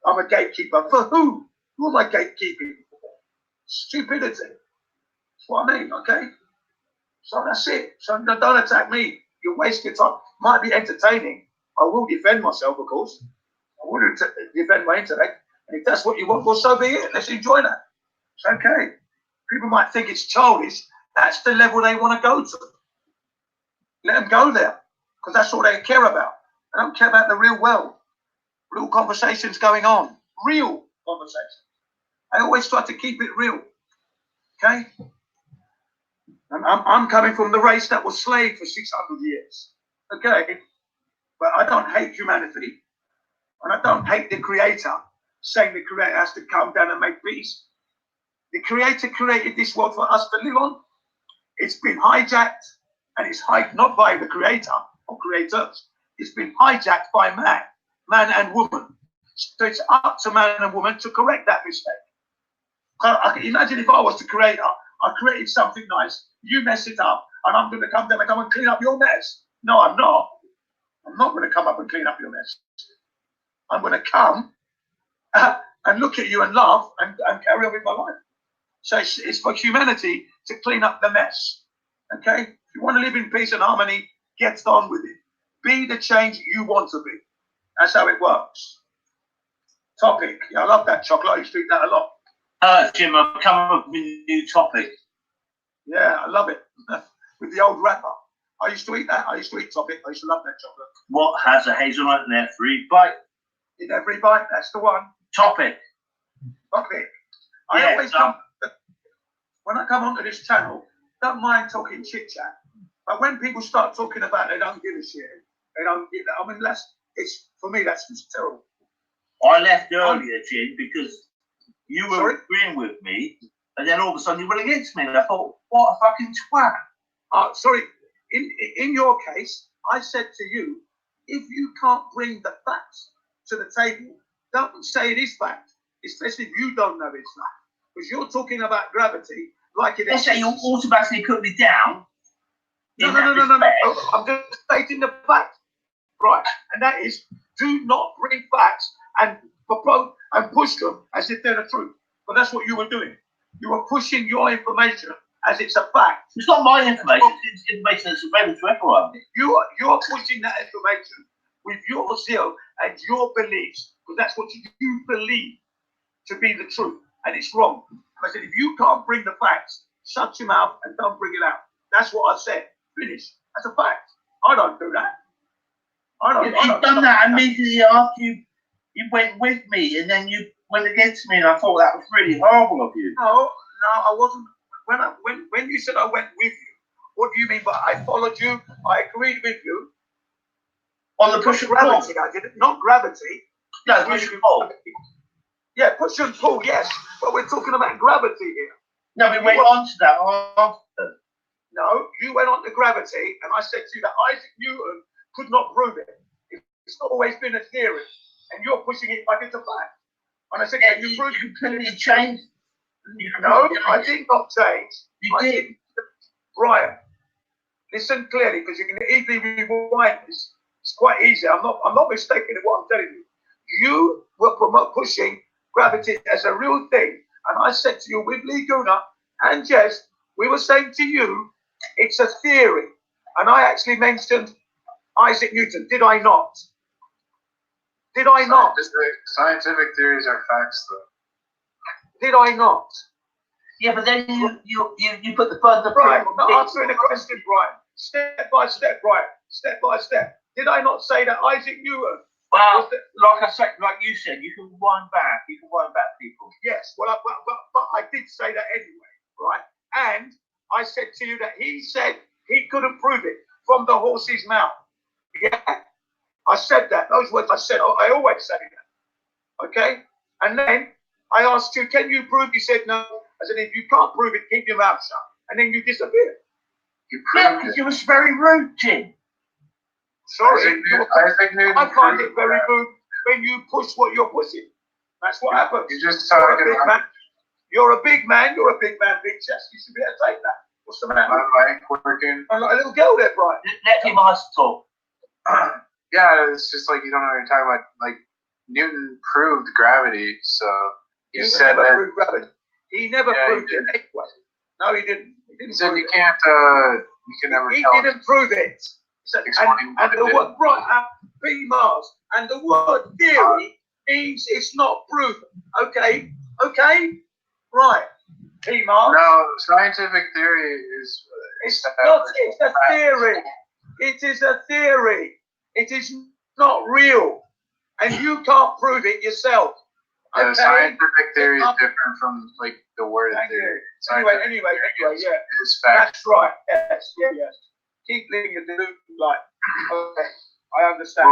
[SPEAKER 2] I'm a gatekeeper. For who? Who am I gatekeeping for? Stupidity. That's what I mean, okay? So that's it. So don't attack me. You waste your time. Might be entertaining. I will defend myself, of course. I will defend my intellect. And if that's what you want, well, so be it. Let's enjoy that. It's okay. People might think it's childish. That's the level they want to go to. Let them go there. Because that's all they care about. They don't care about the real world. Real conversations going on. Real conversations. I always try to keep it real. Okay? And I'm coming from the race that was slave for 600 years. Okay? But I don't hate humanity. And I don't hate the creator, saying the creator has to come down and make peace. The creator created this world for us to live on. It's been hijacked, and it's not by the creator or creators. It's been hijacked by man and woman. So it's up to man and woman to correct that mistake. I can imagine if I was the creator, I created something nice, you mess it up, and I'm going to come down and come and clean up your mess. No, I'm not. I'm not going to come up and clean up your mess. I'm going to come and look at you and laugh and carry on with my life. So it's for humanity to clean up the mess. Okay? If you want to live in peace and harmony, get on with it. Be the change you want to be. That's how it works. Topic. Yeah, I love that chocolate. I used to eat that a lot.
[SPEAKER 3] Jim, I've come up with a new topic.
[SPEAKER 2] Yeah, I love it. With the old wrapper. I used to eat that. I used to eat topic. I used to love that chocolate.
[SPEAKER 3] What has a hazelnut in every bite?
[SPEAKER 2] In every bite, that's the one.
[SPEAKER 3] Topic.
[SPEAKER 2] Topic. I always come, when I come onto this channel, don't mind talking chit chat. But when people start talking about they don't give a shit,
[SPEAKER 4] They don't get that. I mean, it's for me. That's just terrible.
[SPEAKER 3] I left earlier, Jim, because you were
[SPEAKER 4] Sorry?
[SPEAKER 3] agreeing with me, and then all of a sudden you went against me, and I thought, what a fucking twat.
[SPEAKER 4] Sorry. In your case, I said to you, if you can't bring the facts to the table, don't say it is fact, especially if you don't know it's fact. Because you're talking about gravity like it is.
[SPEAKER 3] Let's say you automatically put me down.
[SPEAKER 4] No. I'm just stating the fact. Right. And that is, do not bring facts and propose and push them as if they're the truth. But that's what you were doing. You were pushing your information as it's a fact.
[SPEAKER 3] It's not my information, it's information that's available to everyone.
[SPEAKER 4] You're pushing that information with your zeal and your beliefs, because that's what you believe to be the truth, and it's wrong. I said, if you can't bring the facts, shut your mouth and don't bring it out. That's what I said. Finish. That's a fact. I don't do that.
[SPEAKER 3] You've done that immediately after you went with me, and then you went against me, and I thought that was really horrible of you.
[SPEAKER 4] No, I wasn't. When you said I went with you, what do you mean by I followed you? I agreed with you.
[SPEAKER 3] On the push and pull.
[SPEAKER 4] Gravity, I did it. Not gravity.
[SPEAKER 3] No, push and pull.
[SPEAKER 4] Yeah, push and pull, yes. But we're talking about gravity here.
[SPEAKER 3] No, we went on to that after.
[SPEAKER 4] No, you went on to gravity, and I said to you that Isaac Newton could not prove it. It's always been a theory, and you're pushing it like it's a fact. And I said,
[SPEAKER 3] yeah,
[SPEAKER 4] can you prove
[SPEAKER 3] you completely changed.
[SPEAKER 4] No, I did not change.
[SPEAKER 3] You did.
[SPEAKER 4] Brian, listen clearly, because you can easily rewind this. It's quite easy. I'm not mistaken in what I'm telling you. You were pushing gravity as a real thing, and I said to you with Lee Guna and Jess, we were saying to you, it's a theory, and I actually mentioned Isaac Newton. Did I not? Did I not?
[SPEAKER 9] Scientific theories are facts, though.
[SPEAKER 4] Did I not?
[SPEAKER 3] Yeah, but then you put the further
[SPEAKER 4] Brian, not answering the question, Brian. Step by step, Brian. Step by step. Did I not say that Isaac Newton?
[SPEAKER 3] Well, like I said, like you said, you can wind back. You can wind back people.
[SPEAKER 4] Yes. Well, but I did say that anyway, right? And I said to you that he said he couldn't prove it from the horse's mouth. Yeah. I said that. Those words I said. I always say that. Okay. And then I asked you, can you prove? You said no. I said, if you can't prove it, keep your mouth shut. And then you disappeared.
[SPEAKER 3] You proved it. It was very rude, Jim.
[SPEAKER 4] Sorry.
[SPEAKER 9] I
[SPEAKER 4] find it very rude when you push what you're pushing. That's what happens.
[SPEAKER 9] You just
[SPEAKER 4] You're a big man. You're a big man. You're a big man, big chest. You should be able to take that. What's the matter?
[SPEAKER 9] My mic working.
[SPEAKER 4] I'm like a little girl there, Brian.
[SPEAKER 3] Let him ask talk.
[SPEAKER 9] Yeah, it's just like you don't know what you're talking about. Like Newton proved gravity, so you said that.
[SPEAKER 4] Proved gravity. He never proved it anyway. No, he didn't. He didn't.
[SPEAKER 9] So you can't. You can never.
[SPEAKER 4] He didn't prove it. So, and the word B Mars and the word theory means it's not proven. Okay. Right. B Mars.
[SPEAKER 9] No, scientific theory is.
[SPEAKER 4] It's not. It's a theory. It is a theory. It is not real, and you can't prove it yourself. Okay?
[SPEAKER 9] The scientific theory is different from like the word theory.
[SPEAKER 4] Anyway, yeah.
[SPEAKER 9] It's fact.
[SPEAKER 4] That's right. Yes. Keep living your delusion life. Okay, I understand.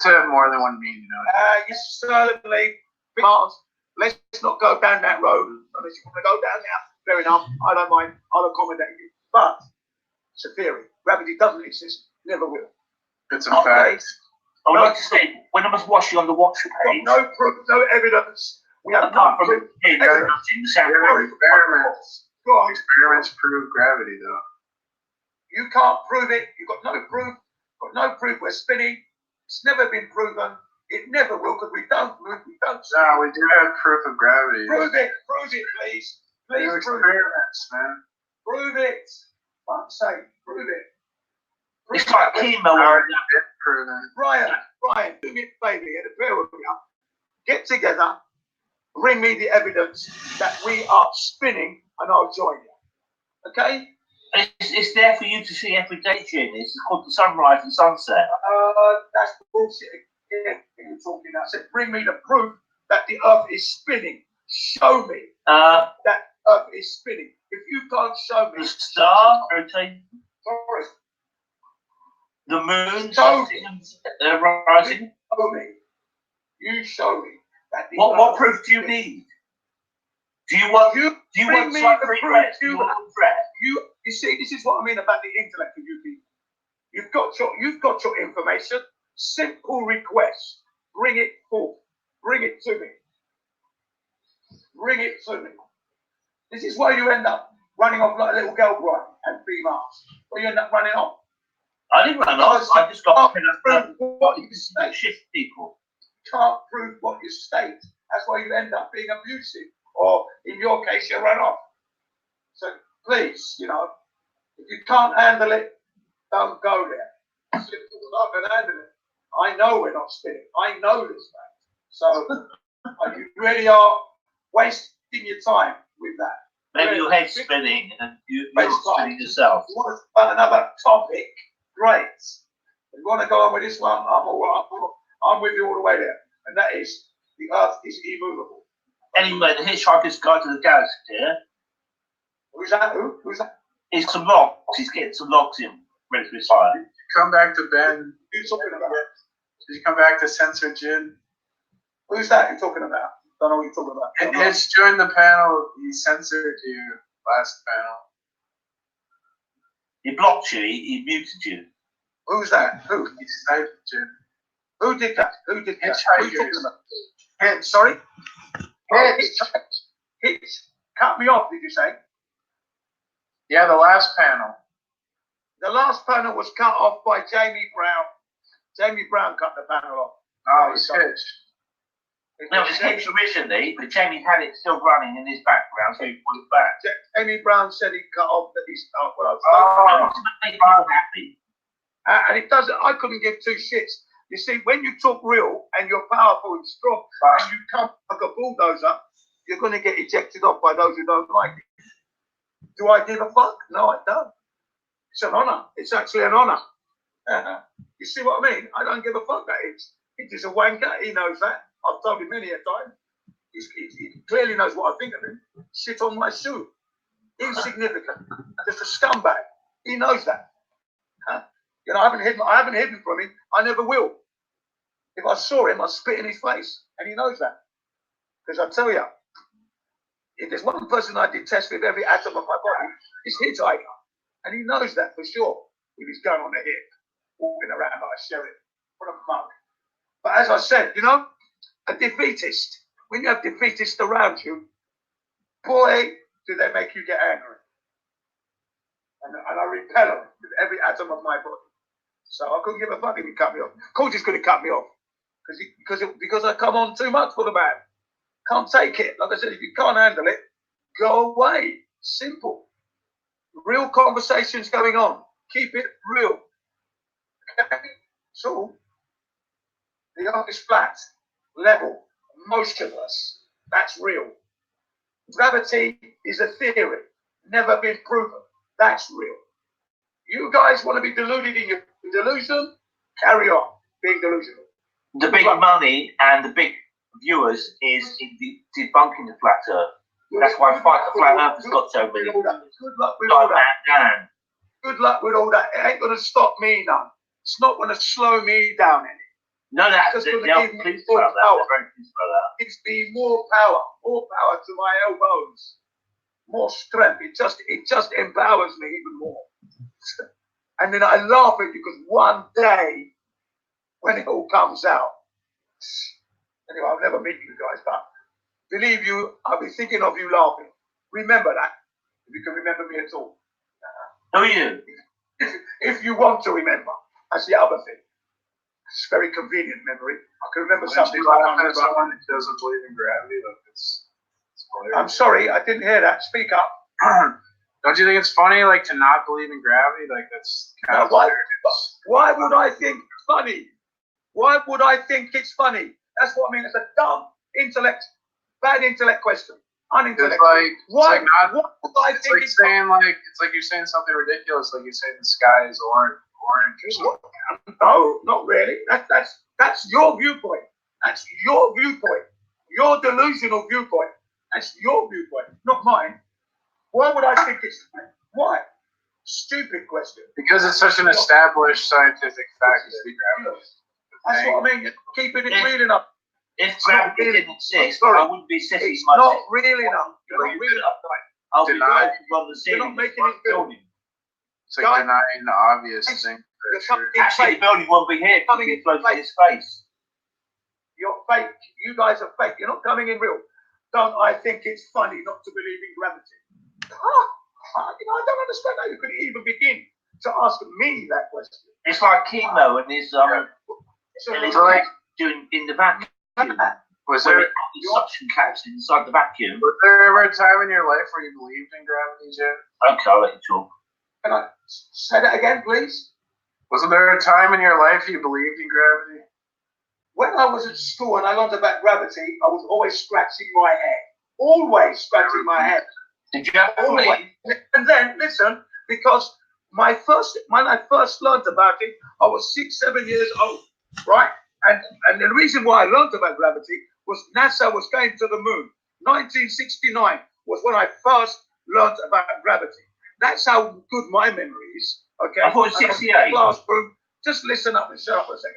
[SPEAKER 9] To have more than one meaning, you know.
[SPEAKER 4] You certainly, Mars. Let's not go down that road unless you want to go down there. Fair enough. I don't mind. I'll accommodate you. But it's a theory. Gravity doesn't exist. Never will.
[SPEAKER 9] It's a fact.
[SPEAKER 3] I would like to say, when I was watching on the Watcher page,
[SPEAKER 4] no proof, no evidence. We have
[SPEAKER 3] apart
[SPEAKER 4] no
[SPEAKER 3] from
[SPEAKER 4] proof.
[SPEAKER 9] Experiments prove gravity, though.
[SPEAKER 4] You can't prove it. You've got no proof. Got no proof. We're spinning. It's never been proven. It never will, because we don't prove. We don't.
[SPEAKER 9] No, we do have proof of gravity.
[SPEAKER 4] Prove it. Prove it, please. Please prove
[SPEAKER 9] experiments, man.
[SPEAKER 4] Prove it. Fuck's sake. Prove it.
[SPEAKER 3] It's like chemo.
[SPEAKER 4] Brian, do me a favour here, the pair of you. Get together, bring me the evidence that we are spinning, and I'll join you. Okay?
[SPEAKER 3] It's there for you to see every day, Jim. It's called the sunrise and sunset.
[SPEAKER 4] That's bullshit again. You're talking about. I said, bring me the proof that the Earth is spinning. Show me that Earth is spinning. If you can't show me
[SPEAKER 3] the star rotating.
[SPEAKER 4] Sorry.
[SPEAKER 3] The moon
[SPEAKER 2] Show
[SPEAKER 3] rising.
[SPEAKER 2] Show me. You show me. That the
[SPEAKER 3] What
[SPEAKER 2] Earth-
[SPEAKER 3] proof do you need? Do you want
[SPEAKER 2] bring me
[SPEAKER 3] scientific
[SPEAKER 2] the
[SPEAKER 3] proof?
[SPEAKER 2] proof
[SPEAKER 3] Do you
[SPEAKER 2] you
[SPEAKER 3] want threat?
[SPEAKER 2] You see, this is what I mean about the intellect of you people. You've got your information. Simple request. Bring it forth. Bring it to me. Bring it to me. This is why you end up running off like a little girl bride and females. Where you end up running off.
[SPEAKER 3] I didn't run off. I just got
[SPEAKER 2] prove what you state.
[SPEAKER 3] shift people.
[SPEAKER 2] Can't prove what you state. That's why you end up being abusive. Or in your case, you run off. So please, if you can't handle it, don't go there. Simple as I can handle it. I know we're not spinning. I know this fact. So you really are wasting your time with that.
[SPEAKER 3] Maybe your head's spinning and you're spinning yourself.
[SPEAKER 2] If you want to find another topic, great. If you want to go on with this one, I'm all right. I'm with you all the way there. And that is, the Earth is immovable.
[SPEAKER 3] Anyway, the Hitchhiker's Guide to the Galaxy here.
[SPEAKER 2] Who's that? Who's that?
[SPEAKER 3] He's some logs. He's getting some logs in, ready to retire.
[SPEAKER 9] Come back to Ben.
[SPEAKER 2] Who you talking about?
[SPEAKER 9] Did you come back to Censor Jin?
[SPEAKER 2] Who's that you're talking about? Don't know what you're talking about.
[SPEAKER 9] It's during the panel. He censored you last panel.
[SPEAKER 3] He blocked you. He muted you.
[SPEAKER 2] Who's that? Who?
[SPEAKER 9] He sniped Jin.
[SPEAKER 2] Who did that? Who did that? Who you
[SPEAKER 9] Hitchhikers.
[SPEAKER 2] talking about? Sorry? Hitch. Cut me off, did you say?
[SPEAKER 9] Yeah, the last panel.
[SPEAKER 2] The last panel was cut off by Jamie Brown. Jamie Brown cut the panel off.
[SPEAKER 9] Oh, it was Hitch.
[SPEAKER 3] No, it was Hitch originally, but Jamie had it still running in his background, so he put it back.
[SPEAKER 2] Jamie Brown said he cut off that he's
[SPEAKER 3] To make people happy.
[SPEAKER 2] and it doesn't. I couldn't give two shits. You see, when you talk real and you're powerful and strong, and you come like a bulldozer, you're going to get ejected off by those who don't like it. Do I give a fuck? No, I don't. It's an honor. It's actually an honor. You see what I mean? I don't give a fuck that He's a wanker. He knows that. I've told him many a time. He clearly knows what I think of him. Shit on my shoe. Insignificant. Just a scumbag. He knows that. I haven't hidden from him. I never will. If I saw him, I'd spit in his face. And he knows that. Because I tell you, if there's one person I detest with every atom of my body, it's Hitchhiker. And he knows that for sure. With his gun on the hip, walking around like a sheriff. What a mug. But as I said, a defeatist, when you have defeatists around you, boy, do they make you get angry. And I repel them with every atom of my body. So I couldn't give a fuck if he cut me off. Of course he's going to cut me off. Because I come on too much for the man. Can't take it. Like I said, if you can't handle it, go away. Simple. Real conversations going on. Keep it real. Okay? So, the earth is flat, level, motionless. That's real. Gravity is a theory, never been proven. That's real. You guys want to be deluded in your delusion? Carry on being delusional.
[SPEAKER 3] The big money and the big viewers is debunking the flat Earth. That's why Fight the Flat Earth has got so many.
[SPEAKER 2] Good luck with all that. Good luck with all that. It ain't going to stop me none. It's not going to slow me down any.
[SPEAKER 3] No, they're pleased about that. They're very pleased about that.
[SPEAKER 2] It's me more power to my elbows, more strength. It just empowers me even more. And then I laugh at you because one day, when it all comes out, anyway, I'll never meet you guys, but believe you, I'll be thinking of you laughing. Remember that, if you can remember me at all.
[SPEAKER 3] Who are you?
[SPEAKER 2] If you want to remember, that's the other thing. It's very convenient memory. I can remember something like that.
[SPEAKER 9] Someone that doesn't believe in gravity, it's
[SPEAKER 2] I'm sorry, I didn't hear that. Speak up.
[SPEAKER 9] Don't you think it's funny, to not believe in gravity? That's kind of
[SPEAKER 2] why would I think it's funny? Why would I think it's funny? That's what I mean. It's a dumb bad intellect question. Unintellectual. What would I think
[SPEAKER 9] it's like it's like you're saying something ridiculous, like you're saying the sky is orange or something.
[SPEAKER 2] No, not really. That's your viewpoint. That's your viewpoint. Your delusional viewpoint. That's your viewpoint, not mine. Why would I think it's funny? Why?
[SPEAKER 4] Stupid question.
[SPEAKER 9] Because it's such an established scientific fact that gravity is the
[SPEAKER 4] That's
[SPEAKER 9] thing.
[SPEAKER 4] what I mean. You're keeping it real enough.
[SPEAKER 3] If gravity didn't exist,
[SPEAKER 4] Sorry.
[SPEAKER 3] I wouldn't be sitting
[SPEAKER 4] It's
[SPEAKER 3] much.
[SPEAKER 4] not real enough. You're not real enough.
[SPEAKER 3] I'll be
[SPEAKER 9] Deny.
[SPEAKER 3] going to run the
[SPEAKER 4] You're
[SPEAKER 3] ceiling.
[SPEAKER 4] not making it good.
[SPEAKER 3] building.
[SPEAKER 9] It's like denying the obvious
[SPEAKER 4] It's-
[SPEAKER 9] thing.
[SPEAKER 4] You're
[SPEAKER 9] That's
[SPEAKER 4] coming
[SPEAKER 9] true.
[SPEAKER 4] in
[SPEAKER 3] Actually, the
[SPEAKER 4] fake.
[SPEAKER 3] building won't be here.
[SPEAKER 4] Coming in
[SPEAKER 3] It's close to
[SPEAKER 4] fake.
[SPEAKER 3] his face.
[SPEAKER 4] You're fake. You guys are fake. You're not coming in real. Don't I think it's funny not to believe in gravity? I don't understand how you could even begin to ask me that question.
[SPEAKER 3] It's like chemo and his
[SPEAKER 4] So
[SPEAKER 3] and his
[SPEAKER 9] like-
[SPEAKER 3] doing in the vacuum.
[SPEAKER 9] Was
[SPEAKER 3] Where
[SPEAKER 9] there
[SPEAKER 3] it the suction caps inside the vacuum.
[SPEAKER 9] was there ever a time in your life where you believed in gravity, Jim?
[SPEAKER 3] Okay, I'll let you talk.
[SPEAKER 4] Can I say that again, please?
[SPEAKER 9] Wasn't there a time in your life you believed in gravity?
[SPEAKER 4] When I was at school and I learned about gravity, I was always scratching my head. Always scratching my head.
[SPEAKER 3] Did you have to
[SPEAKER 4] Always.
[SPEAKER 3] believe?
[SPEAKER 4] And then, listen, because when I first learned about it, I was 6, 7 years old, right? And the reason why I learned about gravity was NASA was going to the moon. 1969 was when I first learned about gravity. That's how good my memory is. Okay.
[SPEAKER 3] I thought it was
[SPEAKER 4] And I was in
[SPEAKER 3] 68.
[SPEAKER 4] the classroom. Just listen up and shut up a second.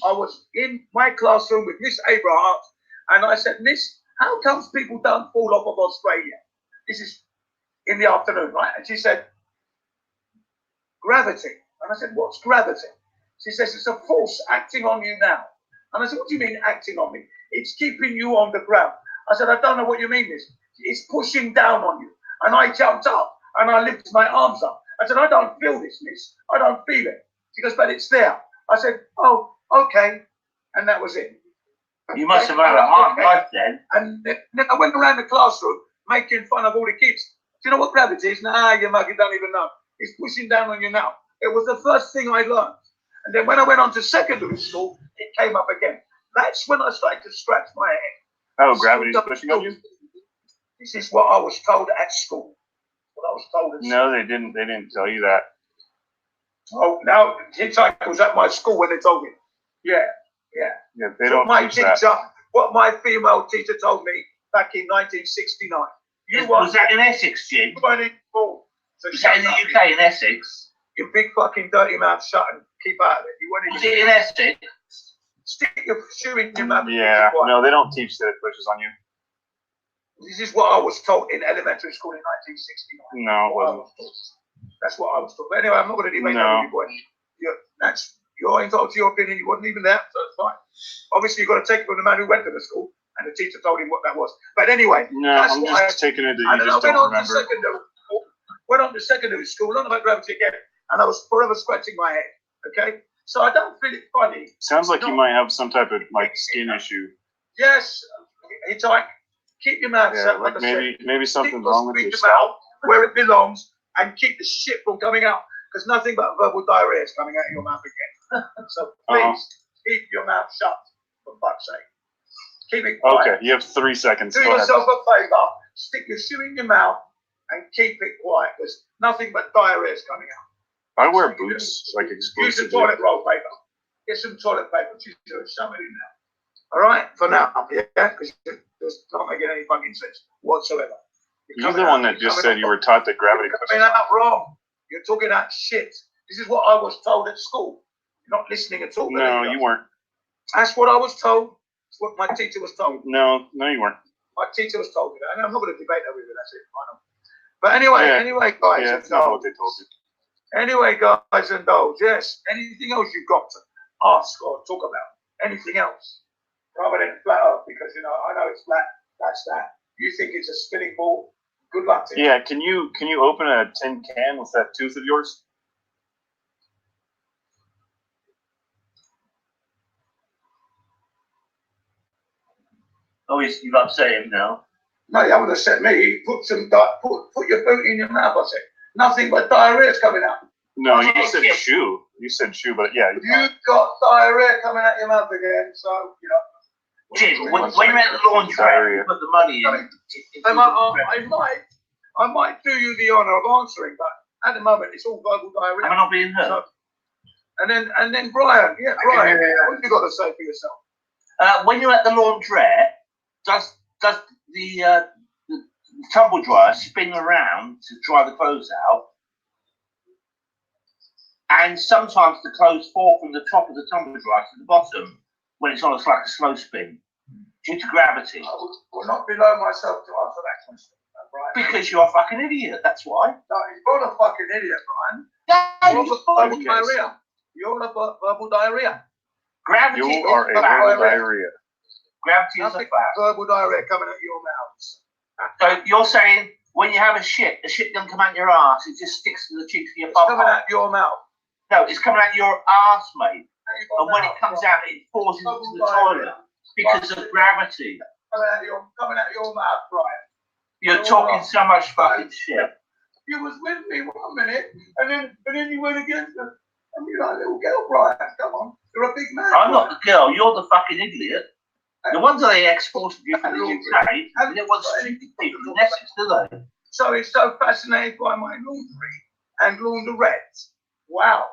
[SPEAKER 4] I was in my classroom with Miss Abraham, and I said, Miss, how comes people don't fall off of Australia? This is in the afternoon, right? And she said, gravity. And I said, what's gravity? She says, it's a force acting on you now. And I said, what do you mean acting on me? It's keeping you on the ground. I said, I don't know what you mean, Miss. It's pushing down on you. And I jumped up and I lifted my arms up. I said, I don't feel this, Miss. I don't feel it. She goes, but it's there. I said, oh, okay. And that was it.
[SPEAKER 3] You must have had a hard life then.
[SPEAKER 4] And then I went around the classroom making fun of all the kids. Do you know what gravity is? Nah, you mug, you don't even know. It's pushing down on you now. It was the first thing I learned. And then when I went on to secondary school, it came up again. That's when I started to scratch my head.
[SPEAKER 11] Oh, gravity's pushing on you?
[SPEAKER 4] This is what I was told at school. What I was told at school.
[SPEAKER 11] No, they didn't. They didn't tell you that.
[SPEAKER 4] Oh, now hitchhikers at my school when they told me. Yeah.
[SPEAKER 11] Yeah, they don't
[SPEAKER 4] my
[SPEAKER 11] teach that.
[SPEAKER 4] What my female teacher told me back in 1969.
[SPEAKER 3] Was that in Essex, Jim?
[SPEAKER 4] You weren't in school. So
[SPEAKER 3] Was that in the UK, in Essex?
[SPEAKER 4] Your big fucking dirty mouth shut and keep out of it. You weren't
[SPEAKER 3] Was it in Essex?
[SPEAKER 4] Stick your shoe in your mouth.
[SPEAKER 11] Yeah, no, they don't teach that it pushes on you.
[SPEAKER 4] This is what I was taught in elementary school in 1969.
[SPEAKER 11] No, it wasn't.
[SPEAKER 4] That's what I was taught. But anyway, I'm not going to debate
[SPEAKER 11] No.
[SPEAKER 4] that with you, boy. You're entitled to your opinion. You wasn't even there, so it's fine. Obviously, you've got to take it from the man who went to the school, and the teacher told him what that was. But anyway,
[SPEAKER 11] No,
[SPEAKER 4] that's
[SPEAKER 11] I'm
[SPEAKER 4] what
[SPEAKER 11] just taking it that
[SPEAKER 4] and
[SPEAKER 11] you
[SPEAKER 4] then I
[SPEAKER 11] just
[SPEAKER 4] went
[SPEAKER 11] don't
[SPEAKER 4] on to
[SPEAKER 11] remember.
[SPEAKER 4] secondary school, learned about gravity again, and I was forever scratching my head. Okay, so I don't feel it funny.
[SPEAKER 11] Sounds like you
[SPEAKER 4] No.
[SPEAKER 11] might have some type of like skin issue.
[SPEAKER 4] Yes, it's like keep your mouth
[SPEAKER 11] Yeah,
[SPEAKER 4] shut.
[SPEAKER 11] like
[SPEAKER 4] Like I said.
[SPEAKER 11] maybe
[SPEAKER 4] Stick
[SPEAKER 11] something's
[SPEAKER 4] your
[SPEAKER 11] wrong with
[SPEAKER 4] speech
[SPEAKER 11] your scalp.
[SPEAKER 4] mouth where it belongs and keep the shit from coming out, because nothing but verbal diarrhea is coming out of your mouth again. So please keep your mouth shut, for fuck's sake. Keep it quiet.
[SPEAKER 11] Okay, you have 3 seconds.
[SPEAKER 4] Do
[SPEAKER 11] Go ahead.
[SPEAKER 4] yourself a favour, stick your shoe in your mouth and keep it quiet, because nothing but diarrhea is coming out.
[SPEAKER 11] I wear boots like
[SPEAKER 4] Use some
[SPEAKER 11] exclusively.
[SPEAKER 4] toilet roll paper. Get some toilet paper. Just shove it in there. All right, for now, yeah, because it's not making any fucking sense whatsoever.
[SPEAKER 11] You're the one that just said you were taught that gravity
[SPEAKER 4] You're
[SPEAKER 11] pushes.
[SPEAKER 4] coming out wrong. You're talking out shit. This is what I was told at school. You're not listening at all.
[SPEAKER 11] No, you weren't.
[SPEAKER 4] That's what I was told. That's what my teacher was told.
[SPEAKER 11] No, you weren't.
[SPEAKER 4] My teacher was told me that. And I'm not going to debate that with you. That's it. I know. But anyway, guys.
[SPEAKER 11] Yeah,
[SPEAKER 4] and
[SPEAKER 11] that's not what
[SPEAKER 4] dolls.
[SPEAKER 11] they told you.
[SPEAKER 4] Anyway, guys and dolls. Yes. Anything else you've got to ask or talk about? Anything else? Rather than flat Earth, because I know it's flat. That's that. You think it's a spinning ball? Good luck to you.
[SPEAKER 11] Yeah, can you open a tin can with that tooth of yours?
[SPEAKER 3] Oh, you've upset him now.
[SPEAKER 4] No, you haven't upset me. Put your boot in your mouth. I said nothing but diarrhea's coming out.
[SPEAKER 11] No, you said shoe. You said shoe, but yeah.
[SPEAKER 4] You've got diarrhea coming out your mouth again, so
[SPEAKER 3] Jim, when you're at the laundry, you put the money in.
[SPEAKER 4] I might do you the honour of answering, but at the moment it's all verbal diarrhea.
[SPEAKER 3] Am I not being heard?
[SPEAKER 4] So, and then Brian, Brian, what have you got to say for yourself?
[SPEAKER 3] When you're at the laundrette, does the tumble dryer spin around to dry the clothes out? And sometimes the clothes fall from the top of the tumble dryer to the bottom when it's on like a slow spin due to gravity.
[SPEAKER 4] I will not below myself to answer that question, Brian.
[SPEAKER 3] Because you're a fucking idiot, that's why.
[SPEAKER 4] No, he's not a fucking idiot, Brian.
[SPEAKER 3] Yeah,
[SPEAKER 4] You're verbal diarrhea. You're a verbal diarrhea.
[SPEAKER 3] Gravity
[SPEAKER 11] You are a verbal diarrhea.
[SPEAKER 3] Gravity is a
[SPEAKER 4] Nothing
[SPEAKER 3] fact.
[SPEAKER 4] verbal diarrhea coming out of your mouths.
[SPEAKER 3] So you're saying when you have a shit, the shit doesn't come out your ass, it just sticks to the cheeks of your
[SPEAKER 4] It's
[SPEAKER 3] bum.
[SPEAKER 4] coming out your mouth.
[SPEAKER 3] No, it's coming out your ass, mate. And when it comes out, it falls into the toilet because of gravity.
[SPEAKER 4] Coming out your mouth, Brian.
[SPEAKER 3] You're talking so much fucking shit.
[SPEAKER 4] You was with me 1 minute, and then you went against them. And you're like, little girl, Brian. Come on, you're a big man.
[SPEAKER 3] I'm not the girl. You're the fucking idiot. No wonder they exported you from the UK. And they want stupid people in Essex, do they?
[SPEAKER 4] So he's so fascinated by my laundry and launderettes. Wow.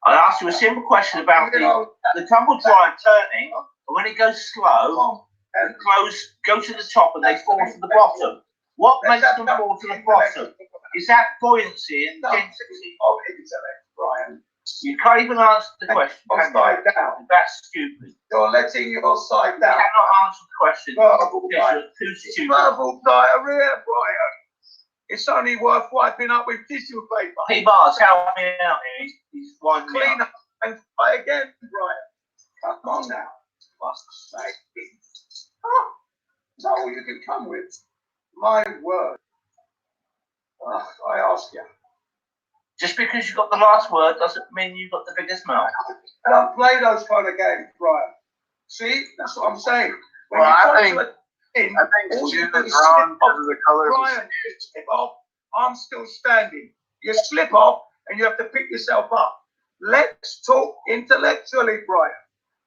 [SPEAKER 3] I asked you a simple question about the tumble dryer turning, and when it goes slow, the clothes go to the top and they fall to the bottom. What makes them fall to the bottom? Is that buoyancy and density?
[SPEAKER 4] Of intellect, Brian.
[SPEAKER 3] You can't even answer the question.
[SPEAKER 4] Upside down.
[SPEAKER 3] That's stupid.
[SPEAKER 4] You're letting your side
[SPEAKER 3] You
[SPEAKER 4] down.
[SPEAKER 3] cannot answer the question.
[SPEAKER 4] Verbal
[SPEAKER 3] Yes, you're too stupid.
[SPEAKER 4] Verbal diarrhea, Brian. It's only worth wiping up with tissue paper.
[SPEAKER 3] Hey, Mars, help me out here. He's winding me
[SPEAKER 4] Clean
[SPEAKER 3] up.
[SPEAKER 4] up and try again, Brian. Come on now. Fuck's sake. Oh, is that all you can come with? My word. I ask you.
[SPEAKER 3] Just because you got the last word doesn't mean you've got the biggest mouth.
[SPEAKER 4] I don't play those kind of games, Brian. See? That's what I'm saying. When
[SPEAKER 9] Well,
[SPEAKER 4] you
[SPEAKER 9] I think
[SPEAKER 4] all you
[SPEAKER 9] June
[SPEAKER 4] do
[SPEAKER 9] is
[SPEAKER 4] is
[SPEAKER 9] wrong
[SPEAKER 4] slip
[SPEAKER 9] because of the color of the
[SPEAKER 4] Brian, you slip off. I'm still standing. You slip off and you have to pick yourself up. Let's talk intellectually, Brian.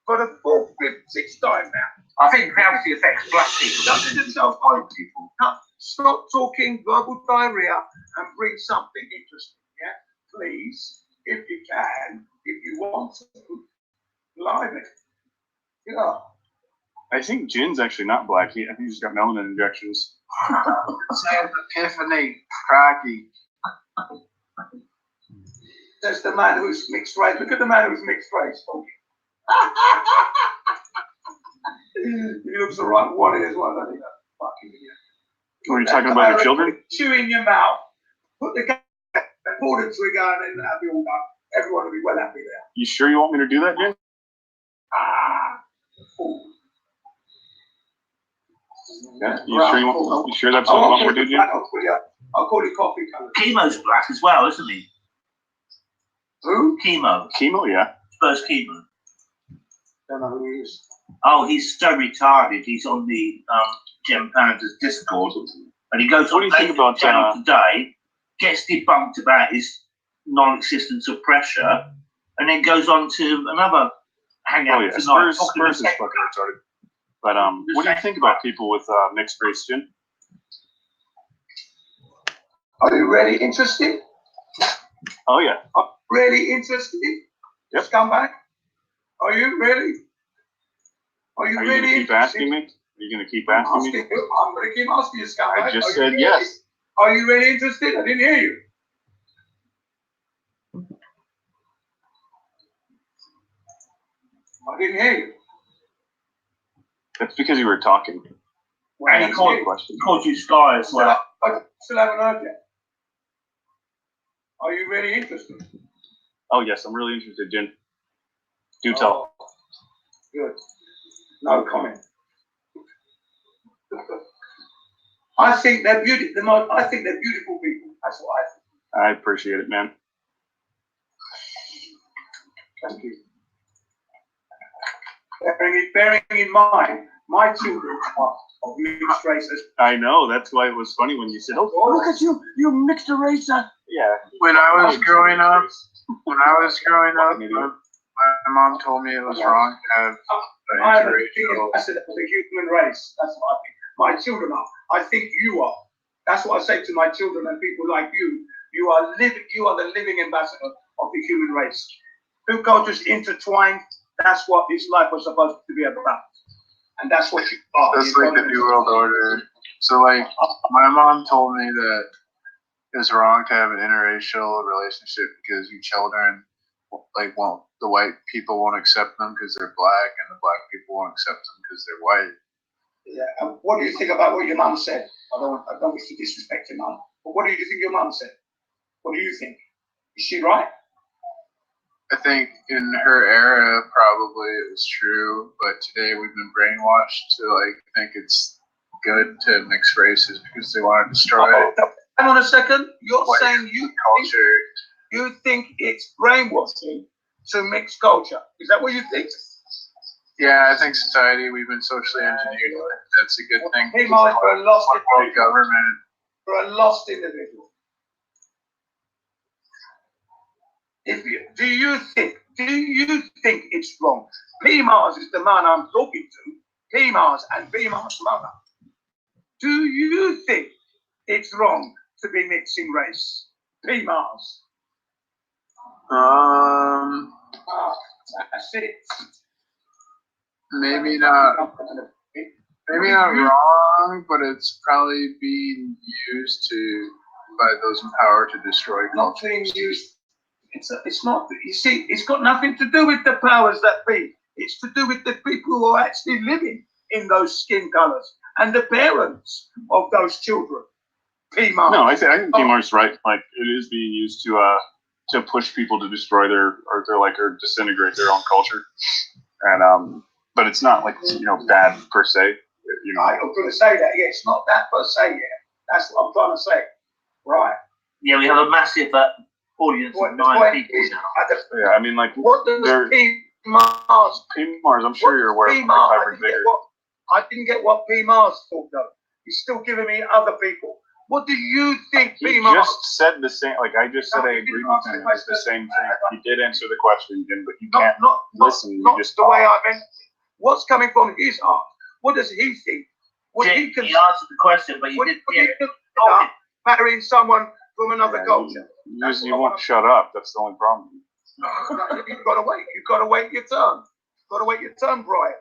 [SPEAKER 4] For the fourth, fifth, sixth time now.
[SPEAKER 3] I think gravity affects black people.
[SPEAKER 4] Doesn't yourself white people. Now, stop talking verbal diarrhea and bring something interesting, yeah? Please, if you can, if you want to, live it. Yeah.
[SPEAKER 11] I think Jin's actually not black. I think he's got melanin injections.
[SPEAKER 9] Same epiphany, cracky.
[SPEAKER 4] There's the man who's mixed race. Look at the man who's mixed race talking. He looks the right one as well, doesn't he? Fucking idiot.
[SPEAKER 11] Are you talking about your children?
[SPEAKER 4] Chew in your mouth, put the gun, pull the trigger, and then that'll be all done. Everyone will be well happy there.
[SPEAKER 11] You sure you want me to do that, Jin?
[SPEAKER 4] Fool.
[SPEAKER 11] Yeah. You sure that's what you want me to do, Jin?
[SPEAKER 4] I'll call you coffee colour.
[SPEAKER 3] Chemo's black as well, isn't he?
[SPEAKER 4] Who?
[SPEAKER 3] Chemo.
[SPEAKER 11] Chemo, yeah.
[SPEAKER 3] First chemo.
[SPEAKER 4] Don't know who he is.
[SPEAKER 3] Oh, he's so retarded. He's on the Gem Panda's Discord, and he goes
[SPEAKER 11] What do
[SPEAKER 3] on
[SPEAKER 11] you think about
[SPEAKER 3] channel today, gets debunked about his non-existence of pressure, and then goes on to another hangout
[SPEAKER 11] Oh yeah,
[SPEAKER 3] tonight.
[SPEAKER 11] Spurs is fucking retarded. But what do you think about people with mixed race, Jin?
[SPEAKER 4] Are you really interested?
[SPEAKER 11] Oh yeah.
[SPEAKER 4] Really interested?
[SPEAKER 11] Yep.
[SPEAKER 4] Scumbag? Are you really? Are you
[SPEAKER 11] Are you
[SPEAKER 4] really
[SPEAKER 11] gonna keep
[SPEAKER 4] interested?
[SPEAKER 11] asking me? Are you gonna keep asking me?
[SPEAKER 4] I'm going to keep asking you, Scumbag.
[SPEAKER 11] I just
[SPEAKER 4] Are you
[SPEAKER 11] said
[SPEAKER 4] really-
[SPEAKER 11] yes.
[SPEAKER 4] Are you really interested? I didn't hear you. I didn't hear you.
[SPEAKER 11] That's because you were talking.
[SPEAKER 3] And he called you Sky as well.
[SPEAKER 4] I still haven't heard yet. Are you really interested?
[SPEAKER 11] Oh yes, I'm really interested, Jin. Do tell.
[SPEAKER 4] Oh, good. No comment. I think they're beautiful. I think they're beautiful people. That's what I think.
[SPEAKER 11] I appreciate it, man.
[SPEAKER 4] Thank you. Bearing in mind, my children are of mixed races.
[SPEAKER 11] I know. That's why it was funny when you said, "Oh, look at you, you mixed racer." Yeah.
[SPEAKER 9] When I was growing up, my mom told me it was wrong to have an
[SPEAKER 4] I'm a
[SPEAKER 9] interracial.
[SPEAKER 4] ambassador for the human race. That's what I think. My children are. I think you are. That's what I say to my children and people like you. You are the living ambassador of the human race. Two cultures intertwined. That's what this life was supposed to be about. And that's what you are.
[SPEAKER 9] That's like the New World Order. So like my mom told me that it was wrong to have an interracial relationship because you children like the white people won't accept them because they're black, and the black people won't accept them because they're white.
[SPEAKER 4] Yeah. And what do you think about what your mum said? I don't wish to disrespect your mum, but what do you think your mum said? What do you think? Is she right?
[SPEAKER 9] I think in her era, probably it was true, but today we've been brainwashed to like think it's good to mix races because they want to destroy it.
[SPEAKER 4] Hang on a second. You're saying
[SPEAKER 9] culture.
[SPEAKER 4] You think it's brainwashing to mix culture? Is that what you think?
[SPEAKER 9] Yeah, I think society, we've been socially engineered. That's a good thing.
[SPEAKER 4] He might for a lost
[SPEAKER 9] government.
[SPEAKER 4] For a lost individual. Do you think it's wrong? P Mars is the man I'm talking to. P Mars and P Mars' mother. Do you think it's wrong to be mixing race? P Mars. That's it.
[SPEAKER 9] Maybe not wrong, but it's probably being used by those in power to destroy culture.
[SPEAKER 4] Not being used. It's not. You see, it's got nothing to do with the powers that be. It's to do with the people who are actually living in those skin colors and the parents of those children. P Mars.
[SPEAKER 12] No, I think P Mars right. Like it is being used to push people to destroy or disintegrate their own culture, and but it's not like bad per se.
[SPEAKER 4] I was going to say that. Yeah, it's not that per se. Yeah, that's what I'm trying to say. Right.
[SPEAKER 3] Yeah, we have a massive audience of 9 people now.
[SPEAKER 12] Yeah, I mean, like
[SPEAKER 4] what does P Mars?
[SPEAKER 12] P Mars. I'm sure you're aware of hybrid bigger.
[SPEAKER 4] I didn't get what P Mars thought though. He's still giving me other people. What do you think, P Mars?
[SPEAKER 12] He just said the same. Like I just said, I agreed with him. It's the same thing. He did answer the question, but you can't listen.
[SPEAKER 4] Not
[SPEAKER 12] you just
[SPEAKER 4] the way I meant. What's coming from his heart? What does he think?
[SPEAKER 3] He answered the question, but you didn't hear it.
[SPEAKER 4] Marrying someone from another culture.
[SPEAKER 12] You won't shut up. That's the only problem.
[SPEAKER 4] You've got to wait. You've got to wait your turn. You've got to wait your turn, Brian.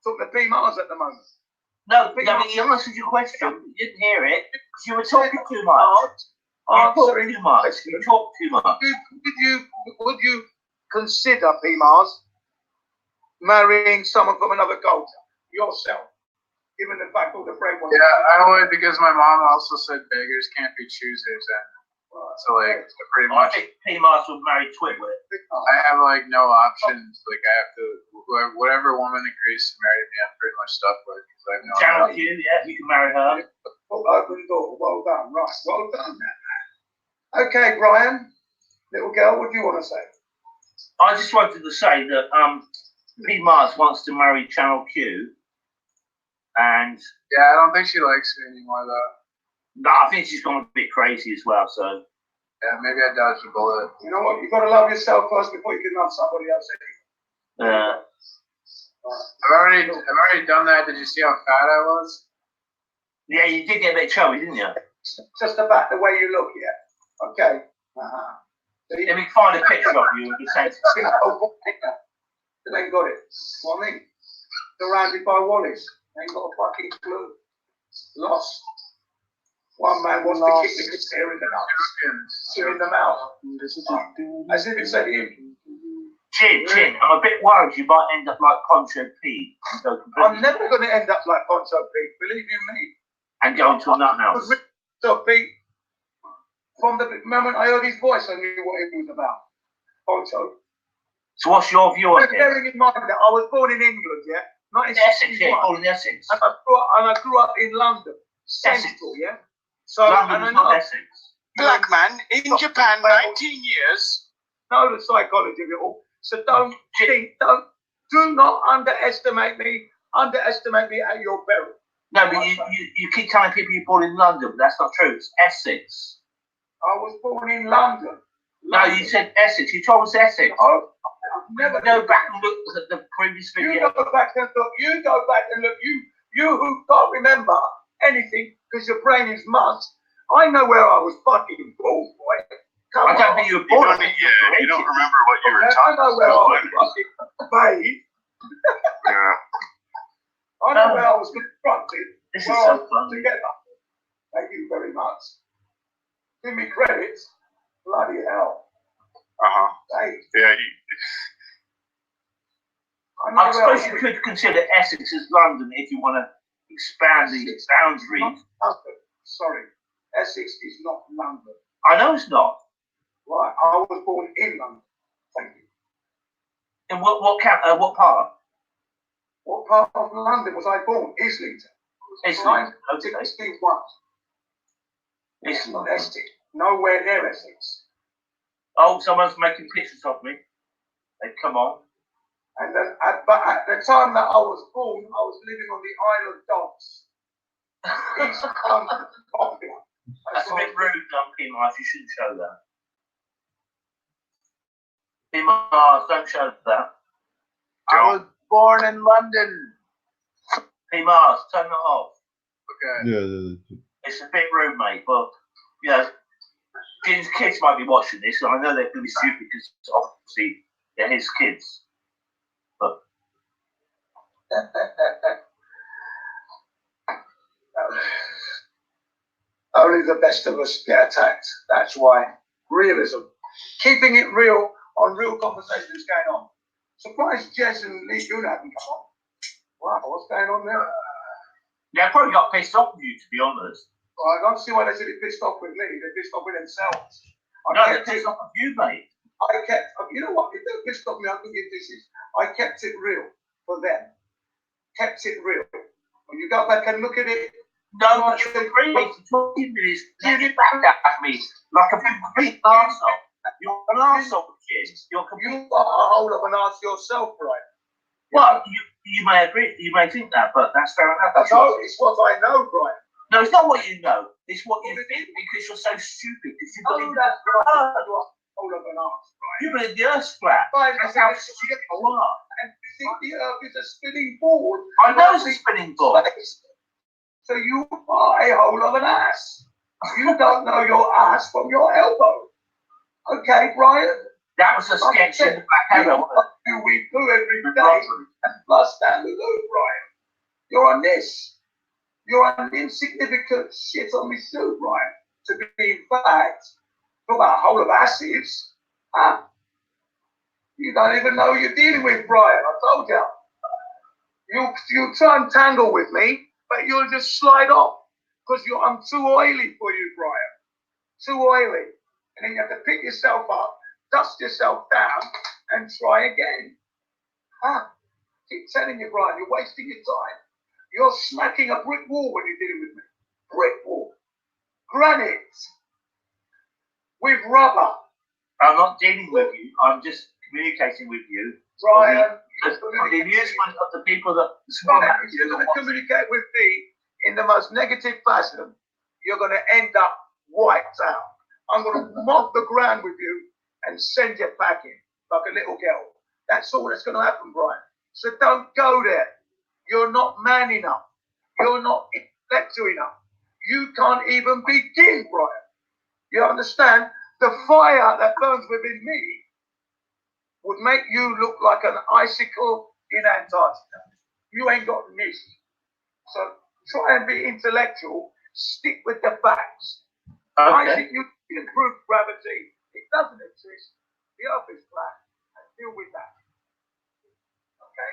[SPEAKER 4] Talking to P Mars at the moment.
[SPEAKER 3] No, he answered your question. You didn't hear it because you were talking too much. You talk too much.
[SPEAKER 4] Would you consider, P Mars, marrying someone from another culture yourself, given the fact of the framework?
[SPEAKER 9] Yeah, I would, because my mom also said beggars can't be choosers, and so like pretty much.
[SPEAKER 3] I think P Mars would marry Twitlet.
[SPEAKER 9] I have like no options. Like I have to, whatever woman agrees to marry me, I'm pretty much stuck with. I have no
[SPEAKER 3] Channel Q, yeah, you can marry her.
[SPEAKER 4] Open door. Well done. Right. Well done, man. Okay, Brian, little girl, what do you want to say?
[SPEAKER 3] I just wanted to say that P Mars wants to marry Channel Q, and
[SPEAKER 9] yeah, I don't think she likes me anymore though.
[SPEAKER 3] No, I think she's gone a bit crazy as well. So
[SPEAKER 9] yeah, maybe I dodged a bullet.
[SPEAKER 4] You know what? You've got to love yourself first before you can love somebody else.
[SPEAKER 3] Yeah.
[SPEAKER 9] I've already done that. Did you see how fat I was?
[SPEAKER 3] Yeah, you did get a bit chubby, didn't you?
[SPEAKER 4] Just about the way you look, yeah. Okay.
[SPEAKER 3] Let me find a picture of you and you say
[SPEAKER 4] they ain't got it. What I mean? Surrounded by Wallis. They ain't got a fucking clue. Lost. One man wants to kick the hair in the mouth. Two in the mouth. As if it's a him.
[SPEAKER 3] Chin, I'm a bit worried you might end up like Poncho Pete.
[SPEAKER 4] I'm never going to end up like Poncho Pete, believe you me.
[SPEAKER 3] And go into a nut house.
[SPEAKER 4] So Pete, from the moment I heard his voice, I knew what it was about. Poncho.
[SPEAKER 3] So what's your view on it?
[SPEAKER 4] Bearing in mind that I was born in England, yeah? Not in
[SPEAKER 3] Essex, yeah, born in Essex.
[SPEAKER 4] And I grew up in London. Central, yeah? So,
[SPEAKER 3] London's not Essex.
[SPEAKER 8] Black man in Japan, 19 years.
[SPEAKER 4] Know the psychology of it all. So do not underestimate me. Underestimate me at your peril.
[SPEAKER 3] No, but you keep telling people you're born in London, but that's not true. It's Essex.
[SPEAKER 4] I was born in London.
[SPEAKER 3] No, you said Essex. You told us Essex.
[SPEAKER 4] Oh, never
[SPEAKER 3] go back and look at the previous video.
[SPEAKER 4] You go back and look. You go back and look. You who can't remember anything because your brain is mud. I know where I was fucking born, boy.
[SPEAKER 3] I don't think you were born.
[SPEAKER 12] You don't remember what you were talking about.
[SPEAKER 4] I know where I was fucking babe.
[SPEAKER 12] Yeah.
[SPEAKER 4] I know where I was constructed.
[SPEAKER 3] This is so fun.
[SPEAKER 4] Together. Thank you very much. Give me credit. Bloody hell.
[SPEAKER 12] Uh-huh.
[SPEAKER 4] Thank made.
[SPEAKER 12] Yeah.
[SPEAKER 3] I suppose you could consider Essex as London if you want to expand the boundaries.
[SPEAKER 4] Sorry, Essex is not London.
[SPEAKER 3] I know it's not.
[SPEAKER 4] Right, I was born in London. Thank you.
[SPEAKER 3] In what part?
[SPEAKER 4] What part of London was I born? Islington.
[SPEAKER 3] Islington. Okay.
[SPEAKER 4] 1961. It's not Essex. Nowhere near Essex.
[SPEAKER 3] Oh, someone's making pictures of me. They come on.
[SPEAKER 4] And then, but at the time that I was born, I was living on the Isle of Dogs. East London, popular.
[SPEAKER 3] That's a bit rude, Duncan. You shouldn't show that. Mars, don't show that.
[SPEAKER 8] I was born in London.
[SPEAKER 3] Hey Mars, turn that off.
[SPEAKER 12] Okay.
[SPEAKER 1] Yeah.
[SPEAKER 3] It's a bit rude, mate, but you know, his kids might be watching this, and I know they're going to be stupid because obviously they're his kids. But
[SPEAKER 4] only the best of us get attacked. That's why realism, keeping it real on real conversations going on. Surprised Jess and Lee Goon haven't come on. Wow, what's going on there?
[SPEAKER 3] yeah, I probably got pissed off with you, to be honest.
[SPEAKER 4] Well, I don't see why they should be pissed off with me. They're pissed off with themselves.
[SPEAKER 3] No, they're pissed off with you, mate.
[SPEAKER 4] I kept, you know what? If they're pissed off me, I can give dishes. I kept it real for them. Kept it real. When you go back and look at it,
[SPEAKER 3] no, but you agree with 20 minutes, you back at me like a complete arsehole. You're an arsehole, kid.
[SPEAKER 4] You got a hold of an arse yourself, right?
[SPEAKER 3] Well, you may agree, you may think that, but that's fair enough.
[SPEAKER 4] No, it's what I know, Brian.
[SPEAKER 3] No, it's not what you know. It's what you think because you're so stupid. Because you believe
[SPEAKER 4] that's right. Hold of an arse, right?
[SPEAKER 3] You believe the Earth's flat. That's how stupid you are.
[SPEAKER 4] And you think the Earth is a spinning ball.
[SPEAKER 3] I know it's a spinning ball.
[SPEAKER 4] So you are a hole of an ass. You don't know your ass from your elbow. Okay, Brian?
[SPEAKER 3] That was a sketch in the back end.
[SPEAKER 4] We do every day and plus down the loop, Brian. You're on this. You're an insignificant shit on me suit, Brian. To be in fact, talk about a whole of acids. Huh? You don't even know who you're dealing with, Brian. I told you. You try and tangle with me, but you'll just slide off because I'm too oily for you, Brian. Too oily. And then you have to pick yourself up, dust yourself down, and try again. Huh? Keep telling you, Brian, you're wasting your time. You're smacking a brick wall when you're dealing with me. Brick wall. Granite. With rubber.
[SPEAKER 3] I'm not dealing with you. I'm just communicating with you.
[SPEAKER 4] Brian.
[SPEAKER 3] For the amusement of the people that...
[SPEAKER 4] If you're going to communicate with me in the most negative fashion, you're going to end up wiped out. I'm going to mop the ground with you and send you packing like a little girl. That's all that's going to happen, Brian. So don't go there. You're not man enough. You're not intellectual enough. You can't even begin, Brian. You understand? The fire that burns within me would make you look like an icicle in Antarctica. You ain't got niche. So try and be intellectual. Stick with the facts.
[SPEAKER 3] Okay.
[SPEAKER 4] I think you can prove gravity. It doesn't exist. The Earth is flat. And deal with that. Okay?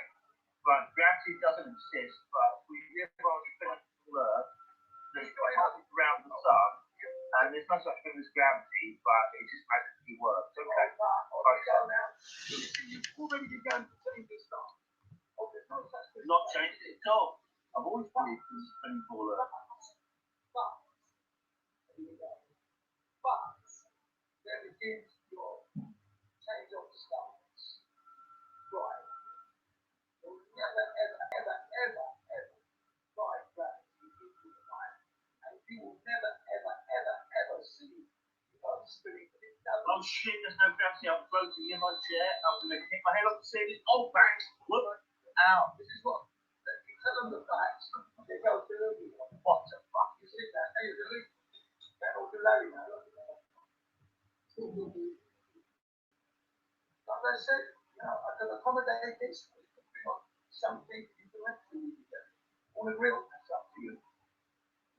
[SPEAKER 3] Right, gravity doesn't exist, but we live on a physical Earth. There's gravity around the sun, and there's no such thing as gravity, but it just magically works. Okay.
[SPEAKER 4] You've already begun to change this stuff.
[SPEAKER 3] Not changed it at all. I've always believed in the spinning ball Earth.
[SPEAKER 4] But there begins your change of stance. Right. You'll never, ever try gravity into the mind. And you will never see the Earth spinning.
[SPEAKER 3] Oh shit, there's no gravity. I'm floating in my chair. I'm going to hit my head off the ceiling. Oh, bang. Whoop. Ow.
[SPEAKER 4] This is what you tell them the facts. They go to what the fuck you sit there? Hey, you're delete. That'll do Larry now. Like I said, I can accommodate this. Something intellectual. On the real, that's up to you.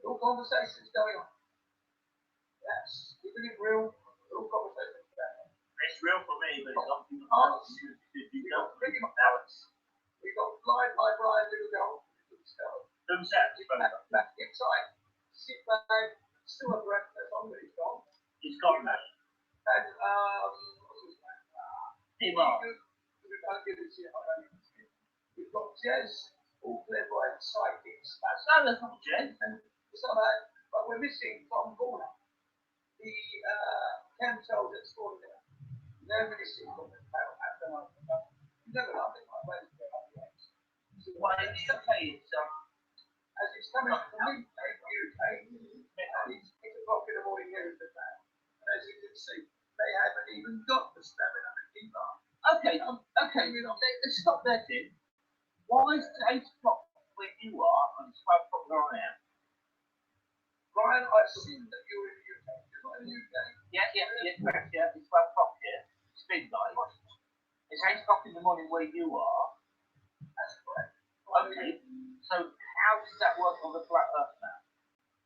[SPEAKER 4] Real conversations going on. Yes, keeping it real. Real conversations going on.
[SPEAKER 3] It's real for me, but it's not.
[SPEAKER 4] We got Blind by Brian Little
[SPEAKER 3] Who's that?
[SPEAKER 4] back inside. Sit back, still a breakfast on, but he's gone.
[SPEAKER 3] He's got that.
[SPEAKER 4] And we've got Jez, all clairvoyant psychics.
[SPEAKER 3] No, that's not Jez.
[SPEAKER 4] And so that, but we're missing Tom Corner. The chemtrails that's falling there. They're missing from the panel at the moment. You never know, they might wait to get up the edge. So
[SPEAKER 3] Well, in the UK, it's
[SPEAKER 4] as it's coming up from the UK, it's 8 o'clock in the morning here in Japan. And as you can see, they haven't even got the stamina to keep up.
[SPEAKER 3] okay. Let's stop there, Tim. Why is it 8 o'clock where you are and it's 12 o'clock where I am?
[SPEAKER 4] Brian, I assume that you're in the UK. You're not in the UK.
[SPEAKER 3] Yeah. It's 12 o'clock here. It's midnight. It's 8 o'clock in the morning where you are.
[SPEAKER 4] That's correct.
[SPEAKER 3] Okay. So how does that work on the flat Earth now?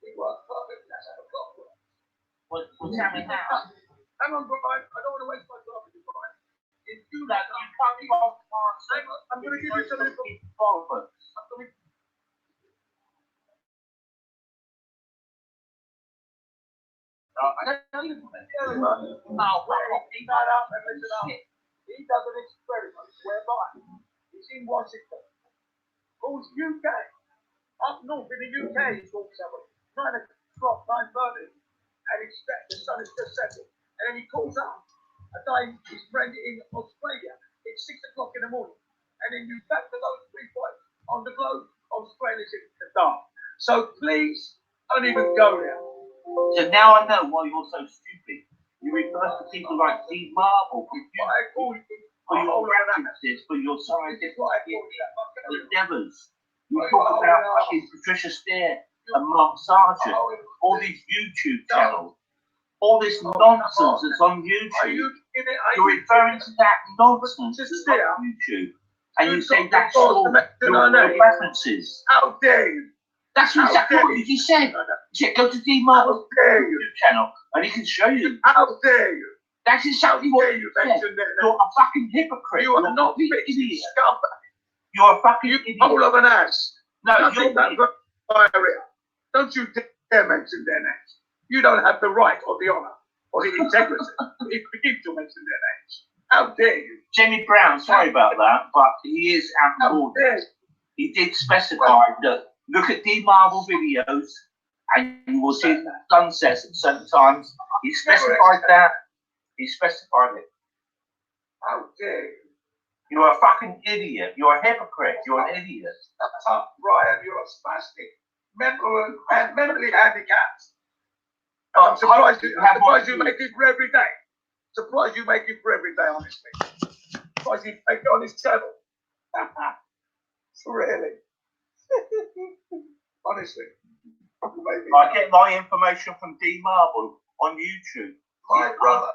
[SPEAKER 4] We work perfectly. That's how the clock works.
[SPEAKER 3] Well, tell me how.
[SPEAKER 4] Hang on, Brian. I don't want to waste my time with you, Brian. If you
[SPEAKER 3] No, you can't be on
[SPEAKER 4] hang on, I'm going to give you some information.
[SPEAKER 3] I don't know you.
[SPEAKER 4] He does an experiment whereby he's in Washington, calls UK, up north in the UK, he calls somebody, 9 o'clock, 9:30, and the sun is just setting, and then he calls up a guy, his friend in Australia, it's 6 o'clock in the morning, and then you back to those 3 points on the globe, Australia's in the dark. So please, don't even go there.
[SPEAKER 3] So now I know why you're so stupid. You refer to people like Steve Marvel for your references, for your scientific endeavors. You talk about fucking Patricia Steer and Mark Sargent, all these YouTube channels, all this nonsense that's on YouTube. You're referring to that nonsense that's on YouTube, and you say that's your references.
[SPEAKER 4] How dare you?
[SPEAKER 3] That's exactly what you just said. Go to D Marvel's YouTube channel, and he can show you.
[SPEAKER 4] How dare you?
[SPEAKER 3] That's exactly what
[SPEAKER 4] you mentioned it.
[SPEAKER 3] You're a fucking hypocrite.
[SPEAKER 4] You are not an idiot.
[SPEAKER 3] You're a fucking idiot.
[SPEAKER 4] Hole of an ass.
[SPEAKER 3] No,
[SPEAKER 4] you're that diarrhea. Don't you dare mention their names. You don't have the right or the honour or the integrity to begin to mention their names. How dare you?
[SPEAKER 3] Jimmy Brown, sorry about that, but he is out of order. He did specify that. Look at D Marvel videos, and you will see sunsets at certain times. He specified that. He specified it.
[SPEAKER 4] How dare you?
[SPEAKER 3] You're a fucking idiot. You're a hypocrite. You're an idiot.
[SPEAKER 4] Brian, you're a spastic, mentally handicapped. I'm surprised you make it for every day. Surprised you make it for every day, honestly. Surprised you make it on his channel. Really. Honestly.
[SPEAKER 3] I get my information from D Marvel on YouTube.
[SPEAKER 4] My brother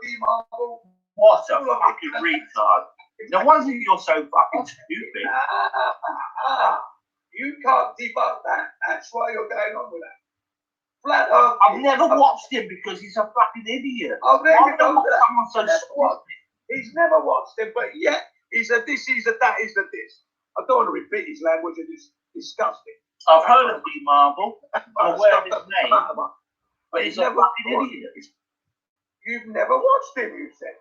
[SPEAKER 4] D Marvel.
[SPEAKER 3] What a fucking retard. No wonder you're so fucking stupid.
[SPEAKER 4] You can't debunk that. That's why you're going on with that. Flat Earth.
[SPEAKER 3] I've never watched him because he's a fucking idiot.
[SPEAKER 4] Oh, there you go.
[SPEAKER 3] Someone so stupid.
[SPEAKER 4] He's never watched him, but yet he's a this, he's a that, he's a this. I don't want to repeat his language, it is disgusting.
[SPEAKER 3] I've heard of D Marvel. I'm aware of his name. But he's a fucking idiot.
[SPEAKER 4] You've never watched him, you said.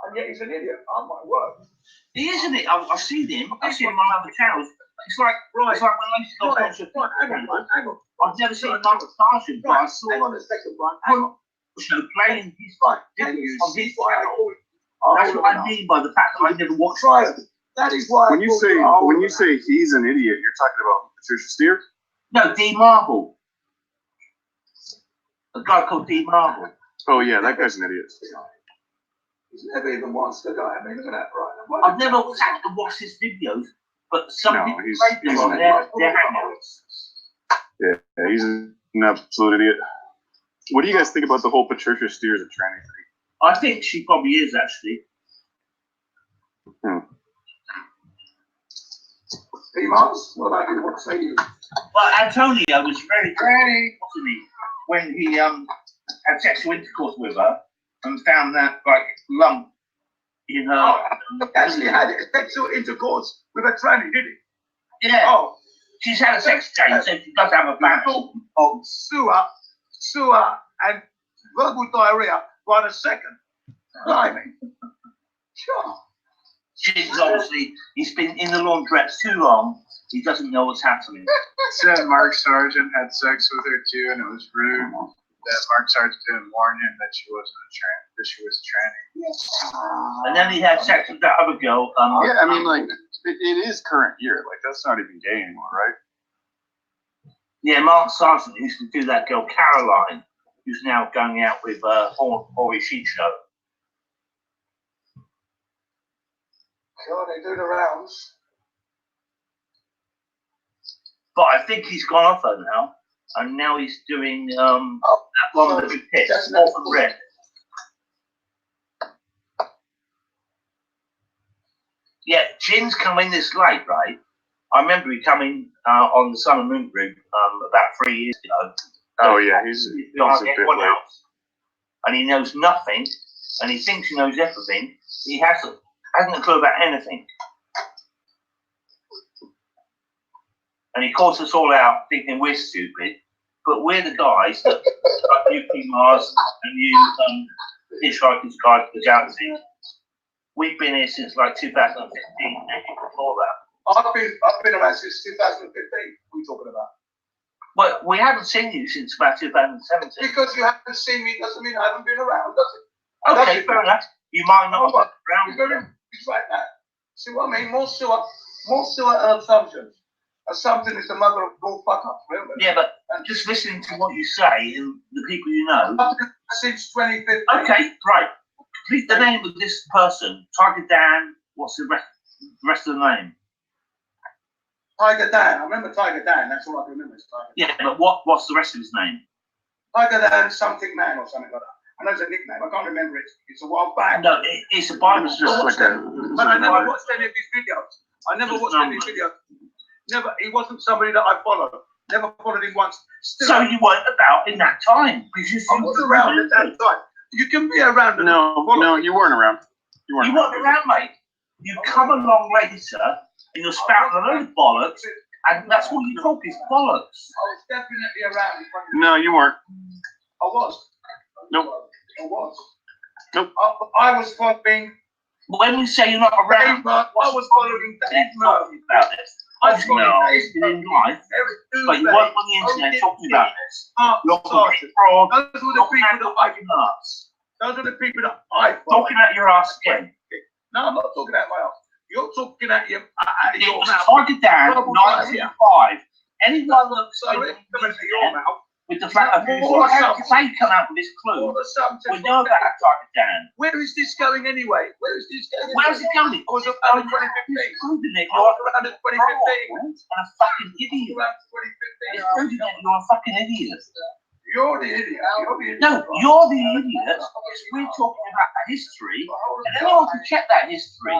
[SPEAKER 4] And yet he's an idiot. Oh my word.
[SPEAKER 3] He is, isn't it? I've seen him. I've seen him on other channels. It's like when I used to go to
[SPEAKER 4] hang on.
[SPEAKER 3] I've never seen Mark Sargent, but I saw
[SPEAKER 4] hang on a second, Brian. Hang on.
[SPEAKER 3] Playing his fight.
[SPEAKER 4] Can you
[SPEAKER 3] on
[SPEAKER 4] see
[SPEAKER 3] his
[SPEAKER 4] why I
[SPEAKER 3] channel.
[SPEAKER 4] call it?
[SPEAKER 3] That's what I mean by the fact that I never watched
[SPEAKER 4] it. That is why
[SPEAKER 12] when you say he's an idiot, you're talking about Patricia Steer?
[SPEAKER 3] No, D Marvel. A guy called D Marvel.
[SPEAKER 12] Oh yeah, that guy's an idiot.
[SPEAKER 4] He's never even watched the guy. I mean, look at that, Brian.
[SPEAKER 3] I've never sat and watched his videos, but some people
[SPEAKER 12] he's
[SPEAKER 3] on their hangouts.
[SPEAKER 12] Yeah, he's an absolute idiot. What do you guys think about the whole Patricia Steer as a tranny thing?
[SPEAKER 3] I think she probably is actually.
[SPEAKER 4] Females? What about you? What say you?
[SPEAKER 3] Well, Antonio was very, wasn't he, when he had sexual intercourse with her, and found that like lump in her.
[SPEAKER 4] Actually had sexual intercourse with a tranny, did he?
[SPEAKER 3] Yeah.
[SPEAKER 4] Oh,
[SPEAKER 3] She's had a sex change, so she does have a battle.
[SPEAKER 4] Oh, sewer, and verbal diarrhea right a second. Blimey. Sure.
[SPEAKER 3] She's obviously, he's been in the laundrette too long. He doesn't know what's happening.
[SPEAKER 9] Said Mark Sargent had sex with her too, and it was rude. That Mark Sargent didn't warn him that she wasn't that she was a tranny.
[SPEAKER 3] And then he had sex with that other girl.
[SPEAKER 12] Yeah, I mean, like it is current year. Like that's not even gay anymore, right?
[SPEAKER 3] Yeah, Mark Sargent used to do that girl Caroline, who's now going out with Ori Shicho.
[SPEAKER 4] Sure, they do the rounds.
[SPEAKER 3] But I think he's gone off her now, and now he's doing that one with the big tits, Orphan Red. Yeah, Jin's coming this late, right? I remember he coming on the Sun and Moon group about 3 years ago.
[SPEAKER 12] Oh yeah, he's a bit late.
[SPEAKER 3] And he knows nothing, and he thinks he knows everything. He hasn't a clue about anything. And he calls us all out thinking we're stupid, but we're the guys that like you, Mars, and you, Hitchhiker's Guide to the Galaxy. We've been here since like 2015, maybe before that.
[SPEAKER 4] I've been around since 2015. What are you talking about?
[SPEAKER 3] Well, we haven't seen you since about 2017.
[SPEAKER 4] Because you haven't seen me doesn't mean I haven't been around, does it?
[SPEAKER 3] Okay, fair enough. You might not have been around.
[SPEAKER 4] It's like that. See what I mean? More sewer assumptions. Assumption is the mother of all fuck ups, remember?
[SPEAKER 3] Yeah, but just listening to what you say and the people you know.
[SPEAKER 4] Since 2015.
[SPEAKER 3] Okay, right. Complete the name of this person. Tiger Dan. What's the rest of the name?
[SPEAKER 4] Tiger Dan. I remember Tiger Dan. That's all I can remember. Is Tiger Dan.
[SPEAKER 3] Yeah, but what's the rest of his name?
[SPEAKER 4] Tiger Dan something man or something like that. I know it's a nickname. I can't remember it. It's a while back.
[SPEAKER 3] No, it's a Bible.
[SPEAKER 12] It's just like
[SPEAKER 4] but I never watched any of his videos. I never watched any of his videos. Never. He wasn't somebody that I followed. Never followed him once. Still,
[SPEAKER 3] so you weren't about in that time because
[SPEAKER 4] I was around at that time. You can be around.
[SPEAKER 12] No, you weren't around. You weren't
[SPEAKER 3] around, mate. You come along later and you're spouting a load of bollocks, and that's all you talk is bollocks.
[SPEAKER 4] I was definitely around.
[SPEAKER 12] No, you weren't.
[SPEAKER 4] I was.
[SPEAKER 12] Nope.
[SPEAKER 4] I was.
[SPEAKER 12] Nope.
[SPEAKER 4] I was following.
[SPEAKER 3] When we say you're not around,
[SPEAKER 4] I was following Dave Murphy
[SPEAKER 3] about this.
[SPEAKER 4] I was following
[SPEAKER 3] in life, but you weren't on the internet talking about this.
[SPEAKER 4] Those were the people that I nuts. Those are the people that I follow.
[SPEAKER 3] Talking out your ass again.
[SPEAKER 4] No, I'm not talking out my ass. You're talking at your mouth.
[SPEAKER 3] Tiger Dan, 1995. Anyone looks
[SPEAKER 4] at your mouth.
[SPEAKER 3] With the fact that they come out with this clue, we know about Tiger Dan.
[SPEAKER 4] Where is this going anyway? Where's it
[SPEAKER 3] going?
[SPEAKER 4] I was around 2015. I was around 2015.
[SPEAKER 3] And a fucking idiot. It's proving that you're a fucking idiot.
[SPEAKER 4] You're the idiot.
[SPEAKER 3] No, you're the idiot. We're talking about the history, and anyone can check that history,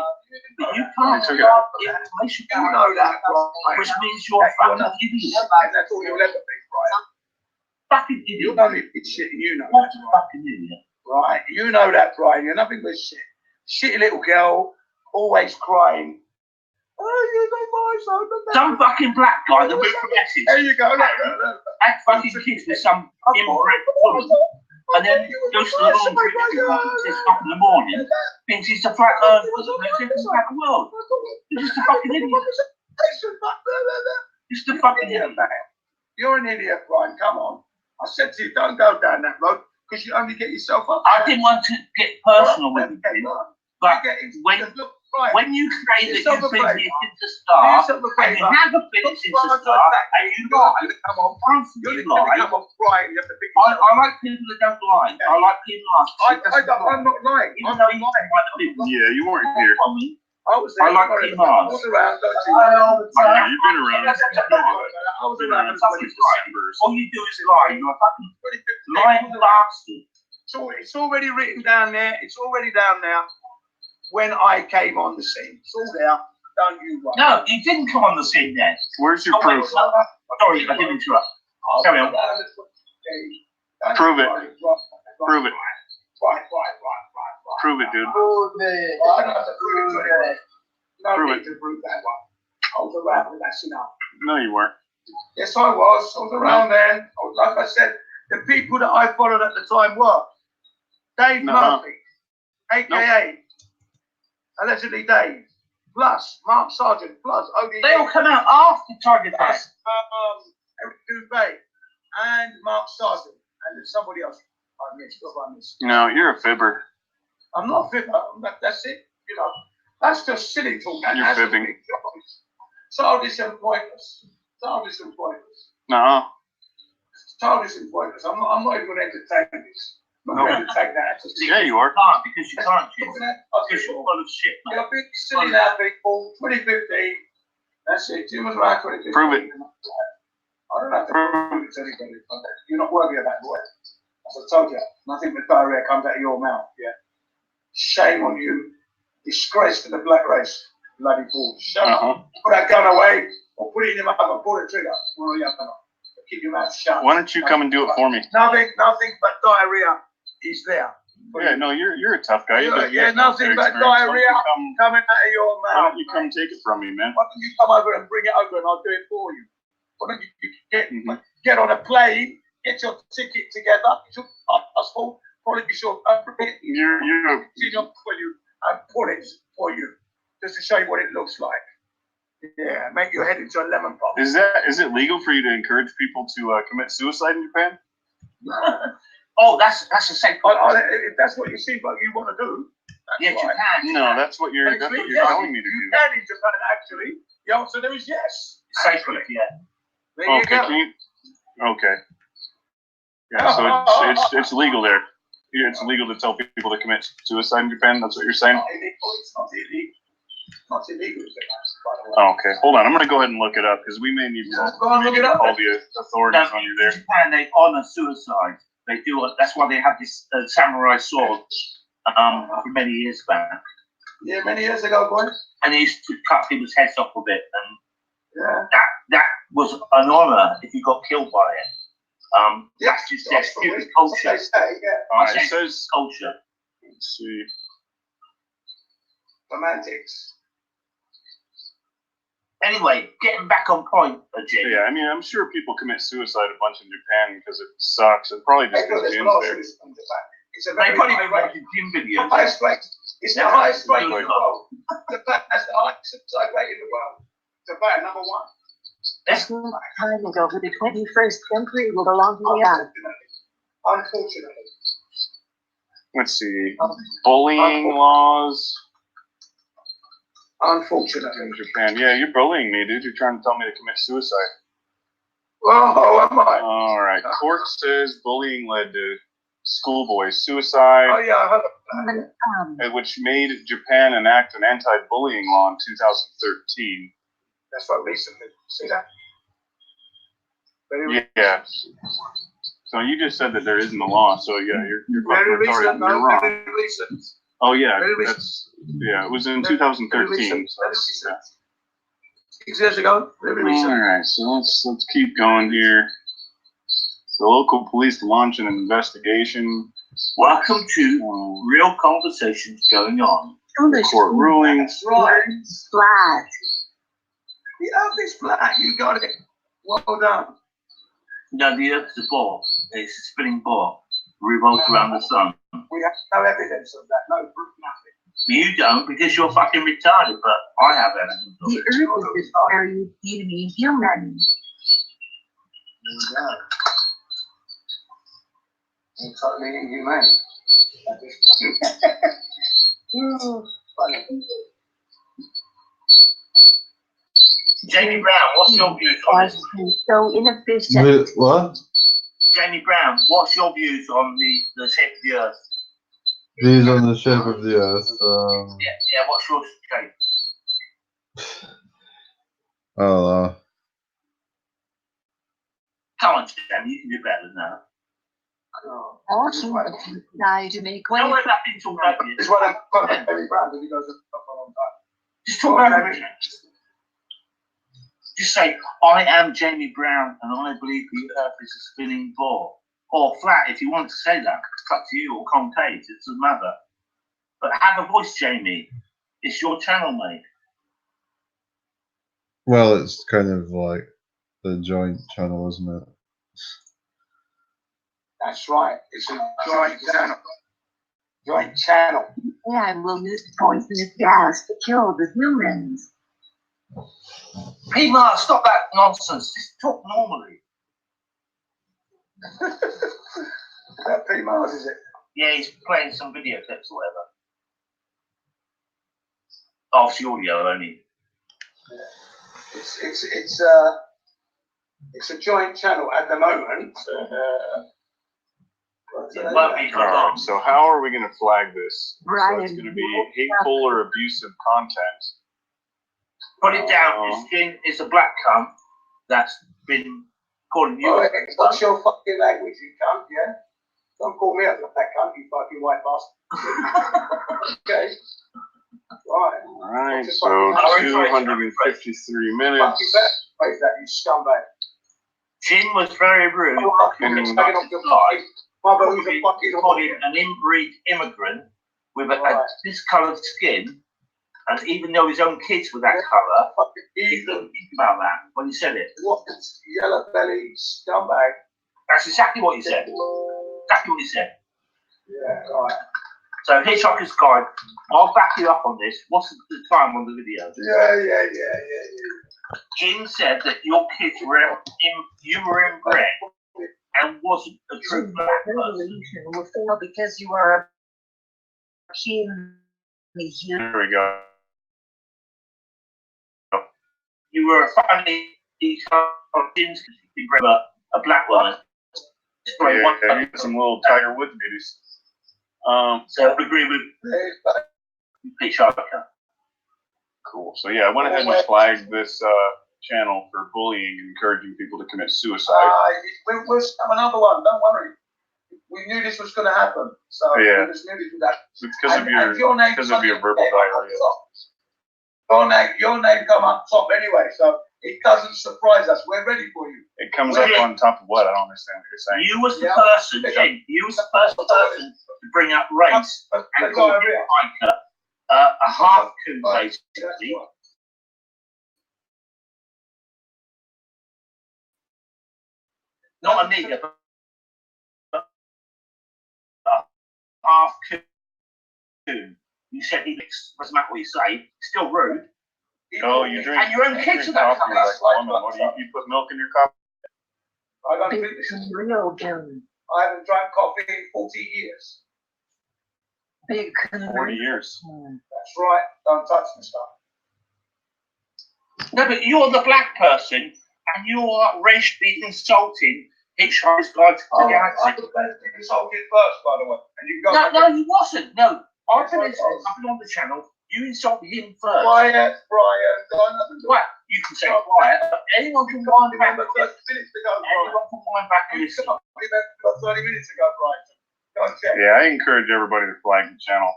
[SPEAKER 3] but you can't check information.
[SPEAKER 4] You know that, right?
[SPEAKER 3] Which means you're a fucking idiot.
[SPEAKER 4] That's all you'll ever be, right?
[SPEAKER 3] Fucking idiot.
[SPEAKER 4] You're only shit, you know.
[SPEAKER 3] What a fucking idiot.
[SPEAKER 4] Right, you know that, Brian. You're nothing but shit. Shitty little girl, always crying. Oh, you don't mind, so
[SPEAKER 3] some fucking black guy that went from Essex.
[SPEAKER 4] There you go.
[SPEAKER 3] Act fucking kids with some immigrant woman, and then goes to the laundry at 6 o'clock in the morning, thinks he's the flat earth, it's about the world. He's just a fucking idiot. Just a fucking idiot.
[SPEAKER 4] You're an idiot, Brian. Come on. I said to you, don't go down that road because you only get yourself up.
[SPEAKER 3] I didn't want to get personal with you, but when you say that you think you can star, and you have a finish in the star, and you lie,
[SPEAKER 4] come on,
[SPEAKER 3] you lie.
[SPEAKER 4] I
[SPEAKER 3] like people that don't lie. I like people that
[SPEAKER 4] I'm not lying.
[SPEAKER 3] I'm not lying.
[SPEAKER 12] Yeah, you weren't here.
[SPEAKER 4] I was there.
[SPEAKER 3] I like people.
[SPEAKER 4] I was around.
[SPEAKER 12] You've been around.
[SPEAKER 4] I was around.
[SPEAKER 3] All you do is lie. You're a fucking lying bastard.
[SPEAKER 4] So it's already written down there. It's already down there. When I came on the scene, it's all there. Don't you worry.
[SPEAKER 3] No, you didn't come on the scene then.
[SPEAKER 12] Where's your proof?
[SPEAKER 3] Sorry, I didn't interrupt. Carry on.
[SPEAKER 12] Prove it. Prove it.
[SPEAKER 2] Right.
[SPEAKER 12] Prove it, dude.
[SPEAKER 2] Prove it. I don't have to prove it. No
[SPEAKER 12] Prove
[SPEAKER 2] need
[SPEAKER 12] it.
[SPEAKER 2] to prove that one. I was around with that, you know.
[SPEAKER 12] No, you weren't.
[SPEAKER 2] Yes, I was. I was around then. Like I said, the people that I followed at the time were Dave Murphy, a.k.a. allegedly Dave, plus Mark Sargent, plus OD.
[SPEAKER 3] They all come out after Target
[SPEAKER 2] plus Eric Dubé and Mark Sargent, and there's somebody else I missed. What I missed?
[SPEAKER 12] No, you're a fibber.
[SPEAKER 2] I'm not fibbing. That's it. You know, that's just silly talk.
[SPEAKER 12] You're fibbing.
[SPEAKER 2] Childish and pointless. Childish and pointless.
[SPEAKER 12] No.
[SPEAKER 2] Childish and pointless. I'm not even going to entertain this. I'm not going to entertain that.
[SPEAKER 12] Yeah, you are.
[SPEAKER 3] Because you can't. Because you're full of shit, mate.
[SPEAKER 2] You're big silly now, big ball. 2015. That's it. Jim was right. 2015.
[SPEAKER 12] Prove it.
[SPEAKER 2] I don't have to prove it to anybody. You're not worthy of that, boy. As I told you, nothing but diarrhea comes out of your mouth. Yeah. Shame on you. Disgrace to the black race. Bloody fool. Shut up. Put that gun away or put it in your mouth and pull the trigger. Oh, yeah, keep your mouth shut.
[SPEAKER 12] Why don't you come and do it for me?
[SPEAKER 2] Nothing but diarrhea is there.
[SPEAKER 12] Yeah, no, you're a tough guy.
[SPEAKER 2] Nothing but diarrhea coming out of your mouth.
[SPEAKER 12] Why don't you come take it from me, man?
[SPEAKER 2] Why don't you come over and bring it over and I'll do it for you? Why don't you get on a plane, get your ticket together, get your passport, probably be sure
[SPEAKER 12] you
[SPEAKER 2] and pull it for you, just to show you what it looks like. Yeah, make your head into a lemon pop.
[SPEAKER 12] Is it legal for you to encourage people to commit suicide in Japan?
[SPEAKER 3] Oh, that's the same.
[SPEAKER 2] If that's what you seem like you want to do,
[SPEAKER 3] yeah,
[SPEAKER 2] right.
[SPEAKER 3] Japan.
[SPEAKER 12] No, that's what you're telling me to do.
[SPEAKER 2] You can in Japan, actually. The answer there is yes.
[SPEAKER 3] Safely, yeah.
[SPEAKER 2] There you go.
[SPEAKER 12] Okay. Yeah, so it's legal there. It's legal to tell people to commit suicide in Japan. That's what you're saying.
[SPEAKER 2] It's not illegal. Not illegal.
[SPEAKER 12] Oh, okay, hold on. I'm going to go ahead and look it up because we may need to
[SPEAKER 2] go and look it up.
[SPEAKER 12] Call the authorities on you there.
[SPEAKER 3] In Japan, they honor suicide. They do. That's why they have this samurai sword for many years back.
[SPEAKER 2] Yeah, many years ago, boy.
[SPEAKER 3] And they used to cut people's heads off with it,
[SPEAKER 2] and
[SPEAKER 3] that was an honor if you got killed by it. That's just their stupid culture.
[SPEAKER 12] It says
[SPEAKER 3] culture.
[SPEAKER 12] Let's see.
[SPEAKER 2] Romantics.
[SPEAKER 3] Anyway, getting back on point, Jim.
[SPEAKER 12] Yeah, I mean, I'm sure people commit suicide a bunch in Japan because it sucks. And probably just because Jim's there.
[SPEAKER 2] It's a very high
[SPEAKER 3] Jim video.
[SPEAKER 2] Highest rate. It's the highest rate in the world. Japan has the highest suicide rate in the world. Japan, number one.
[SPEAKER 13] Time ago for the 21st century will belong to the
[SPEAKER 2] Unfortunately.
[SPEAKER 12] Let's see. Bullying laws.
[SPEAKER 2] Unfortunately.
[SPEAKER 12] In Japan. Yeah, you're bullying me, dude. You're trying to tell me to commit suicide.
[SPEAKER 2] Oh, am I?
[SPEAKER 12] All right. Court says bullying led to schoolboy suicide.
[SPEAKER 2] Oh, yeah, I heard of that.
[SPEAKER 12] Which made Japan enact an anti-bullying law in 2013.
[SPEAKER 2] That's what recently. See that?
[SPEAKER 12] Yeah. So you just said that there isn't a law. So yeah, you're
[SPEAKER 2] very recent.
[SPEAKER 12] You're wrong.
[SPEAKER 2] Very recent.
[SPEAKER 12] Oh yeah,
[SPEAKER 2] Very
[SPEAKER 12] it was in 2013. So
[SPEAKER 2] 6 years ago. Very recent.
[SPEAKER 12] All right, so let's keep going here. The local police launch an investigation.
[SPEAKER 3] Welcome to Real Conversations Going On.
[SPEAKER 12] Court rulings.
[SPEAKER 2] Right.
[SPEAKER 13] Flat.
[SPEAKER 2] The earth is flat. You got it. Well done.
[SPEAKER 3] No, the Earth is a ball. It's a spinning ball. Revolves around the sun.
[SPEAKER 2] We have no evidence of that. No proof, nothing.
[SPEAKER 3] You don't because you're fucking retarded, but I have evidence.
[SPEAKER 13] The Earth is where you see me human.
[SPEAKER 2] Yeah. It's totally inhumane. Funny.
[SPEAKER 3] Jamie Brown, what's your views on this?
[SPEAKER 13] So inefficient.
[SPEAKER 1] What?
[SPEAKER 3] Jamie Brown, what's your views on the shape of the Earth?
[SPEAKER 1] Views on the shape of the Earth.
[SPEAKER 3] Yeah, what's your shape?
[SPEAKER 1] I don't know.
[SPEAKER 3] Come on, Jamie, you can do better than that.
[SPEAKER 13] Awesome. Now to make way.
[SPEAKER 3] Don't worry about being talking about
[SPEAKER 2] It's what I'm talking about. Jamie Brown, because he goes up for a long time.
[SPEAKER 3] Just talk about it. Just say, I am Jamie Brown and I believe the Earth is a spinning ball. or flat if you want to say that. It's up to you, or concave. It doesn't matter. But have a voice, Jamie. It's your channel, mate.
[SPEAKER 1] Well, it's kind of like the joint channel, isn't it?
[SPEAKER 2] That's right. It's a joint channel. Joint channel.
[SPEAKER 13] Yeah, we'll use poisonous gas to kill the humans.
[SPEAKER 3] Hey, Mark, stop that nonsense. Just talk normally.
[SPEAKER 2] That Pete Mars, is it?
[SPEAKER 3] Yeah, he's playing some video clips or whatever. Oh, it's the audio only.
[SPEAKER 2] Yeah. It's a joint channel at the moment.
[SPEAKER 3] It won't be for long.
[SPEAKER 12] So how are we going to flag this?
[SPEAKER 13] Brian,
[SPEAKER 12] So it's going to be hateful or abusive content.
[SPEAKER 3] Put it down. It's a black cunt that's been calling you.
[SPEAKER 2] Oh, what's your fucking language, you cunt? Yeah. Don't call me up like that cunt, you fucking white bastard. Okay. Right.
[SPEAKER 12] All right. So 253 minutes.
[SPEAKER 2] Fuck you better face that, you scumbag.
[SPEAKER 3] Jim was very rude.
[SPEAKER 2] Mother, who's a fucking
[SPEAKER 3] calling an inbreed immigrant with a discoloured skin, and even though his own kids were that colour, he didn't think about that when he said it.
[SPEAKER 2] What yellow belly scumbag?
[SPEAKER 3] That's exactly what he said. Exactly what he said.
[SPEAKER 2] Yeah, right.
[SPEAKER 3] So Hitchhiker's Guide, I'll back you up on this. What's the time on the video?
[SPEAKER 2] Yeah.
[SPEAKER 3] Jim said that your kids were you were inbred and wasn't a true black person.
[SPEAKER 13] Revolution will fail because you are a human.
[SPEAKER 12] There we go.
[SPEAKER 3] You were a funny Jim's a black woman.
[SPEAKER 12] Yeah, some little Tiger Woods beauties.
[SPEAKER 3] So I agree with Hitchhiker.
[SPEAKER 12] Cool. So yeah, I went ahead and flagged this channel for bullying and encouraging people to commit suicide.
[SPEAKER 2] We'll have another one. Don't worry. We knew this was going to happen. So
[SPEAKER 12] yeah,
[SPEAKER 2] we just knew this would happen.
[SPEAKER 12] It's because of your verbal diarrhea.
[SPEAKER 2] Your name come up top anyway, so it doesn't surprise us. We're ready for you.
[SPEAKER 12] It comes up on top of what? I don't understand what you're saying.
[SPEAKER 3] You was the person, Jim. You was the first person to bring up race and call it a half coon, basically. Not a nigger, but a half coon. You said he mixed, doesn't matter what you say, still rude.
[SPEAKER 12] Oh, you drink.
[SPEAKER 3] And your own kids are that
[SPEAKER 12] coffee like woman. What do you put milk in your coffee?
[SPEAKER 2] I don't drink this.
[SPEAKER 13] Real Jim.
[SPEAKER 2] I haven't drank coffee in 40 years.
[SPEAKER 13] Big
[SPEAKER 12] 40 years.
[SPEAKER 2] That's right. Don't touch the stuff.
[SPEAKER 3] No, but you're the black person, and you're racially insulting Hitchhiker's Guide to the Galaxy.
[SPEAKER 2] I was insulted first, by the way. And you go.
[SPEAKER 3] No, he wasn't. No, I've been on the channel. You insulted him first.
[SPEAKER 2] Brian.
[SPEAKER 3] Well, you can say quiet, but anyone can wind back.
[SPEAKER 2] Remember 30 minutes ago,
[SPEAKER 3] anyone can wind back and listen.
[SPEAKER 2] Remember 30 minutes ago, Brian. Go and check.
[SPEAKER 12] Yeah, I encourage everybody to flag the channel.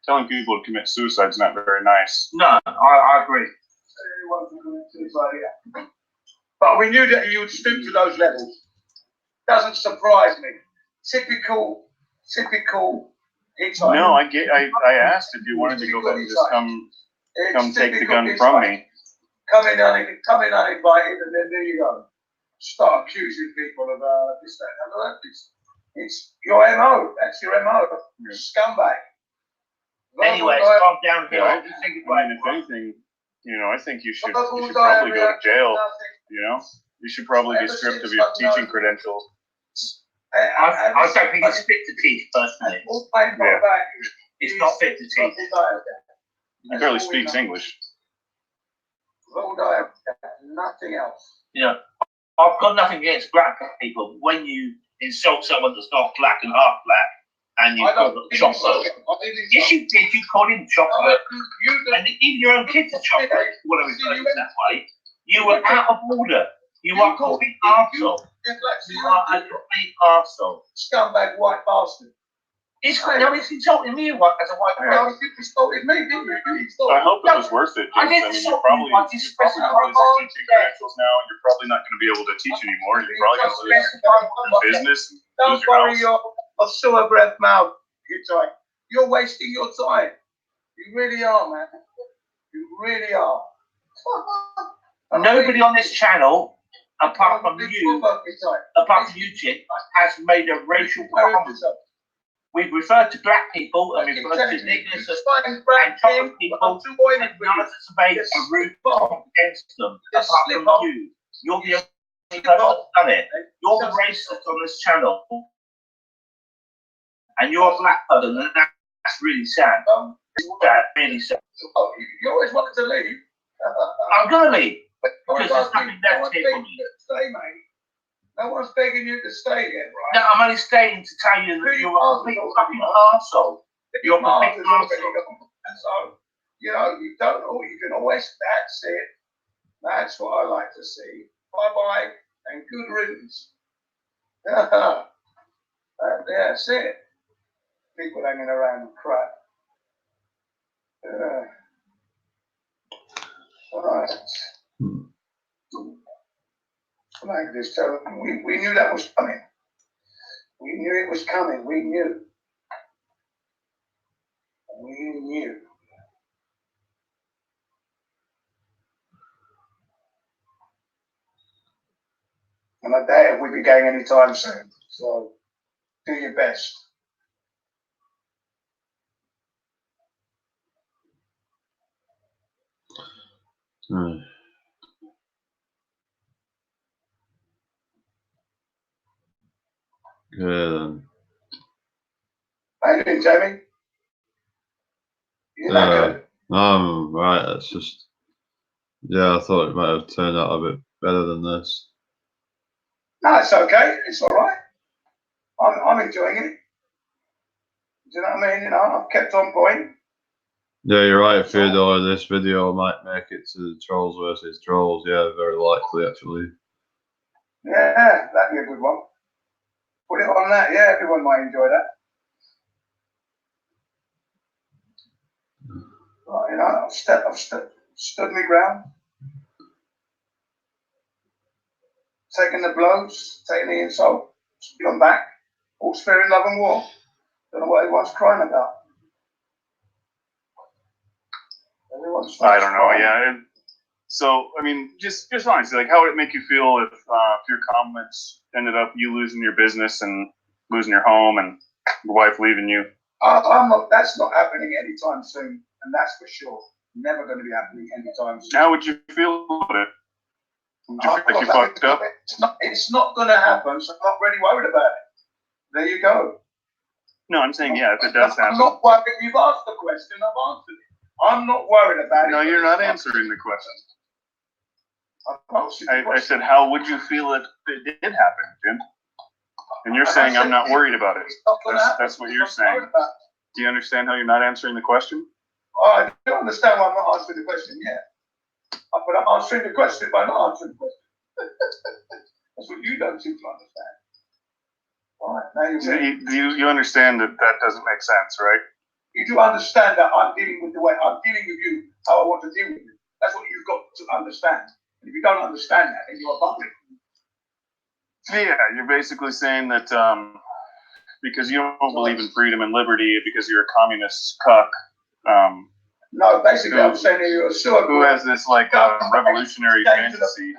[SPEAKER 12] Telling people to commit suicide is not very nice.
[SPEAKER 3] No, I agree.
[SPEAKER 2] But we knew that you would stoop to those levels. Doesn't surprise me. Typical Hitchhiker.
[SPEAKER 12] No, I asked if you wanted to go ahead and just come take the gun from me.
[SPEAKER 2] Come in uninvited, and then there you go. Start accusing people of this, that, and the other. It's your MO. That's your MO. Scumbag.
[SPEAKER 3] Anyway, it's gone downhill.
[SPEAKER 12] Yeah, if anything, I think you should probably go to jail. You should probably be stripped of your teaching credentials.
[SPEAKER 3] I don't think it's fit to teach, personally.
[SPEAKER 12] Yeah.
[SPEAKER 3] It's not fit to teach.
[SPEAKER 12] He barely speaks English.
[SPEAKER 2] Nothing else.
[SPEAKER 3] I've got nothing against black people, but when you insult someone that's not black and half black, and you call them chocolate. Yes, you did. You called him chocolate. And even your own kids are chocolate. Well, I refer to it that way. You were out of order. You are a complete arsehole. You are a complete arsehole.
[SPEAKER 2] Scumbag white bastard.
[SPEAKER 3] He's insulting me as a white
[SPEAKER 4] Well,
[SPEAKER 3] man.
[SPEAKER 4] you insulted me, didn't you? You
[SPEAKER 12] I
[SPEAKER 4] insulted
[SPEAKER 12] hope it was worth it,
[SPEAKER 3] I
[SPEAKER 12] James.
[SPEAKER 3] didn't
[SPEAKER 12] I mean,
[SPEAKER 3] insult
[SPEAKER 12] you're probably
[SPEAKER 3] you, I just pressed
[SPEAKER 12] losing
[SPEAKER 3] the
[SPEAKER 12] teaching credentials now, and you're probably not going to be able to teach anymore. You're probably going to lose your business and
[SPEAKER 4] Don't
[SPEAKER 12] lose your
[SPEAKER 4] worry
[SPEAKER 12] house.
[SPEAKER 4] your sewer breath mouth, Hitchhike. You're wasting your time. You really are, man. You really are.
[SPEAKER 3] Nobody on this channel, apart from you, Chit, has made a racial comment. We've referred to black people and we've referred to niggas and chocolate people, and none of us have made a rude comment against them, apart from you. You're the only person that's done it. You're the racist on this channel. And you're a black person, and that's really sad. That's really sad.
[SPEAKER 4] You always wanted to leave.
[SPEAKER 3] I'm going to leave, because there's nothing left here for me.
[SPEAKER 4] Stay, mate. No one's begging you to stay here, right?
[SPEAKER 3] No, I'm only staying to tell you that you're a complete fucking arsehole. You're a complete arsehole.
[SPEAKER 4] So, you know, you don't know, you can always, that's it. That's what I like to see. Bye-bye and good riddance. That's it. People hanging around and crap. All right. Like this, so we knew that was coming. We knew it was coming. We knew. We knew. And I doubt if we'll be going anytime soon. So do your best.
[SPEAKER 1] Good then.
[SPEAKER 4] How you doing, Jamie? You're not good.
[SPEAKER 1] Right, that's just, yeah, I thought it might have turned out a bit better than this.
[SPEAKER 4] No, it's okay. It's all right. I'm enjoying it. Do you know what I mean? You know, I've kept on point.
[SPEAKER 1] Yeah, you're right, Theodore. This video might make it to the Trolls versus Trolls. Yeah, very likely, actually.
[SPEAKER 4] Yeah, that'd be a good one. Put it on that. Yeah, everyone might enjoy that. Right, you know, I've stood my ground. Taking the blows, taking the insult, gone back. All's fair in love and war. Don't know what everyone's crying about.
[SPEAKER 12] I don't know. Yeah. So I mean, just honestly, like, how would it make you feel if your comments ended up you losing your business and losing your home and your wife leaving you?
[SPEAKER 4] I'm not. That's not happening anytime soon, and that's for sure. Never going to be happening anytime soon.
[SPEAKER 12] How would you feel about it? Would you feel like you fucked up?
[SPEAKER 4] It's not going to happen, so I'm not really worried about it. There you go.
[SPEAKER 12] No, I'm saying, yeah, if it does happen.
[SPEAKER 4] I'm not worried. You've asked the question, I've answered it. I'm not worried about it.
[SPEAKER 12] No, you're not answering the question. I said, how would you feel if it did happen, Jim? And you're saying I'm not worried about it. That's what you're saying. Do you understand how you're not answering the question?
[SPEAKER 4] I don't understand why I'm not answering the question yet. But I'm answering the question by not answering the question. That's what you don't seem to understand. All right, now
[SPEAKER 12] you understand that doesn't make sense, right?
[SPEAKER 4] You do understand that I'm dealing with the way I'm dealing with you, how I want to deal with you. That's what you've got to understand. And if you don't understand that, then you're a puppet.
[SPEAKER 12] Yeah, you're basically saying that because you don't believe in freedom and liberty, because you're a communist cuck.
[SPEAKER 4] No, basically, I'm saying you're a sewer.
[SPEAKER 12] Who has this like revolutionary fantasy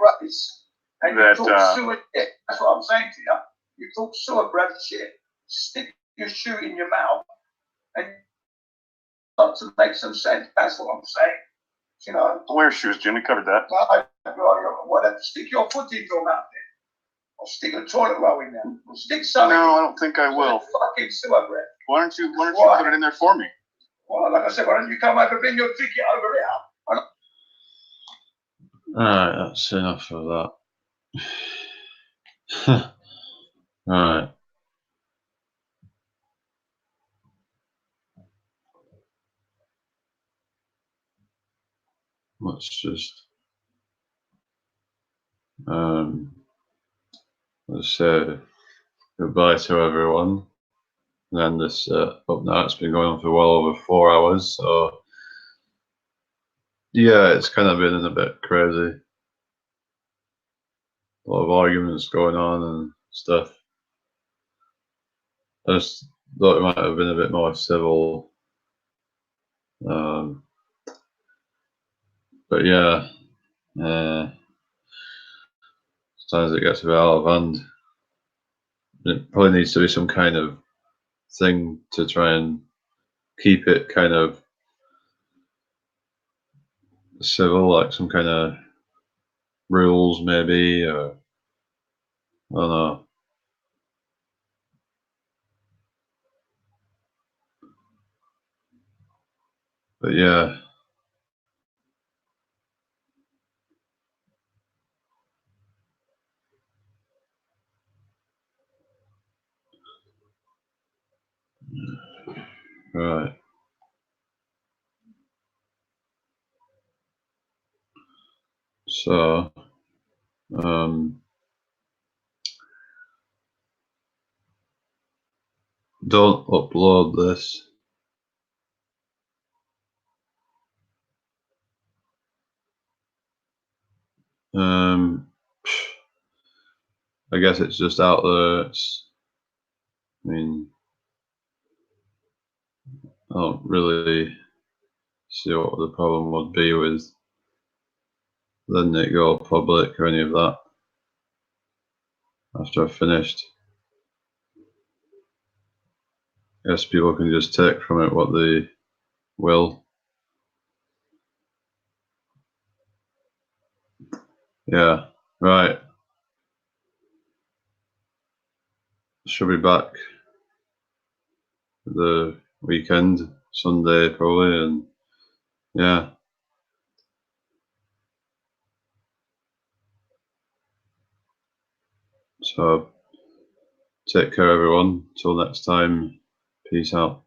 [SPEAKER 4] and you talk sewer shit. That's what I'm saying to you. You talk sewer breath shit. Stick your shoe in your mouth and start to make some sense. That's what I'm saying. You know.
[SPEAKER 12] Wear shoes, Jimmy. Covered that.
[SPEAKER 4] Whatever. Stick your foot in your mouth then. Or stick a toilet roll in there. Or stick something.
[SPEAKER 12] No, I don't think I will.
[SPEAKER 4] Fucking sewer breath.
[SPEAKER 12] Why don't you put it in there for me?
[SPEAKER 4] Well, like I said, why don't you come over, bring your ticket over here?
[SPEAKER 1] Alright, that's enough of that. Alright. Let's just let's say goodbye to everyone. And then this up now, it's been going on for well over 4 hours, so yeah, it's kind of been a bit crazy. A lot of arguments going on and stuff. I just thought it might have been a bit more civil. But yeah, sometimes it gets a bit out of hand. It probably needs to be some kind of thing to try and keep it kind of civil, like some kind of rules maybe, or I don't know. But yeah. Right. So, don't upload this. I guess it's just out there. I mean, I don't really see what the problem would be with letting it go public or any of that after I've finished. I guess people can just take from it what they will. Yeah, right. Should be back the weekend, Sunday probably, and yeah. So take care everyone. Till next time. Peace out.